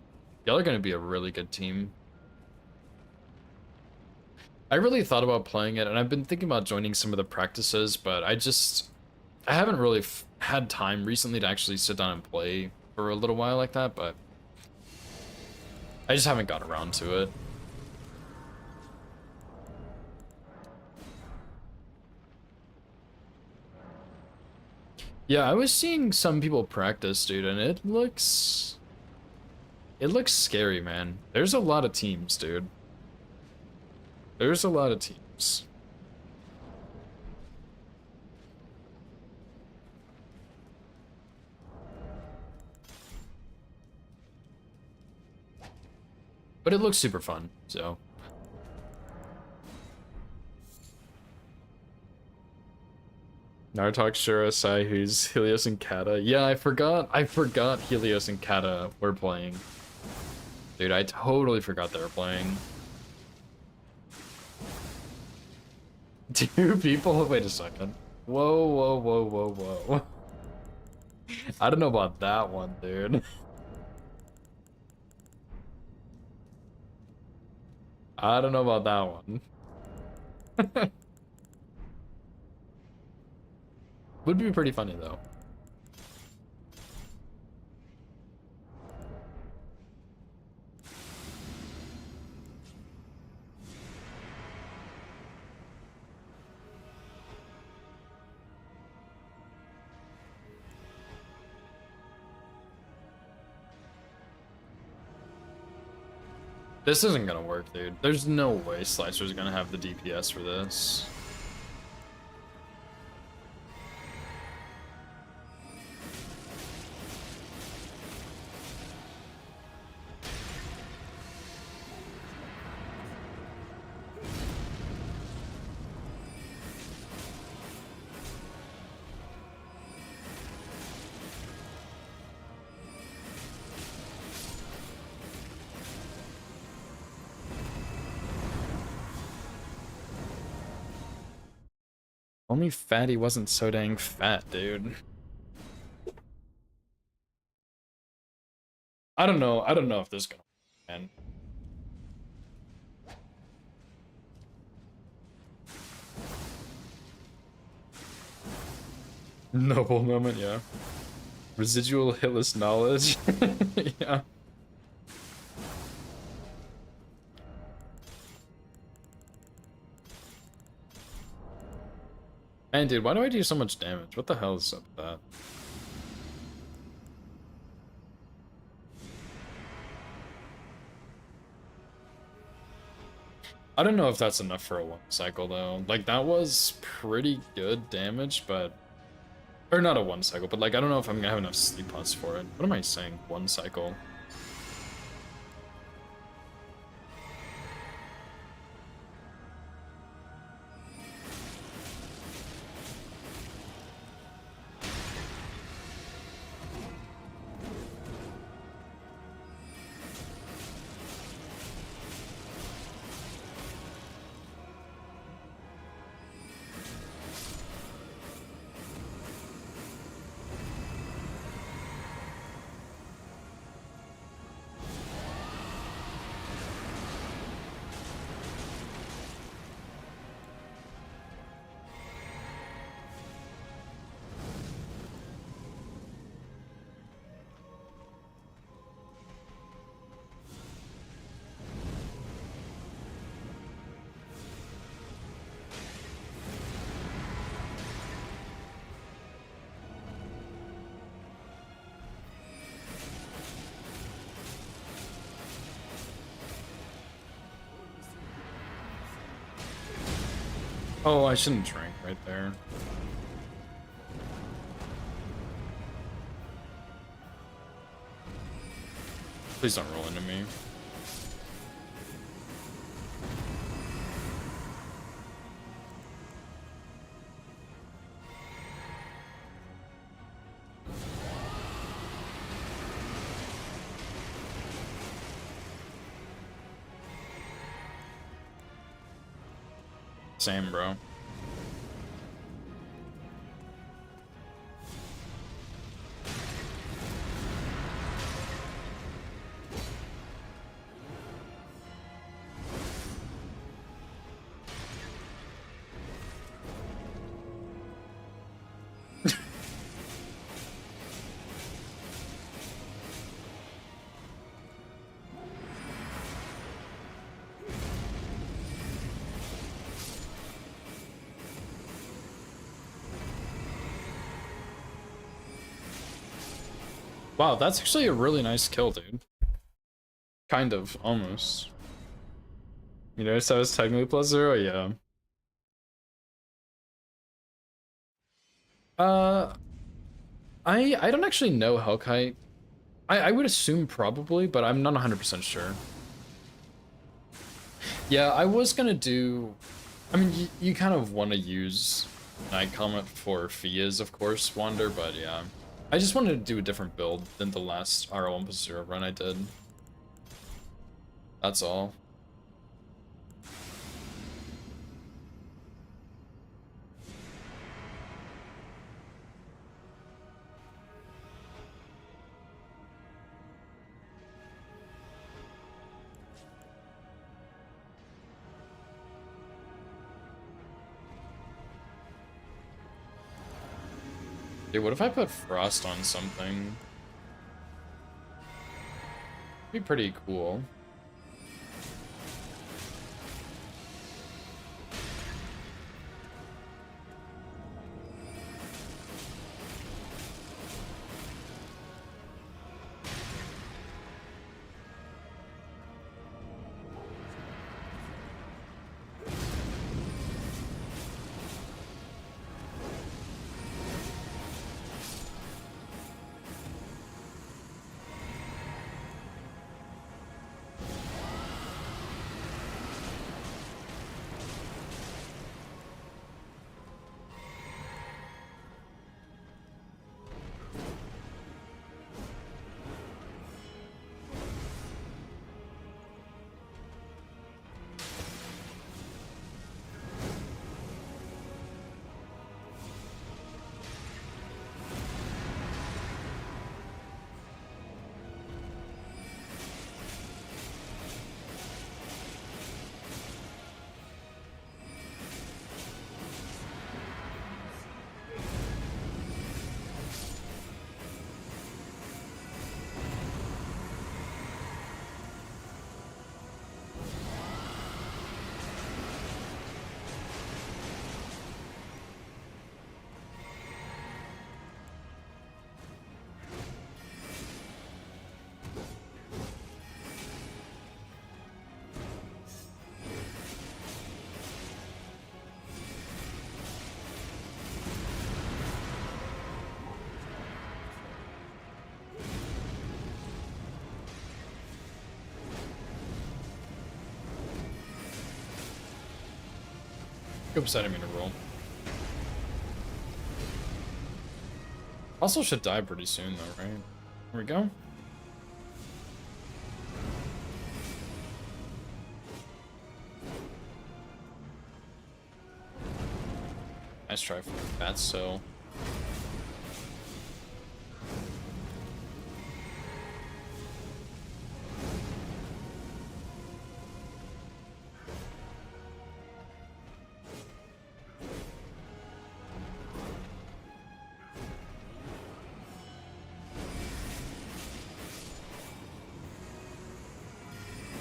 Y'all are gonna be a really good team. I really thought about playing it, and I've been thinking about joining some of the practices, but I haven't really had time recently to actually sit down and play for a little while like that, but I just haven't got around to it. Yeah, I was seeing some people practice, dude, and it looks scary, man. There's a lot of teams, dude. There's a lot of teams. But it looks super fun, so. Nartok, Shura, Sai, who's Helios and Kata. Yeah, I forgot Helios and Kata were playing. Dude, I totally forgot they were playing. 2 people? Wait a second. Whoa, whoa, whoa, whoa, whoa. I don't know about that one, dude. I don't know about that one. Would be pretty funny, though. This isn't gonna work, dude. There's no way Slicer's gonna have the DPS for this. Only Fatty wasn't so dang fat, dude. I don't know if this is gonna work, man. Noble moment, yeah. Residual hitless knowledge. Yeah. Man, dude, why do I do so much damage? What the hell is up with that? I don't know if that's enough for a 1 cycle though. Like that was pretty good damage, but or not a 1 cycle, but like I don't know if I'm gonna have enough sleep pots for it. What am I saying? 1 cycle. Oh, I shouldn't drink right there. Please don't roll into me. Same, bro. Wow, that's actually a really nice kill, dude. Kind of, almost. You notice I was technically +0? Yeah. Uh, I don't actually know Hellkite. I would assume probably, but I'm not 100% sure. Yeah, I was gonna do... I mean, you kind of want to use Night Comet for Fia's, of course, Wander, but yeah. I just wanted to do a different build than the last Rl1+0 run I did. That's all. Dude, what if I put Frost on something? Be pretty cool. Go beside him in a roll. Also should die pretty soon though, right? Here we go. Nice try for that, so.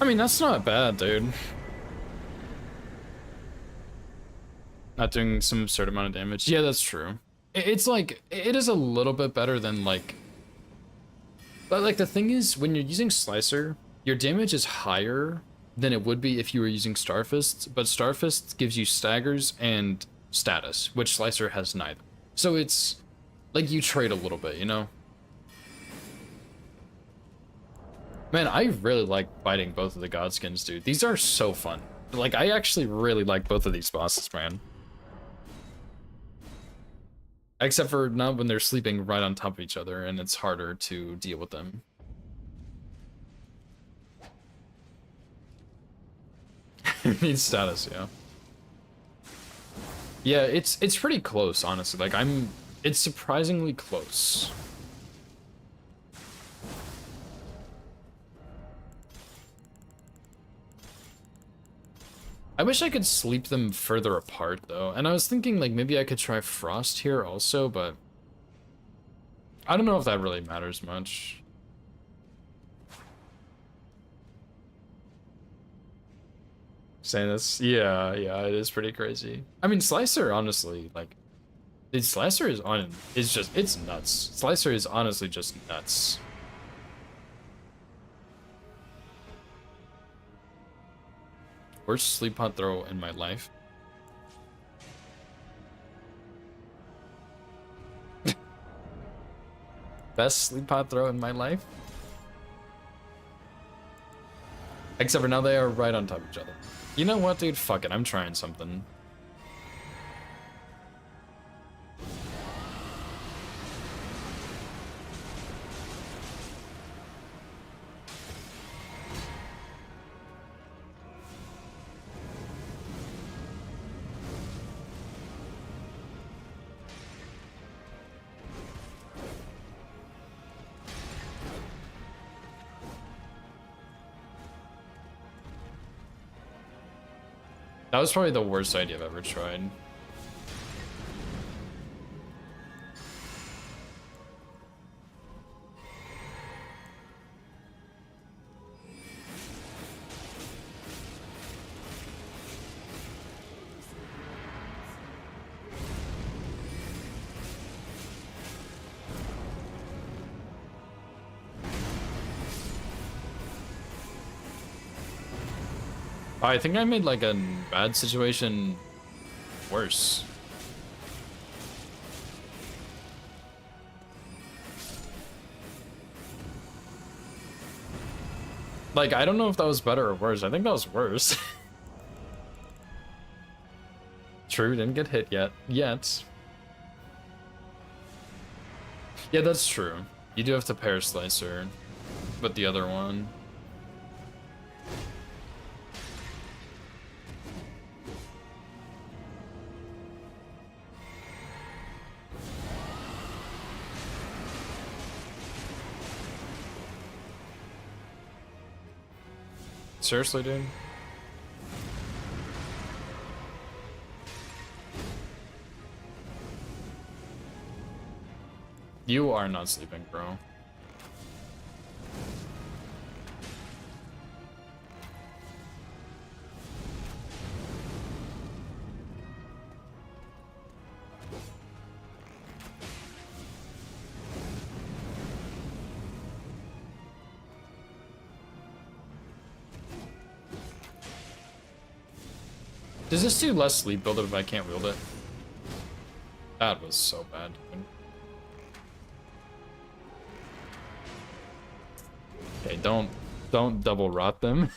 I mean, that's not bad, dude. Not doing some absurd amount of damage. Yeah, that's true. It's like, it is a little bit better than like... But like the thing is, when you're using Slicer, your damage is higher than it would be if you were using Starfist, but Starfist gives you staggers and status, which Slicer has neither. So it's like you trade a little bit, you know? Man, I really like fighting both of the Godskins, dude. These are so fun. Like, I actually really like both of these bosses, man. Except for not when they're sleeping right on top of each other, and it's harder to deal with them. Needs status, yeah. Yeah, it's pretty close, honestly. Like, it's surprisingly close. I wish I could sleep them further apart, though. And I was thinking, like, maybe I could try Frost here also, but... I don't know if that really matters much. Saying this, yeah, it is pretty crazy. I mean, Slicer, honestly, like... Slicer it's nuts. Slicer is honestly just nuts. Worst sleep pod throw in my life. Best sleep pod throw in my life? Except for now they are right on top of each other. You know what, dude? Fuck it, I'm trying something. That was probably the worst idea I've ever tried. I think I made like a bad situation worse. Like, I don't know if that was better or worse. I think that was worse. True, didn't get hit yet. Yeah, that's true. You do have to pair Slicer with the other one. Seriously, dude? You are not sleeping, bro. Does this do less sleep build if I can't wield it? That was so bad, dude. Okay, don't double rot them.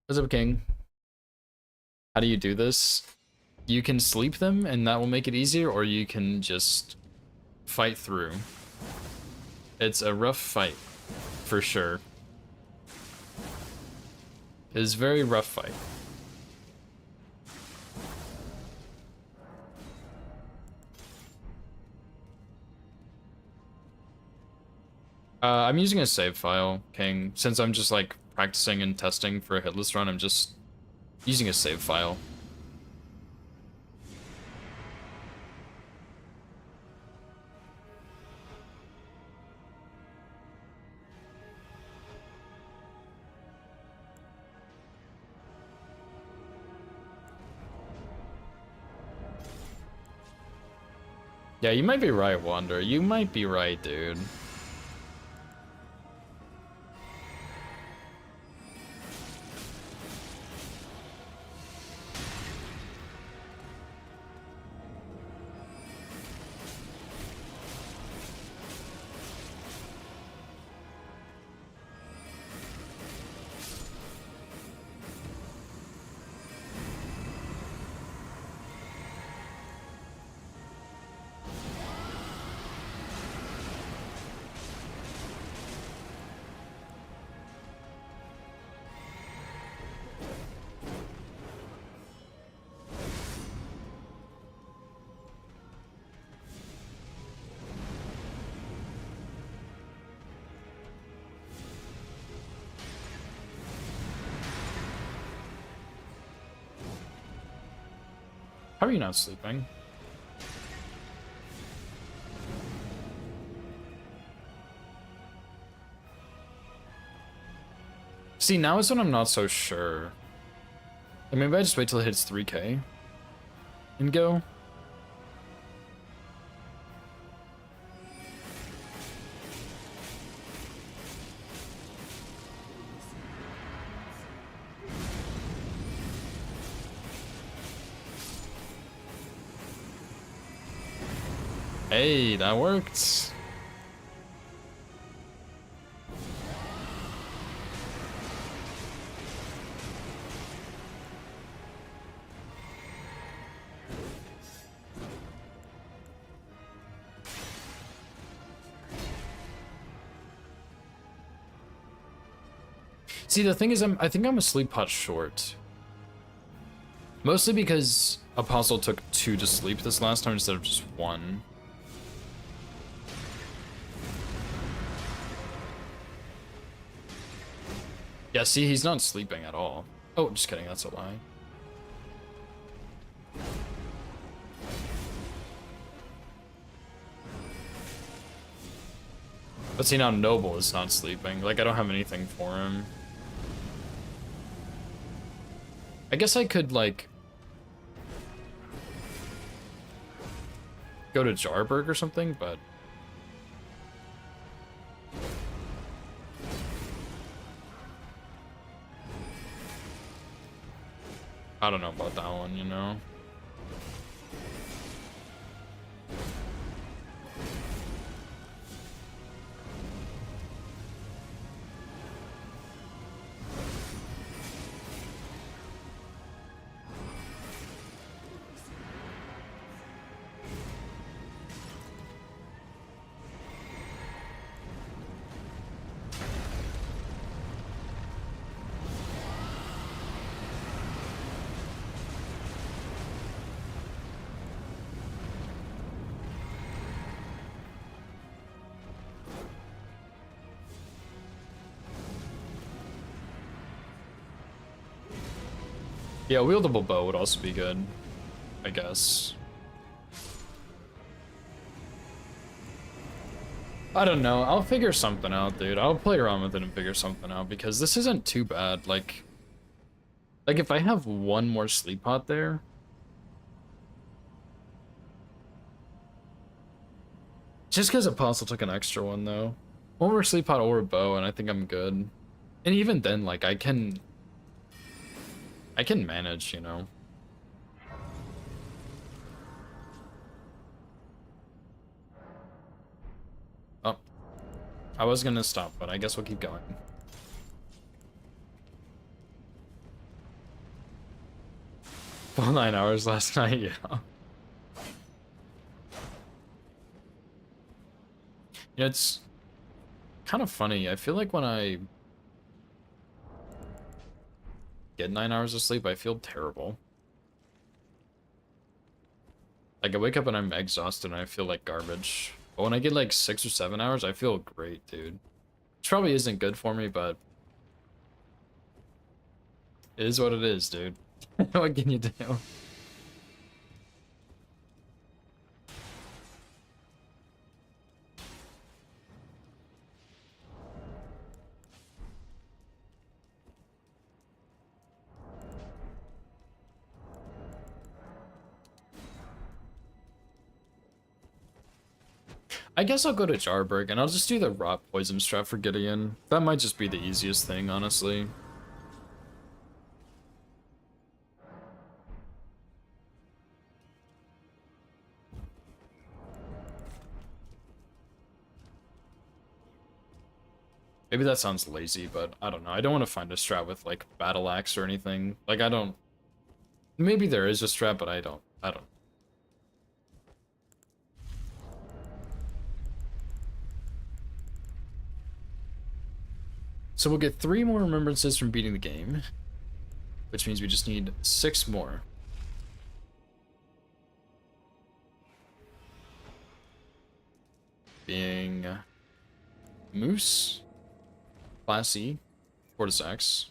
What's up, King? How do you do this? You can sleep them, and that will make it easier, or you can just fight through. It's a rough fight, for sure. It's a very rough fight. I'm using a save file, King. Since I'm just like practicing and testing for a hitless run, I'm just using a save file. Yeah, you might be right, Wander. You might be right, dude. How are you not sleeping? See, now is when I'm not so sure. Like, maybe I just wait till it hits 3K and go. Hey, that worked. See, the thing is, I think I'm a sleep pot short. Mostly because Apostle took 2 to sleep this last time instead of just 1. Yeah, see, he's not sleeping at all. Oh, just kidding, that's a lie. But see, now Noble is not sleeping. Like, I don't have anything for him. I guess I could, like, go to Jarberg or something, but I don't know about that one, you know? Yeah, wieldable bow would also be good, I guess. I don't know, I'll figure something out, dude. I'll play around with it and figure something out, because this isn't too bad. Like if I have 1 more sleep pot there, just because Apostle took an extra one, though. 1 more sleep pot or a bow, and I think I'm good. And even then, like, I can manage, you know? Oh. I was gonna stop, but I guess we'll keep going. full 9 hours last night, yeah. Yeah, it's kind of funny. I feel like when I get 9 hours of sleep, I feel terrible. Like, I wake up and I'm exhausted and I feel like garbage. But when I get like 6 or 7 hours, I feel great, dude. Which probably isn't good for me, but it is what it is, dude. What can you do? I guess I'll go to Jarberg and I'll just do the rot poison strat for Gideon. That might just be the easiest thing, honestly. Maybe that sounds lazy, but I don't know. I don't want to find a strat with like battle axe or anything. Like I don't. Maybe there is a strat, but I don't. So we'll get 3 more remembrances from beating the game, which means we just need 6 more. Being Moose, Classy, Cordyceps,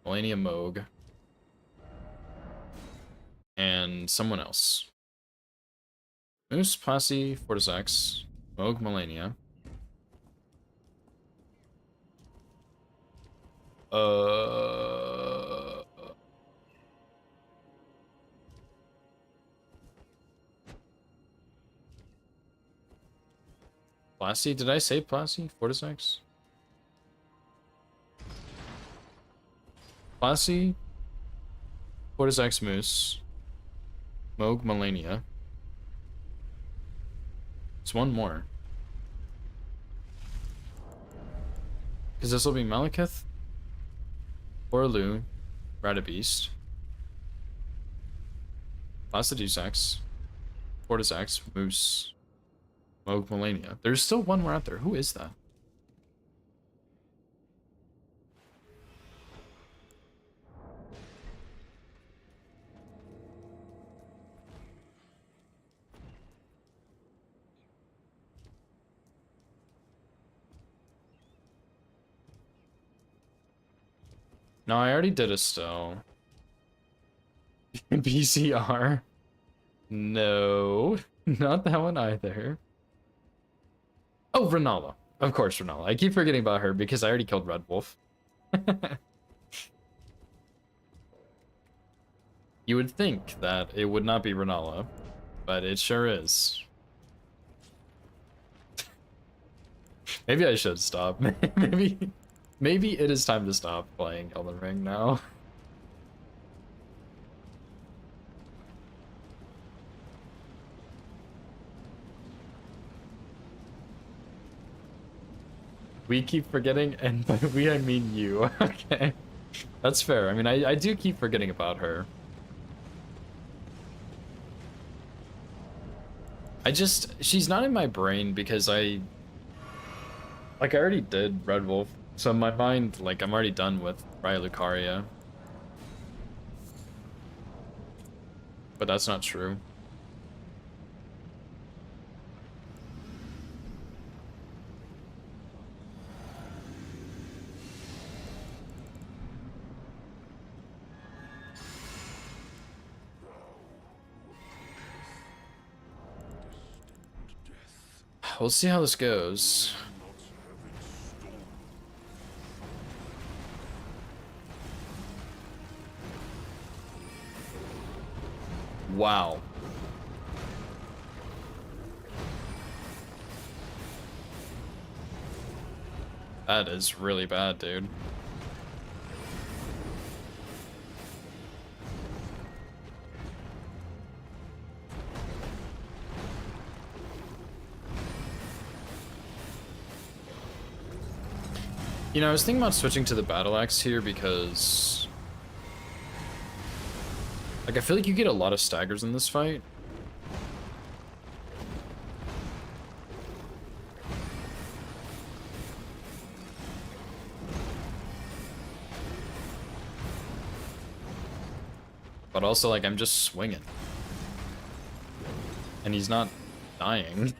Melania Moog, and someone else. Moose, Classy, Cordyceps, Moog, Melania. Classy? Did I say Classy? Cordyceps? Classy, Cordyceps, Moose, Moog, Melania. It's one more. Because this will be Malekith, Orlu, Radabeast, Placidusax, Cordyceps, Moose, Moog, Melania. There's still one more out there. Who is that? No, I already did a stow. BCR? No, not that one either. Oh, Renala. Of course, Renala. I keep forgetting about her because I already killed Red Wolf. You would think that it would not be Renala, but it sure is. Maybe I should stop. Maybe it is time to stop playing Elden Ring now. We keep forgetting, and by we I mean you. Okay. That's fair. I mean, I do keep forgetting about her. She's not in my brain because I already did Red Wolf. So in my mind, like, I'm already done with Raya Lucaria. But that's not true. We'll see how this goes. Wow. That is really bad, dude. You know, I was thinking about switching to the battle axe here because Like, I feel like you get a lot of staggers in this fight. But also, like, I'm just swinging. And he's not dying.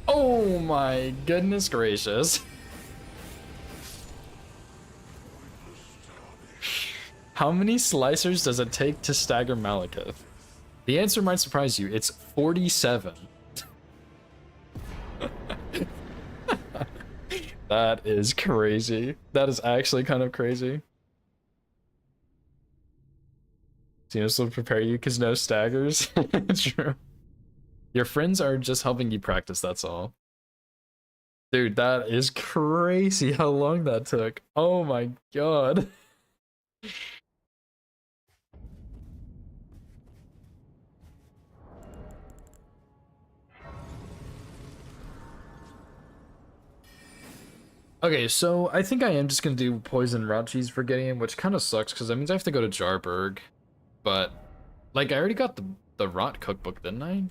Oh my goodness gracious. How many slicers does it take to stagger Malekith? The answer might surprise you. It's 47. That is crazy. That is actually kind of crazy. Xenos will prepare you because no staggers. True. Your friends are just helping you practice, that's all. Dude, that is crazy how long that took. Oh my god. Okay, so I think I am just gonna do poison rot cheese for Gideon, which kind of sucks because that means I have to go to Jarburg. But, like, I already got the rot cookbook, didn't I?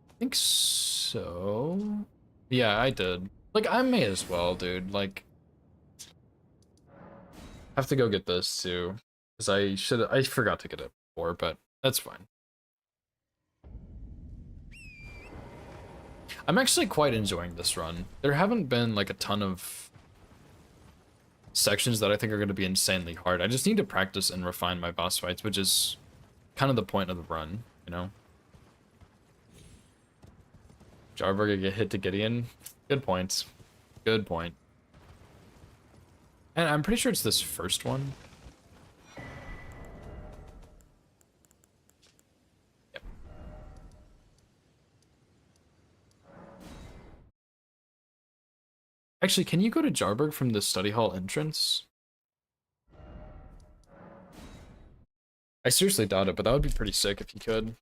I think so. Yeah, I did. Like, I may as well, dude. Like, I have to go get this too, because I forgot to get it before, but that's fine. I'm actually quite enjoying this run. There haven't been like a ton of sections that I think are going to be insanely hard. I just need to practice and refine my boss fights, which is kind of the point of the run, you know? Jarburger get hit to Gideon. Good points. Good point. And I'm pretty sure it's this first one. Yep. Actually, can you go to Jarburg from the study hall entrance? I seriously doubt it, but that would be pretty sick if you could.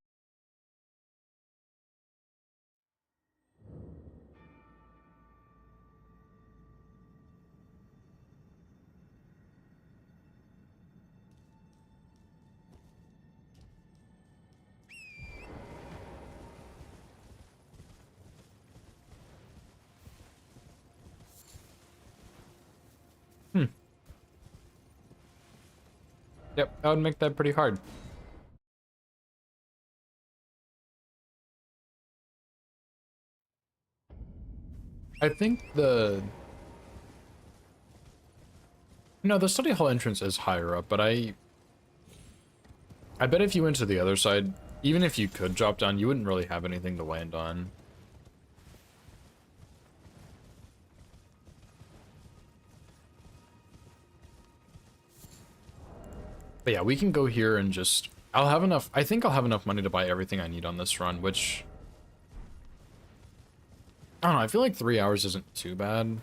Hmm. Yep, that would make that pretty hard. I think no, the study hall entrance is higher up, but I bet if you went to the other side, even if you could drop down, you wouldn't really have anything to land on. But yeah, we can go here and just... I'll have enough... I think I'll have enough money to buy everything I need on this run, which... I don't know, I feel like 3 hours isn't too bad.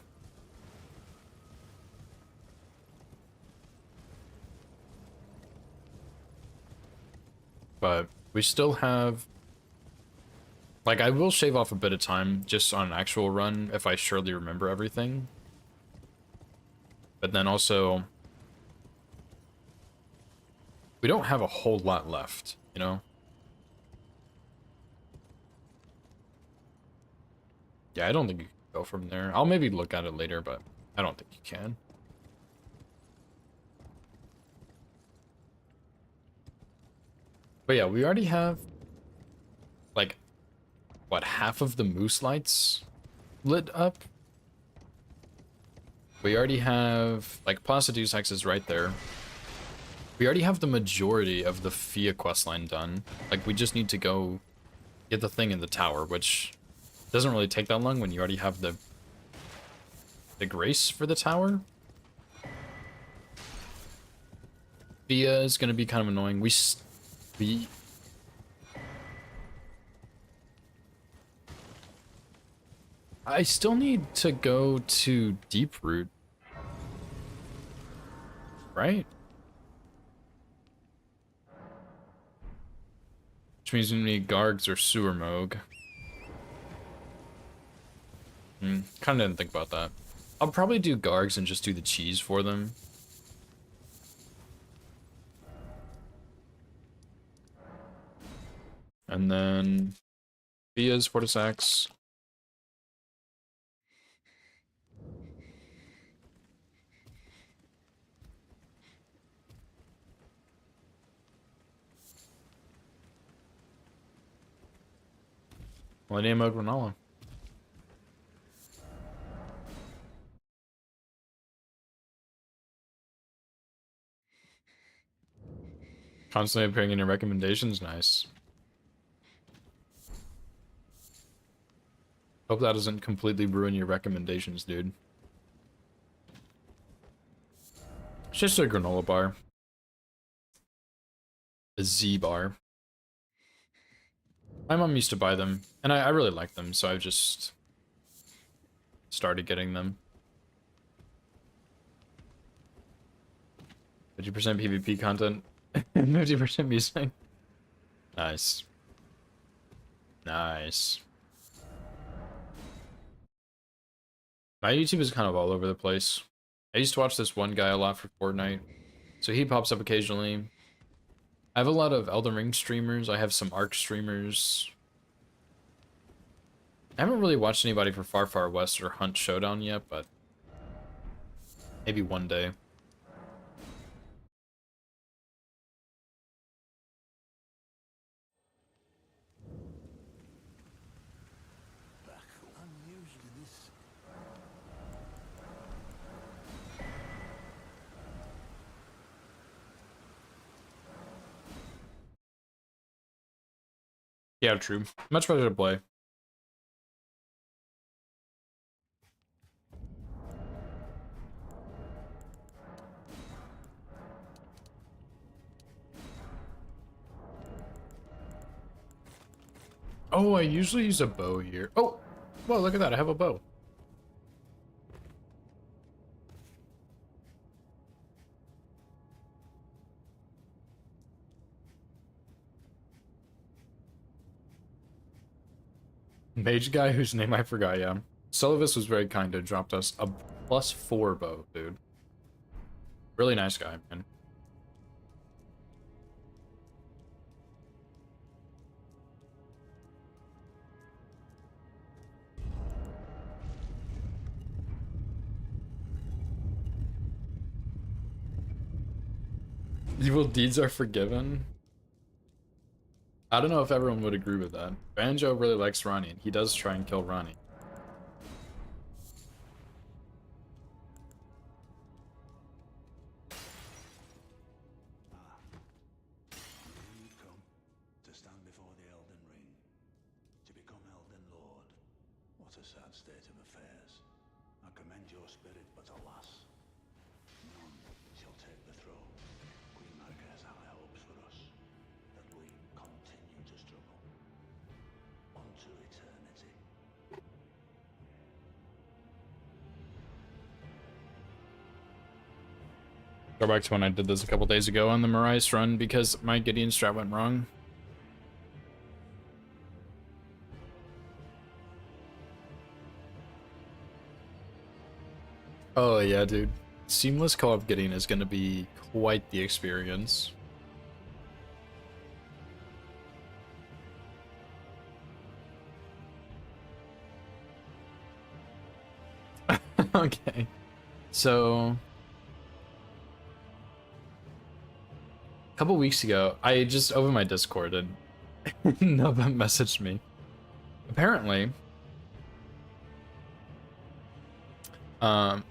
But we still have... Like, I will shave off a bit of time just on an actual run if I surely remember everything. But then also... We don't have a whole lot left, you know? Yeah, I don't think you can go from there. I'll maybe look at it later, but I don't think you can. But yeah, we already have, like, what, half of the moose lights lit up? We already have, like, Placidu's Hex is right there. We already have the majority of the Fia questline done. Like, we just need to go get the thing in the tower, which doesn't really take that long when you already have the grace for the tower. Via is gonna be kind of annoying. We I still need to go to Deeproot, right? Which means we need Gargs or Sewer Moog. Kind of didn't think about that. I'll probably do Gargs and just do the cheese for them. And then Via's Fortisax. Millennium Mode Granola. Constantly appearing in your recommendations, nice. Hope that doesn't completely ruin your recommendations, dude. It's just a granola bar. A Z bar. My mom used to buy them, and I really like them, so I've just started getting them. 50% PvP content, 50% music. Nice. Nice. My YouTube is kind of all over the place. I used to watch this one guy a lot for Fortnite, so he pops up occasionally. I have a lot of Elden Ring streamers. I have some Arc streamers. I haven't really watched anybody for Far Far West or Hunt Showdown yet, but maybe one day. Unusually this. Yeah, true. Much better to play. Oh, I usually use a bow here. Oh, well, look at that. I have a bow. Mage guy whose name I forgot, yeah. Sullivis was very kind to dropped us a +4 bow, dude. Really nice guy, man. Evil deeds are forgiven. I don't know if everyone would agree with that. Banjo really likes Ronnie, and he does try and kill Ronnie. You come to stand before the Elden Ring, to become Elden Lord. What a sad state of affairs. I commend your spirit, but alas, none shall take the throne. Queen Marika has high hopes for us, that we continue to struggle unto eternity. Go back to when I did this a couple days ago on the Marais run because my Gideon strat went wrong. Oh yeah, dude. Seamless co-op Gideon is gonna be quite the experience. Okay. So a couple weeks ago, I just opened my Discord and Nova messaged me. Apparently,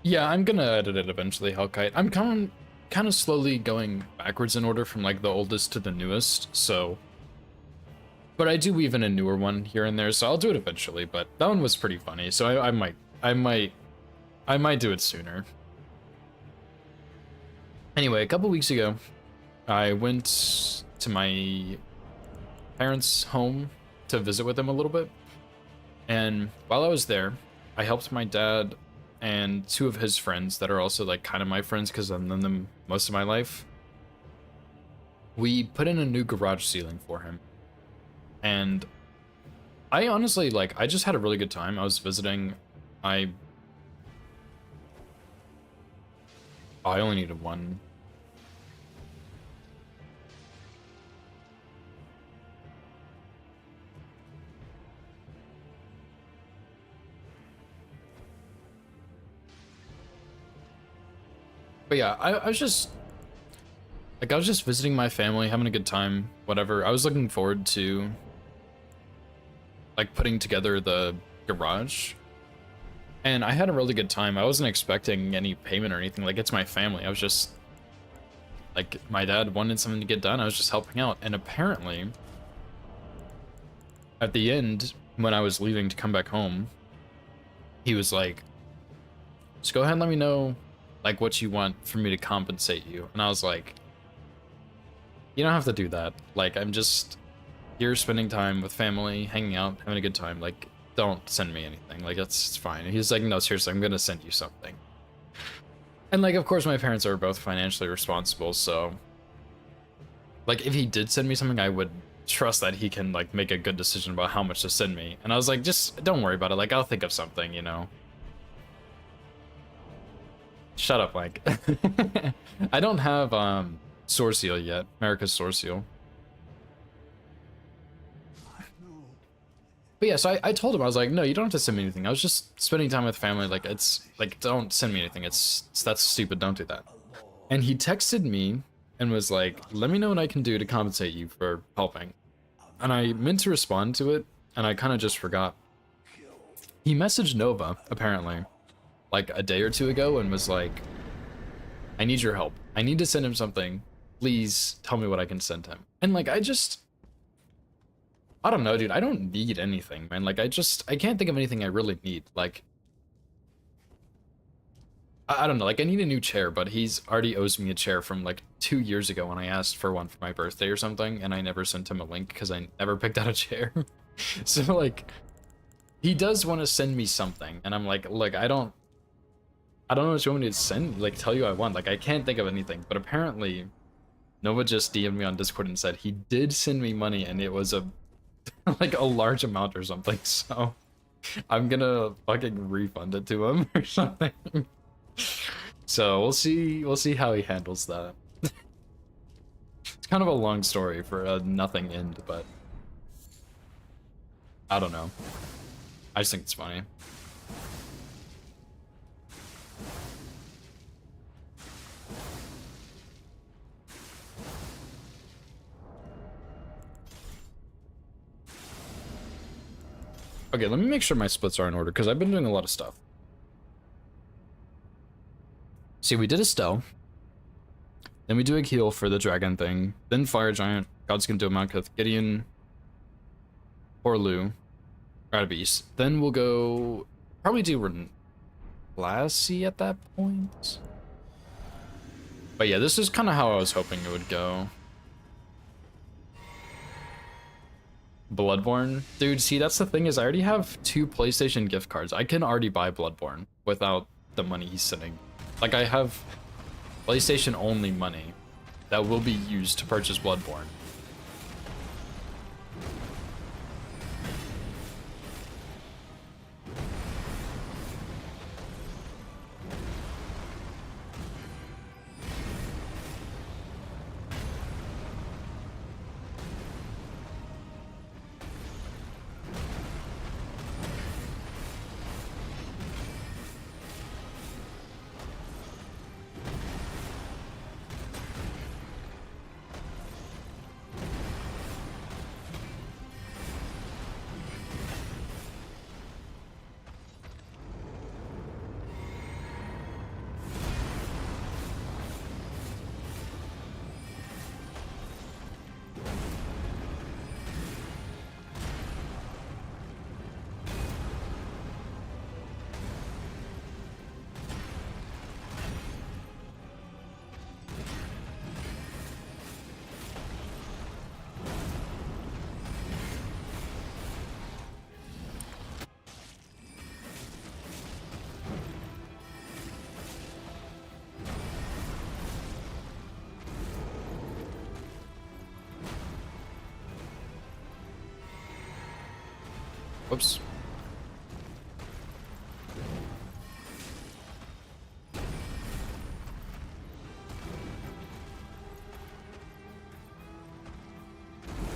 yeah, I'm gonna edit it eventually, Hellkite. I'm kind of slowly going backwards in order from like the oldest to the newest, so. But I do weave in a newer one here and there, so I'll do it eventually. But that one was pretty funny, so I might do it sooner. Anyway, a couple weeks ago, I went to my parents' home to visit with them a little bit. And while I was there, I helped my dad and two of his friends that are also like kind of my friends because I've known them most of my life. We put in a new garage ceiling for him. And I honestly, like, I just had a really good time. I was visiting. I only needed one. But yeah, I was just like, I was just visiting my family, having a good time, whatever. I was looking forward to like putting together the garage. And I had a really good time. I wasn't expecting any payment or anything. Like, it's my family. I was just like, my dad wanted something to get done. I was just helping out. And apparently, at the end, when I was leaving to come back home, he was like, just go ahead and let me know like what you want for me to compensate you. And I was like, you don't have to do that. Like, I'm just here spending time with family, hanging out, having a good time. Like, don't send me anything. Like, it's fine. And he's like, no, seriously, I'm gonna send you something. And like, of course, my parents are both financially responsible, so like, if he did send me something, I would trust that he can like make a good decision about how much to send me. And I was like, just don't worry about it. Like, I'll think of something, you know. Shut up, Mike. I don't have Sword Seal yet. America's Sword Seal. But yeah, so I told him, I was like, no, you don't have to send me anything. I was just spending time with family. Like, it's like, don't send me anything. It's that's stupid. Don't do that. And he texted me and was like, let me know what I can do to compensate you for helping. And I meant to respond to it, and I kind of just forgot. He messaged Nova, apparently, like a day or two ago, and was like, I need your help. I need to send him something. Please tell me what I can send him. And like, I don't know, dude. I don't need anything, man. Like, I can't think of anything I really need. Like, I don't know. Like, I need a new chair, but he's already owes me a chair from like 2 years ago when I asked for one for my birthday or something, and I never sent him a link because I never picked out a chair. So like, he does want to send me something, and I'm like, look, I don't know what you want me to send. Like, tell you I want. Like, I can't think of anything. But apparently, Nova just DM'd me on Discord and said he did send me money, and it was a like a large amount or something, so I'm gonna fucking refund it to him or something. So we'll see how he handles that. It's kind of a long story for a nothing end, but I don't know. I just think it's funny. Okay, let me make sure my splits are in order, because I've been doing a lot of stuff. See, we did Estelle. Then we do a heal for the dragon thing. Then Fire Giant, God's gonna do a Mount Gideon, or Lou, or Beast. Then we'll go, probably do Lassie at that point. But yeah, this is kind of how I was hoping it would go. Bloodborne? Dude, see, that's the thing is I already have 2 PlayStation gift cards. I can already buy Bloodborne without the money he's sending. Like, I have PlayStation only money that will be used to purchase Bloodborne. Whoops.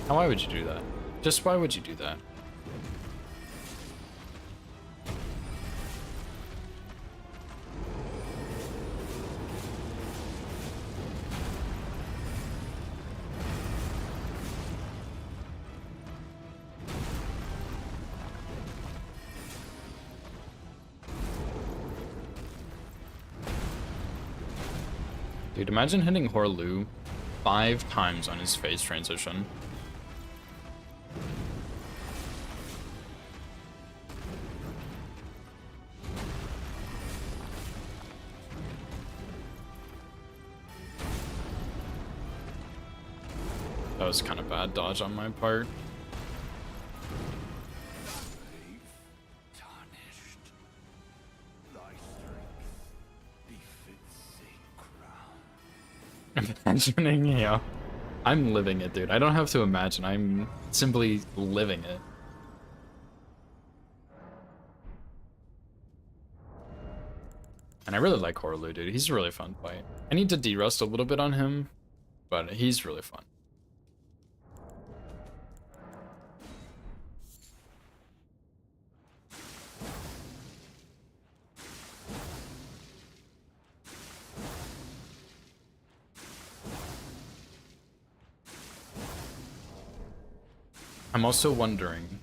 Now, why would you do that? Just why would you do that? Dude, imagine hitting Rl1 5 times on his phase transition. That was kind of bad dodge on my part. Tarnished. Thy strength befits a crown. Imagining, yeah. I'm living it, dude. I don't have to imagine. I'm simply living it. And I really like Rl1, dude. He's a really fun fight. I need to de-rust a little bit on him, but he's really fun. I'm also wondering,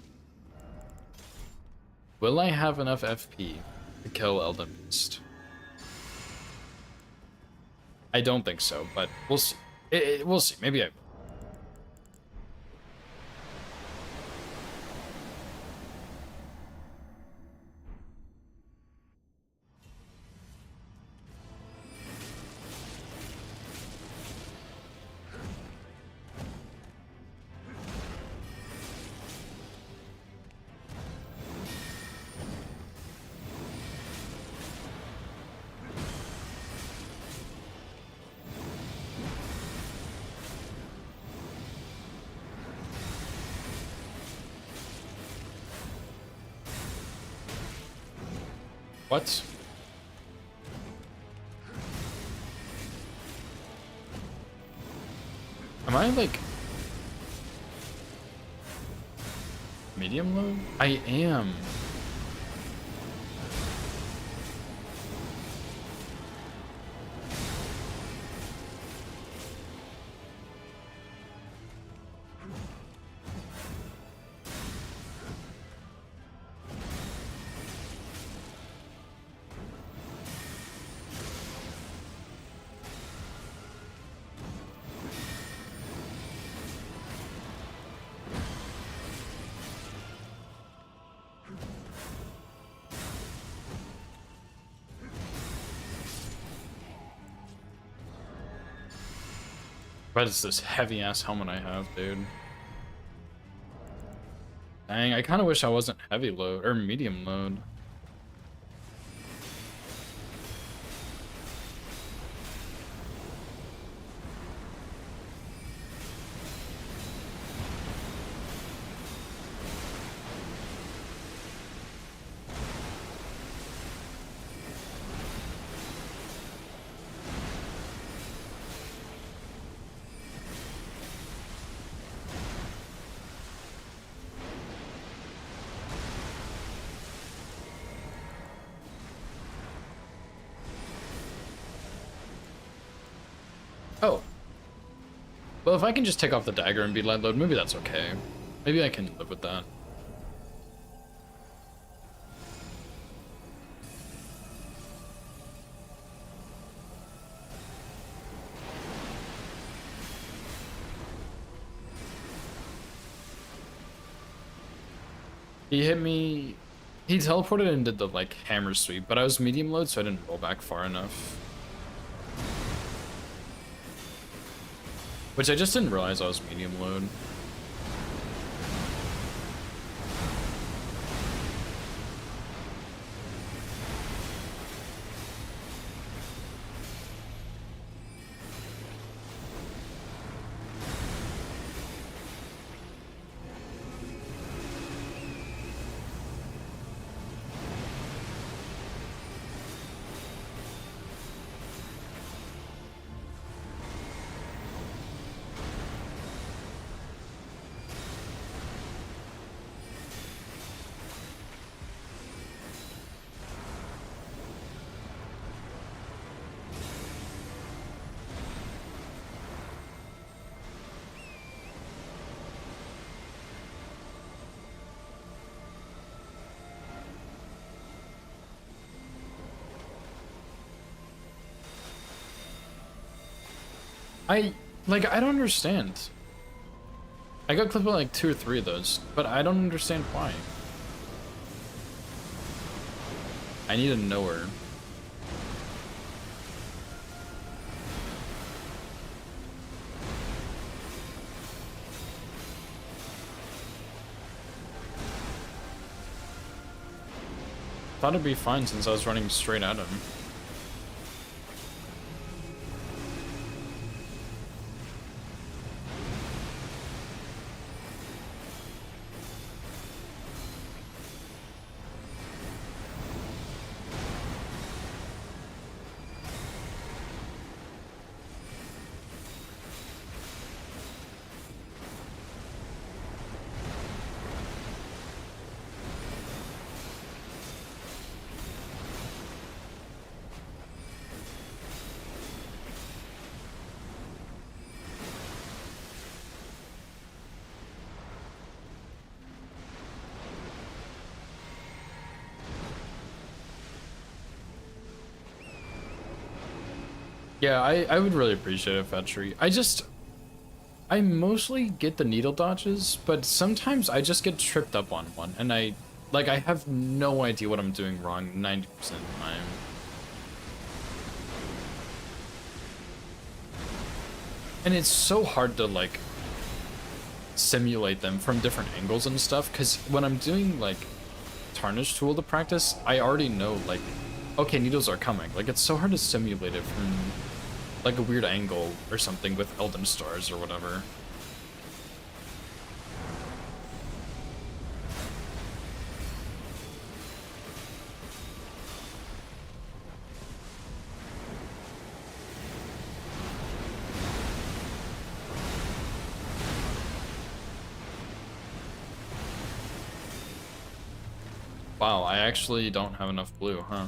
will I have enough FP to kill Elden Beast? I don't think so, but we'll see. We'll see. Maybe I will. What? Am I like medium low? I am. What is this heavy ass helmet I have, dude? Dang, I kind of wish I wasn't heavy load or medium load. Oh. Well, if I can just take off the dagger and be light load, maybe that's okay. Maybe I can live with that. He hit me... He teleported and did the, like, hammer sweep, but I was medium load, so I didn't roll back far enough. Which I just didn't realize I was medium load. I don't understand. I got clipped with like 2 or 3 of those, but I don't understand why. I need a knower. Thought it'd be fine since I was running straight at him. Yeah, I would really appreciate a Fetchery. I mostly get the needle dodges, but sometimes I just get tripped up on one, and I have no idea what I'm doing wrong 90% of the time. And it's so hard to, like, simulate them from different angles and stuff, because when I'm doing, like, Tarnish Tool to practice, I already know, like, okay, needles are coming. Like, it's so hard to simulate it from, like, a weird angle or something with Elden Stars or whatever. Wow, I actually don't have enough blue, huh?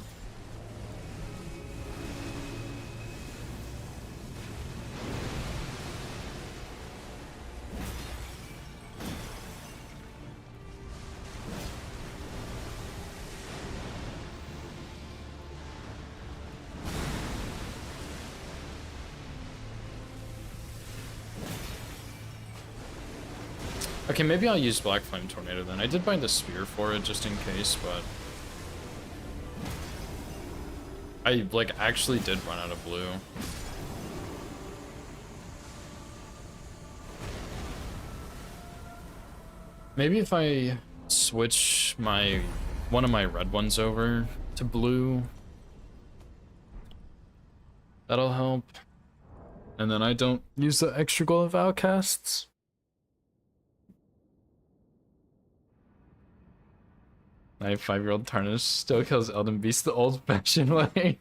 Okay, maybe I'll use Black Flame Tornado then. I did buy the spear for it just in case, but I, like, actually did run out of blue. Maybe if I switch one of my red ones over to blue, that'll help. And then I don't use the extra gold of outcasts. My 5-year-old Tarnish still kills Elden Beast the old-fashioned way.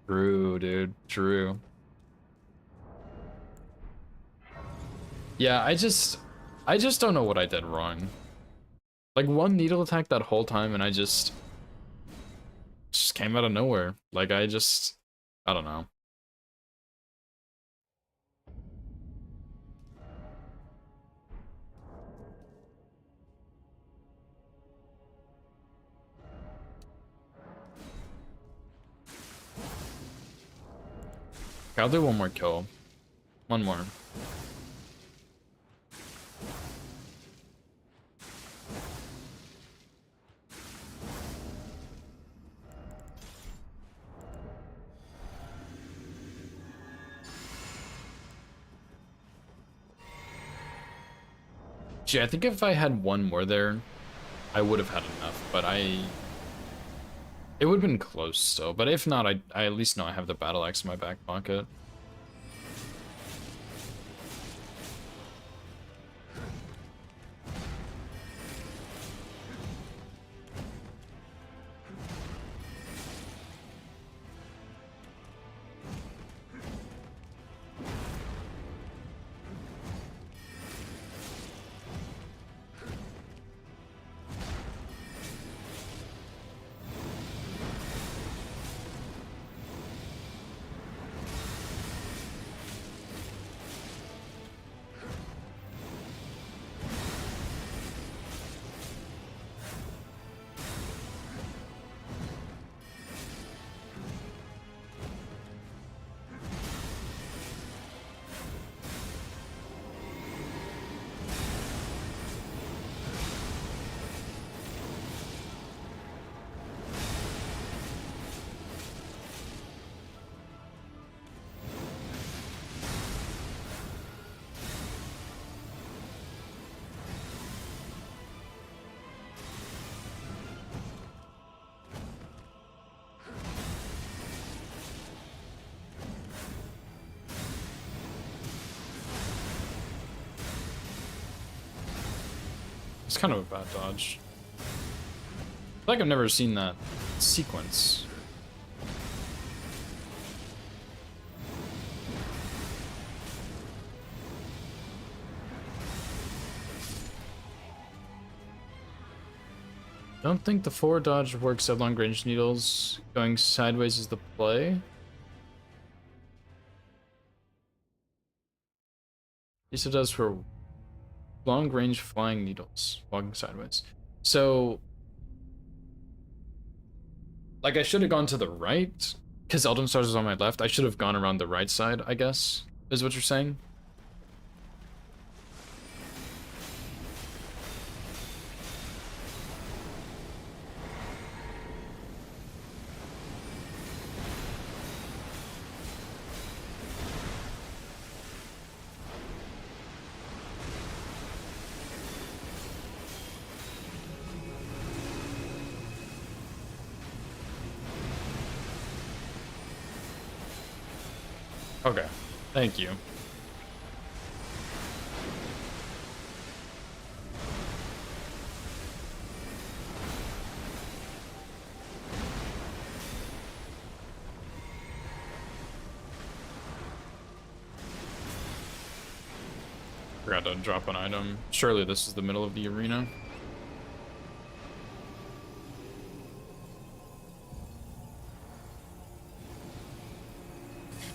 True, dude. True. Yeah, I just don't know what I did wrong. Like, one needle attack that whole time, and I just came out of nowhere. Like, I don't know. Okay, I'll do one more kill. One more. Gee, I think if I had one more there, I would have had enough, but it would have been close still. But if not, I at least know I have the battle axe in my back pocket. It's kind of a bad dodge. I feel like I've never seen that sequence. Don't think the forward dodge works at long range needles. Going sideways is the play. Yes, it does for long range flying needles, walking sideways. So, like, I should have gone to the right, because Elden Stars is on my left. I should have gone around the right side, I guess, is what you're saying? Okay, thank you. Forgot to drop an item. Surely this is the middle of the arena.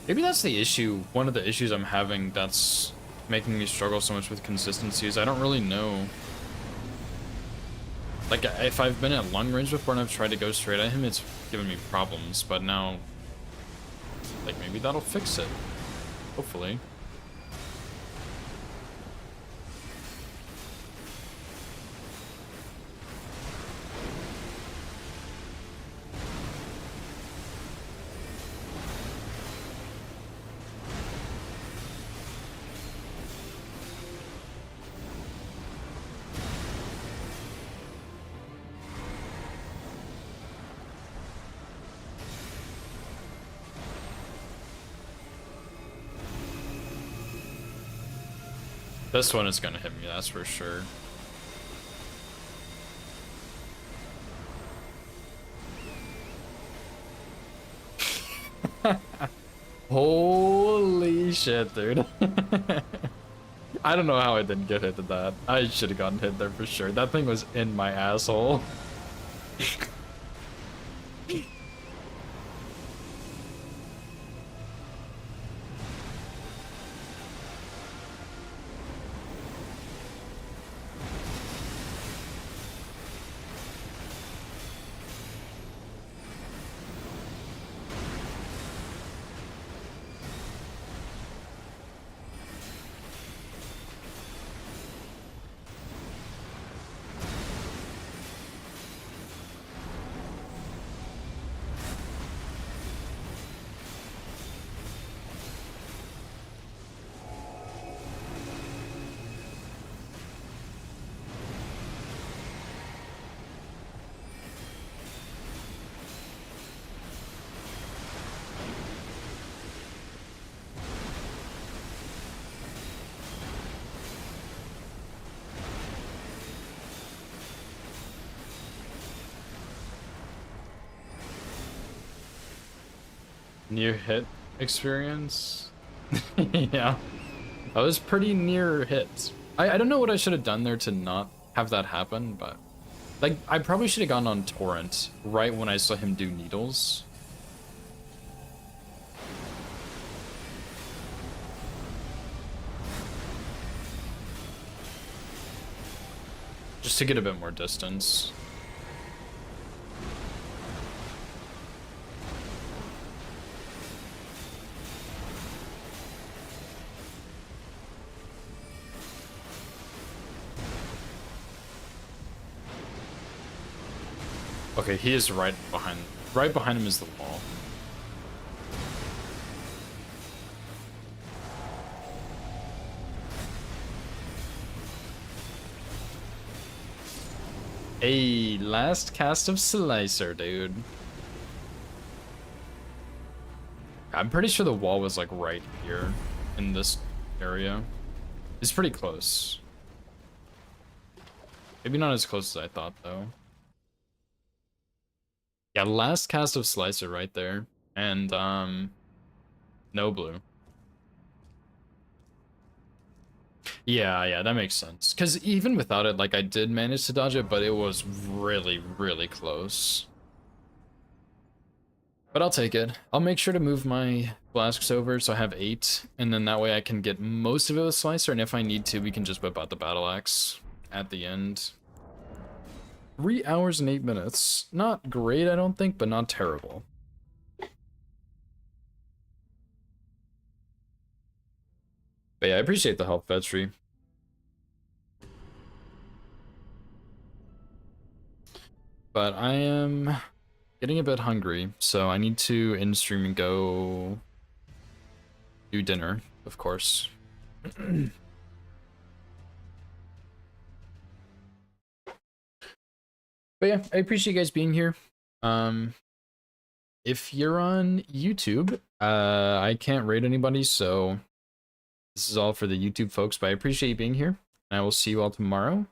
Maybe that's the issue. One of the issues I'm having that's making me struggle so much with consistency is I don't really know. Like, if I've been at long range before and I've tried to go straight at him, it's given me problems, but now, like, maybe that'll fix it. Hopefully. This one is gonna hit me, that's for sure. Holy shit, dude. I don't know how I didn't get hit at that. I should have gotten hit there for sure. That thing was in my asshole. Near hit experience? Yeah. That was pretty near hits. I don't know what I should have done there to not have that happen, but... Like, I probably should have gone on Torrent right when I saw him do needles. Just to get a bit more distance. Okay, he is right behind him is the wall. A last cast of Slicer, dude. I'm pretty sure the wall was like right here in this area. It's pretty close. Maybe not as close as I thought, though. Yeah, last cast of Slicer right there. And, no blue. Yeah, that makes sense. Because even without it, like, I did manage to dodge it, but it was really, really close. But I'll take it. I'll make sure to move my flasks over so I have 8, and then that way I can get most of it with Slicer, and if I need to, we can just whip out the Battle Axe at the end. 3 hours and 8 minutes. Not great, I don't think, but not terrible. But yeah, I appreciate the help, Vetri. But I am getting a bit hungry, so I need to end stream and go do dinner, of course. But yeah, I appreciate you guys being here. If you're on YouTube, I can't rate anybody, so this is all for the YouTube folks, but I appreciate you being here, and I will see you all tomorrow.